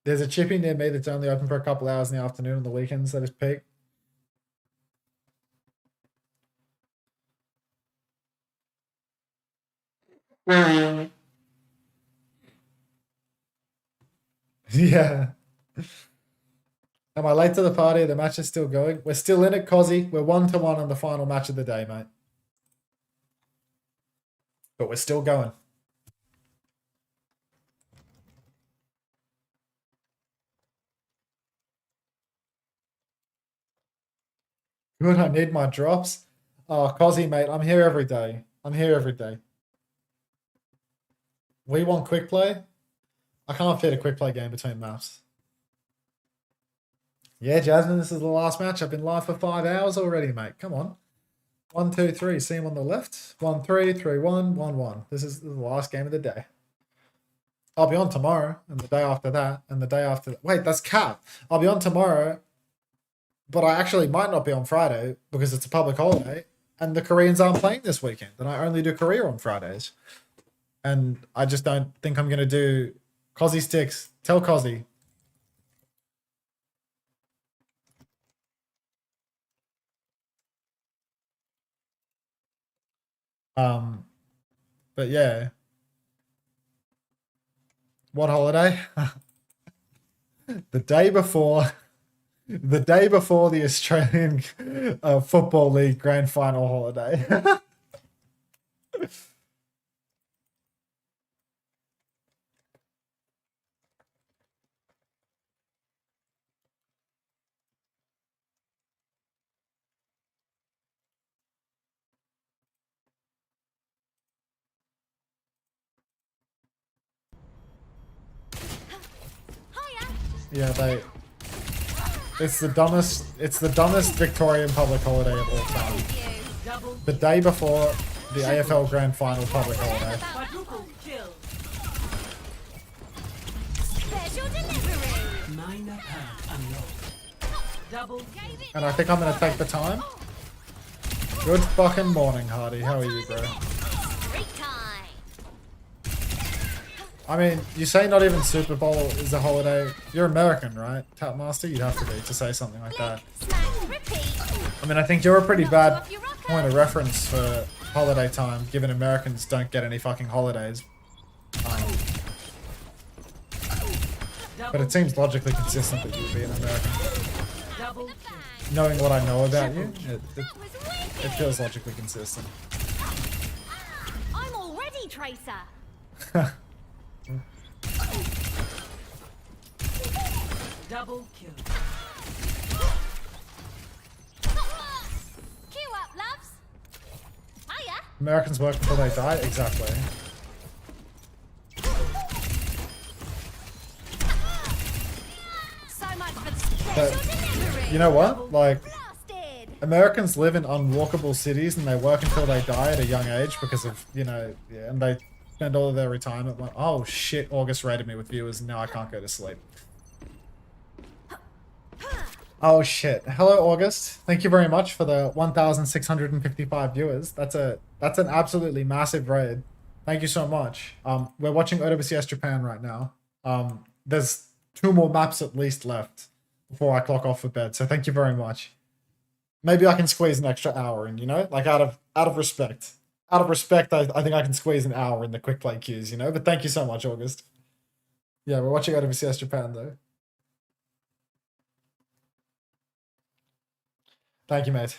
There's a chippy near me that's only open for a couple hours in the afternoon on the weekends. That is peak. Yeah. Am I late to the party? The match is still going. We're still in it, Cozzy. We're 1-1 on the final match of the day, mate. But we're still going. Good, I need my drops. Oh, Cozzy, mate, I'm here every day. I'm here every day. We want quick play? I can't fit a quick play game between maps. Yeah, Jasmine, this is the last match. I've been live for 5 hours already, mate. Come on. 1, 2, 3. See him on the left. 1, 3, 3, 1, 1, 1. This is the last game of the day. I'll be on tomorrow, and the day after that, and the day after that. Wait, that's cap. I'll be on tomorrow, but I actually might not be on Friday because it's a public holiday, and the Koreans aren't playing this weekend, and I only do Korea on Fridays. And I just don't think I'm going to do Cozzy Sticks. Tell Cozzy. But yeah. What holiday? the day before the Australian Football League Grand Final holiday. Yeah, they. It's the dumbest Victorian public holiday of all time. The day before the AFL Grand Final public holiday. Special delivery. Minor pad unlocked. Double kill. And I think I'm gonna take the time. Good fucking morning, Hardy. How are you, bro? Break time. I mean, you say not even Super Bowl is a holiday. You're American, right? Tapmaster? You'd have to be to say something like that. Smack, repeat. I mean, I think you're a pretty bad point of reference for holiday time, given Americans don't get any fucking holidays. But it seems logically consistent that you would be an American. Double kill. Knowing what I know about you, it feels logically consistent. I'm already Tracer. Double kill. Queue up, loves. Hiya. Americans work until they die? Exactly. So much for the special But, delivery. you know what? Like, Blasted. Americans live in unwalkable cities and they work until they die at a young age because of, you know, yeah, and they spend all of their retirement like, oh shit, August rated me with viewers and now I can't go to sleep. Oh shit. Hello, August. Thank you very much for the 1,655 viewers. That's an absolutely massive raid. Thank you so much. We're watching OWCS Japan right now. There's 2 more maps at least left before I clock off for bed, so thank you very much. Maybe I can squeeze an extra hour in, you know? Like, out of respect. Out of respect, I think I can squeeze an hour in the quick play queues, you know? But thank you so much, August. Yeah, we're watching OWCS Japan, though. Thank you, mate.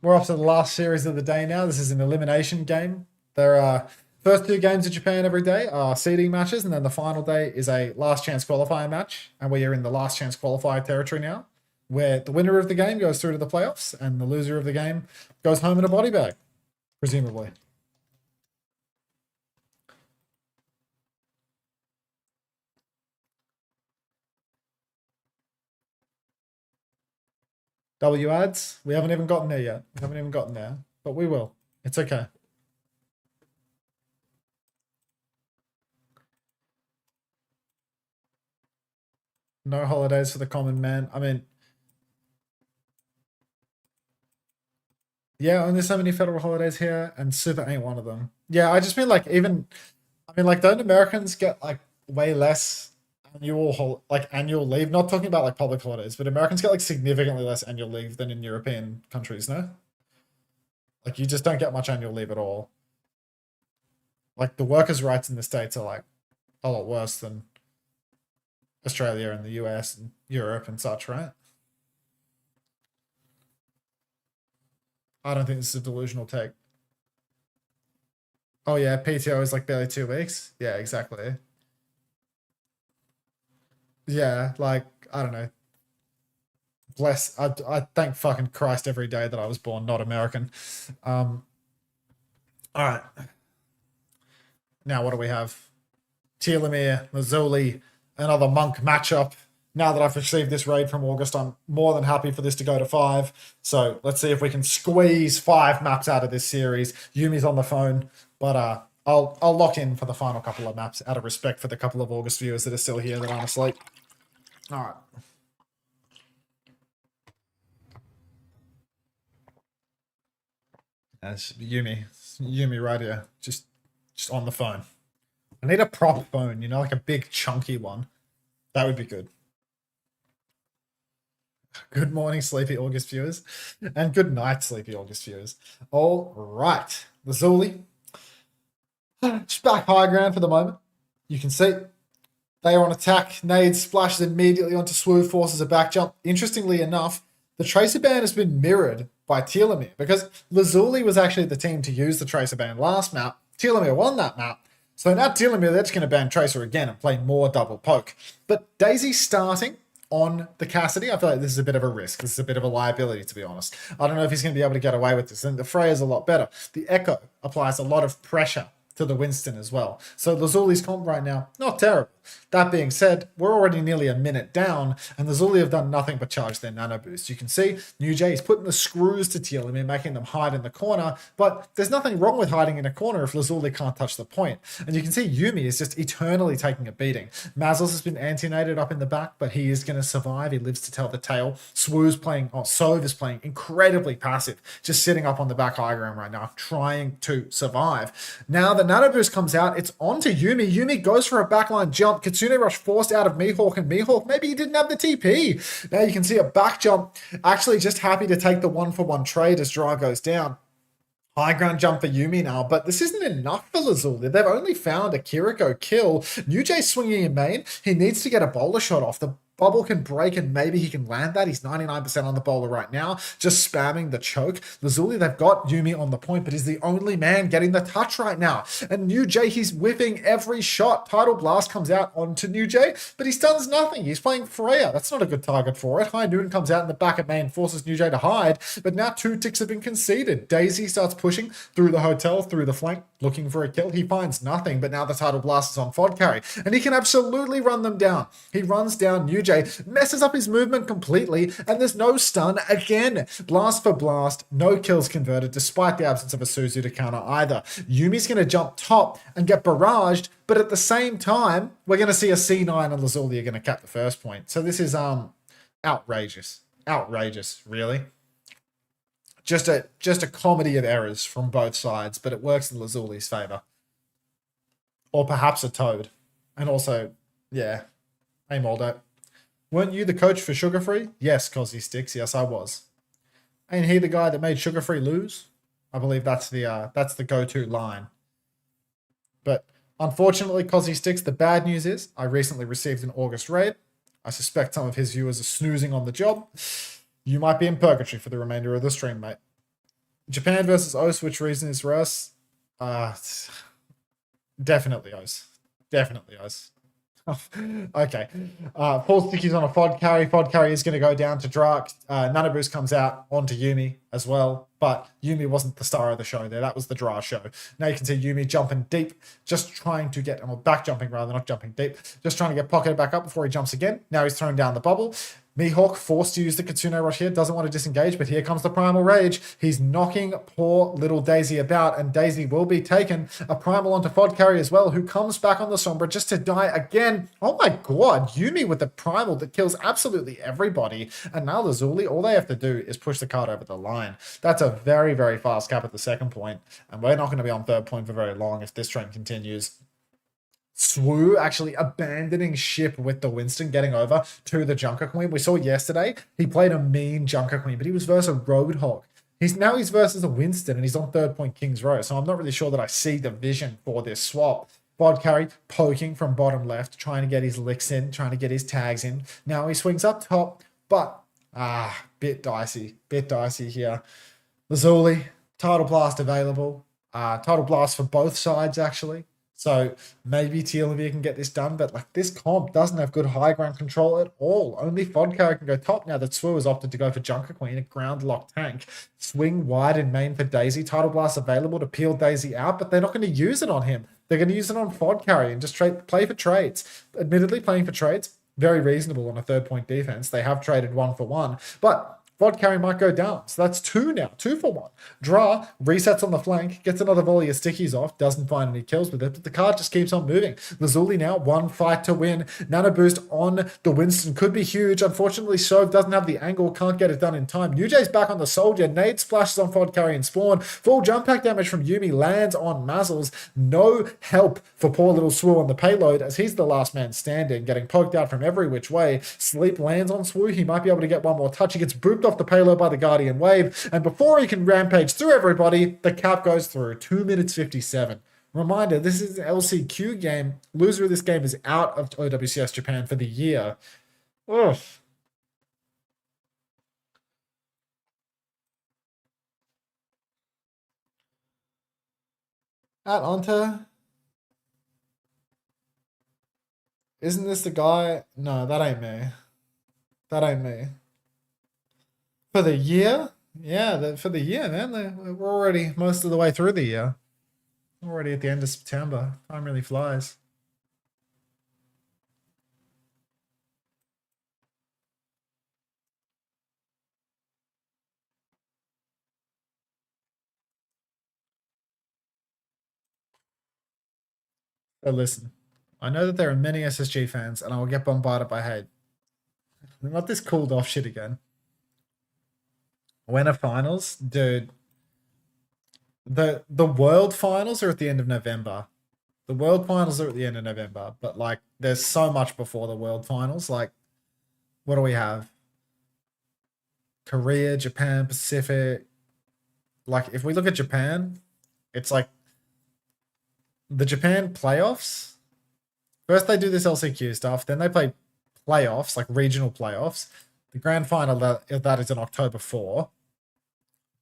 We're off to the last series of the day now. This is an elimination game. There are first 2 games of Japan every day are seeding matches, and then the final day is a last chance qualifier match. And we are in the last chance qualifier territory now, where the winner of the game goes through to the playoffs, and the loser of the game goes home in a body bag, presumably. W ads? We haven't even gotten there yet. We haven't even gotten there, but we will. It's okay. No holidays for the common man. I mean, yeah, only so many federal holidays here, and super ain't one of them. Yeah, I just mean like even, I mean like don't Americans get like way less annual leave? Not talking about like public holidays, but Americans get like significantly less annual leave than in European countries, no? Like you just don't get much annual leave at all. Like the workers' rights in the States are like a lot worse than Australia and the US and Europe and such, right? I don't think this is a delusional take. Oh yeah, PTO is like barely 2 weeks. Yeah, exactly. Yeah, like, I don't know. I thank fucking Christ every day that I was born not American. All right. Now what do we have? Telomere, Lazuli, another monk matchup. Now that I've received this raid from August, I'm more than happy for this to go to 5. So let's see if we can squeeze 5 maps out of this series. Yumi's on the phone, but I'll lock in for the final couple of maps out of respect for the couple of August viewers that are still here that aren't asleep. All right. That's Yumi right here, just on the phone. I need a prop phone, you know, like a big chunky one. That would be good. Good morning, sleepy August viewers, and good night, sleepy August viewers. All right, Lazuli, just back high ground for the moment. You can see they are on attack. Nade splashes immediately onto Swoop, forces a back jump. Interestingly enough, the Tracer ban has been mirrored by Telomere because Lazuli was actually the team to use the Tracer ban last map. Telomere won that map. So now Telomere, they're just going to ban Tracer again and play more double poke. But Daisy starting on the Cassidy. I feel like this is a bit of a risk. This is a bit of a liability, to be honest. I don't know if he's going to be able to get away with this. And the Freya's a lot better. The Echo applies a lot of pressure to the Winston as well. So Lazuli's comp right now, not terrible. That being said, we're already nearly a minute down, and Lazuli have done nothing but charge their nano boost. You can see New Jay is putting the screws to Telomere, making them hide in the corner, but there's nothing wrong with hiding in a corner if Lazuli can't touch the point. And you can see Yuumi is just eternally taking a beating. Mazzles has been anti-nated up in the back, but he is going to survive. He lives to tell the tale. Sove is playing incredibly passive, just sitting up on the back high ground right now, trying to survive. Now the nano boost comes out, it's on to Yuumi. Yuumi goes for a backline jump. Kitsune Rush forced out of Mihawk, and Mihawk, maybe he didn't have the TP. Now you can see a back jump, actually just happy to take the 1-for-1 trade as Dra goes down. High ground jump for Yuumi now, but this isn't enough for Lazuli. They've only found a Kiriko kill. New Jay swinging in main. He needs to get a bowler shot off. The bubble can break and maybe he can land that. He's 99% on the bowler right now, just spamming the choke. Lazuli, they've got Yuumi on the point, but he's the only man getting the touch right now. And New Jay, he's whiffing every shot. Tidal Blast comes out onto New Jay, but he stuns nothing. He's playing Freya. That's not a good target for it. High Noon comes out in the back of main, forces New Jay to hide, but now 2 ticks have been conceded. Daisy starts pushing through the hotel, through the flank, looking for a kill. He finds nothing, but now the Tidal Blast is on Fod carry, and he can absolutely run them down. He runs down New Jay, messes up his movement completely, and there's no stun again. Blast for blast, no kills converted, despite the absence of a Suzu to counter either. Yumi's going to jump top and get barraged, but at the same time, we're going to see a C9 and Lazuli are going to cap the first point. So this is outrageous. Outrageous, really. Just a comedy of errors from both sides, but it works in Lazuli's favor. Or perhaps a Toad. And also, yeah, hey Moldo. Weren't you the coach for Sugar Free? Yes, Cosy Sticks. Yes, I was. Ain't he the guy that made Sugar Free lose? I believe that's the go-to line. But unfortunately, Cosy Sticks, the bad news is I recently received an August raid. I suspect some of his viewers are snoozing on the job. You might be in purgatory for the remainder of the stream, mate. Japan versus OS, which reason is for us? Definitely OS. Definitely OS. Okay. Paul Sticky's on a Fod carry. Fod carry is going to go down to Drak. Nano Boost comes out onto Yuumi as well, but Yuumi wasn't the star of the show there. That was the Dra show. Now you can see Yuumi jumping deep, just trying to get, well, back jumping rather, not jumping deep, just trying to get pocketed back up before he jumps again. Now he's thrown down the bubble. Mihawk forced to use the Kitsune Rush here, doesn't want to disengage, but here comes the Primal Rage. He's knocking poor little Daisy about, and Daisy will be taken. A Primal onto Fod carry as well, who comes back on the Sombra just to die again. Oh my god, Yuumi with the Primal that kills absolutely everybody. And now Lazuli, all they have to do is push the card over the line. That's a very, very fast cap at the second point, and we're not going to be on third point for very long if this trend continues. Swoo actually abandoning ship with the Winston, getting over to the Junker Queen. We saw yesterday, he played a mean Junker Queen, but he was versus a Roadhog. He's versus a Winston, and he's on third point King's Row, so I'm not really sure that I see the vision for this swap. Bod carry poking from bottom left, trying to get his licks in, trying to get his tags in. Now he swings up top, but bit dicey here. Lazuli, Tidal Blast available. Tidal Blast for both sides, actually. So maybe Telomere can get this done, but like this comp doesn't have good high ground control at all. Only Fodcar can go top now that Swoo has opted to go for Junker Queen, a ground lock tank. Swing wide in main for Daisy. Tidal Blast available to peel Daisy out, but they're not going to use it on him. They're going to use it on Fodcar and just play for trades. Admittedly, playing for trades, very reasonable on a third point defense. They have traded 1-for-1, but Fod carry might go down. So that's 2 now. 2-for-1. Dra resets on the flank, gets another volley of stickies off, doesn't find any kills with it, but the card just keeps on moving. Lazuli now, 1 fight to win. Nano boost on the Winston could be huge. Unfortunately, Shove doesn't have the angle, can't get it done in time. UJ's back on the Soldier. Nade splashes on Fod carry and Spawn. Full jump pack damage from Yuumi lands on Mazzles. No help for poor little Swoo on the payload as he's the last man standing, getting poked out from every which way. Sleep lands on Swoo. He might be able to get one more touch. He gets booped off the payload by the Guardian Wave, and before he can rampage through everybody, the cap goes through. 2 minutes 57. Reminder, this is an LCQ game. Loser of this game is out of OWCS Japan for the year. Ugh. At Unter? Isn't this the guy? No, that ain't me. That ain't me. For the year? Yeah, for the year, man. We're already most of the way through the year. Already at the end of September. Time really flies. So listen, I know that there are many SSG fans, and I will get bombarded by hate. Not this cooled off shit again. Winter finals, dude. The world finals are at the end of November. The world finals are at the end of November, but like there's so much before the world finals. Like, what do we have? Korea, Japan, Pacific. Like, if we look at Japan, it's like the Japan playoffs. First, they do this LCQ stuff, then they play playoffs, like regional playoffs. The grand final that is in October 4.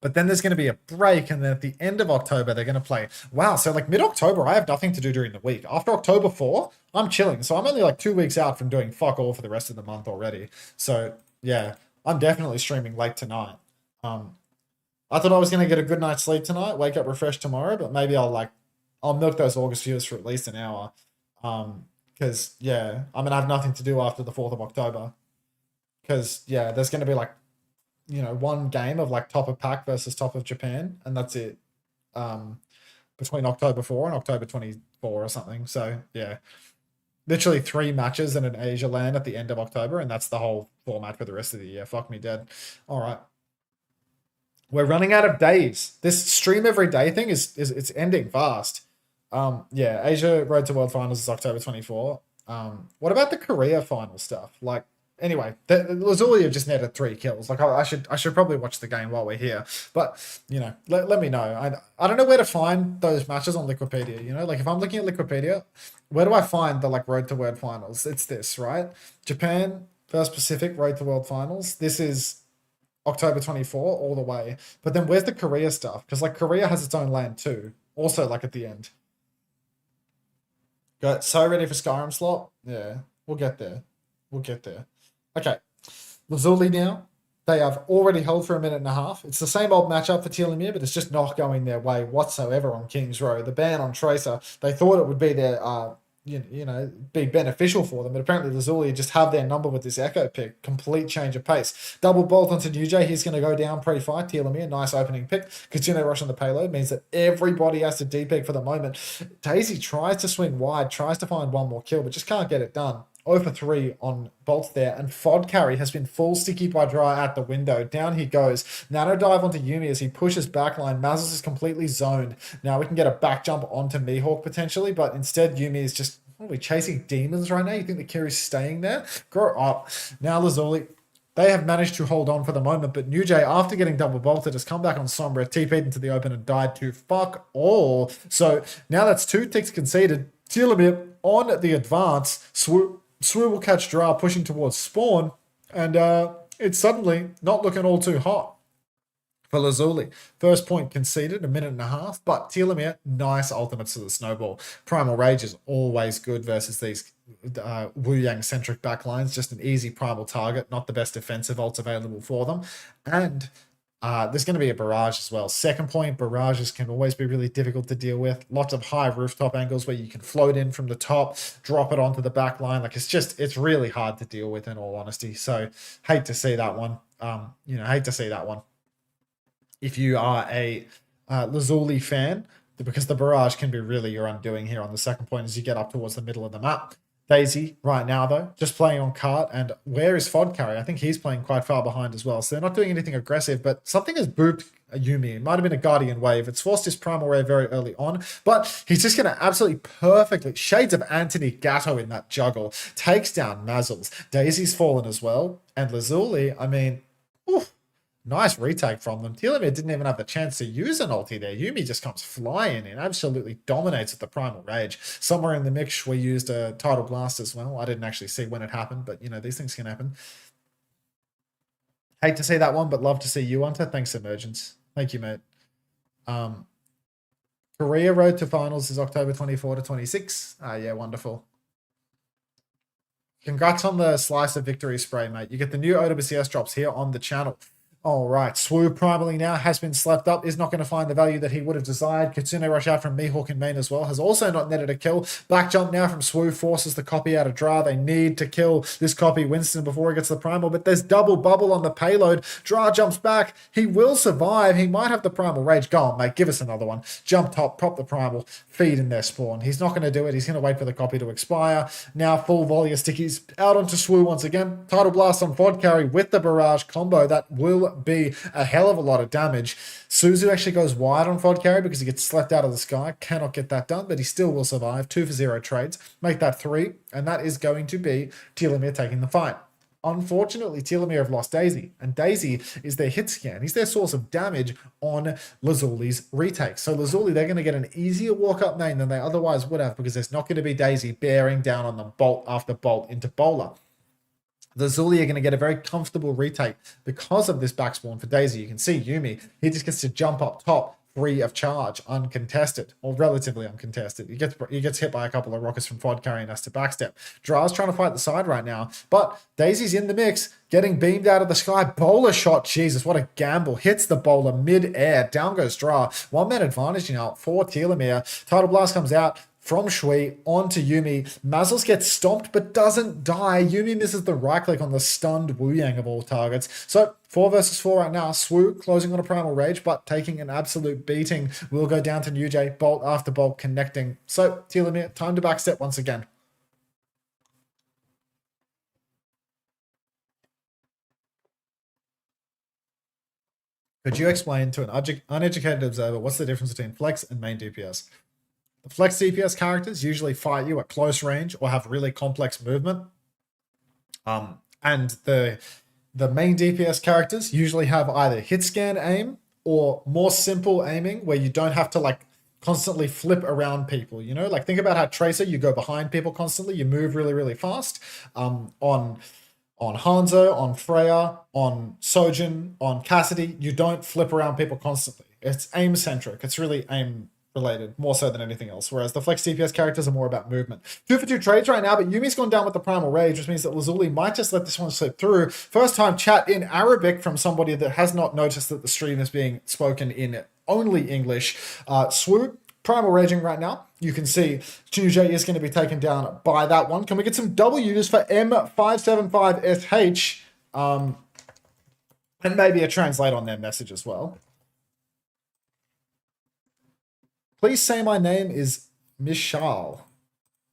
But then there's going to be a break, and then at the end of October, they're going to play. Wow, so like mid-October, I have nothing to do during the week. After October 4, I'm chilling. So I'm only like 2 weeks out from doing fuck all for the rest of the month already. So yeah, I'm definitely streaming late tonight. I thought I was going to get a good night's sleep tonight, wake up refreshed tomorrow, but maybe I'll milk those August viewers for at least an hour. Because yeah, I'm going to have nothing to do after the 4th of October. Because yeah, there's going to be like, one game of like top of pack versus top of Japan, and that's it. Between October 4 and October 24 or something. So yeah, literally 3 matches in an Asia land at the end of October, and that's the whole format for the rest of the year. Fuck me dead. All right, we're running out of days. This stream every day thing is it's ending fast. Yeah, Asia Road to World Finals is October 24. What about the Korea final stuff? Like, anyway, the Lazuli have just netted 3 kills. Like, I should probably watch the game while we're here. But, let me know. I don't know where to find those matches on Liquipedia, Like, if I'm looking at Liquipedia, where do I find the, like, Road to World Finals? It's this, right? Japan, First Pacific, Road to World Finals. This is October 24 all the way. But then where's the Korea stuff? Because, like, Korea has its own land too. Also, like, at the end. Got so ready for Skyrim slot? Yeah, we'll get there. We'll get there. Okay, Lazuli now. They have already held for a minute and a half. It's the same old matchup for Telomere, but it's just not going their way whatsoever on King's Row. The ban on Tracer, they thought it would be their, be beneficial for them, but apparently Lazuli just have their number with this Echo pick. Complete change of pace. Double bolt onto Nujay. He's going to go down pre-fight. Telomere, nice opening pick. Kitsune rush on the payload means that everybody has to D-pick for the moment. Daisy tries to swing wide, tries to find one more kill, but just can't get it done. 0 for 3 on bolts there, and Fod carry has been full sticky by dry at the window. Down he goes. Nano dive onto Yumi as he pushes backline. Mazels is completely zoned. Now we can get a back jump onto Mihawk potentially, but instead Yumi is just, what are we chasing demons right now? You think the Kiri's staying there? Grow up. Now Lazuli, they have managed to hold on for the moment, but Nujay, after getting double bolted, has come back on Sombra, TP'd into the open and died to fuck all. So now that's 2 ticks conceded. Telomere on the advance. Swoo will catch Dra pushing towards spawn, and it's suddenly not looking all too hot for Lazuli. First point conceded, a minute and a half, but Telomere, nice ultimates to the snowball. Primal Rage is always good versus these Wu Yang-centric backlines, just an easy primal target, not the best defensive ults available for them. And there's going to be a barrage as well. Second point, barrages can always be really difficult to deal with. Lots of high rooftop angles where you can float in from the top, drop it onto the back line. Like, it's really hard to deal with, in all honesty. So hate to see that one. Hate to see that one. If you are a Lazuli fan, because the barrage can be really your undoing here on the second point as you get up towards the middle of the map. Daisy right now, though, just playing on cart. And where is Fod carry? I think he's playing quite far behind as well. So they're not doing anything aggressive, but something has booped Yumi. It might have been a Guardian Wave. It's forced his Primal Ray very early on, but he's just going to absolutely perfectly, shades of Anthony Gatto in that juggle, takes down Mazels. Daisy's fallen as well. And Lazuli, I mean, nice retake from them. Telomere didn't even have the chance to use an ulti there. Yumi just comes flying in, absolutely dominates with the Primal Rage. Somewhere in the mix, we used a Tidal Blast as well. I didn't actually see when it happened, but, these things can happen. Hate to see that one, but love to see you, Unter. Thanks, Emergence. Thank you, mate. Korea Road to Finals is October 24 to 26. Yeah, wonderful. Congrats on the slice of victory spray, mate. You get the new OWCS drops here on the channel. All right, Swoo primarily now has been slept up, is not going to find the value that he would have desired. Kitsune rush out from Mihawk in main as well, has also not netted a kill. Back jump now from Swoo forces the copy out of Dra. They need to kill this copy Winston before he gets the primal, but there's double bubble on the payload. Dra jumps back. He will survive. He might have the primal rage. Go on, mate. Give us another one. Jump top, pop the primal, feed in their spawn. He's not going to do it. He's going to wait for the copy to expire. Now full volley of stickies out onto Swoo once again. Tidal blast on Fod carry with the barrage combo. That will be a hell of a lot of damage. Suzu actually goes wide on Fod carry because he gets slept out of the sky. Cannot get that done, but he still will survive. 2 for 0 trades. Make that 3, and that is going to be Telomere taking the fight. Unfortunately, Telomere have lost Daisy, and Daisy is their hit scan. He's their source of damage on Lazuli's retake. So Lazuli, they're going to get an easier walk-up main than they otherwise would have because there's not going to be Daisy bearing down on them bolt after bolt into bowler. The Lazuli are going to get a very comfortable retake because of this backspawn for Daisy. You can see Yuumi, he just gets to jump up top, free of charge, uncontested, or relatively uncontested. He gets hit by a couple of rockets from Fod carrying us to backstep. Dra's trying to fight the side right now, but Daisy's in the mix, getting beamed out of the sky. Bowler shot, Jesus, what a gamble. Hits the bowler mid-air. Down goes Dra. 1 man advantage now for Telomere. Tidal Blast comes out from Shui onto Yuumi. Mazzles gets stomped but doesn't die. Yuumi misses the right click on the stunned Wu Yang of all targets. So 4 versus 4 right now. Swoo closing on a primal rage but taking an absolute beating. Will go down to New Jay. Bolt after bolt connecting. So Telomere, time to backstep once again. Could you explain to an uneducated observer what's the difference between flex and main DPS? The flex DPS characters usually fight you at close range or have really complex movement. And the main DPS characters usually have either hit scan aim or more simple aiming where you don't have to like constantly flip around people, you know? Like think about how Tracer, you go behind people constantly, you move really, really fast. On Hanzo, on Freya, on Sojin, on Cassidy, you don't flip around people constantly. It's aim centric. It's really aim related, more so than anything else. Whereas the flex DPS characters are more about movement. 2 for 2 trades right now, but Yumi's gone down with the primal rage, which means that Lazuli might just let this one slip through. First time chat in Arabic from somebody that has not noticed that the stream is being spoken in only English. Swoop, primal raging right now. You can see Tunja is going to be taken down by that one. Can we get some W's for M575SH? And maybe a translate on their message as well. Please say my name is Mishal.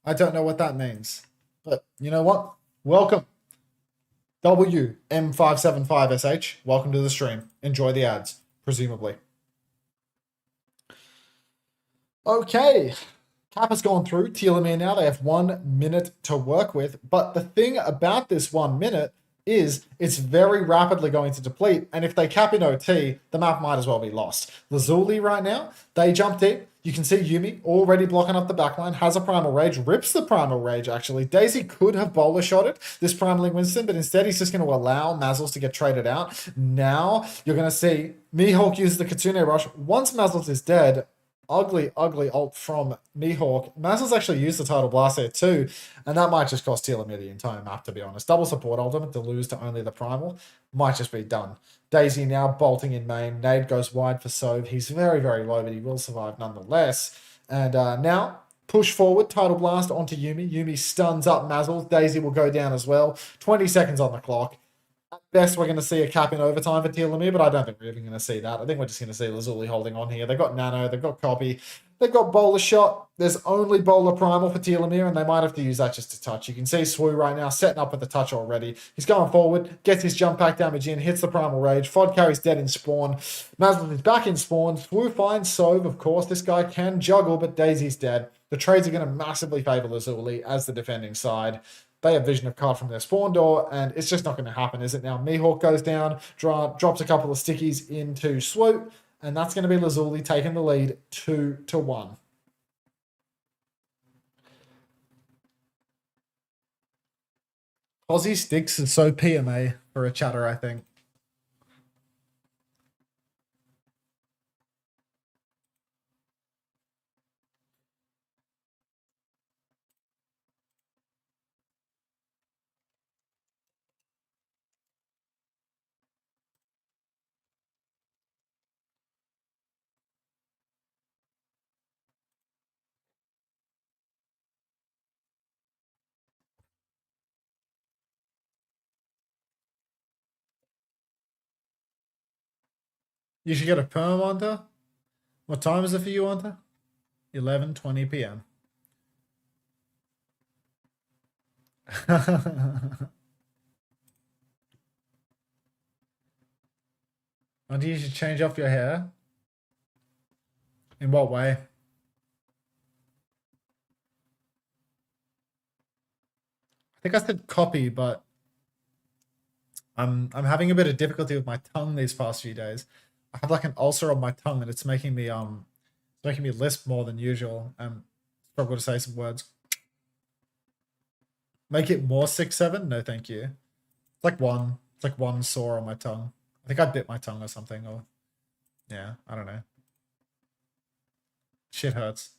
I don't know what that means. But you know what? Welcome. WM575SH. Welcome to the stream. Enjoy the ads, presumably. Okay. Cap has gone through. Telomere now. They have 1 minute to work with. But the thing about this 1 minute is it's very rapidly going to deplete. And if they cap in OT, the map might as well be lost. Lazuli right now, they jumped in. You can see Yuumi already blocking up the backline, has a primal rage, rips the primal rage actually. Daisy could have bowler shot it, this primaling Winston, but instead he's just going to allow Mazzles to get traded out. Now you're going to see Mihawk uses the Kitsune rush. Once Mazzles is dead, ugly ult from Mihawk. Mazzles actually used the Tidal Blast there too, and that might just cost Telomere the entire map, to be honest. Double support ultimate to lose to only the primal might just be done. Daisy now bolting in main. Nade goes wide for Sove. He's very, very low, but he will survive nonetheless. And now, push forward, Tidal Blast onto Yuumi. Yuumi stuns up Mazzles. Daisy will go down as well. 20 seconds on the clock. At best, we're going to see a cap in overtime for Telomere, but I don't think we're even going to see that. I think we're just going to see Lazuli holding on here. They've got Nano, they've got Copy, they've got Bowler Shot. There's only Bowler Primal for Telomere, and they might have to use that just to touch. You can see Swoo right now setting up with the touch already. He's going forward, gets his jump pack damage in, hits the Primal Rage. Fod carries dead in spawn. Mazzle is back in spawn. Swoo finds Sove, of course. This guy can juggle, but Daisy's dead. The trades are going to massively favor Lazuli as the defending side. They have vision of card from their spawn door, and it's just not going to happen, is it? Now Mihawk goes down, drops a couple of stickies into Swoop, and that's going to be Lazuli taking the lead 2-1. Aussie Sticks is so PMA for a chatter, I think. You should get a perm, Unter. What time is it for you, Unter? 11:20 p.m. Unter, you should change off your hair. In what way? I think I said copy, but I'm having a bit of difficulty with my tongue these past few days. I have like an ulcer on my tongue and it's making me lisp more than usual. Struggle to say some words. Make it more 6-7? No, thank you. It's like one sore on my tongue. I think I bit my tongue or something, or yeah, I don't know. Shit hurts.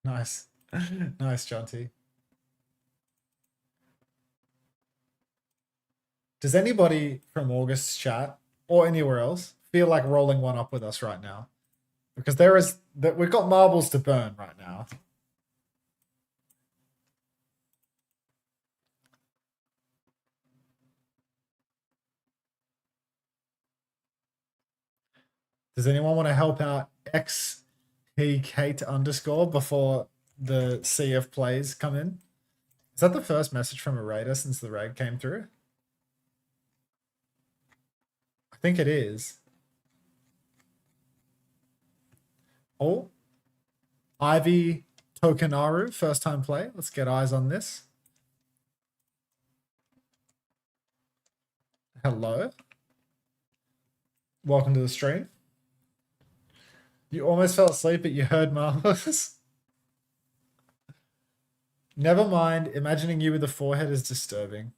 Nice. Nice, Jonty. Does anybody from August's chat or anywhere else feel like rolling one up with us right now? Because we've got marbles to burn right now. Does anyone want to help out XPKate _ before the CF plays come in? Is that the first message from a raider since the raid came through? I think it is. Oh, Ivy Tokenaru, first time play. Let's get eyes on this. Hello. Welcome to the stream. You almost fell asleep, but you heard marvelous. Never mind. Imagining you with a forehead is disturbing.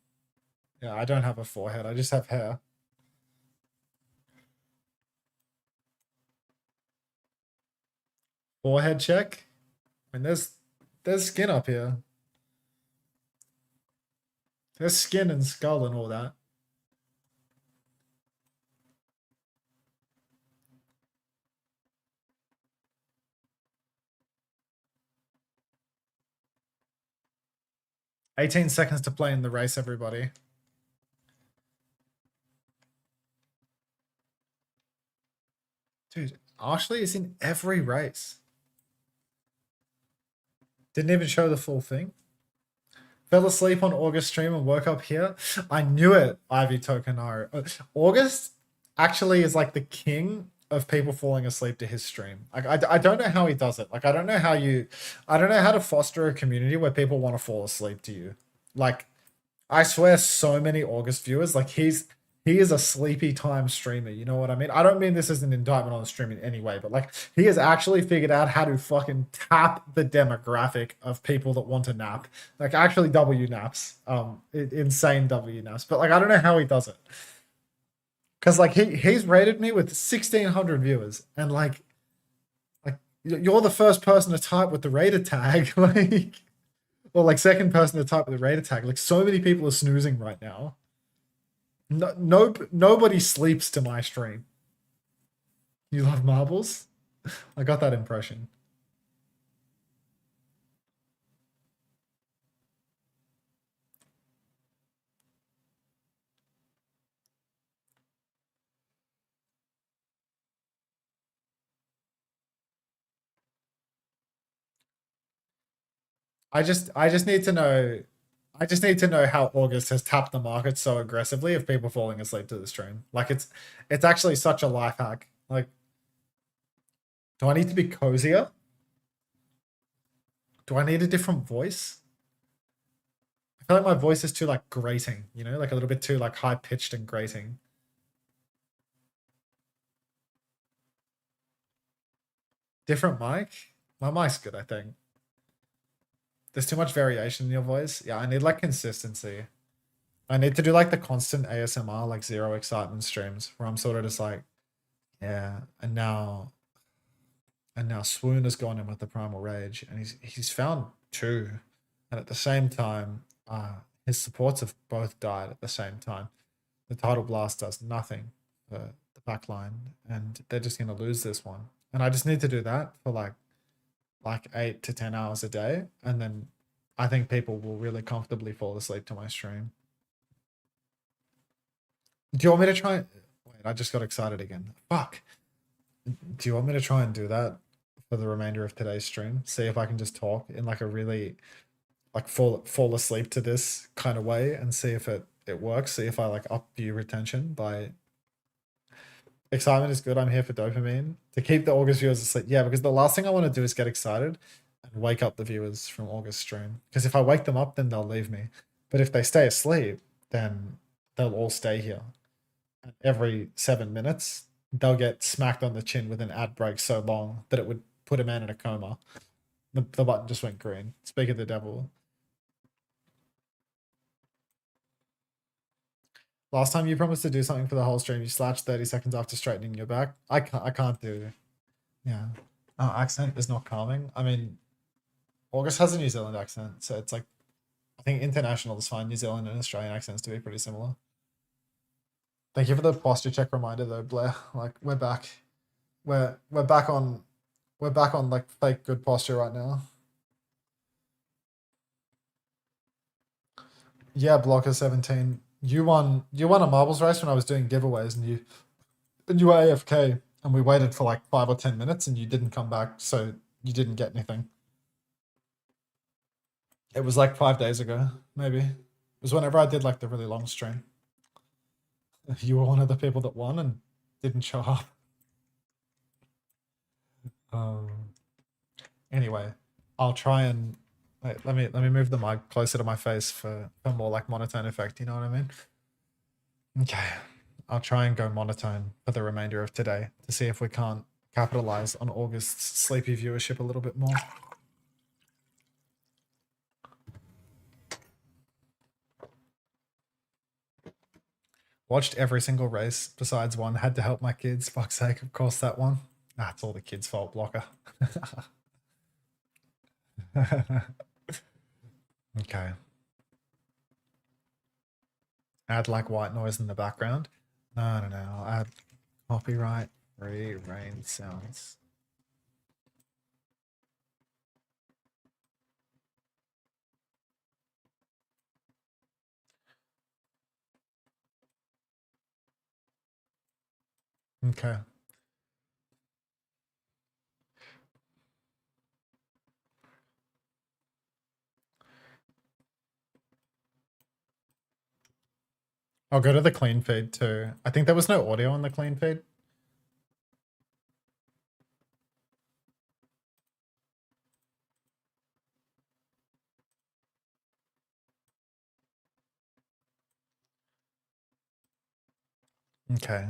Yeah, I don't have a forehead. I just have hair. Forehead check. I mean, there's skin up here. There's skin and skull and all that. $18 seconds to play in the race, everybody. Dude, Ashley is in every race. Didn't even show the full thing. Fell asleep on August stream and woke up here. I knew it, Ivy Tokenaru. August actually is like the king of people falling asleep to his stream. Like I don't know how he does it. Like I don't know how to foster a community where people want to fall asleep to you. Like I swear so many August viewers, like he is a sleepy time streamer, you know what I mean? I don't mean this as an indictment on the stream in any way, but like he has actually figured out how to fucking tap the demographic of people that want to nap. Like actually W naps. Insane W naps. But like I don't know how he does it. Cause like he's rated me with 1,600 viewers, and like you're the first person to type with the raider tag, like or like second person to type with the raider tag. Like so many people are snoozing right now. Nobody sleeps to my stream. You love marbles? I got that impression. I just need to know how August has tapped the market so aggressively of people falling asleep to the stream. Like it's actually such a life hack. Like, do I need to be cozier? Do I need a different voice? I feel like my voice is too like grating, you know, like a little bit too like high pitched and grating. Different mic? My mic's good, I think. There's too much variation in your voice. Yeah, I need like consistency. I need to do like the constant ASMR, like zero excitement streams where I'm sort of just like, yeah, and now Swoon has gone in with the Primal Rage and he's found 2. And at the same time, his supports have both died at the same time. The Tidal Blast does nothing for the back line, and they're just going to lose this one. And I just need to do that for like 8 to 10 hours a day, and then I think people will really comfortably fall asleep to my stream. Do you want me to try? Wait, I just got excited again. Fuck. Do you want me to try and do that for the remainder of today's stream? See if I can just talk in like a really like fall asleep to this kind of way, and see if it works. See if I like up view retention by excitement is good. I'm here for dopamine to keep the August viewers asleep. Yeah, because the last thing I want to do is get excited and wake up the viewers from August stream. Because if I wake them up, then they'll leave me. But if they stay asleep, then they'll all stay here. And every 7 minutes, they'll get smacked on the chin with an ad break so long that it would put a man in a coma. The button just went green. Speak of the devil. Last time you promised to do something for the whole stream, you slouched 30 seconds after straightening your back. I can't do. Yeah. Oh, accent is not calming. I mean, August has a New Zealand accent, so it's like, I think international is fine. New Zealand and Australian accents to be pretty similar. Thank you for the posture check reminder though, Blair. Like, we're back. We're back on like fake good posture right now. Yeah, Blocker 17. You won a marbles race when I was doing giveaways, and you were AFK, and we waited for like 5 or 10 minutes and you didn't come back, so you didn't get anything. It was like 5 days ago, maybe. It was whenever I did like the really long stream. You were one of the people that won and didn't show up. Anyway, I'll try and wait, let me move the mic closer to my face for more like monotone effect, you know what I mean? Okay. I'll try and go monotone for the remainder of today to see if we can't capitalize on August's sleepy viewership a little bit more. Watched every single race besides one. Had to help my kids. Fuck's sake, of course that one. Ah, it's all the kids' fault, Blocker. Okay. Add like white noise in the background. No. I'll add copyright free rain sounds. Okay. I'll go to the clean feed too. I think there was no audio on the clean feed. Okay.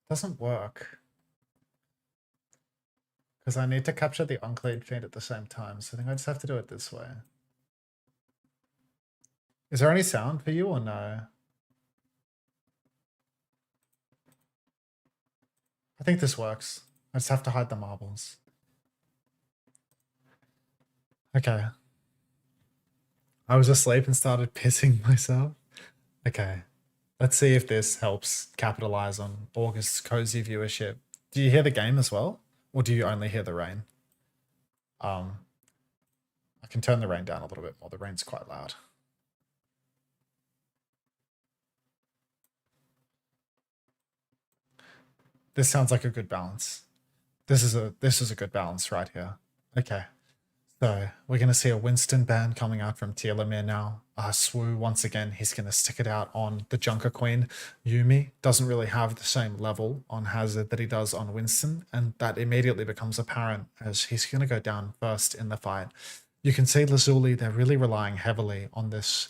Doesn't work. Because I need to capture the unclean feed at the same time, so I think I just have to do it this way. Is there any sound for you or no? I think this works. I just have to hide the marbles. Okay. I was asleep and started pissing myself. Okay. Let's see if this helps capitalize on August's cozy viewership. Do you hear the game as well? Or do you only hear the rain? I can turn the rain down a little bit more. The rain's quite loud. This sounds like a good balance. This is a good balance right here. Okay. So we're going to see a Winston ban coming out from Telomere now. Swoo, once again, he's going to stick it out on the Junker Queen. Yumi doesn't really have the same level on Hazard that he does on Winston, and that immediately becomes apparent as he's going to go down first in the fight. You can see Lazuli, they're really relying heavily on this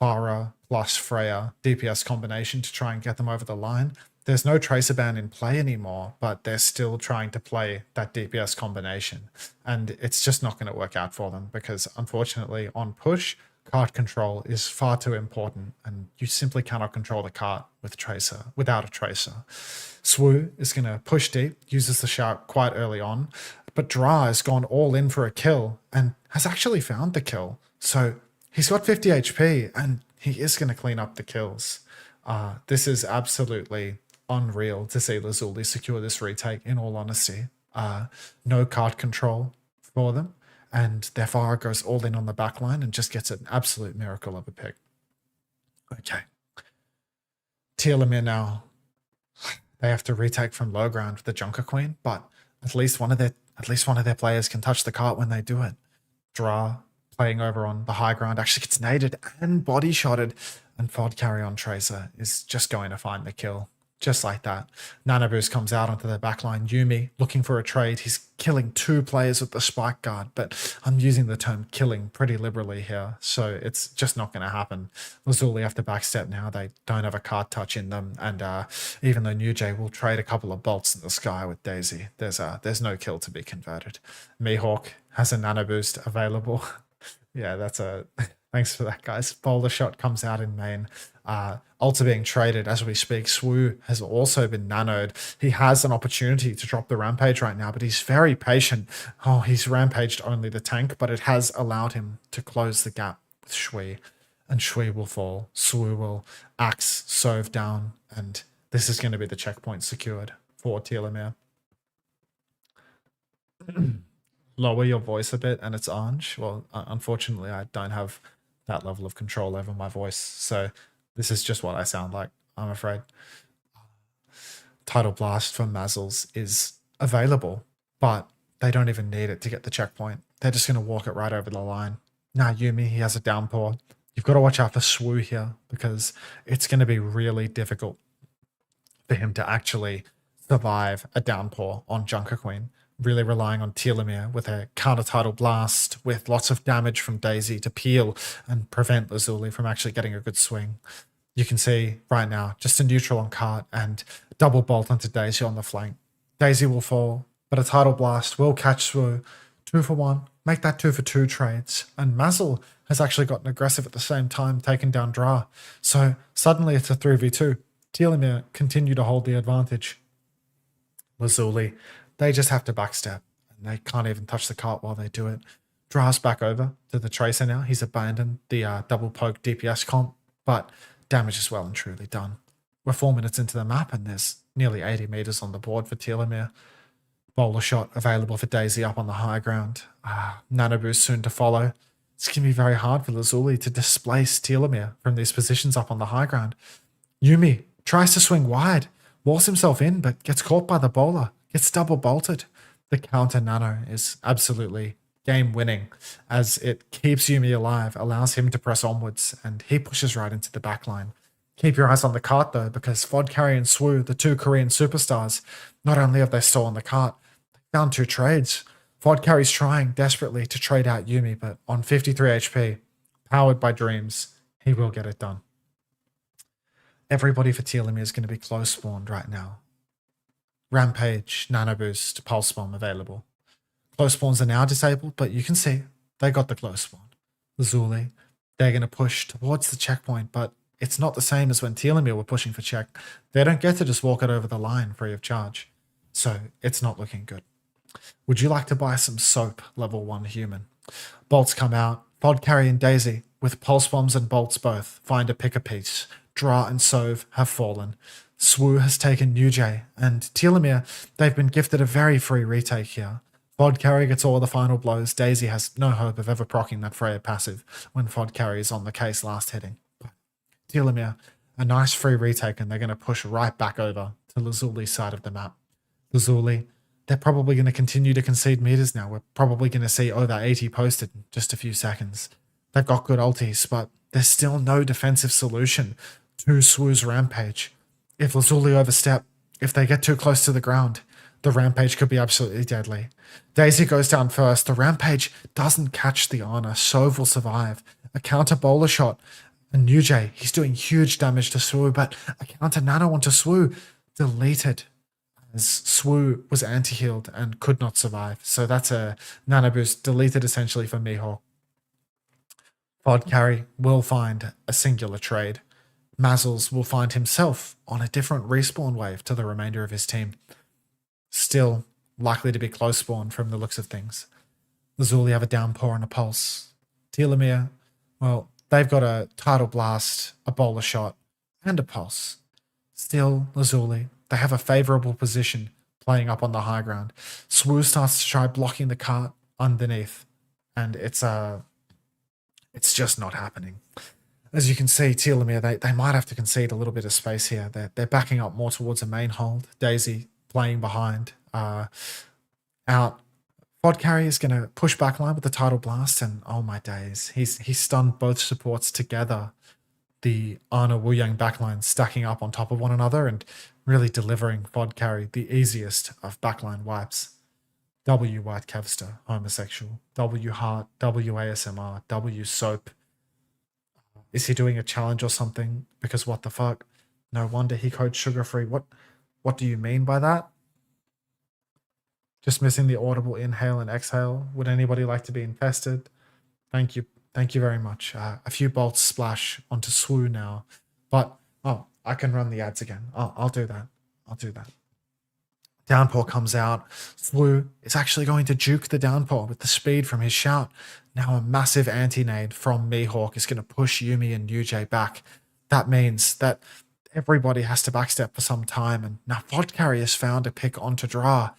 Farah plus Freya DPS combination to try and get them over the line. There's no Tracer ban in play anymore, but they're still trying to play that DPS combination. And it's just not going to work out for them because, unfortunately, on push, cart control is far too important, and you simply cannot control the cart with Tracer without a Tracer. Swoo is going to push deep, uses the shark quite early on, but Dra has gone all in for a kill and has actually found the kill. So He's got 50 HP and he is going to clean up the kills. This is absolutely unreal to see Lazuli secure this retake, in all honesty. No card control for them, and their fire goes all in on the backline and just gets an absolute miracle of a pick. Okay. Telomere now. They have to retake from low ground with the Junker Queen, but at least one of their players can touch the cart when they do it. Dra playing over on the high ground actually gets naded and body shotted, and Fod carry on Tracer is just going to find the kill. Just like that. Nanoboost comes out onto the backline. Yuumi looking for a trade. He's killing 2 players with the spike guard, but I'm using the term killing pretty liberally here, so it's just not going to happen. Lazuli have to backstep now. They don't have a card touch in them, and even though Nujay will trade a couple of bolts in the sky with Daisy, there's no kill to be converted. Mihawk has a nanoboost available. Yeah, that's a... Thanks for that, guys. Boulder Shot comes out in main. Ulta being traded as we speak. Swoo has also been nanoed. He has an opportunity to drop the Rampage right now, but he's very patient. Oh, he's Rampaged only the tank, but it has allowed him to close the gap with Shui. And Shui will fall. Swoo will axe Sove down, and this is going to be the checkpoint secured for Telomere. Lower your voice a bit, and it's Ange. Well, unfortunately, I don't have that level of control over my voice, so this is just what I sound like, I'm afraid. Tidal Blast from Mazzles is available, but they don't even need it to get the checkpoint. They're just going to walk it right over the line. Now Yuumi, he has a downpour. You've got to watch out for Swoo here, because it's going to be really difficult for him to actually survive a downpour on Junker Queen. Really relying on Telomere with a counter Tidal Blast with lots of damage from Daisy to peel and prevent Lazuli from actually getting a good swing. You can see right now just a neutral on cart and double bolt onto Daisy on the flank. Daisy will fall, but a Tidal Blast will catch Swoo. 2 for 1, make that 2 for 2 trades. And Mazzle has actually gotten aggressive at the same time, taking down Dra. So suddenly it's a 3v2. Telomere continue to hold the advantage. Lazuli, they just have to backstep, and they can't even touch the cart while they do it. Dra's back over to the Tracer now. He's abandoned the double poke DPS comp, but damage is well and truly done. We're 4 minutes into the map, and there's nearly 80 meters on the board for Telomere. Bowler shot available for Daisy up on the high ground. Nano boost soon to follow. It's going to be very hard for Lazuli to displace Telomere from these positions up on the high ground. Yuumi tries to swing wide, walls himself in, but gets caught by the bowler. Gets double bolted. The counter nano is absolutely game winning, as it keeps Yuumi alive, allows him to press onwards, and he pushes right into the backline. Keep your eyes on the cart though, because Fod Carry and Swoo, the 2 Korean superstars, not only have they stolen the cart, they found 2 trades. Fod Carry's trying desperately to trade out Yuumi, but on 53 HP, powered by dreams, he will get it done. Everybody for Telomere is going to be close spawned right now. Rampage, Nano Boost, Pulse Bomb available. Close spawns are now disabled, but you can see they got the close spawn. Lazuli, they're going to push towards the checkpoint, but it's not the same as when Telomere were pushing for check. They don't get to just walk it over the line free of charge. So it's not looking good. Would you like to buy some soap, level 1 human? Bolts come out. Fod Carry and Daisy, with Pulse Bombs and Bolts both, find a pick a piece. Dra and Sove have fallen. Swoo has taken Nujay, and Telomere, they've been gifted a very free retake here. Fod Carry gets all the final blows. Daisy has no hope of ever proccing that Freya passive when Fod Carry is on the case last hitting. But Telomere, a nice free retake, and they're going to push right back over to Lazuli's side of the map. Lazuli, they're probably going to continue to concede meters now. We're probably going to see over 80 posted in just a few seconds. They've got good ultis, but there's still no defensive solution to Swoo's Rampage. If Lazuli overstep, if they get too close to the ground, the Rampage could be absolutely deadly. Daisy goes down first. The Rampage doesn't catch the honor. Sove will survive. A counter bowler shot. And Nujay, he's doing huge damage to Swoo, but a counter nano onto Swoo deleted, as Swoo was anti-healed and could not survive. So that's a nano boost deleted essentially for Mihawk. Fod Carry will find a singular trade. Mazzles will find himself on a different respawn wave to the remainder of his team. Still likely to be close spawn from the looks of things. Lazuli have a downpour and a pulse. Telomere, Well, they've got a Tidal Blast, a Bowler Shot, and a Pulse. Still, Lazuli, they have a favourable position playing up on the high ground. Swoo starts to try blocking the cart underneath, and it's just not happening. As you can see, Telomere, they might have to concede a little bit of space here. They're backing up more towards a main hold. Daisy playing behind, out. Vodcarry is going to push backline with the Tidal Blast, and oh my days, he's stunned both supports together. The Ana Wuyang backline stacking up on top of one another and really delivering Vodcarry the easiest of backline wipes. W White Kevster, homosexual. W Heart, W ASMR, W Soap. Is he doing a challenge or something? Because what the fuck? No wonder he codes sugar free. What do you mean by that? Just missing the audible inhale and exhale. Would anybody like to be infested? Thank you. Thank you very much. A few bolts splash onto Swoo now. But, oh, I can run the ads again. I'll do that. I'll do that. Downpour comes out. Swoo is actually going to juke the Downpour with the speed from his shout. Now a massive anti-nade from Mihawk is going to push Yuumi and UJ back. That means that everybody has to backstep for some time. And now Vodcarry has found a pick onto Dra.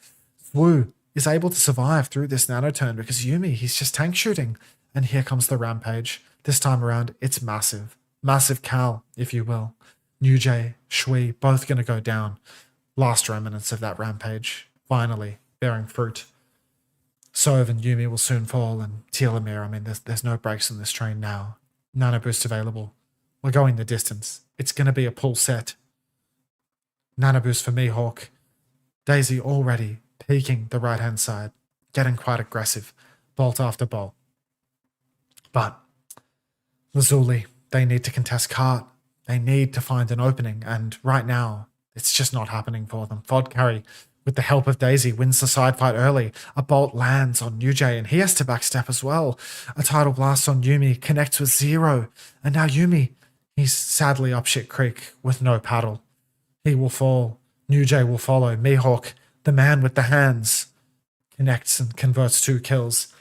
Swoo is able to survive through this nanoturn because Yuumi, he's just tank shooting. And here comes the rampage. This time around, it's massive. Massive Cal, if you will. UJ, Shui, both going to go down. Last remnants of that rampage, finally bearing fruit. Sove and Yuumi will soon fall, and Telomere, I mean, there's no brakes on this train now. Nano boost available. We're going the distance. It's going to be a pull set. Nano boost for Mihawk. Daisy already peeking the right-hand side, getting quite aggressive, bolt after bolt. But Lazuli, they need to contest cart. They need to find an opening, and right now, it's just not happening for them. Vodcarry, with the help of Daisy, wins the side fight early. A bolt lands on UJ, and he has to backstep as well. A Tidal Blast on Yuumi connects with 0. And now Yuumi, he's sadly up shit creek with no paddle. He will fall. UJ will follow. Mihawk, the man with the hands, connects and converts 2 kills.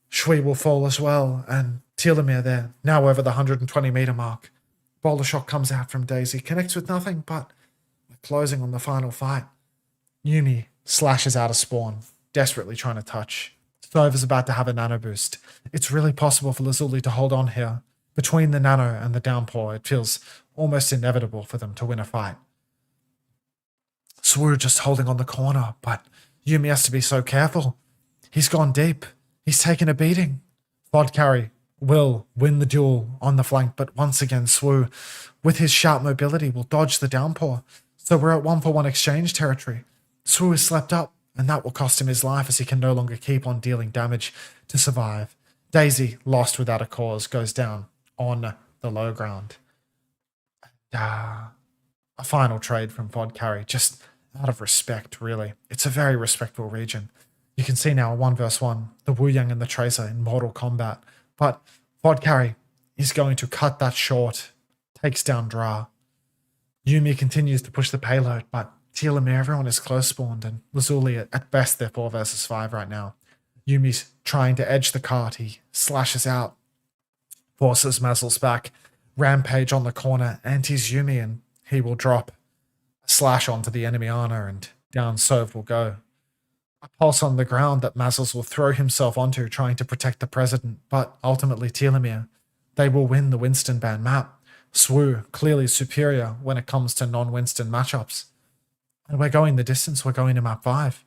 Shui will fall as well, and Telomere there, now over the 120 meter mark. Boulder shot comes out from Daisy, connects with nothing, but closing on the final fight. Yuumi slashes out of spawn, desperately trying to touch. Sove is about to have a nano boost. It's really possible for Lazuli to hold on here. Between the nano and the downpour, it feels almost inevitable for them to win a fight. Swoo just holding on the corner, but Yuumi has to be so careful. He's gone deep. He's taken a beating. Vodcarry will win the duel on the flank, but once again, Swoo, with his sharp mobility, will dodge the downpour. So we're at 1-for-1 exchange territory. Swoo is slept up, and that will cost him his life as he can no longer keep on dealing damage to survive. Daisy, lost without a cause, goes down on the low ground. A final trade from Vodcarry, just out of respect, really. It's a very respectful region. You can see now a 1v1, the Wuyang and the Tracer in Mortal Kombat. But Vodcarry is going to cut that short, takes down Dra. Yuumi continues to push the payload, but Telomere, everyone is close spawned, and Lazuli, at best, they're 4 versus 5 right now. Yumi's trying to edge the cart. He slashes out, forces Mazzles back, rampage on the corner, antis Yuumi, and he will drop a slash onto the enemy Ana, and down Sove will go. A pulse on the ground that Mazzles will throw himself onto, trying to protect the president, but ultimately Telomere, they will win the Winston ban map. Swoo, clearly superior when it comes to non-Winston matchups. And we're going the distance, we're going to map 5.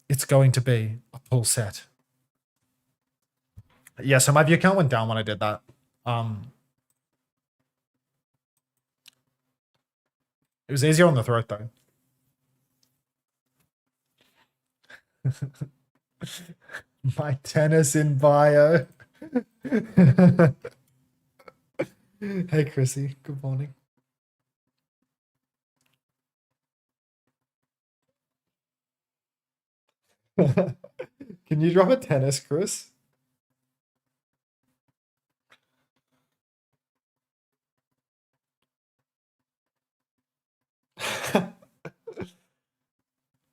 It's going to be a pull set. Yeah, so my view count went down when I did that. It was easier on the throat though. My tennis in bio. Hey Chrissy, good morning. Can you drop a tennis, Chris?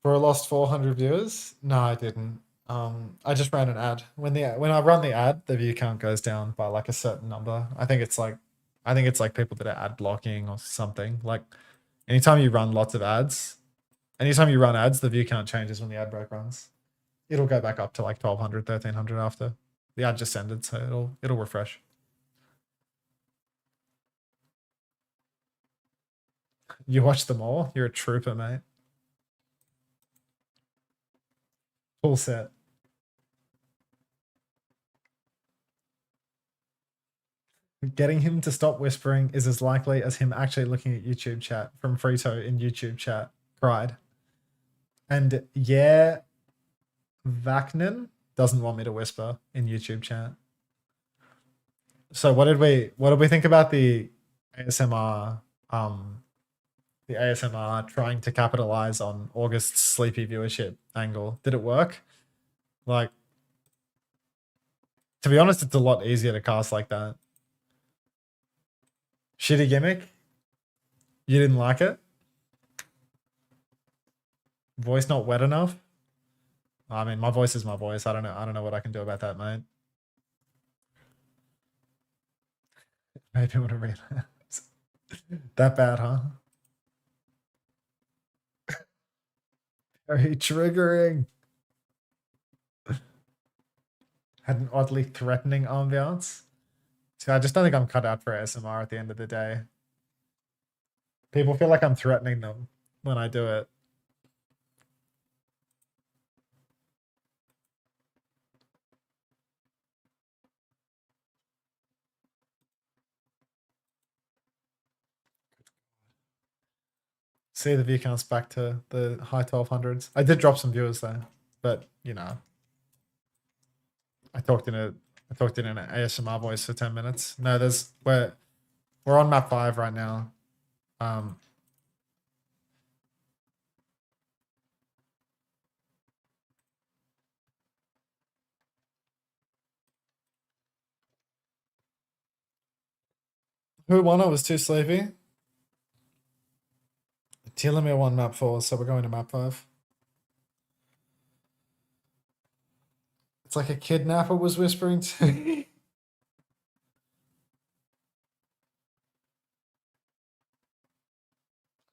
For a lost 400 viewers? No, I didn't. I just ran an ad. When I run the ad, the view count goes down by like a certain number. I think it's like people that are ad blocking or something. Like anytime you run lots of ads, anytime you run ads, the view count changes when the ad break runs. It'll go back up to like 1200, 1300 after. The ad just ended, so it'll refresh. You watch them all? You're a trooper, mate. Full set. Getting him to stop whispering is as likely as him actually looking at YouTube chat from Frito in YouTube chat. Cried. And yeah, Vaknin doesn't want me to whisper in YouTube chat. So what did we think about the ASMR trying to capitalize on August's sleepy viewership angle? Did it work? Like, to be honest, it's a lot easier to cast like that. Shitty gimmick? You didn't like it? Voice not wet enough? I mean, my voice is my voice. I don't know what I can do about that, mate. Maybe I want to relapse. That bad, huh? Very triggering. Had an oddly threatening ambiance. See, I just don't think I'm cut out for ASMR at the end of the day. People feel like I'm threatening them when I do it. See, the view count's back to the high 1200s. I did drop some viewers though, but you know, I talked in an ASMR voice for 10 minutes. No, we're on map 5 right now. Who won? I was too sleepy. Telomere won map 4, so we're going to map 5. It's like a kidnapper was whispering to me.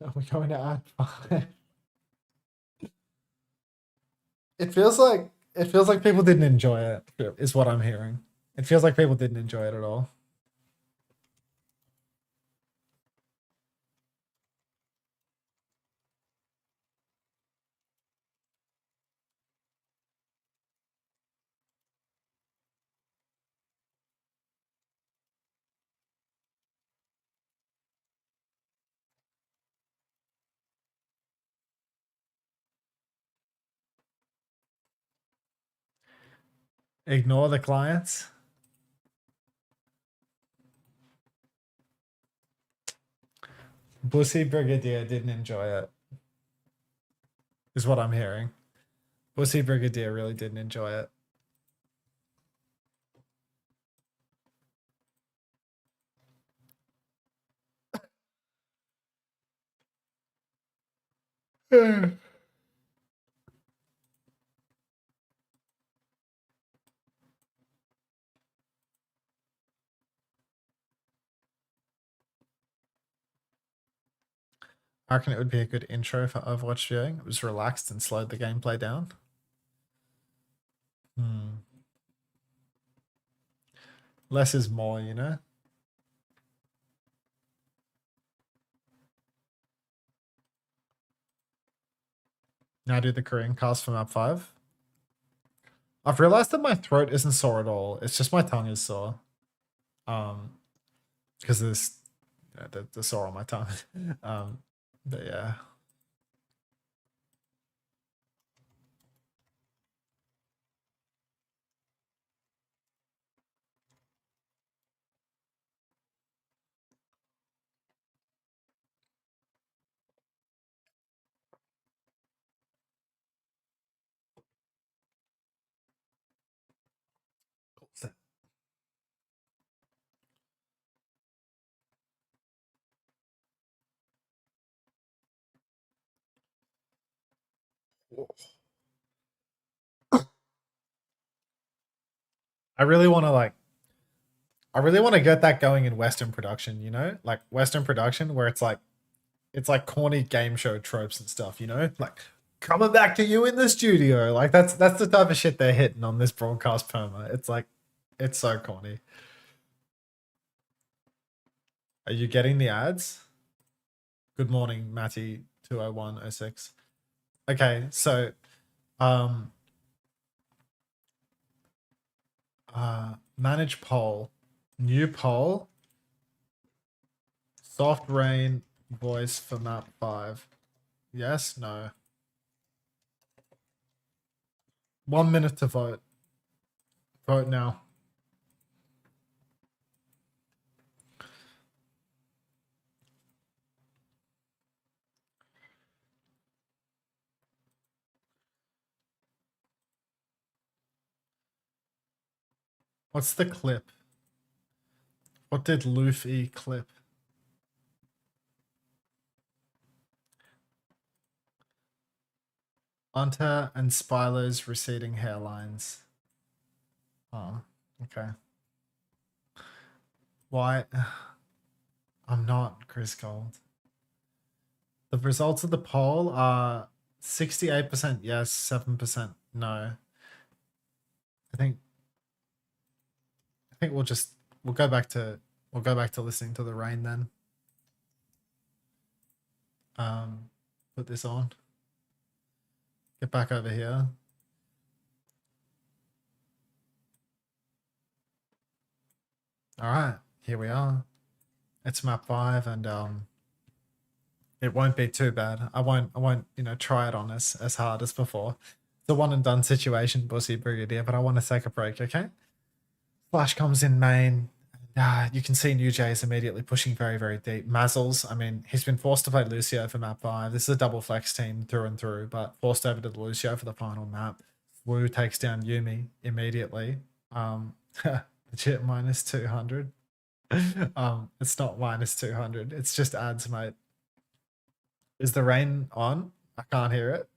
Are we going to add 5? It feels like people didn't enjoy it, is what I'm hearing. It feels like people didn't enjoy it at all. Ignore the clients. Bussy Brigadier didn't enjoy it, is what I'm hearing. Bussy Brigadier really didn't enjoy it. I reckon it would be a good intro for Overwatch viewing. It was relaxed and slowed the gameplay down. Less is more, you know? Now do the Korean cast from map 5. I've realized that my throat isn't sore at all. It's just my tongue is sore. Because there's the sore on my tongue. But yeah. I really want to like, I really want to get that going in Western production, you know, like Western production where it's like corny game show tropes and stuff, you know, like coming back to you in the studio. Like that's the type of shit they're hitting on this broadcast perma. It's like, it's so corny. Are you getting the ads? Good morning, Matty 20106. Okay, so manage poll. New poll. Soft rain voice for map 5. Yes, no. 1 minute to vote. Vote now. What's the clip? What did Luffy clip? Unter and Spylo's receding hairlines. Oh, okay. Why? I'm not Chris Gold. The results of the poll are 68% yes, 7% no. I think we'll go back to listening to the rain then. Put this on. Get back over here. All right, here we are. It's map 5 and it won't be too bad. I won't, you know, try it on as hard as before. It's a one and done situation, Bussy Brigadier, but I want to take a break, okay? Flash comes in main. You can see New Jay is immediately pushing very, very deep. Mazzles, I mean, he's been forced to play Lucio for map 5. This is a double flex team through and through, but forced over to the Lucio for the final map. Wu takes down Yumi immediately. Legit minus 200. It's not minus 200. It's just ads, mate. Is the rain on? I can't hear it.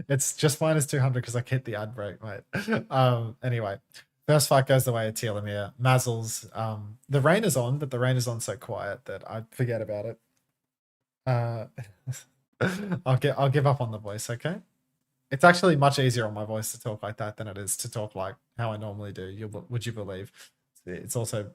It's just minus 200 because I hit the ad break, mate. Anyway, first fight goes the way of Telomere. Mazzles. The rain is on, but the rain is on so quiet that I forget about it. I'll give up on the voice, okay? It's actually much easier on my voice to talk like that than it is to talk like how I normally do. Would you believe? It's also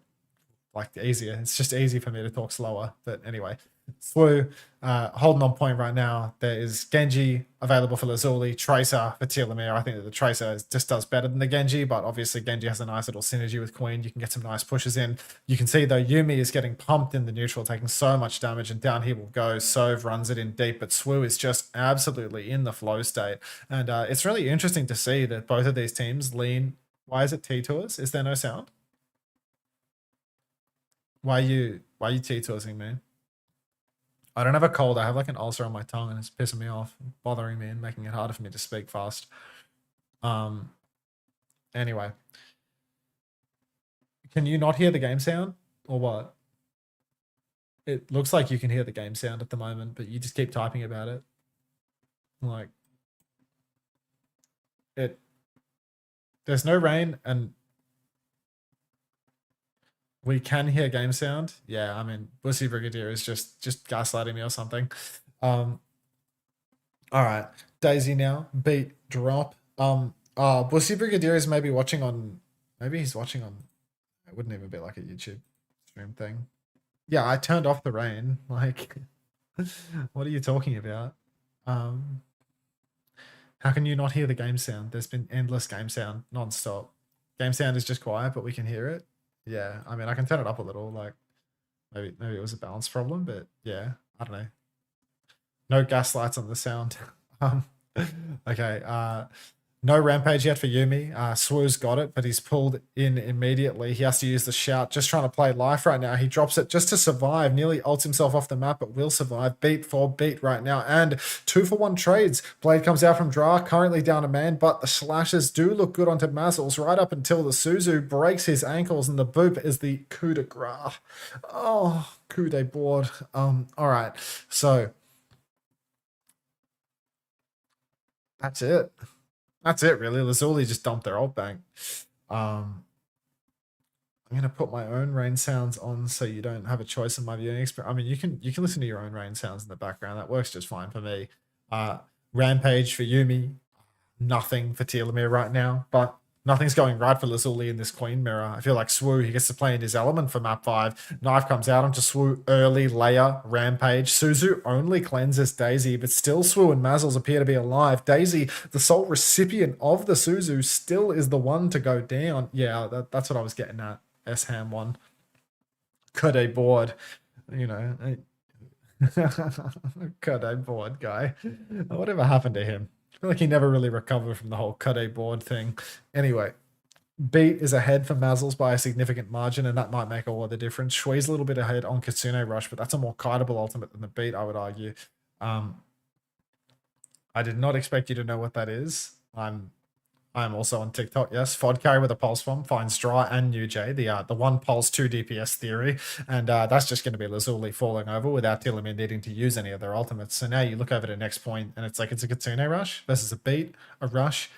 like easier. It's just easy for me to talk slower. But anyway, Swu holding on point right now. There is Genji available for Lazuli, Tracer for Telomere. I think that the Tracer just does better than the Genji, but obviously Genji has a nice little synergy with Queen. You can get some nice pushes in. You can see though Yumi is getting pumped in the neutral, taking so much damage, and down he will go. Sove runs it in deep, but Swu is just absolutely in the flow state. And it's really interesting to see that both of these teams lean. Why is it T-Tours? Is there no sound? Why are you T-Toursing me? I don't have a cold. I have like an ulcer on my tongue and it's pissing me off, bothering me and making it harder for me to speak fast. Anyway. Can you not hear the game sound or what? It looks like you can hear the game sound at the moment, but you just keep typing about it. Like there's no rain and we can hear game sound. Yeah, I mean, Bussy Brigadier is just gaslighting me or something. All right, Daisy now. Beat drop. Bussy Brigadier is maybe watching on. Maybe he's watching on. It wouldn't even be like a YouTube stream thing. Yeah, I turned off the rain. Like, what are you talking about? How can you not hear the game sound? There's been endless game sound non-stop. Game sound is just quiet, but we can hear it. Yeah, I mean, I can turn it up a little, like maybe it was a balance problem, but yeah, I don't know. No gaslights on the sound. Okay, no rampage yet for Yumi. Swoo's got it, but he's pulled in immediately. He has to use the shout, just trying to play life right now. He drops it just to survive, nearly ults himself off the map, but will survive. Beat for beat right now, and 2-for-1 trades. Blade comes out from Dra, currently down a man, but the slashes do look good onto Mazzles right up until the Suzu breaks his ankles, and the boop is the coup de grace. Oh, coup de board. All right, so that's it. That's it, really. Lazuli just dumped their ult bank. I'm gonna put my own rain sounds on so you don't have a choice in my viewing experience. I mean, you can listen to your own rain sounds in the background. That works just fine for me. Rampage for Yumi, nothing for Telomere right now, but nothing's going right for Lazuli in this Queen mirror. I feel like Swoo, he gets to play in his element for map 5. Knife comes out onto Swoo early, layer, Rampage. Suzu only cleanses Daisy, but still Swoo and Mazzles appear to be alive. Daisy, the sole recipient of the Suzu, still is the one to go down. Yeah, that's what I was getting at. S-Ham 1. Could a board, you know. Could a board guy. Whatever happened to him? I feel like he never really recovered from the whole cut a board thing. Anyway, Beat is ahead for Mazzles by a significant margin, and that might make all of the difference. Shui's a little bit ahead on Kitsune Rush, but that's a more kiteable ultimate than the Beat, I would argue. I did not expect you to know what that is. I'm also on TikTok, yes. Fod carry with a pulse bomb finds Dry and New J, the one pulse 2 DPS theory, and that's just going to be Lazuli falling over without Telomere needing to use any of their ultimates. So now you look over to next point, and it's like it's a Kitsune Rush versus a Beat, a Rush,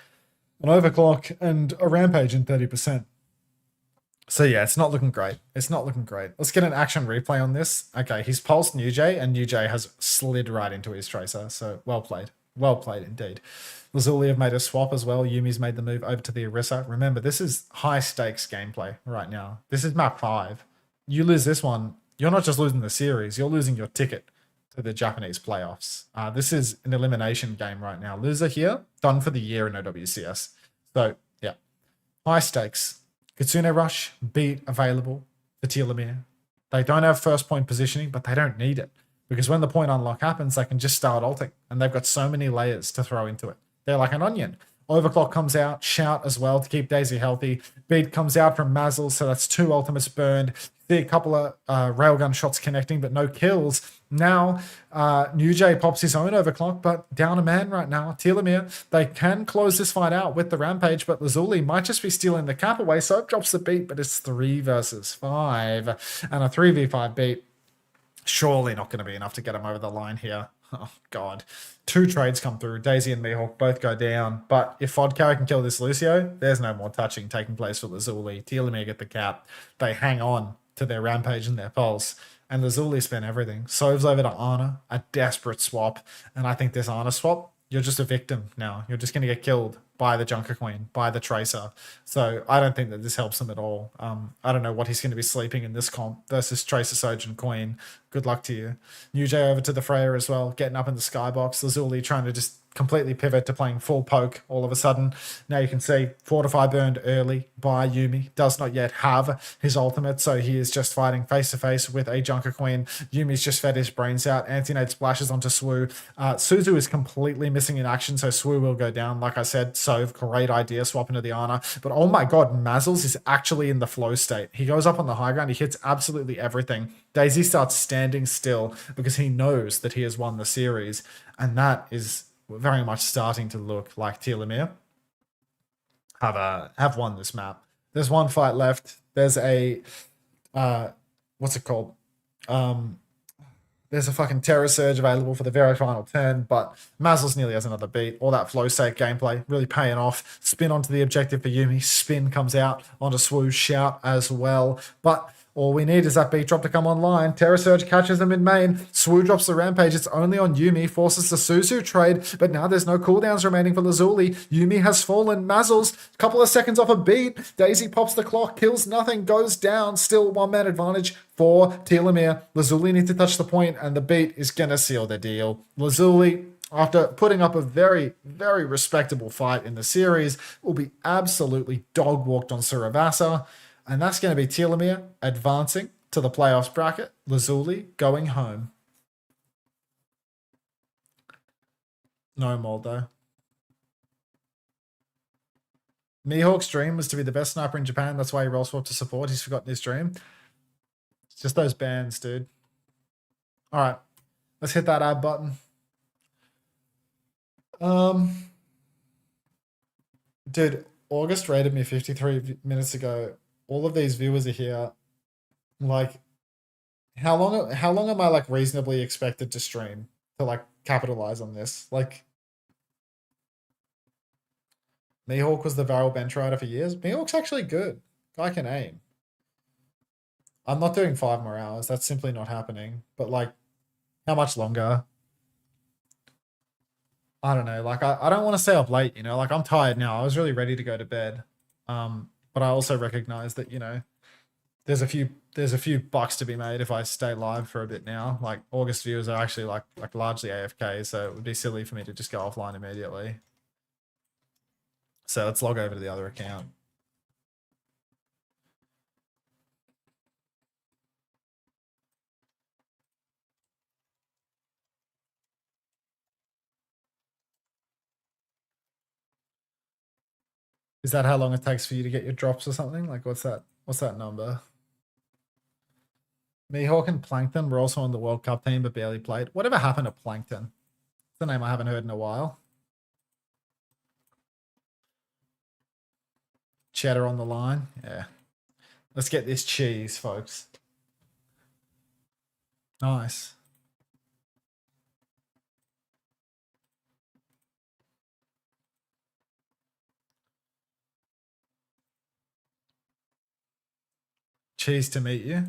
an Overclock, and a Rampage in 30%. So yeah, it's not looking great. It's not looking great. Let's get an action replay on this. Okay, he's pulsed New J, and New J has slid right into his Tracer, so well played. Well played indeed. Lazuli have made a swap as well. Yumi's made the move over to the Orisa. Remember, this is high stakes gameplay right now. This is map 5. You lose this one, you're not just losing the series, you're losing your ticket to the Japanese playoffs. This is an elimination game right now. Loser here, done for the year in OWCS. So, yeah. High stakes. Kitsune Rush, Beat available for Telomere. They don't have first point positioning, but they don't need it. Because when the point unlock happens, they can just start ulting. And they've got so many layers to throw into it. They're like an onion. Overclock comes out, Shout as well to keep Daisy healthy. Beat comes out from Mazzle, so that's 2 ultimates burned. See a couple of railgun shots connecting, but no kills. Now, New Jay pops his own Overclock, but down a man right now. Telomere, they can close this fight out with the Rampage, but Lazuli might just be stealing the cap away, so it drops the Beat, but it's 3 versus 5. And a 3v5 Beat. Surely not going to be enough to get him over the line here. Oh, God. 2 trades come through. Daisy and Mihawk both go down. But if Fodcar can kill this Lucio, there's no more touching taking place for Lazuli. Telomere get the cap. They hang on to their Rampage and their Pulse. And Lazuli spent everything. Sov's over to Ana, a desperate swap. And I think this Ana swap, you're just a victim now. You're just going to get killed by the Junker Queen, by the Tracer. So I don't think that this helps him at all. I don't know what he's going to be sleeping in this comp versus Tracer, Sojourn, Queen. Good luck to you. New Jay over to the Freya as well, getting up in the skybox. Lazuli trying to just completely pivot to playing full poke all of a sudden. Now you can see Fortify burned early by Yumi. Does not yet have his ultimate, so he is just fighting face-to-face with a Junker Queen. Yumi's just fed his brains out. Anti-nade splashes onto Swoo. Suzu is completely missing in action, so Swoo will go down. Like I said, Sove, great idea, swap into the Ana. But oh my god, Mazzles is actually in the flow state. He goes up on the high ground, he hits absolutely everything. Daisy starts standing still because he knows that he has won the series, and that is very much starting to look like Telomere have won this map. There's one fight left. There's a what's it called? There's a fucking Terror Surge available for the very final turn, but Mazzles nearly has another beat. All that flow state gameplay really paying off. Spin onto the objective for Yumi. Spin comes out onto Swoosh. Shout as well. But all we need is that beat drop to come online. Terror Surge catches them in main. Swoo drops the Rampage. It's only on Yumi. Forces the Suzu trade. But now there's no cooldowns remaining for Lazuli. Yumi has fallen. Mazzles, a couple of seconds off a beat. Daisy pops the clock. Kills nothing. Goes down. Still 1-man advantage for Telomere. Lazuli needs to touch the point, and the beat is going to seal the deal. Lazuli, after putting up a very, very respectable fight in the series, will be absolutely dog-walked on Suravasa. And that's going to be Telomere advancing to the playoffs bracket. Lazuli going home. No more, though. Mihawk's dream was to be the best sniper in Japan. That's why he roll swapped to support. He's forgotten his dream. It's just those bands, dude. All right. Let's hit that add button. Dude, August rated me 53 minutes ago. All of these viewers are here. Like, how long am I like reasonably expected to stream to like capitalize on this? Like, Mihawk was the VARREL bench rider for years. Mihawk's actually good. Guy can aim. I'm not doing 5 more hours. That's simply not happening. But like, how much longer? I don't know. Like, I don't want to stay up late, you know? Like, I'm tired now. I was really ready to go to bed. But I also recognize that, you know, there's a few bucks to be made if I stay live for a bit now. Like, August viewers are actually like largely AFK, so it would be silly for me to just go offline immediately. So let's log over to the other account. Is that how long it takes for you to get your drops or something? Like, what's that? What's that number? Mihawk and Plankton were also on the World Cup team but barely played. Whatever happened to Plankton? It's the name I haven't heard in a while. Cheddar on the line. Yeah. Let's get this cheese, folks. Nice. Cheese to meet you.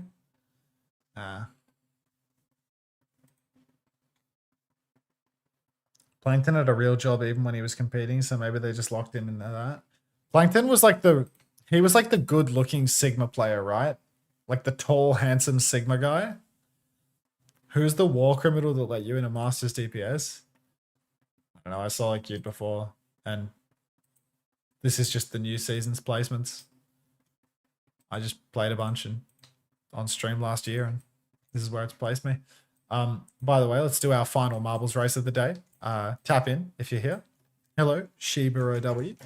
Plankton had a real job even when he was competing, so maybe they just locked him into that. Plankton was like the good looking Sigma player, right? Like the tall, handsome Sigma guy. Who's the war criminal that let you in a Masters DPS? I don't know, I saw like you before, and this is just the new season's placements. I just played a bunch and on stream last year, and this is where it's placed me. By the way, let's do our final marbles race of the day. Tap in if you're here. Hello, Shiba OW.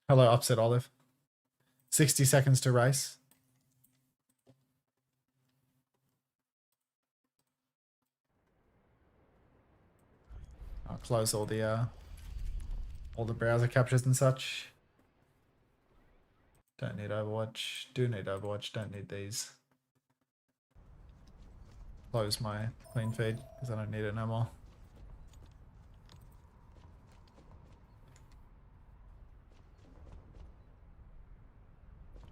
Hello, Upset Olive. 60 seconds to race. I'll close all the browser captures and such. Don't need Overwatch. Do need Overwatch. Don't need these. Close my clean feed because I don't need it no more.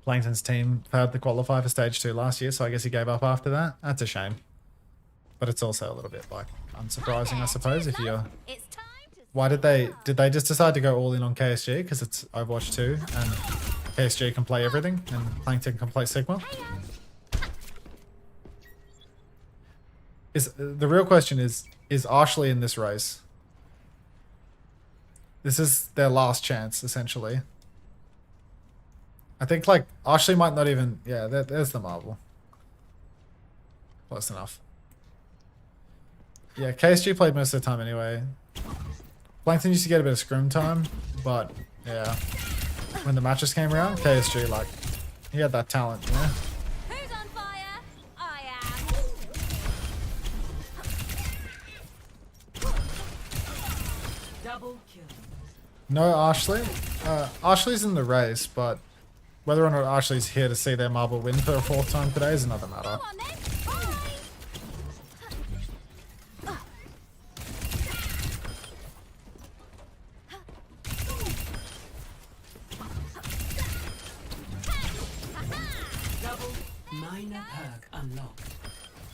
Plankton's team failed to qualify for stage 2 last year, so I guess he gave up after that. That's a shame. But it's also a little bit like unsurprising, I suppose, if you're... Why did they just decide to go all in on KSG because it's Overwatch 2 and KSG can play everything and Plankton can play Sigma? The real question is Ashley in this race? This is their last chance, essentially. I think like Ashley might not even... Yeah, there's the marble. Close enough. Yeah, KSG played most of the time anyway. Plankton used to get a bit of scrim time, but yeah, when the matches came around, KSG, like, he had that talent, you know? Who's on fire? I am. Double kill. No Ashley? Ashley's in the race, but whether or not Ashley's here to see their marble win for a 4th time today is another matter. Go on then. Bye.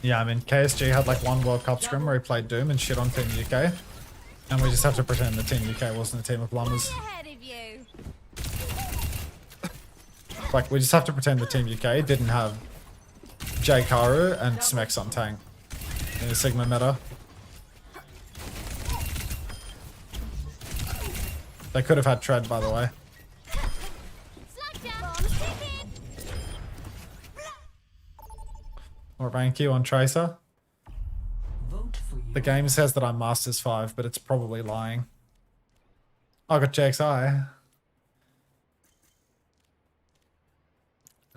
Yeah, I mean, KSG had like one World Cup scrim where he played Doom and shit on Team UK. And we just have to pretend the Team UK wasn't a team of plumbers. Ahead of you. Like, we just have to pretend the Team UK didn't have J. Karu and Smex on tank in the Sigma meta. They could have had Tread, by the way. Or rank you on Tracer. The game says that I'm Masters 5, but it's probably lying. I got JXI.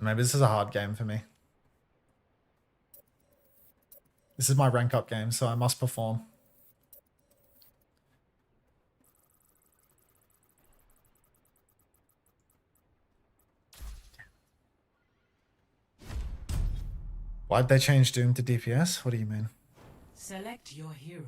Maybe this is a hard game for me. This is my rank up game, so I must perform. Why'd they change Doom to DPS? What do you mean? Select your hero.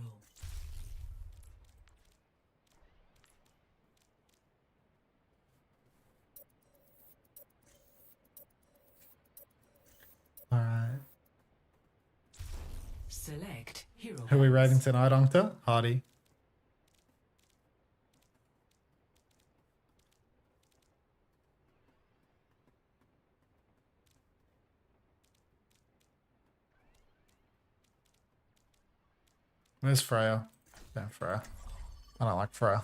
Alright. Select hero. Who are we rating tonight, Unter? Hardy. Where's Freya? Damn Freya. I don't like Freya.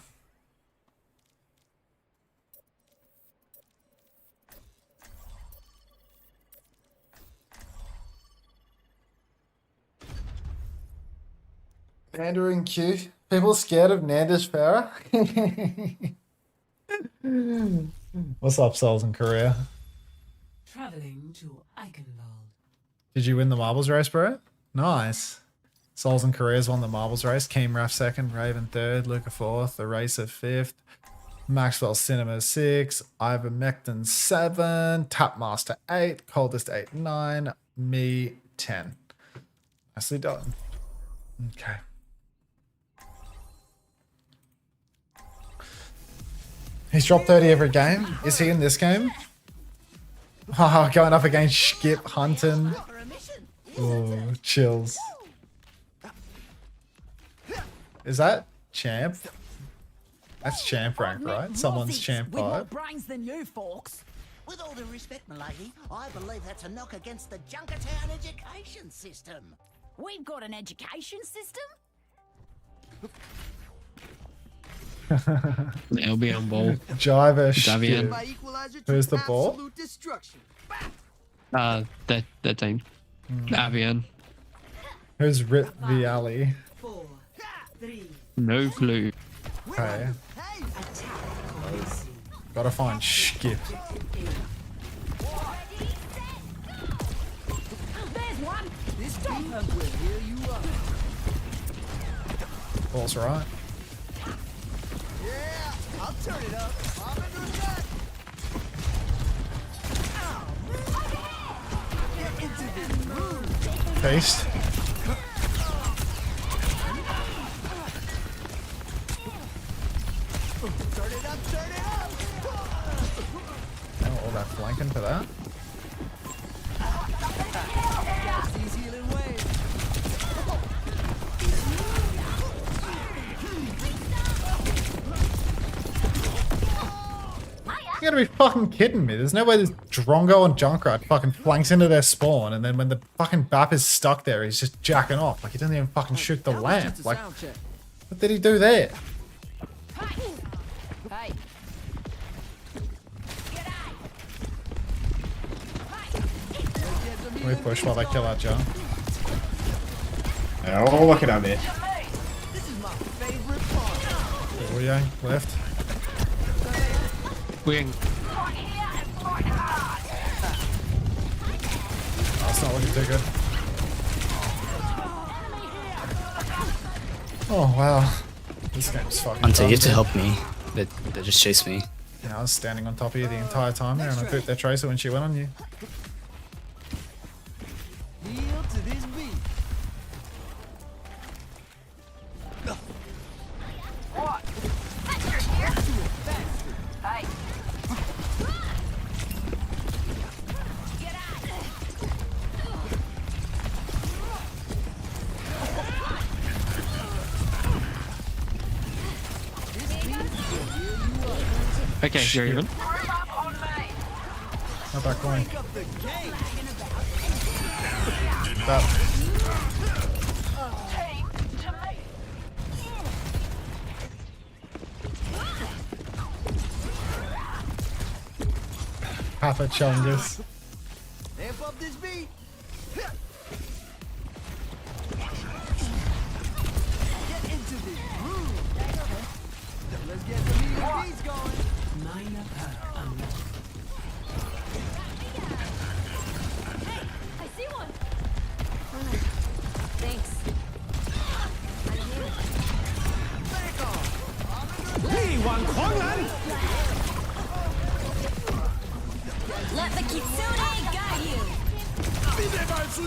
Pandering cute. People scared of Nanda's Farah? What's up, Souls in Korea? Traveling to Eichenwald. Did you win the marbles race, bro? Nice. Souls in Korea's won the marbles race. Keem Raf second, Raven third, Luca fourth, Eraser fifth, Maxwell Cinema 6, Ivermectin 7, Tapmaster 8, Coldest 8, 9, me 10. Nicely done. Okay. He's dropped 30 every game. Is he in this game? Oh, going up against Skip Hunton. Oh, chills. Is that champ? That's champ rank, right? Someone's champ 5. brains than you, folks. With all due respect, milady, I believe that's a knock against the Junkertown education system. We've got an education system? It'll be on ball. Jiver Davian. Skip. Who's the ball? The team. Davian. Who's Rip the Alley? 4, 3, No clue. Okay. Gotta find Skip. There's one. Stop him. Will heal you up. Ball's right. Yeah, I'll turn it up. I'm into that. Get into this mood. Taste. Turn it up, turn it up. Oh, all that flanking for that. These healing waves. You gotta be fucking kidding me. There's no way this Drongo and Junkrat fucking flanks into their spawn, and then when the fucking Bap is stuck there, he's just jacking off. Like, he doesn't even fucking shoot the lamp. Like, what did he do there? Hey. Can we push while they kill our Junk? Oh, look at me. This is my favorite part. Oh, yeah, left. Wing. Oh, it's not looking too good. Oh, wow. This game's fucking Unter, fun, you have to dude. help me. They just chased me. Yeah, I was standing on top of you the entire time there, and I booped their tracer when she went on you. Heel to this beat. Hey. Okay, you're even. Not that coin. That. Papa Chungus. Amp up this beat. Get into this groove. Let's get some healing beats going. Minor power unlocked. I see one. Thanks. Let the kitsune guide you. We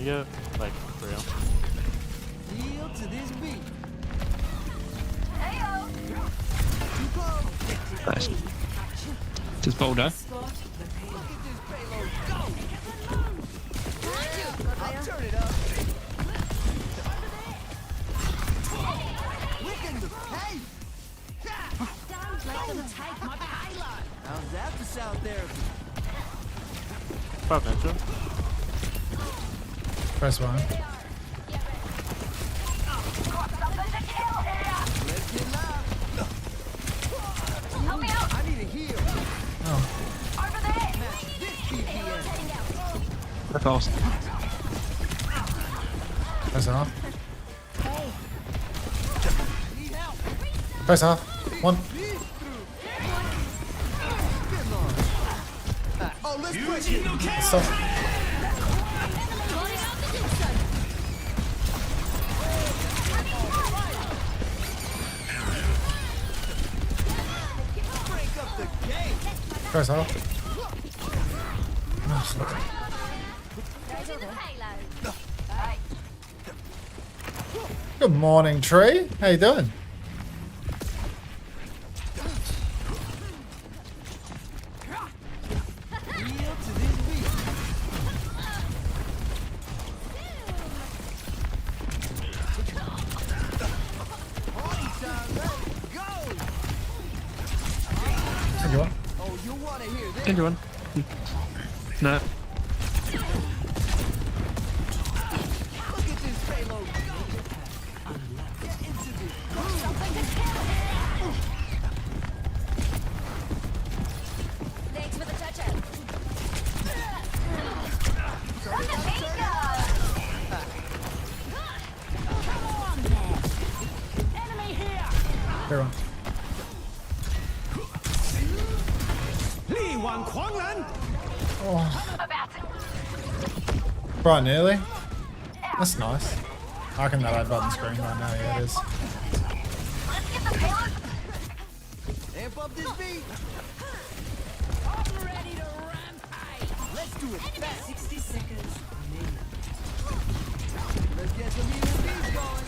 get like real. Yield to this beat. Nice. Just boulder. I'll turn it up. Look in the paint. Don't let them take my payload. How's that for sound therapy? Fuck Unter. Press one. Let's get loud. Help me out. I need a heal. Oh. Over there. This PPS. That's awesome. Press off. Hey. Need help. Press off. One. Oh, let's push it. Stop. Break up the game. Press off. Good morning, Tree. How you doing? Yield to this beat. Party time, let's go. Thank you. Oh, you want to hear this? Anyone? No. Look at this payload. Get into this. Thanks for the touch-up. Here one. Oh. Bright and early. That's nice. I reckon that ad button's green right now. Yeah, it is. Amp up this beat. I'm ready to rampage. Let's do it fast. 60 seconds. Let's get some even beats going.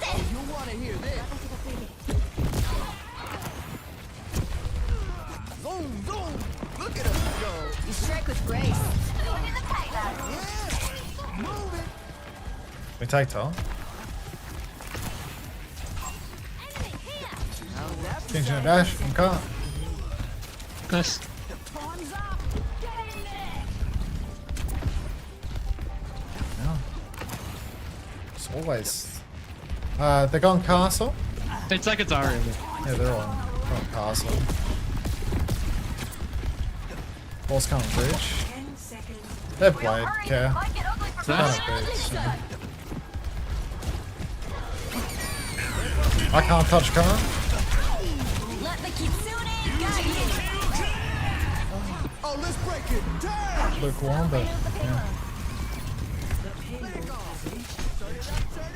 Oh, you want to hear this? Zoom, zoom. Look at us go. You strike with grace. Yeah. Move it. We take Tom. How's that for Changing a dash from car. Nice. Time's up. Get in there. Yeah. It's always. They're going castle. It's like it's already. Yeah, they're on castle. Ball's coming bridge. They're blade, care. Nice. I can't touch car. Let the kitsune guide you. Oh, let's break it down. Lukewarm, but yeah.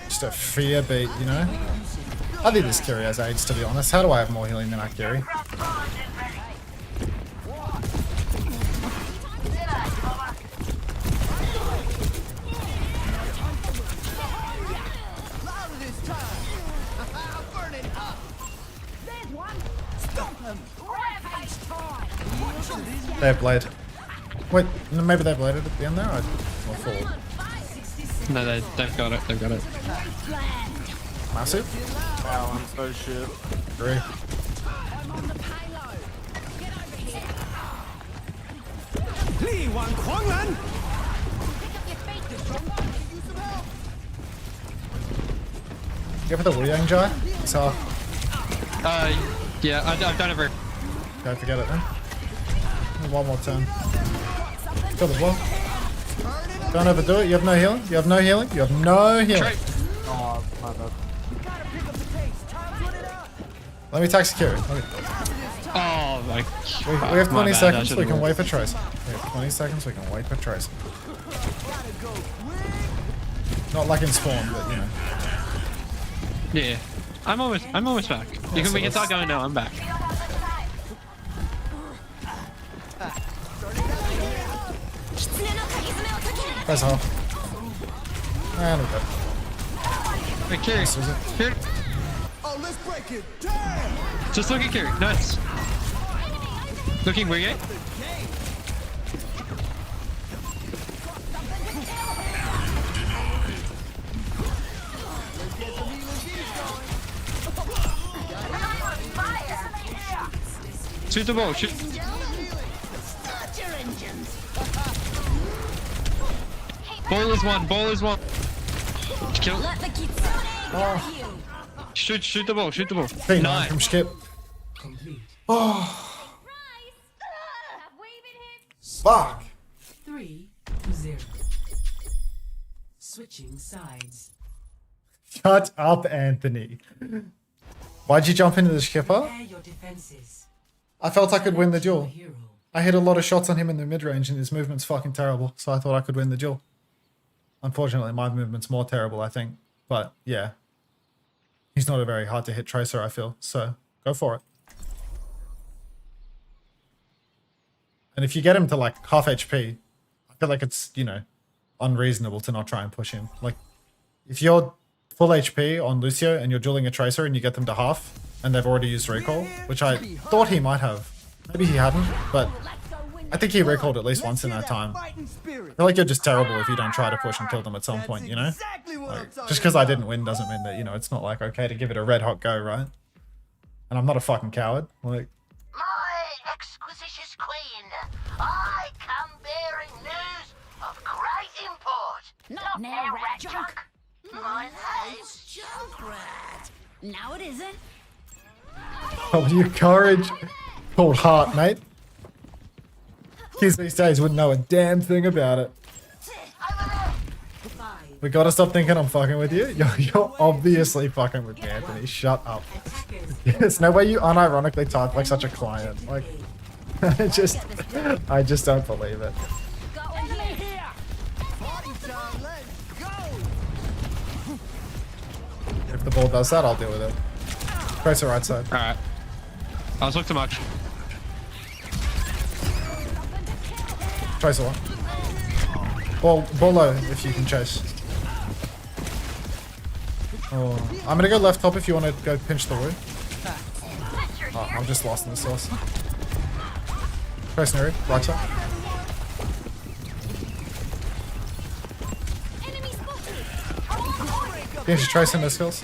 Just a fear beat, you know? I think this carry has AIDS, to be honest. How do I have more healing than I carry? Louder this time. Burn it up. There's one. Stomp him. Rampage time. They have blade. Wait, no, maybe they bladed at the end there? Or forward? No, they've got it. They've got it. Massive? Balance, oh shit. Agree. I'm on the payload. Get over here. Pick up your feet, you drunk. Use some help. Go for the Wu Yang Jai? It's off. Yeah, I've done it for. Go forget it then. One more turn. Kill the wall. Don't overdo it. You have no healing. You have no healing. You have no healing. Trey. Oh, my bad. Let me tax security. Oh my. We have 20 My bad, I seconds. We should've can rolled. wait for Tracer. We have 20 seconds. We can wait for Tracer. go quick. Not like in Spawn, but you know. Yeah. I'm almost back. We can start going now, I'm back. That's all. And we're good. Wait, Kiri. Kiri. Oh, let's break it. Damn. Just look at Kiri. Nice. Looking weird. Shoot the ball. Shoot. Ball is one. Ball is one. Kill. Shoot the ball. Shoot the ball. Hey, nice. From Skip. Oh. Fuck. 3-0. Switching sides. Shut up, Anthony. Why'd you jump into the skipper? Prepare your defenses. I felt I could win the duel. I hit a lot of shots on him in the mid-range and his movement's fucking terrible, so I thought I could win the duel. Unfortunately, my movement's more terrible, I think. But, yeah. He's not a very hard-to-hit tracer, I feel, so go for it. And if you get him to, like, half HP, I feel like it's, you know, unreasonable to not try and push him. Like, if you're full HP on Lucio and you're dueling a tracer and you get them to half, and they've already used recall, which I thought he might have. Maybe he hadn't, but I think he recalled at least once in that time. I feel like you're just terrible if you don't try to push and kill them at some point, you know? Like, just because I didn't win doesn't mean that, you know, it's not like okay to give it a red hot go, right? And I'm not a fucking coward. Like, My exquisitious queen, I come bearing news of great import. Not now, rat junk. My name's Junkrat. Now it isn't. oh, you courage called heart, mate. Kids these days wouldn't know a damn thing about it. We gotta stop thinking I'm fucking with you. You're obviously fucking with me, Anthony. Shut up. There's no way you unironically type like such a client. Like, I just don't believe it. If the ball does that, I'll deal with it. Press the right side. Alright. I was looking too much. Tracer one. Ball low if you can chase. Oh, I'm gonna go left top if you want to go pinch the woo. Oh, I'm just lost in the sauce. Tracer right side. Yeah, just tracing the skills.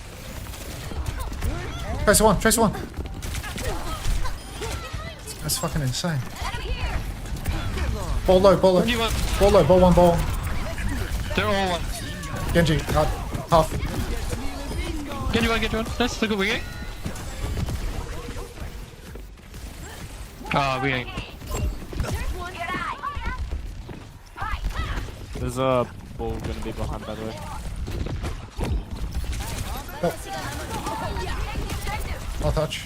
Tracer one, Tracer one. That's fucking insane. Ball low, ball low. Ball low, ball one, ball. They're all one. Genji, half. Get you one. Nice, look what we get. Oh, we ain't. There's a bull gonna be behind, by the way. Nope. I'll touch.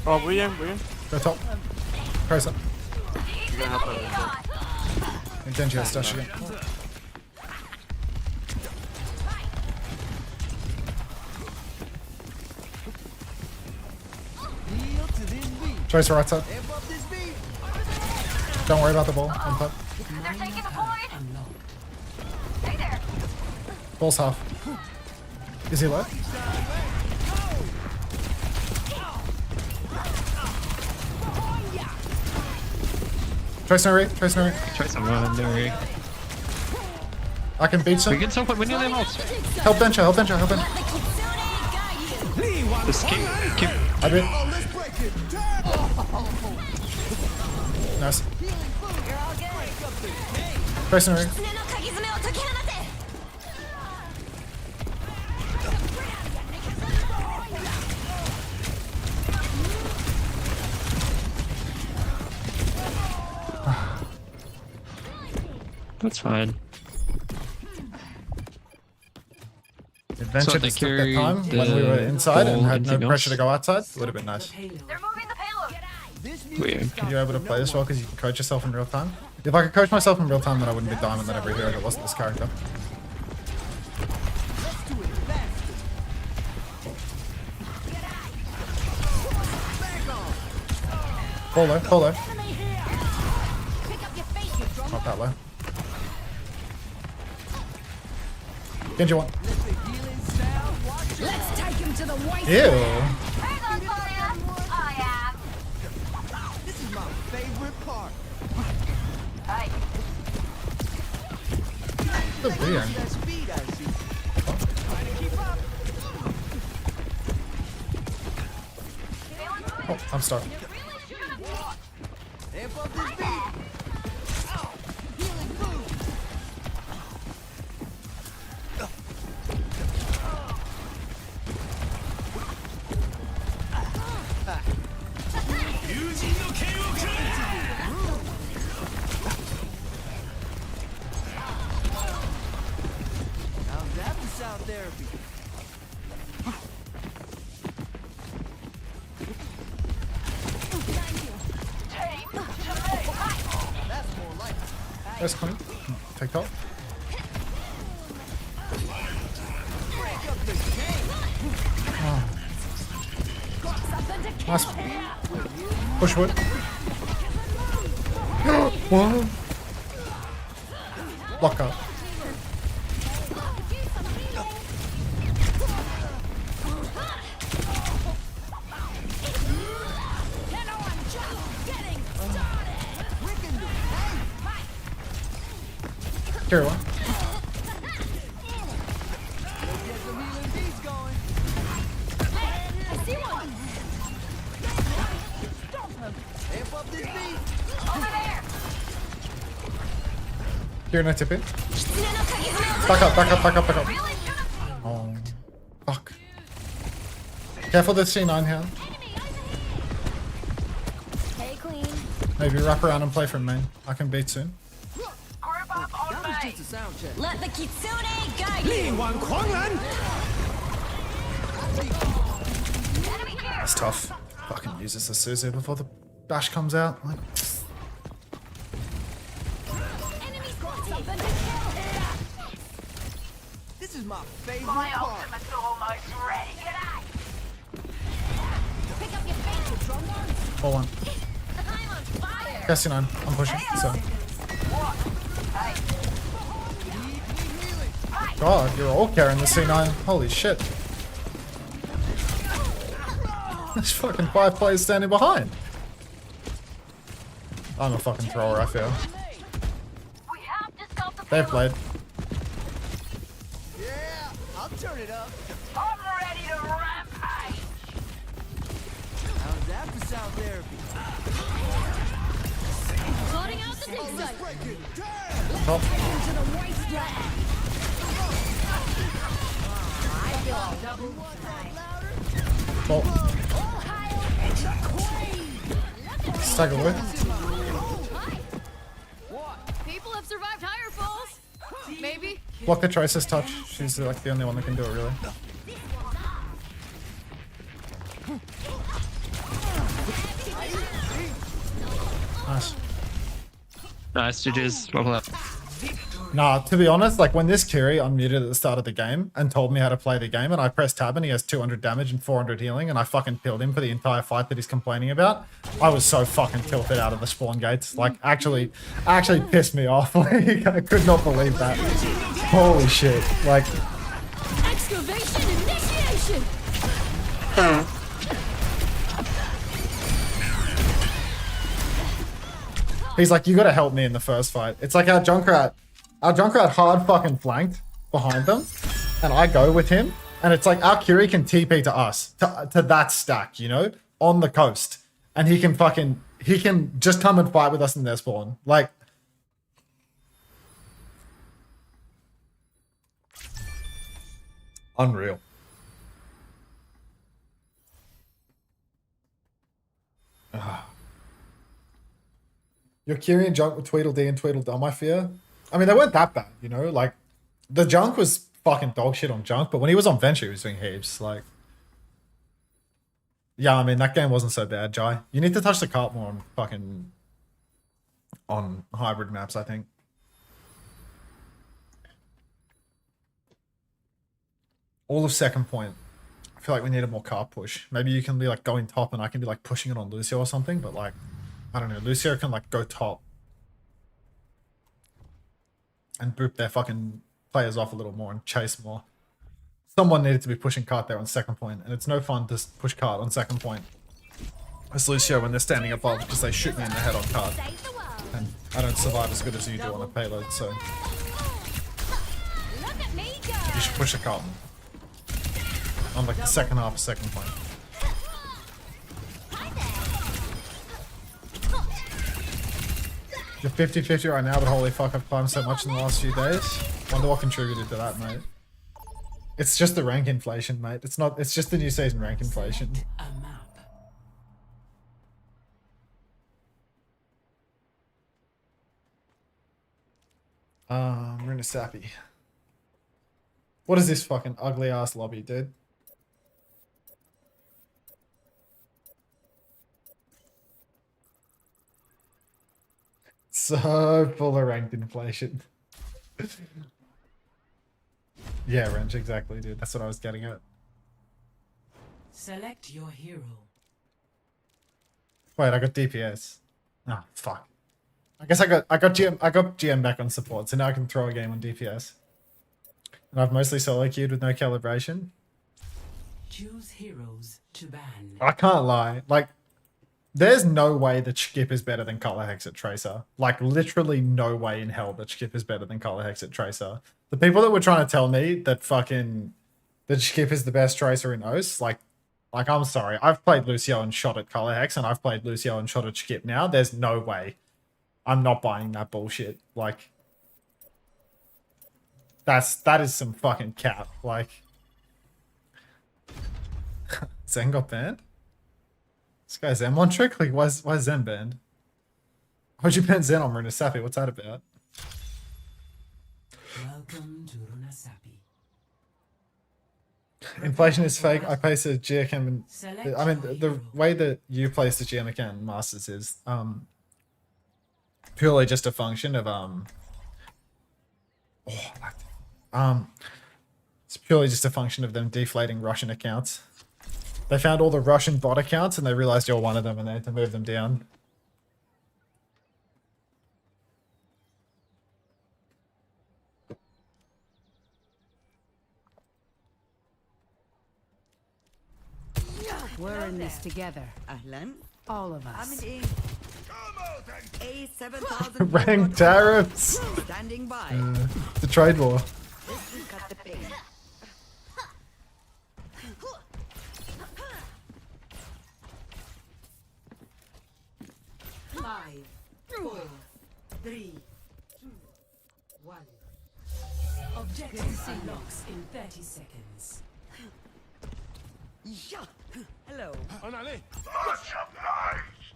Oh, we're in. Go top. Tracer. You're gonna help out. Genji has dash again. Tracer right side. Don't worry about the ball. On top. Ball's half. Is he low? Tracer no re. Tracer one, no re. I can beat some. We can still put winning them ults. Help bencher. Just keep. I did. Nice. Tracer no re. That's fine. Venture they just took that carried time when we were the inside and ball, had no anything pressure to else? go outside. It would have been nice. Weird. If you're able to play this well because you can coach yourself in real time. If I could coach myself in real time, then I wouldn't be diamond than every hero that wasn't this character. Pull low, pull low. Not that low. Genji one. Let's take him to the white. Ew. This is my favorite part. So weird. That speed I see. Trying to keep up. Oh, I'm starting. Amp up this beat. Healing food. How's that for sound therapy? That's more like it. That's clean. Take top. Break up the game. Nice. Push wood. What? Lock up. Carry one. Get some healing beats going. Amp up this beat. Here, no tip in. Back up, back up, back up, back up. Oh, fuck. Careful the C9 here. Hey, Queen. Maybe wrap around and play from main. I can beat soon. That was just a sound check. Let the Kitsune guide you. That's tough. Fucking uses the Suzu before the dash comes out. Like, This is my favorite part. pull one. Guess C9. I'm pushing. So. God, you're all carrying the C9. Holy shit. There's fucking 5 players standing behind. I'm a fucking thrower, I feel. They've played. Yeah, I'll turn it up. I'm ready to rampage. How's that for sound therapy? Sorting out the dig site. Break it down. Top. Into the wasteland. Top. Stagger wood. People have survived higher falls. Maybe. Block the Tracer's touch. She's like the only one that can do it, really. Nice. Nice, GG's. Well played. Nah, to be honest, like when this Kiri unmuted at the start of the game and told me how to play the game, and I pressed tab and he has 200 damage and 400 healing, and I fucking killed him for the entire fight that he's complaining about, I was so fucking tilted out of the spawn gates. Like, actually pissed me off. Like, I could not believe that. Holy shit. Like, Excavation initiation. he's like, you gotta help me in the first fight. It's like our Junkrat hard fucking flanked behind them, and I go with him, and it's like our Kiri can TP to us, to that stack, you know, on the coast, and he can just come and fight with us in their spawn. Like, unreal. Your Kiri and Junk with Tweedledee and Tweedledum, I fear. I mean, they weren't that bad, you know? Like, the Junk was fucking dog shit on junk, but when he was on Venture, he was doing heaps. Like, yeah, I mean, that game wasn't so bad, Jai. You need to touch the cart more on fucking on hybrid maps, I think. All of second point. I feel like we need a more cart push. Maybe you can be like going top and I can be like pushing it on Lucio or something, but like, I don't know. Lucio can like go top and boop their fucking players off a little more and chase more. Someone needed to be pushing cart there on second point, and it's no fun to push cart on second point as Lucio when they're standing above because they shoot me in the head on cart. And I don't survive as good as you do on a payload, so you should push the cart on like the second half of second point. You're 50-50 right now, but holy fuck, I've climbed so much in the last few days. Wonder what contributed to that, mate. It's just the rank inflation, mate. It's not. It's just the new season rank inflation. Runa Sappy. What is this fucking ugly ass lobby, dude? So full of ranked inflation. Yeah, wrench, exactly, dude. That's what I was getting at. Select your hero. Wait, I got DPS. Oh, fuck. I guess I got GM back on support, so now I can throw a game on DPS. And I've mostly solo queued with no calibration. Choose heroes to ban. I can't lie. Like, there's no way that Skip is better than Color Hexit Tracer. Like, literally no way in hell that Skip is better than Color Hexit Tracer. The people that were trying to tell me that that Skip is the best Tracer in OS, like I'm sorry. I've played Lucio and shot at Color Hex, and I've played Lucio and shot at Skip now. There's no way. I'm not buying that bullshit. Like, that is some fucking cap. Like, Zen got banned? This guy's Zen one trick? Like, why is Zen banned? Why'd you ban Zen on Runa Sappy? What's that about? Welcome to Runa Sappy. Inflation is fake. I place a GM. I mean, the way that you place the GM account in Masters is purely just a function of it's purely just a function of them deflating Russian accounts. They found all the Russian bot accounts and they realized you're one of them and they had to move them down. We're in this together. All of us. Rank tariffs. Standing by. The trade war. Five, 4, 3, 2, 1. Objective unlocks in 30 seconds. Yeah. Hello. Much obliged.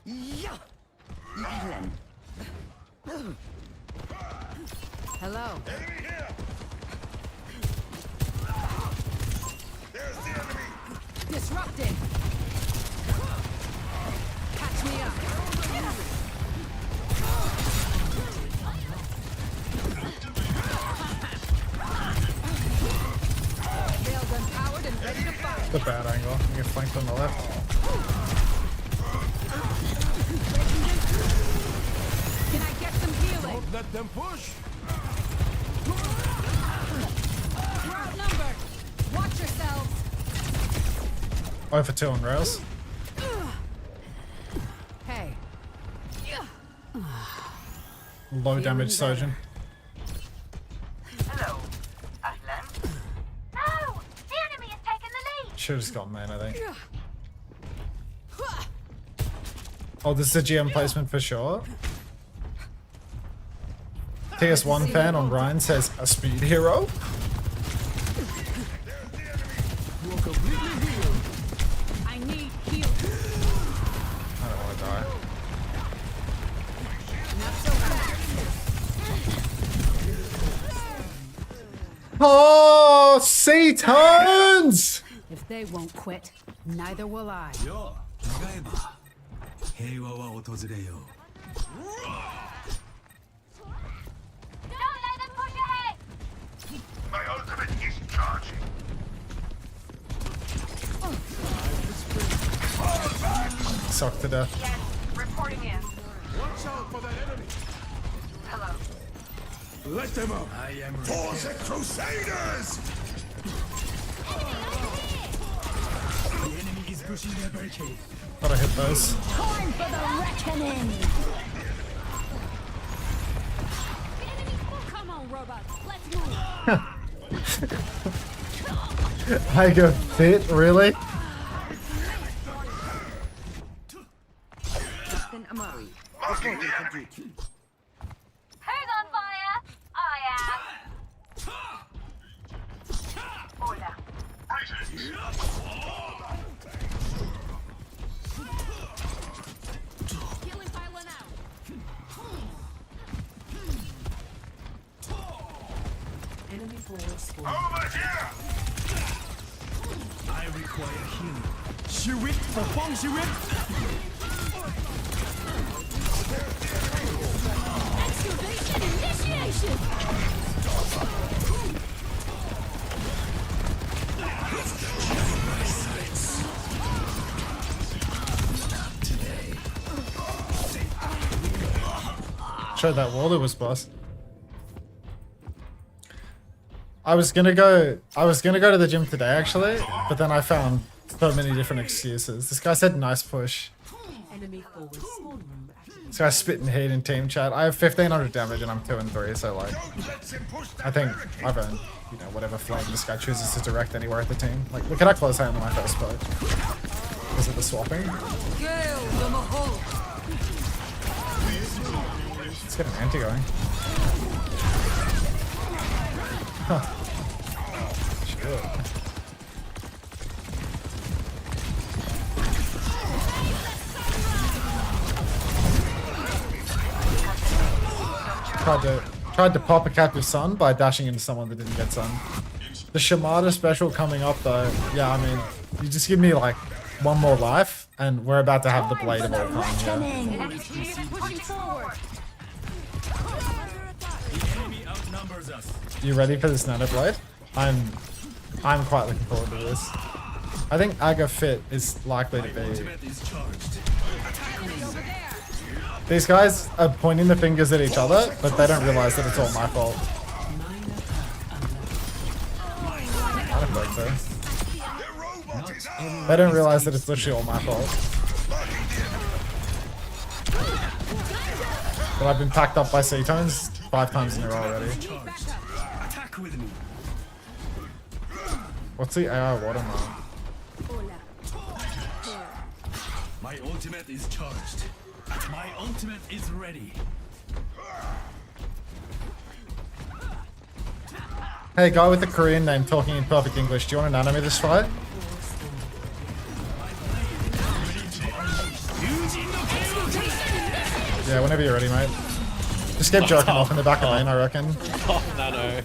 Yeah. Hello. Disrupting. Catch me up. Rails empowered and ready to fire. The bad angle. You get flanked on the left. Can I get some healing? Don't let them push. We're outnumbered. Watch yourselves. 0 for 2 on rails. Hey. Low damage Sojourn. Hello. Ahlan. No! The enemy has taken the lead! Should've just gone main, I think. Oh, this is a GM placement for sure. TS1 fan on Ryan says, a speed hero? I need heal. I don't want to die. Not so fast. Oh, C turns! If they won't quit, neither will I. My ultimate is charging. Sucked to death. Reporting in. Watch out for that enemy. Hello. Let them up. I am for the Crusaders. The enemy is pushing their barricade. Thought I hit those. Time for the reckoning. Come on, robots, let's move. I go fit, really? Who's on fire? I am. Hola. Healing pylon out. Enemy forward spawn. Over here. I require healing. Shiwit for Fong Shiwit. Excavation initiation. Showed that wall was boss. I was gonna go to the gym today actually, but then I found so many different excuses. This guy said nice push. Enemy forward spawn room activated. This guy's spitting heat in team chat. I have 1500 damage and I'm 2 and 3, so like I think I've earned, you know, whatever flame this guy chooses to direct anywhere at the team. Like look at how close I am to my first poke. Is it the swapping? Let's get an anti going. Huh. Shit. Tried to pop a captive sun by dashing into someone that didn't get sun. The Shimada special coming up though, yeah, I mean, you just give me like one more life and we're about to have the blade of all time. Yeah. Pushing forward. You ready for this nano blade? I'm quite looking forward to this. I think Aga Fit is likely to be. These guys are pointing the fingers at each other, but they don't realize that it's all my fault. I don't think so. They don't realize that it's literally all my fault. But I've been packed up by C-tones 5 times in a row already. What's the AI watermark? My ultimate is charged. My ultimate is ready. Hey, guy with the Korean name talking in perfect English, do you want to nano me this fight? Yeah, whenever you're ready, mate. Just get jerking off in the back of lane, I reckon. Oh, no.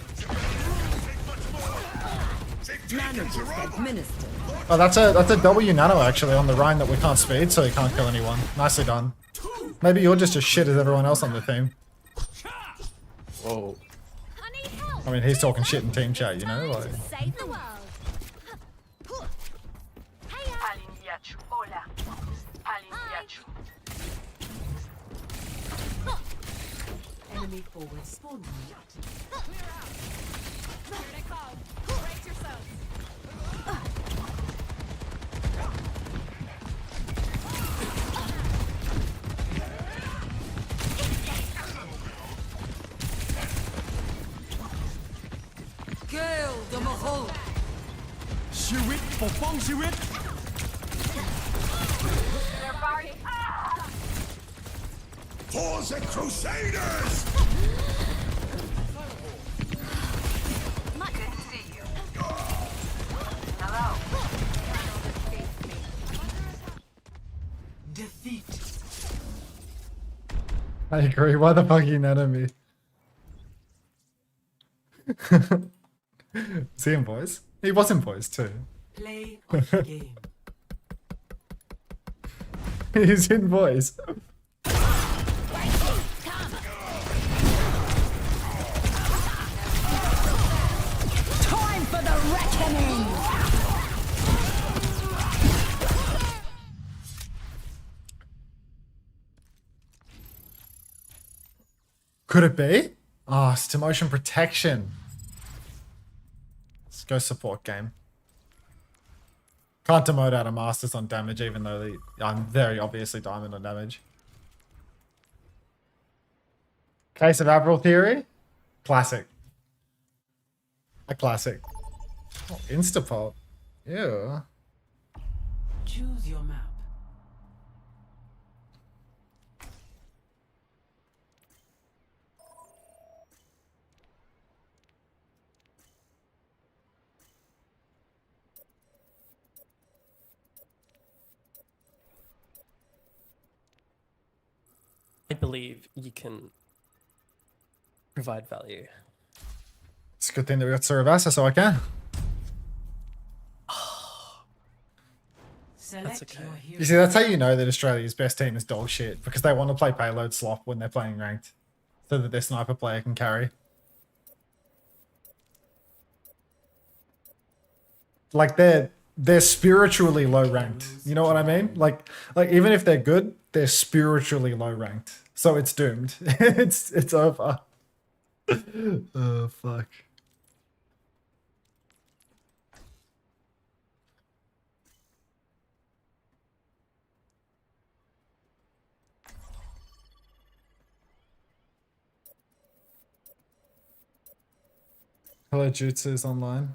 Oh, that's a W nano actually on the Rhine that we can't speed, so he can't kill anyone. Nicely done. Maybe you're just as shit as everyone else on the team. Whoa. I mean, he's talking shit in team chat, you know? Like, Save the world. Palindiachu. Hola. Palindiachu. Enemy forward spawn room activated. Here they come. Brace yourselves. Gale the Mahol. Shiwit for Fong Shiwit. They're firing. For the Crusaders. Good to see you. Hello. Defeat. I agree. Why the fuck you nano me? Is he in boys? He was in boys too. Play of the game. He's in boys. Time for the reckoning! Could it be? Oh, it's to motion protection. Let's go support game. Can't demote out of masters on damage, even though I'm very obviously diamond on damage. Case of Avril theory? Classic. A classic. Oh, Instapot. Ew. Choose your map. I believe you can provide value. It's a good thing that we got Saravasa so I can. Select okay. your hero. You see, that's how you know that Australia's best team is dog shit, because they want to play payload slop when they're playing ranked, so that their sniper player can carry. Like they're spiritually low ranked. You know what I mean? Like even if they're good, they're spiritually low ranked. So it's doomed. it's over. Oh fuck. Hello, Jutsu's online.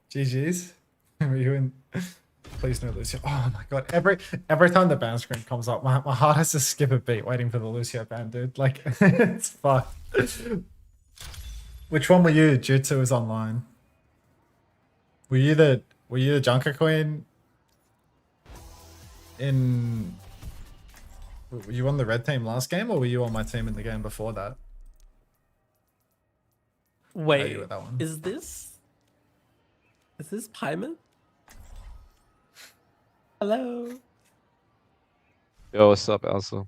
GG's. Were you in? Please no Lucio. Oh my god! Every time the ban screen comes up, my heart has to skip a beat waiting for the Lucio ban, dude. Like it's fucked. Which one were you? Jutsu is online. Were you the Junker Queen? Were you on the red team last game, or were you on my team in the game before that? Wait, you were that one. is this Pyman? Hello. Yo, what's up, Elsa?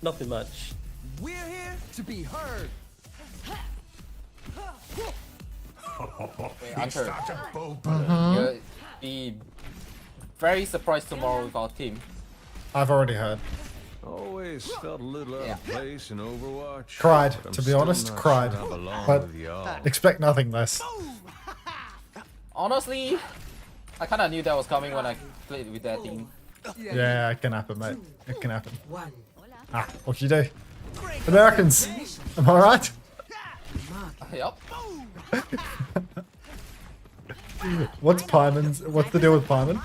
Nothing much. We're here to be heard. Wait, Unter, you'll be very surprised tomorrow with our team. I've already heard. Always felt a little out of place in Overwatch. Cried, but I'm to be still honest, not cried. sure I belong But with y'all. expect nothing less. Honestly, I kind of knew that was coming when I played with that team. Yeah, it can happen, mate. It can happen. One. Ah, what can you do? Americans, am I right? Yep. What's Pyman's? What's the deal with Pyman?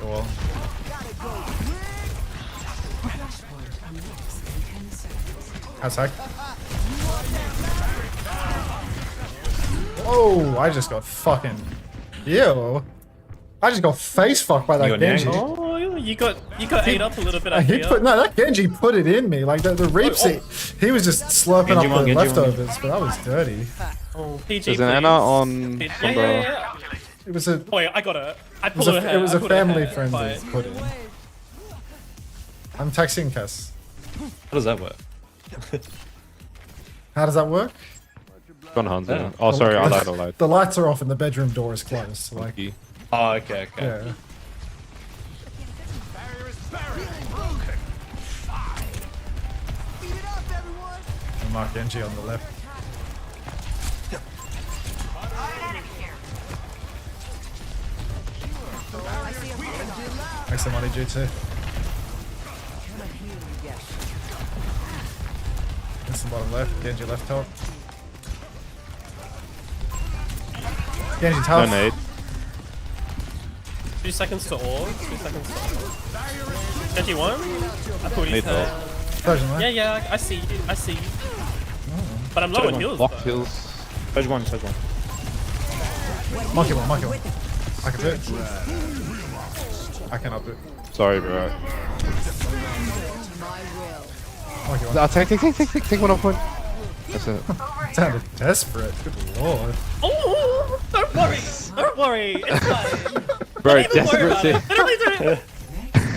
Well. How's heck? Oh, I just got fucking. Ew. I just got face fucked by that Genji. Oh, you got ate up a little bit. That Genji put it in me. Like the reaps, he was just slurping up the leftovers, but that was dirty. Oh, PG, There's an Anna on. Yeah. It was a. Oh, yeah, I got it. It was a family friendly put in. I'm texting Cass. How does that work? How does that work? Gone Hunter. Oh, sorry, I lied. The lights are off and the bedroom door is closed. So like. Oh, okay. Yeah. And Mark Genji on the left. Thanks so much, Jutsu. That's the bottom left. Genji left top. Genji top. No nade. 2 seconds to all. 2 seconds to all. Genji one. I thought he said. Yeah, I see you. I see you. But I'm low on heals. Block heals. Stage one. Monkey one. I can do it. I cannot do it. Sorry, bro. I'll take one off point. That's it. Sounded desperate. Good lord. Oh, don't worry. Don't worry. It's fine. Bro, Don't even worry about desperate it. Literally do it.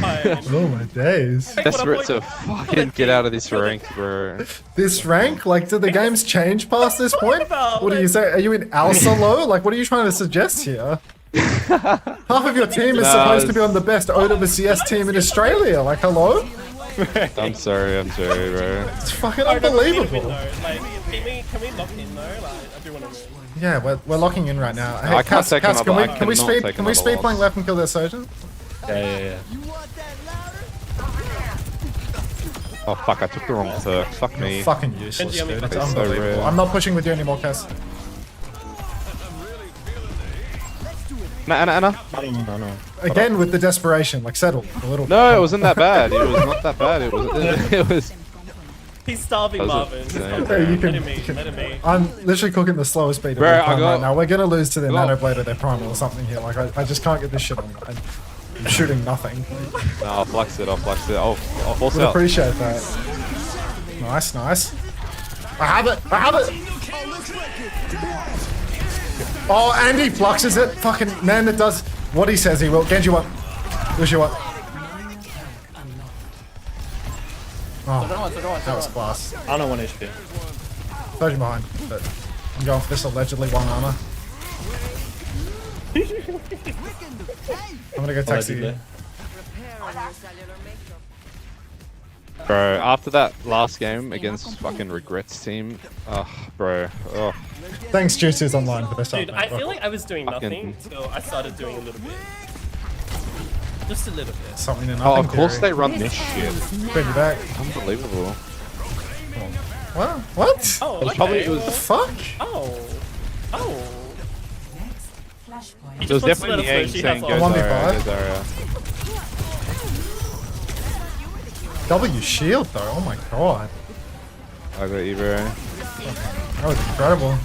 Oh my days. Desperate to fucking get out of this rank, bro. This rank? Like, did the games change past this point? What do you say? Are you in Alsa low? Like, what are you trying to suggest here? Half of your team is supposed to be on the best OWCS team in Australia. Like, hello? I'm sorry, bro. It's fucking unbelievable. Like, can we lock in though? Like, I do want to win. Yeah, we're locking in right now. Hey, I can't take Cass, another- can we speed loss. playing left and kill their surgeon? Yeah. Oh fuck, I took the wrong perk. Fuck me. You're fucking useless, dude. It's It's so unbelievable. rare. I'm not pushing with you anymore, Cass. Anna. No. Again with the desperation, like settle a little. No, it wasn't that bad. It was not that bad. It was. He's starving That was Marvin. it. He's Yeah. starving. Hey, you can- Let him be. I'm literally cooking the slowest speed of Bro, all I time got- right now. We're gonna lose to their Well- Nano Blade or their Primal or something here. Like, I just can't get this shit on. I'm shooting nothing. No, I'll flex it. I'll force Would out. appreciate that. Nice. I have it. Oh, and he fluxes it. Fucking man that does what he says he will. Genji what? Lucio what? Oh, that was class. I don't know 1 HP. Surgeon behind, but I'm going for this allegedly 1 armor. I'm gonna go taxi you. Bro, after that last game against fucking Regrets team, bro, Thanks, Juicy's online for this Dude, update. I feel like I was doing Fucking- nothing till I started doing a little bit. Just a little bit. Something in Oh, nothing. of course theory. they run this shit. Bring you back. Unbelievable. What? Oh, It was okay. probably it The was. fuck? Oh. It was definitely Yang saying go Zarya, go Zarya. W shield though. Oh my god. I got you, bro. That was incredible.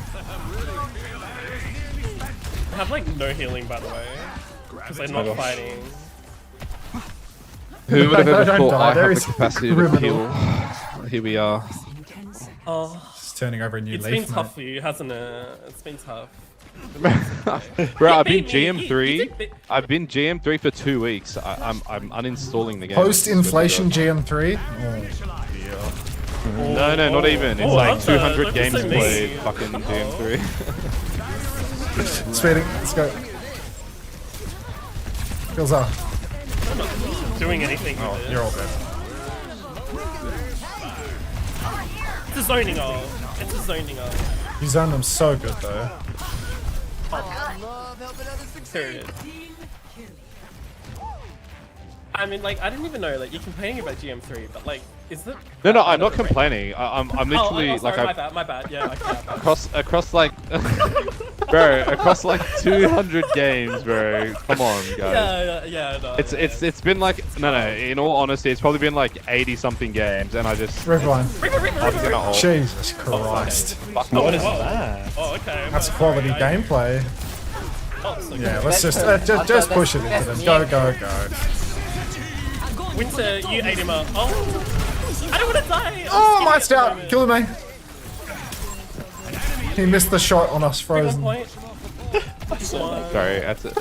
I have like no healing by the way. Because I'm not fighting. Who would have ever Don't thought die, I there have the is capacity to criminal. heal? Here we are. Oh, It's turning over a new it's leaf, been tough for you, hasn't it? It's been tough. Bro, I've been beat me. You GM3. did beat- I've been GM3 for 2 weeks. I'm uninstalling the game. Post-inflation GM3. No, not even. It's Oh, like Unter, 200 don't be games so played. mean. Fucking GM3. Speeding. Let's go. Kills up. I'm not doing anything with it. You're all dead. It's a zoning off. It's a zoning off. You zoned them so good though. Period. I mean, like, I didn't even know, like, you're complaining about GM3, but, like, is it... No, I'm not complaining. I'm literally sorry, like my bad, yeah, okay. across like bro, across like 200 games, bro. Come on, guys. Yeah, no. It's been like no. In all honesty, it's probably been like 80 something games, and I just Rewind. I was gonna ult. Jesus Christ. Fuck What off. is that? Oh, okay. That's quality gameplay. Oh, so Yeah, good. let's just push it into them. Go. Winter, you ate him up. Oh, I don't want to die. Oh, mic'd out. Kill him, mate. He missed the shot on us frozen. Point. Sorry, that's it.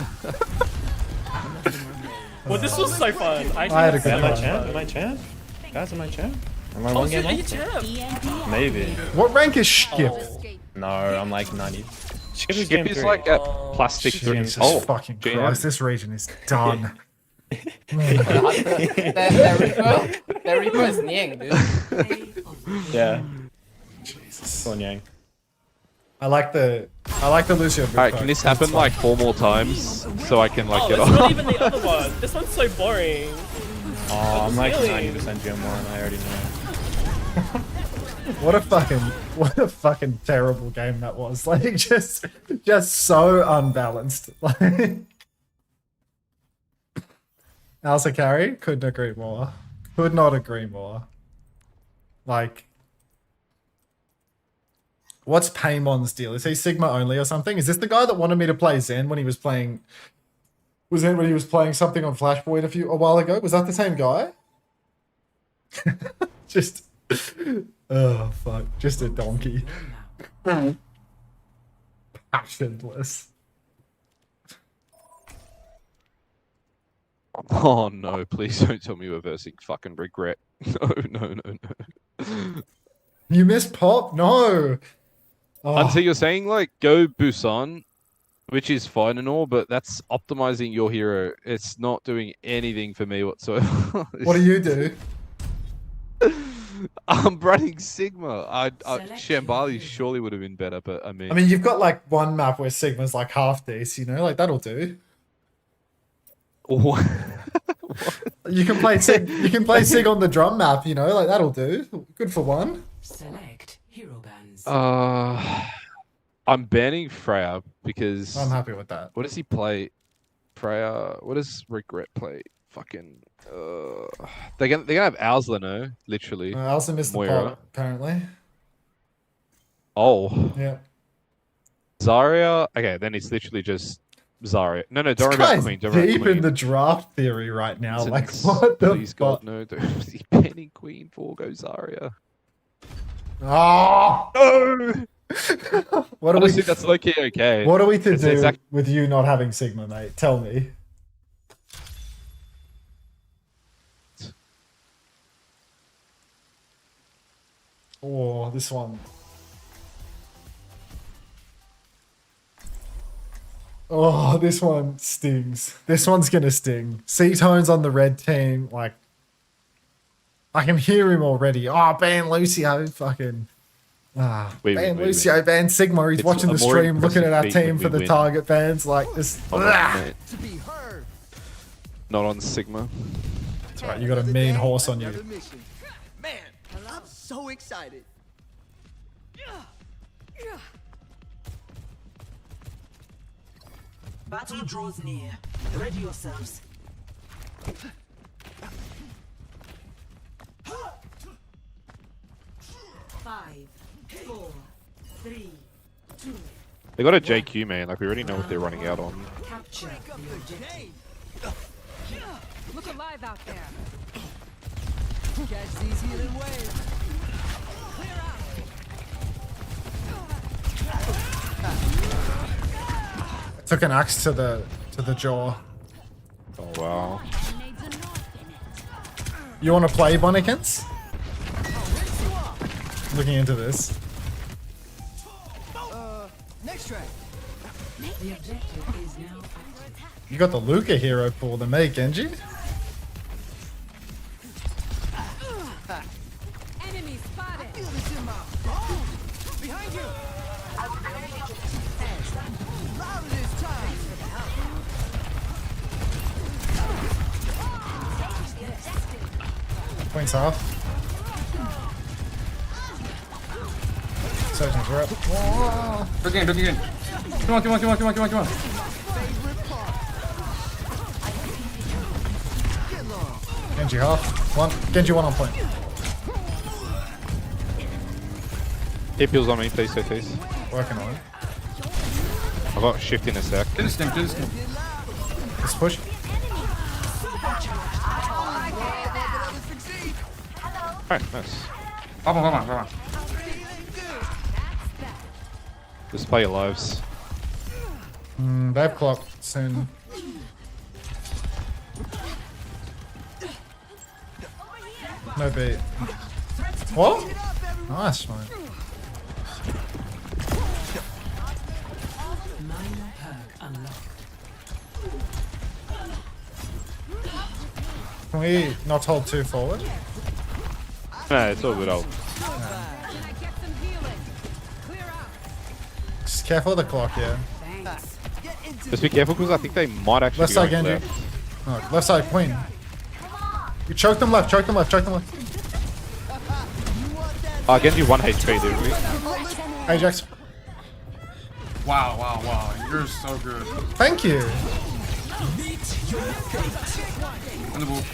Well, this was so fun. I had a good Am I time. champ? Am I champ? Guys, am I champ? Am I Oh, one shit, game are you off? champ? Maybe. What rank is Skip? No, I'm like 90. Skip is Skip game is 3. like a plastic Jesus 3. fucking GM. Christ, this region is done. The Reaper is Niang, dude. Yeah. Jesus. Go on, Yang. I like the Lucio. Alright, can this happen like 4 more times so I can like Oh, get it's not off? even the other one. This one's so boring. Oh, I'm like Really? 90% GM1. I already know. What a fucking terrible game that was. Like just so unbalanced. Like Alsa carry, couldn't agree more. Could not agree more. Like what's Paymon's deal? Is he Sigma only or something? Is this the guy that wanted me to play Zen when he was playing when he was playing something on Flashpoint a while ago? Was that the same guy? Just Oh fuck! Just a donkey. Passionless. Oh no, please don't tell me we're versing fucking regret. No, no, no, no. You missed pop? No. Oh. Until you're saying like go Busan, which is fine and all, but that's optimizing your hero. It's not doing anything for me whatsoever. What do you do? I'm running Sigma. Shambali surely would have been better, but I mean, you've got like one map where Sigma's like half decent, you know, like that'll do. You can play Sig. You can play Sig on the drum map, you know, like that'll do. Good for one. Select hero bans. I'm banning Freya because I'm happy with that. What does he play? Freya. What does Regret play? Fucking. They're gonna have Owsla, no? Literally. I also missed the Moira. pot, apparently. Oh. Yeah. Zarya. Okay, then it's literally just Zarya. No, don't worry This about guy's Queen. Don't worry about deep Queen. in the draft theory right now. It's- Like, what the Please fuck? God, no. Is he banning Queen for go Zarya? Oh no! What are Honestly, we? that's low-key okay. What are we to It's do exact- with you not having Sigma, mate? Tell me. Oh, this one. Oh, this one stings. This one's gonna sting. C-Tone's on the red team. Like, I can hear him already. Oh, ban Lucio. Fucking. Ban Lucio, ban Sigma. He's It's watching a the more stream, looking at our impressive feat team when for we the win. target bans. Like, this. Hold on, mate. Not on Sigma. That's right, you got a mean horse on you. Man, I'm so excited. Battle draws near. Ready yourselves. Five, four, three, two. They got a JQ, man. Like, we already know what they're running out on. Capture the objective. Look alive out there. Catch these healing waves. Clear out. Took an axe to the jaw. Oh wow. You want to play Bonnikins? Looking into this. Next track. The objective is now You got the Luca hero pool to make, Genji. Enemy spotted. Feel this in my behind you. Louder this time. Points off. Surgeons are up. Look again. Come on. Genji half. Genji one on point. Hit pills on me, please. Working on it. I got shift in a sec. Do the stim. Let's push. Alright, nice. Come on. Just play your lives. They have clock soon. No beat. What? Nice, man. minor perk unlocked. Can we not hold too forward? Nah, it's all good. Just careful of the clock, yeah. Just be careful because I think they might actually Left be side, going Genji. left. No, left side, Queen. You choke them left. Genji 1 HP, literally. Ajax. Wow. You're so good. Thank you.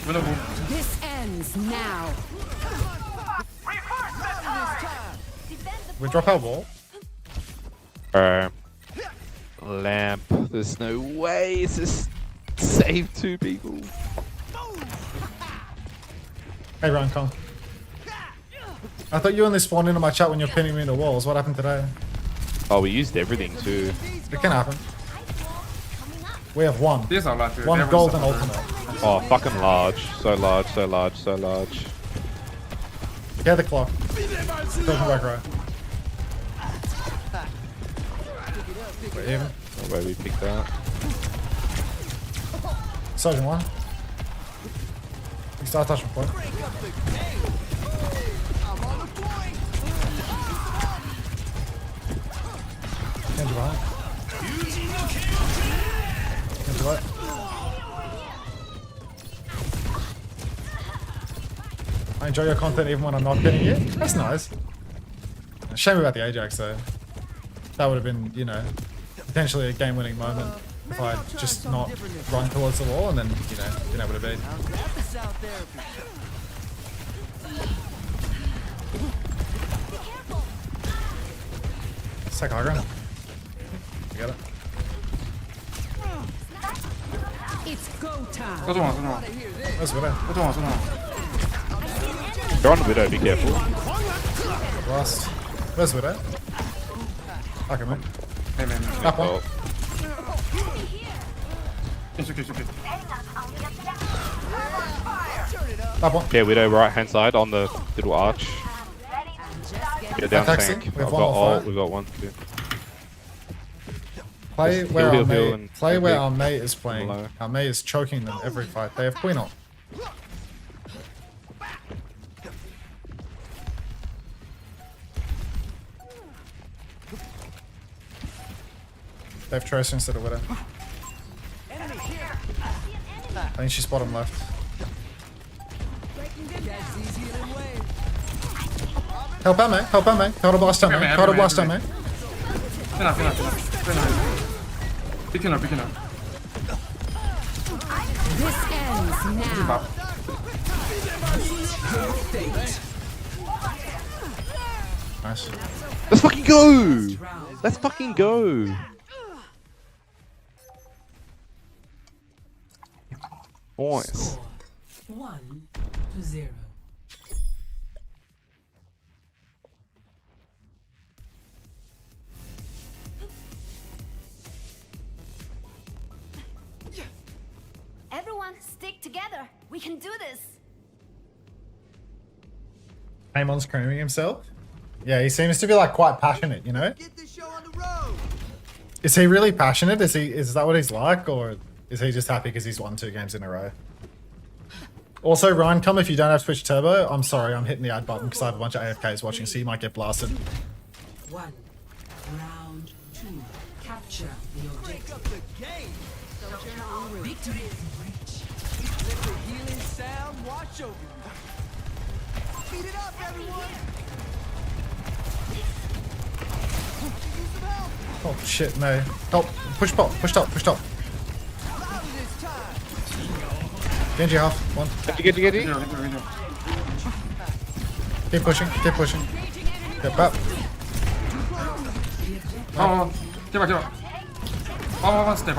Winnable. This ends now. We drop our wall. Lamp. There's no way. It's just save 2 people. Hey, Ryan, come. I thought you only spawned into my chat when you're pinning me into walls. What happened today? Oh, we used everything too. It can happen. We have one. These are like One golden ultimate. Oh, fucking large. So large, so large, so large. Get the clock. Doesn't work right. We're even. The way we picked that. Surgeon one. You start touching point. Can't do that. Can't do that. I enjoy your content even when I'm not getting it. That's nice. Shame about the Ajax though. That would have been, you know, potentially a game-winning moment if I'd just not run towards the wall and then, you know, been able to beat. Take high ground. You got it. It's go time. Go on, go on. That's good. Go on, go on. They're on the Widow, be careful. Last. Where's Widow? Okay, mate. Hey, man. That one. It's okay, it's okay. That one. Yeah, Widow right hand side on the little arch. Get down Taxi. tank. We I've have got one more ult, fight. we've got one too. Play where Heal, our heal, mate. and Play where big. our mate is playing. Below. Our mate is choking them every fight. They have Queen ult. They have Tracer instead of Widow. I think she's bottom left. Help out, mate. Help out, mate. Counter blast out, mate. Counter blast out, mate. Picking up, picking up. This ends now. Nice. Let's fucking go! Let's fucking go! Boys. 1-0. Everyone, stick together. We can do this. Amon's creaming himself. Yeah, he seems to be like quite passionate, you know? Is he really passionate? Is that what he's like? Or is he just happy because he's won 2 games in a row? Also, Ryan, come if you don't have Twitch Turbo. I'm sorry, I'm hitting the ad button because I have a bunch of AFKs watching, so you might get blasted. 1. Round 2. Capture the objective. Victory is in reach. Let the healing sound wash over you. Speed it up, everyone. Oh shit, no. Help. Push top, push top, push top. Genji half. One. Get you. Keep pushing, keep pushing. Get back. Oh, get back. One step.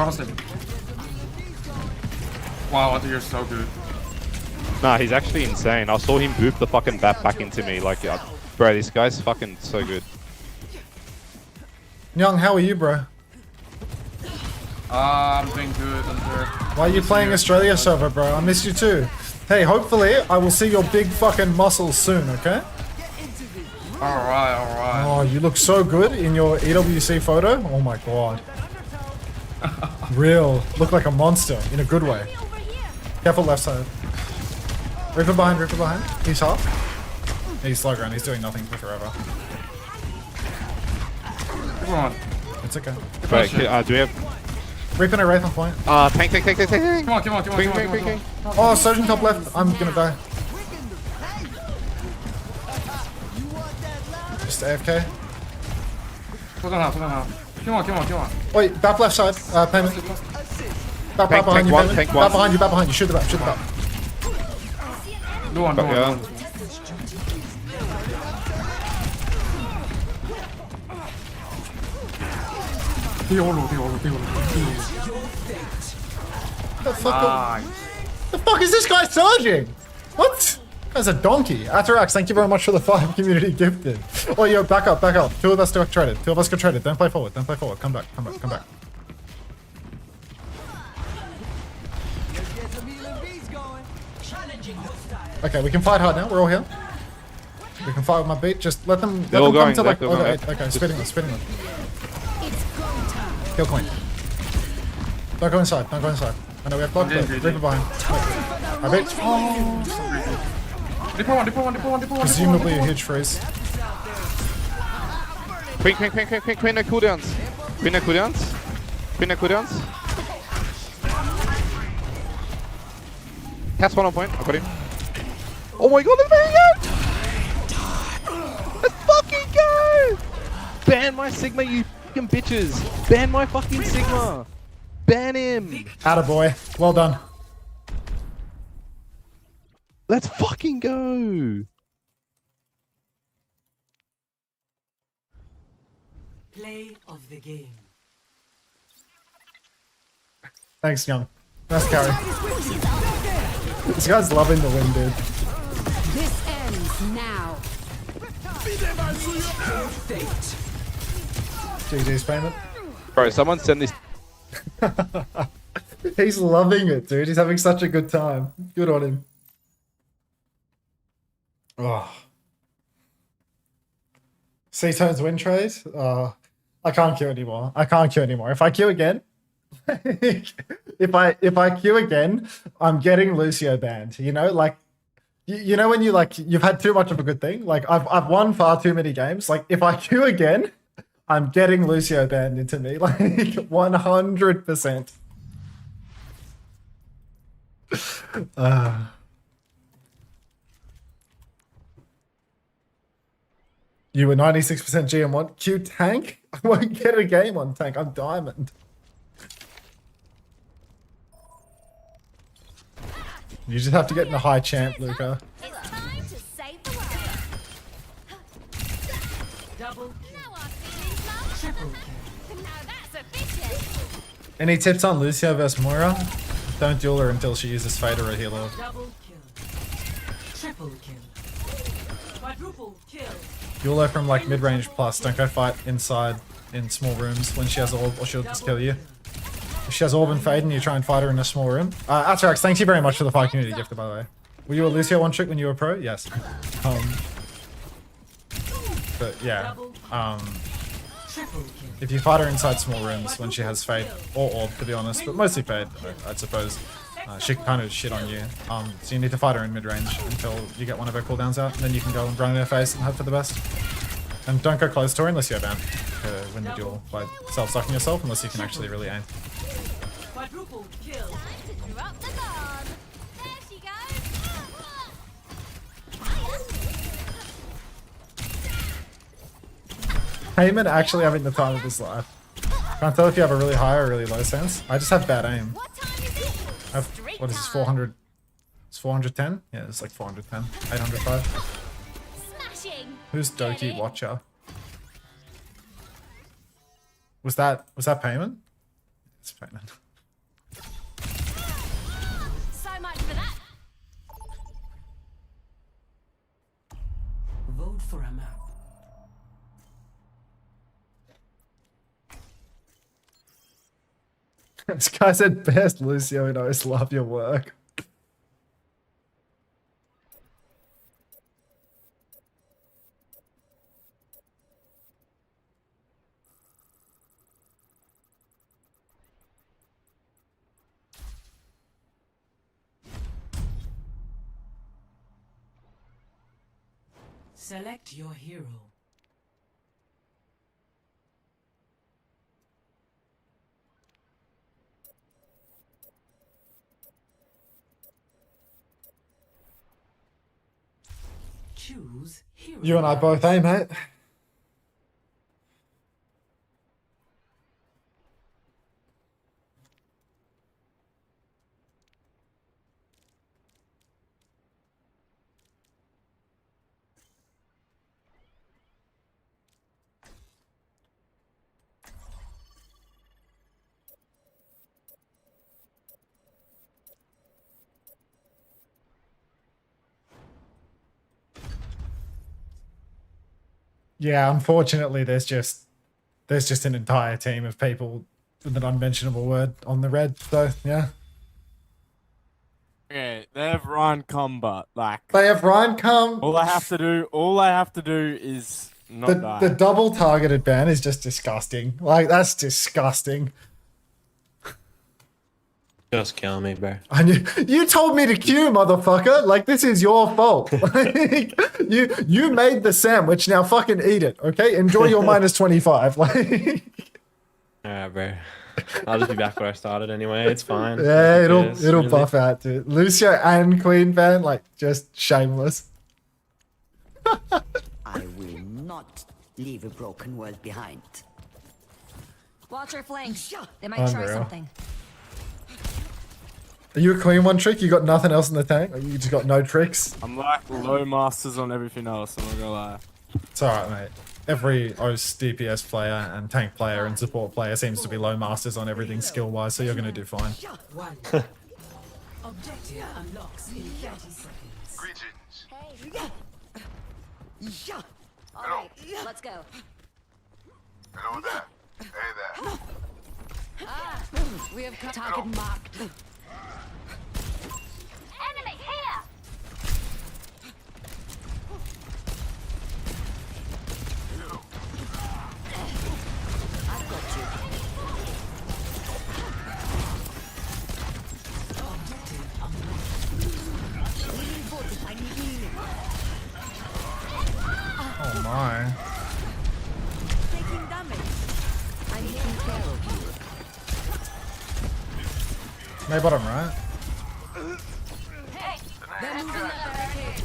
Wow, I think you're so good. Nah, he's actually insane. I saw him boop the fucking bat back into me. Like, bro, this guy's fucking so good. Young, how are you, bro? I'm doing good, Unter. Why are you playing Australia server, bro? I missed you too. Hey, hopefully I will see your big fucking muscles soon, okay? Alright. Oh, you look so good in your EWC photo. Oh my god. Real. Look like a monster in a good way. Careful left side. Ripper behind. He's half. He's slow ground. He's doing nothing for forever. Come on. It's okay. Wait, do we have... Reaping a Wraith on point. Tank. Come on. Quick. Oh, Surgeon top left. I'm gonna die. Just AFK. Come on. Come on. Wait, back left side. Payment. Back behind you, Payment. Back behind you. Shoot the back. Go on. The fuck is this guy surging? What? That's a donkey. Atarax, thank you very much for the 5 community gifted. Oh, yo, back up, back up. 2 of us got traded. 2 of us got traded. Don't play forward. Don't play forward. Come back, come back, come back. Okay, we can fight hard now. We're all here. We can fight with my beat. Just let them, They're all come going, to like. they're all going. Okay, spitting them, spitting them. Kill Queen. Don't go inside. Don't go inside. I know we have block, but Reaper behind. I bet. Dipper one. Presumably a huge freeze. Queen, no cooldowns. Queen, no cooldowns. Queen, no cooldowns. Cat's one on point. I got him. Oh my god, let's go! Let's fucking go! Ban my Sigma, you fucking bitches! Ban my fucking Sigma! Ban him! Attaboy. Well done. Let's fucking go! Play of the game. Thanks, Young. Nice carry. This guy's loving the win, dude. This ends now. GG's payment. Bro, someone send this. He's loving it, dude. He's having such a good time. Good on him. Oh. C-Tone's win trade? I can't queue anymore. I can't queue anymore. If I queue again, if I queue again, I'm getting Lucio banned. You know, like, you know when you like you've had too much of a good thing. Like I've won far too many games. Like if I queue again, I'm getting Lucio banned into me. Like 100%. You were 96% GM1. Q tank? I won't get a game on tank. I'm diamond. You just have to get in a high champ, Luca. It's time to save the world. Double Now our feelings, love. triple kill. Now that's efficient. Any tips on Lucio vs Moira? Don't duel her until she uses Fade or a healer. Double kill. Triple kill. Quadruple kill. Duel her from like mid-range plus. Don't go fight inside in small rooms when she has orb or she'll just kill you. If she has orb and Fade and you try and fight her in a small room. Atarax, thank you very much for the 5 community gifted, by the way. Were you a Lucio one trick when you were pro? Yes. But yeah. If you fight her inside small rooms when she has Fade or orb, to be honest, but mostly Fade, I suppose. She can kind of shit on you. So you need to fight her in mid-range until you get one of her cooldowns out, and then you can go and run in her face and hope for the best. And don't go close to her unless you're banned to win the duel by self-sucking yourself, unless you can actually really aim. Quadruple kill. Drop the bomb. There she goes. Heyman actually having the time of his life. Can't tell if you have a really high or really low sense. I just have bad aim. I have, what is this, 400? It's 410? Yeah, it's like 410. 805. Smashing. Who's Doki Watcher? Was that payment? It's payment. So much for that. Vote for a map. This guy said best Lucio and I always love your work. Select your hero. Choose hero. You and I both, eh, mate? Yeah, unfortunately, there's just an entire team of people with an unmentionable word on the red. So yeah. Okay, they have Ryan Combat. Like They have Ryan come. all I have to do is not die. The double targeted ban is just disgusting. Like that's disgusting. Just kill me, bro. And you told me to queue, motherfucker. Like this is your fault. Like, you made the sandwich. Now fucking eat it. Okay, enjoy your -25. Like. Alright, bro. I'll just be back where I started anyway. It's fine. Yeah, it'll really. buff out, dude. Lucio and Queen ban, like just shameless. I will not leave a broken world behind. Watch your flanks. They might try Unreal. something. Are you a Queen one trick? You got nothing else in the tank? Like, you just got no tricks? I'm like low masters on everything else. I'm not gonna lie. It's alright, mate. Every OS DPS player and tank player and support player seems to be low masters on everything skill wise, so you're gonna do fine. One. Objective unlocks in 30 seconds. Hey. All right, let's go. Hello there. Hey there. Ah, we have target marked. Enemy here. I've got you. Oh my. Taking damage. I'm taking care of you. May bottom right. Hey. They're moving that barricade.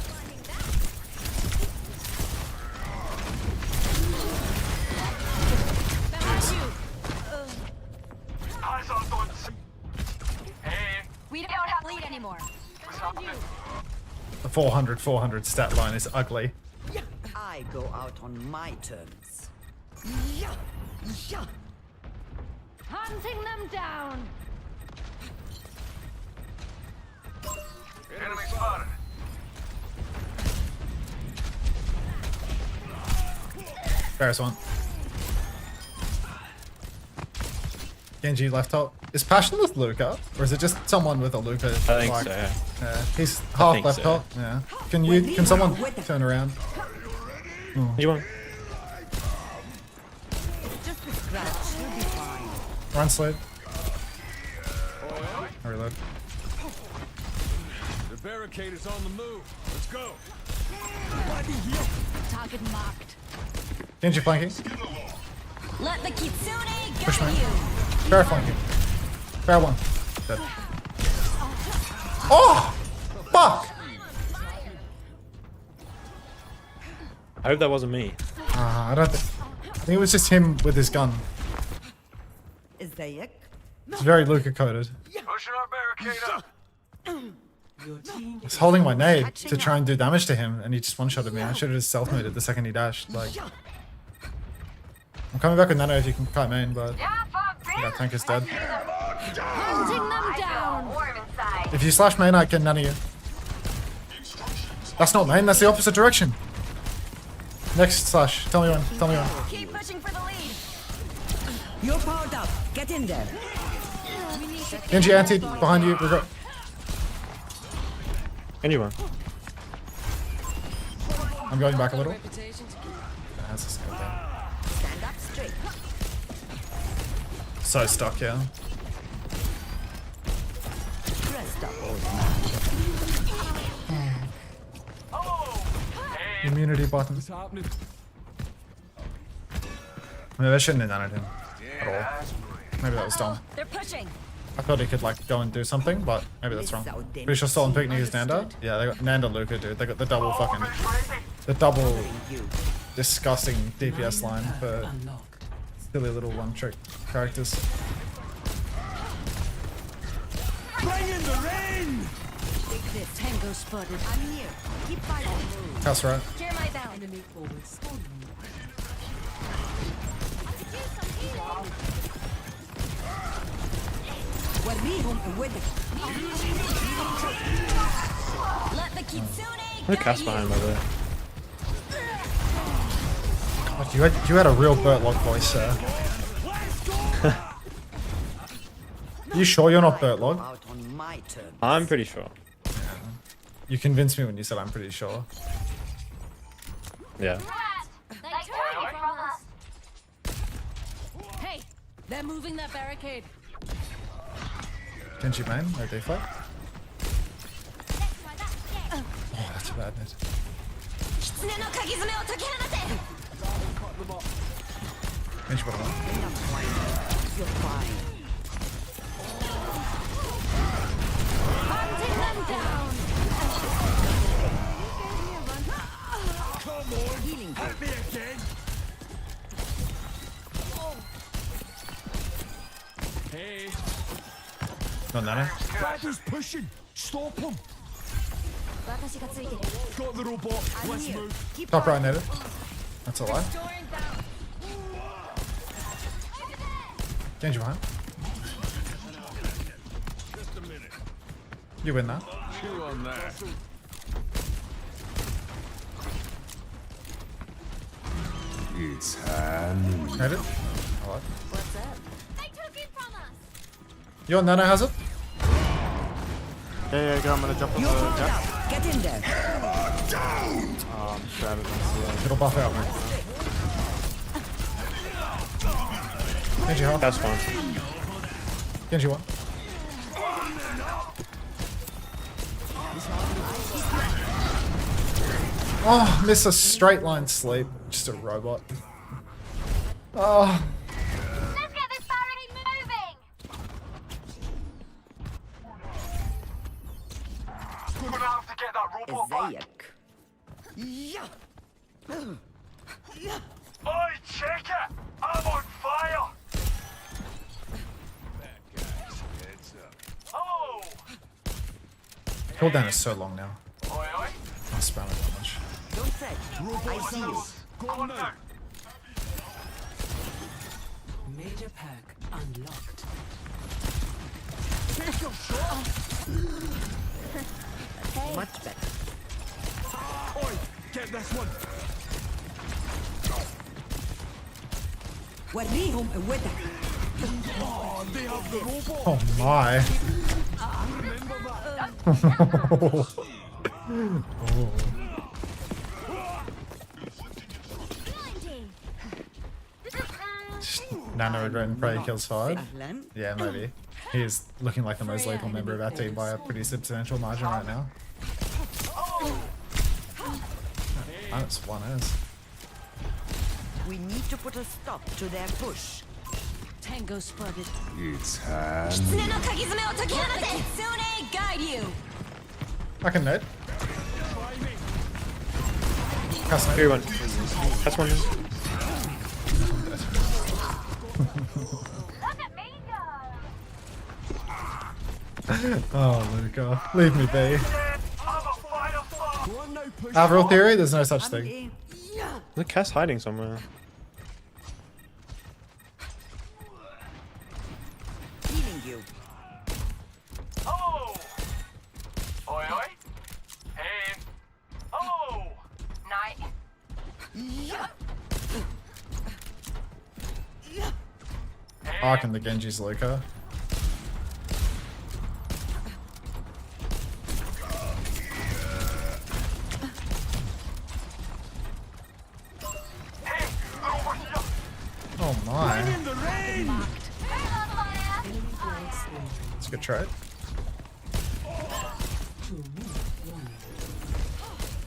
We don't have lead anymore. The 400 stat line is ugly. I go out on my terms. Hunting them down. Enemy spotted. There's one. Genji left top. Is Passion with Luca? Or is it just someone with a Luca? I think so, yeah. Yeah, he's half think left so. top. Yeah. Can someone turn around? Oh. You want? Just a scratch. You'll be fine. Run slate. I reload. The barricade is on the move. Let's go. Target marked. Genji flanking. Let the Kitsune Push guide me. you. Fair flanking. Fair one. Dead. Oh! Fuck! I hope that wasn't me. I don't think it was just him with his gun. Is that it? It's very Luca coded. Pushing our barricade up. Your team I was holding my nade to try and do damage to him, and he just one-shotted me. I should have just self-mated the second he dashed. Like, I'm coming back with Nano if you can kite main, but yeah, tank is dead. Hunting them down. If you slash main, I can nano you. That's not main. That's the opposite direction. Next slash. Tell me when. Tell me when. Keep pushing for the lead. You're powered up. Get in there. Genji anti behind you. We got. Anyone? I'm going back a little. Reputation to keep. That's just go down. Stand up straight. So stuck, yeah. Rest up, old man. Immunity button. Maybe I shouldn't have done it him at all. Maybe that was dumb. They're pushing. I thought he could like go and do something, but maybe that's wrong. Pretty sure Stolen Picnic is Nanda. Yeah, they got Nanda Luca, dude. They got the double fucking, the double disgusting DPS line for silly little one-trick characters. Bring in the rain! Take this. Tango spotted. I'm here. Keep fighting. House right. Clear my bound. enemy forward spawn. Let the Kitsune The guide cast you. behind by the way. You had a real Bertlock voice there. You sure you're not Bertlock? Out on my turn. I'm pretty sure. You convinced me when you said I'm pretty sure. Yeah. Hey, they're moving that barricade. Genji main, no deflect. Oh, that's a bad net. Genji bottom one. You're fine. Hunting them down. Come on, healing. Hit me again. Hey. Not nano. Grabber's pushing. Stop him. Got the robot. Let's move. Top right netted. That's a lie. Genji behind. You win that. Chew on that. It's hand. Netted. Alright. What's up? They took it from us. Your nano has it? Yeah, go. I'm gonna jump on the jet. Get in there. I'm shrouded in CA. It'll buff out, man. Genji half. That's fine. Genji one. Oh, miss a straight line sleep. Just a robot. Oh. Let's get this barricade moving. We're gonna have to get that robot back. Yeah. Oi, check it! I'm on fire! Oh! Cooldown is so long now. Oi, oi! I'll spam it that much. Don't fret. I see you. Go on now! Major perk unlocked. Take your shot! Much better. Oi, get this one! وريهم قوتك. Oh, they have the robot! Oh my. Remember that? Nano regret and pray kills hard. أهلاً. Yeah, maybe. He's looking like the most lethal member of our team by a pretty substantial margin right now. Minus one is. We need to put a stop to their push. Tango spotted. It's hand. Guide you. I can net. Custom. Here one. That's one. Oh, Luca. Leave me be. Avril theory? There's no such thing. The cat's hiding somewhere. Healing you. Oh! Oi, oi! Hey! Oh! Night! Arkin the Genji's Luca. Oh my. It's a good trade.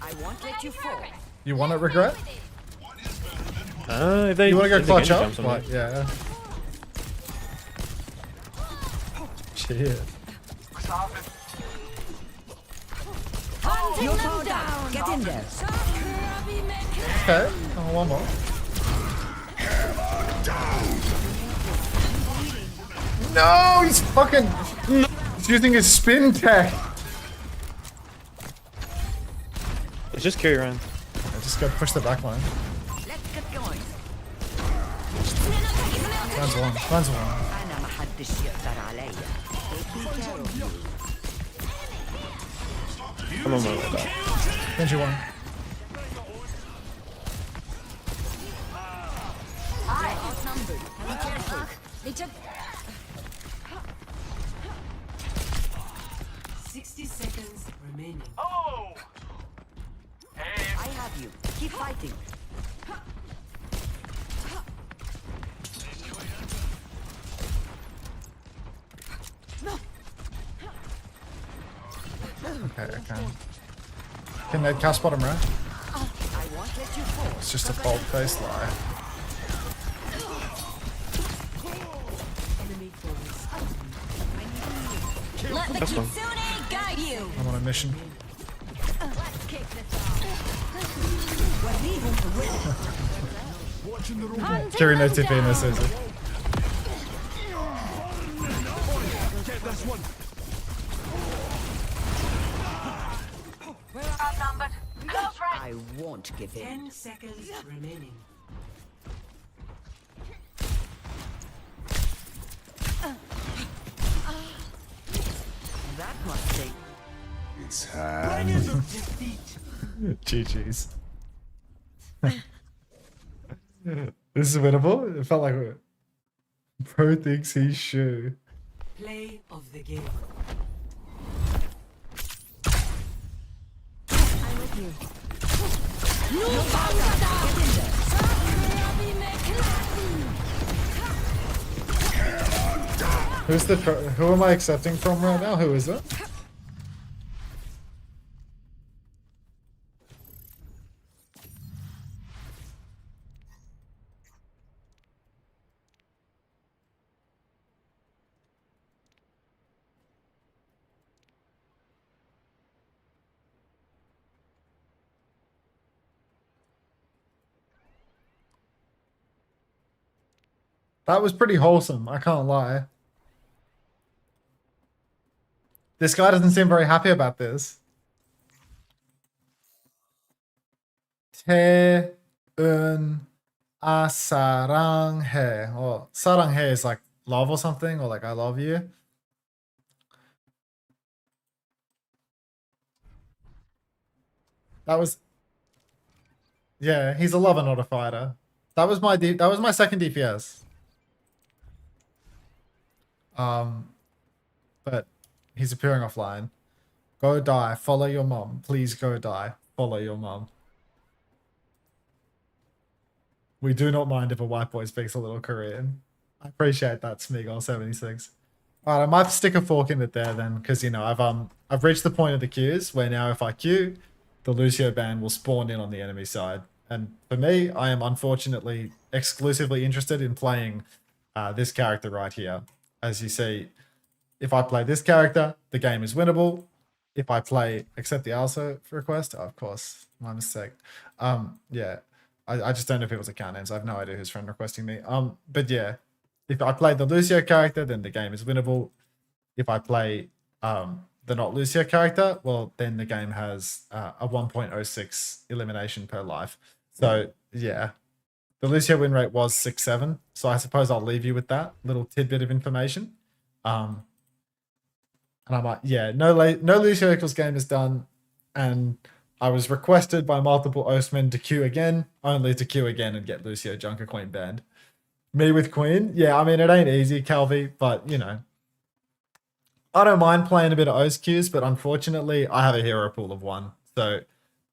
I won't let you fall. You want it, regret? If they, You want to go if they clutch Genji up? jumps on me. Like, yeah. Shit. You're powered down. Get in there. Okay. Oh, one more. No, he's fucking. He's using his spin tech. It's just carry around. Just go push the back line. Let's get going. Runs one. Runs one. أنا ما حدش يقدر عليا. Taking care of you. Come on, move that. Genji one. They took 60 seconds remaining. Oh! I have you. Keep fighting. Okay, okay. Can they cast bottom right? I won't let you fall. It's just a bold-faced lie. Enemy force. Let the That's fine. Kitsune guide you. I'm on a mission. Let's kick this off. Kiri no TP says it. We're outnumbered. I won't give in. 10 seconds remaining. That must take. It's time. GG's. This is winnable? It felt like Pro thinks he should. Play of the game. I'm with you. Who's the who am I accepting from right now? Who is it? That was pretty wholesome, I can't lie. This guy doesn't seem very happy about this. Te un a saranghe. Or saranghe is like love or something, or like I love you. That was... Yeah, he's a lover, not a fighter. That was my second DPS. But he's appearing offline. Go die. Follow your mom. Please go die. Follow your mom. We do not mind if a white boy speaks a little Korean. I appreciate that, Smeagol76. Alright, I might stick a fork in it there then, because you know I've reached the point of the queues where now if I queue, the Lucio ban will spawn in on the enemy side. And for me, I am unfortunately exclusively interested in playing this character right here. As you see, if I play this character, the game is winnable. If I play accept the also request, of course, my mistake. Yeah, I just don't know people's account names. I have no idea who's friend requesting me. But yeah, if I play the Lucio character, then the game is winnable. If I play the not Lucio character, well, then the game has a 1.06 elimination per life. So yeah, the Lucio win rate was 6-7. So I suppose I'll leave you with that little tidbit of information. And I'm like, yeah, no Lucio equals game is done. And I was requested by multiple Ostmen to queue again, only to queue again and get Lucio Junker Queen banned. Me with Queen, yeah, I mean, it ain't easy, Calvi, but you know, I don't mind playing a bit of OWCS, but unfortunately, I have a hero pool of 1. So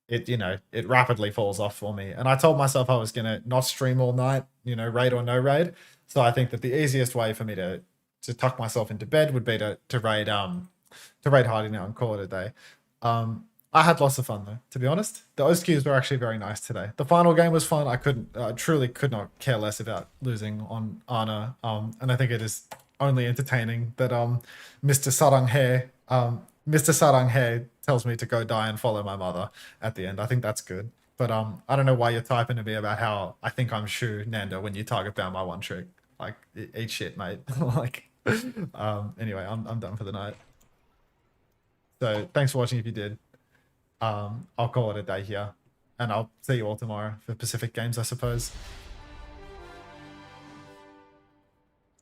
it, you know, it rapidly falls off for me. And I told myself I was going to not stream all night, you know, raid or no raid. So I think that the easiest way for me to tuck myself into bed would be to raid Hardy now and call it a day. I had lots of fun though, to be honest. The OWCS were actually very nice today. The final game was fun. I truly could not care less about losing on Ana. And I think it is only entertaining that Mr. Saranghae tells me to go die and follow my mother at the end. I think that's good. But I don't know why you're typing to me about how I think I'm Shu Nando when you target down my one trick. Like, eat shit, mate. Like, anyway, I'm done for the night. So thanks for watching if you did. I'll call it a day here. And I'll see you all tomorrow for Pacific Games, I suppose.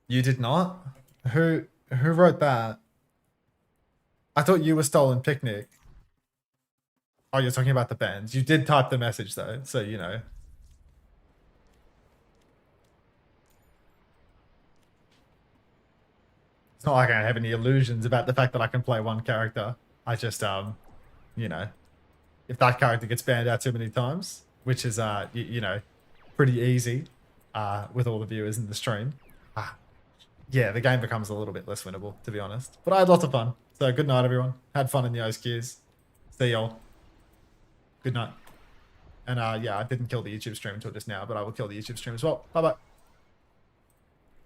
You did not? Who wrote that? I thought you were Stolen Picnic. Oh, you're talking about the bands. You did type the message though, so you know. It's not like I have any illusions about the fact that I can play one character. I just, you know, if that character gets banned out too many times, which is, you know, pretty easy with all the viewers in the stream, yeah, the game becomes a little bit less winnable, to be honest. But I had lots of fun. So good night, everyone. Had fun in the OWCS. See y'all. Good night. And yeah, I didn't kill the YouTube stream until just now, but I will kill the YouTube stream as well. Bye-bye.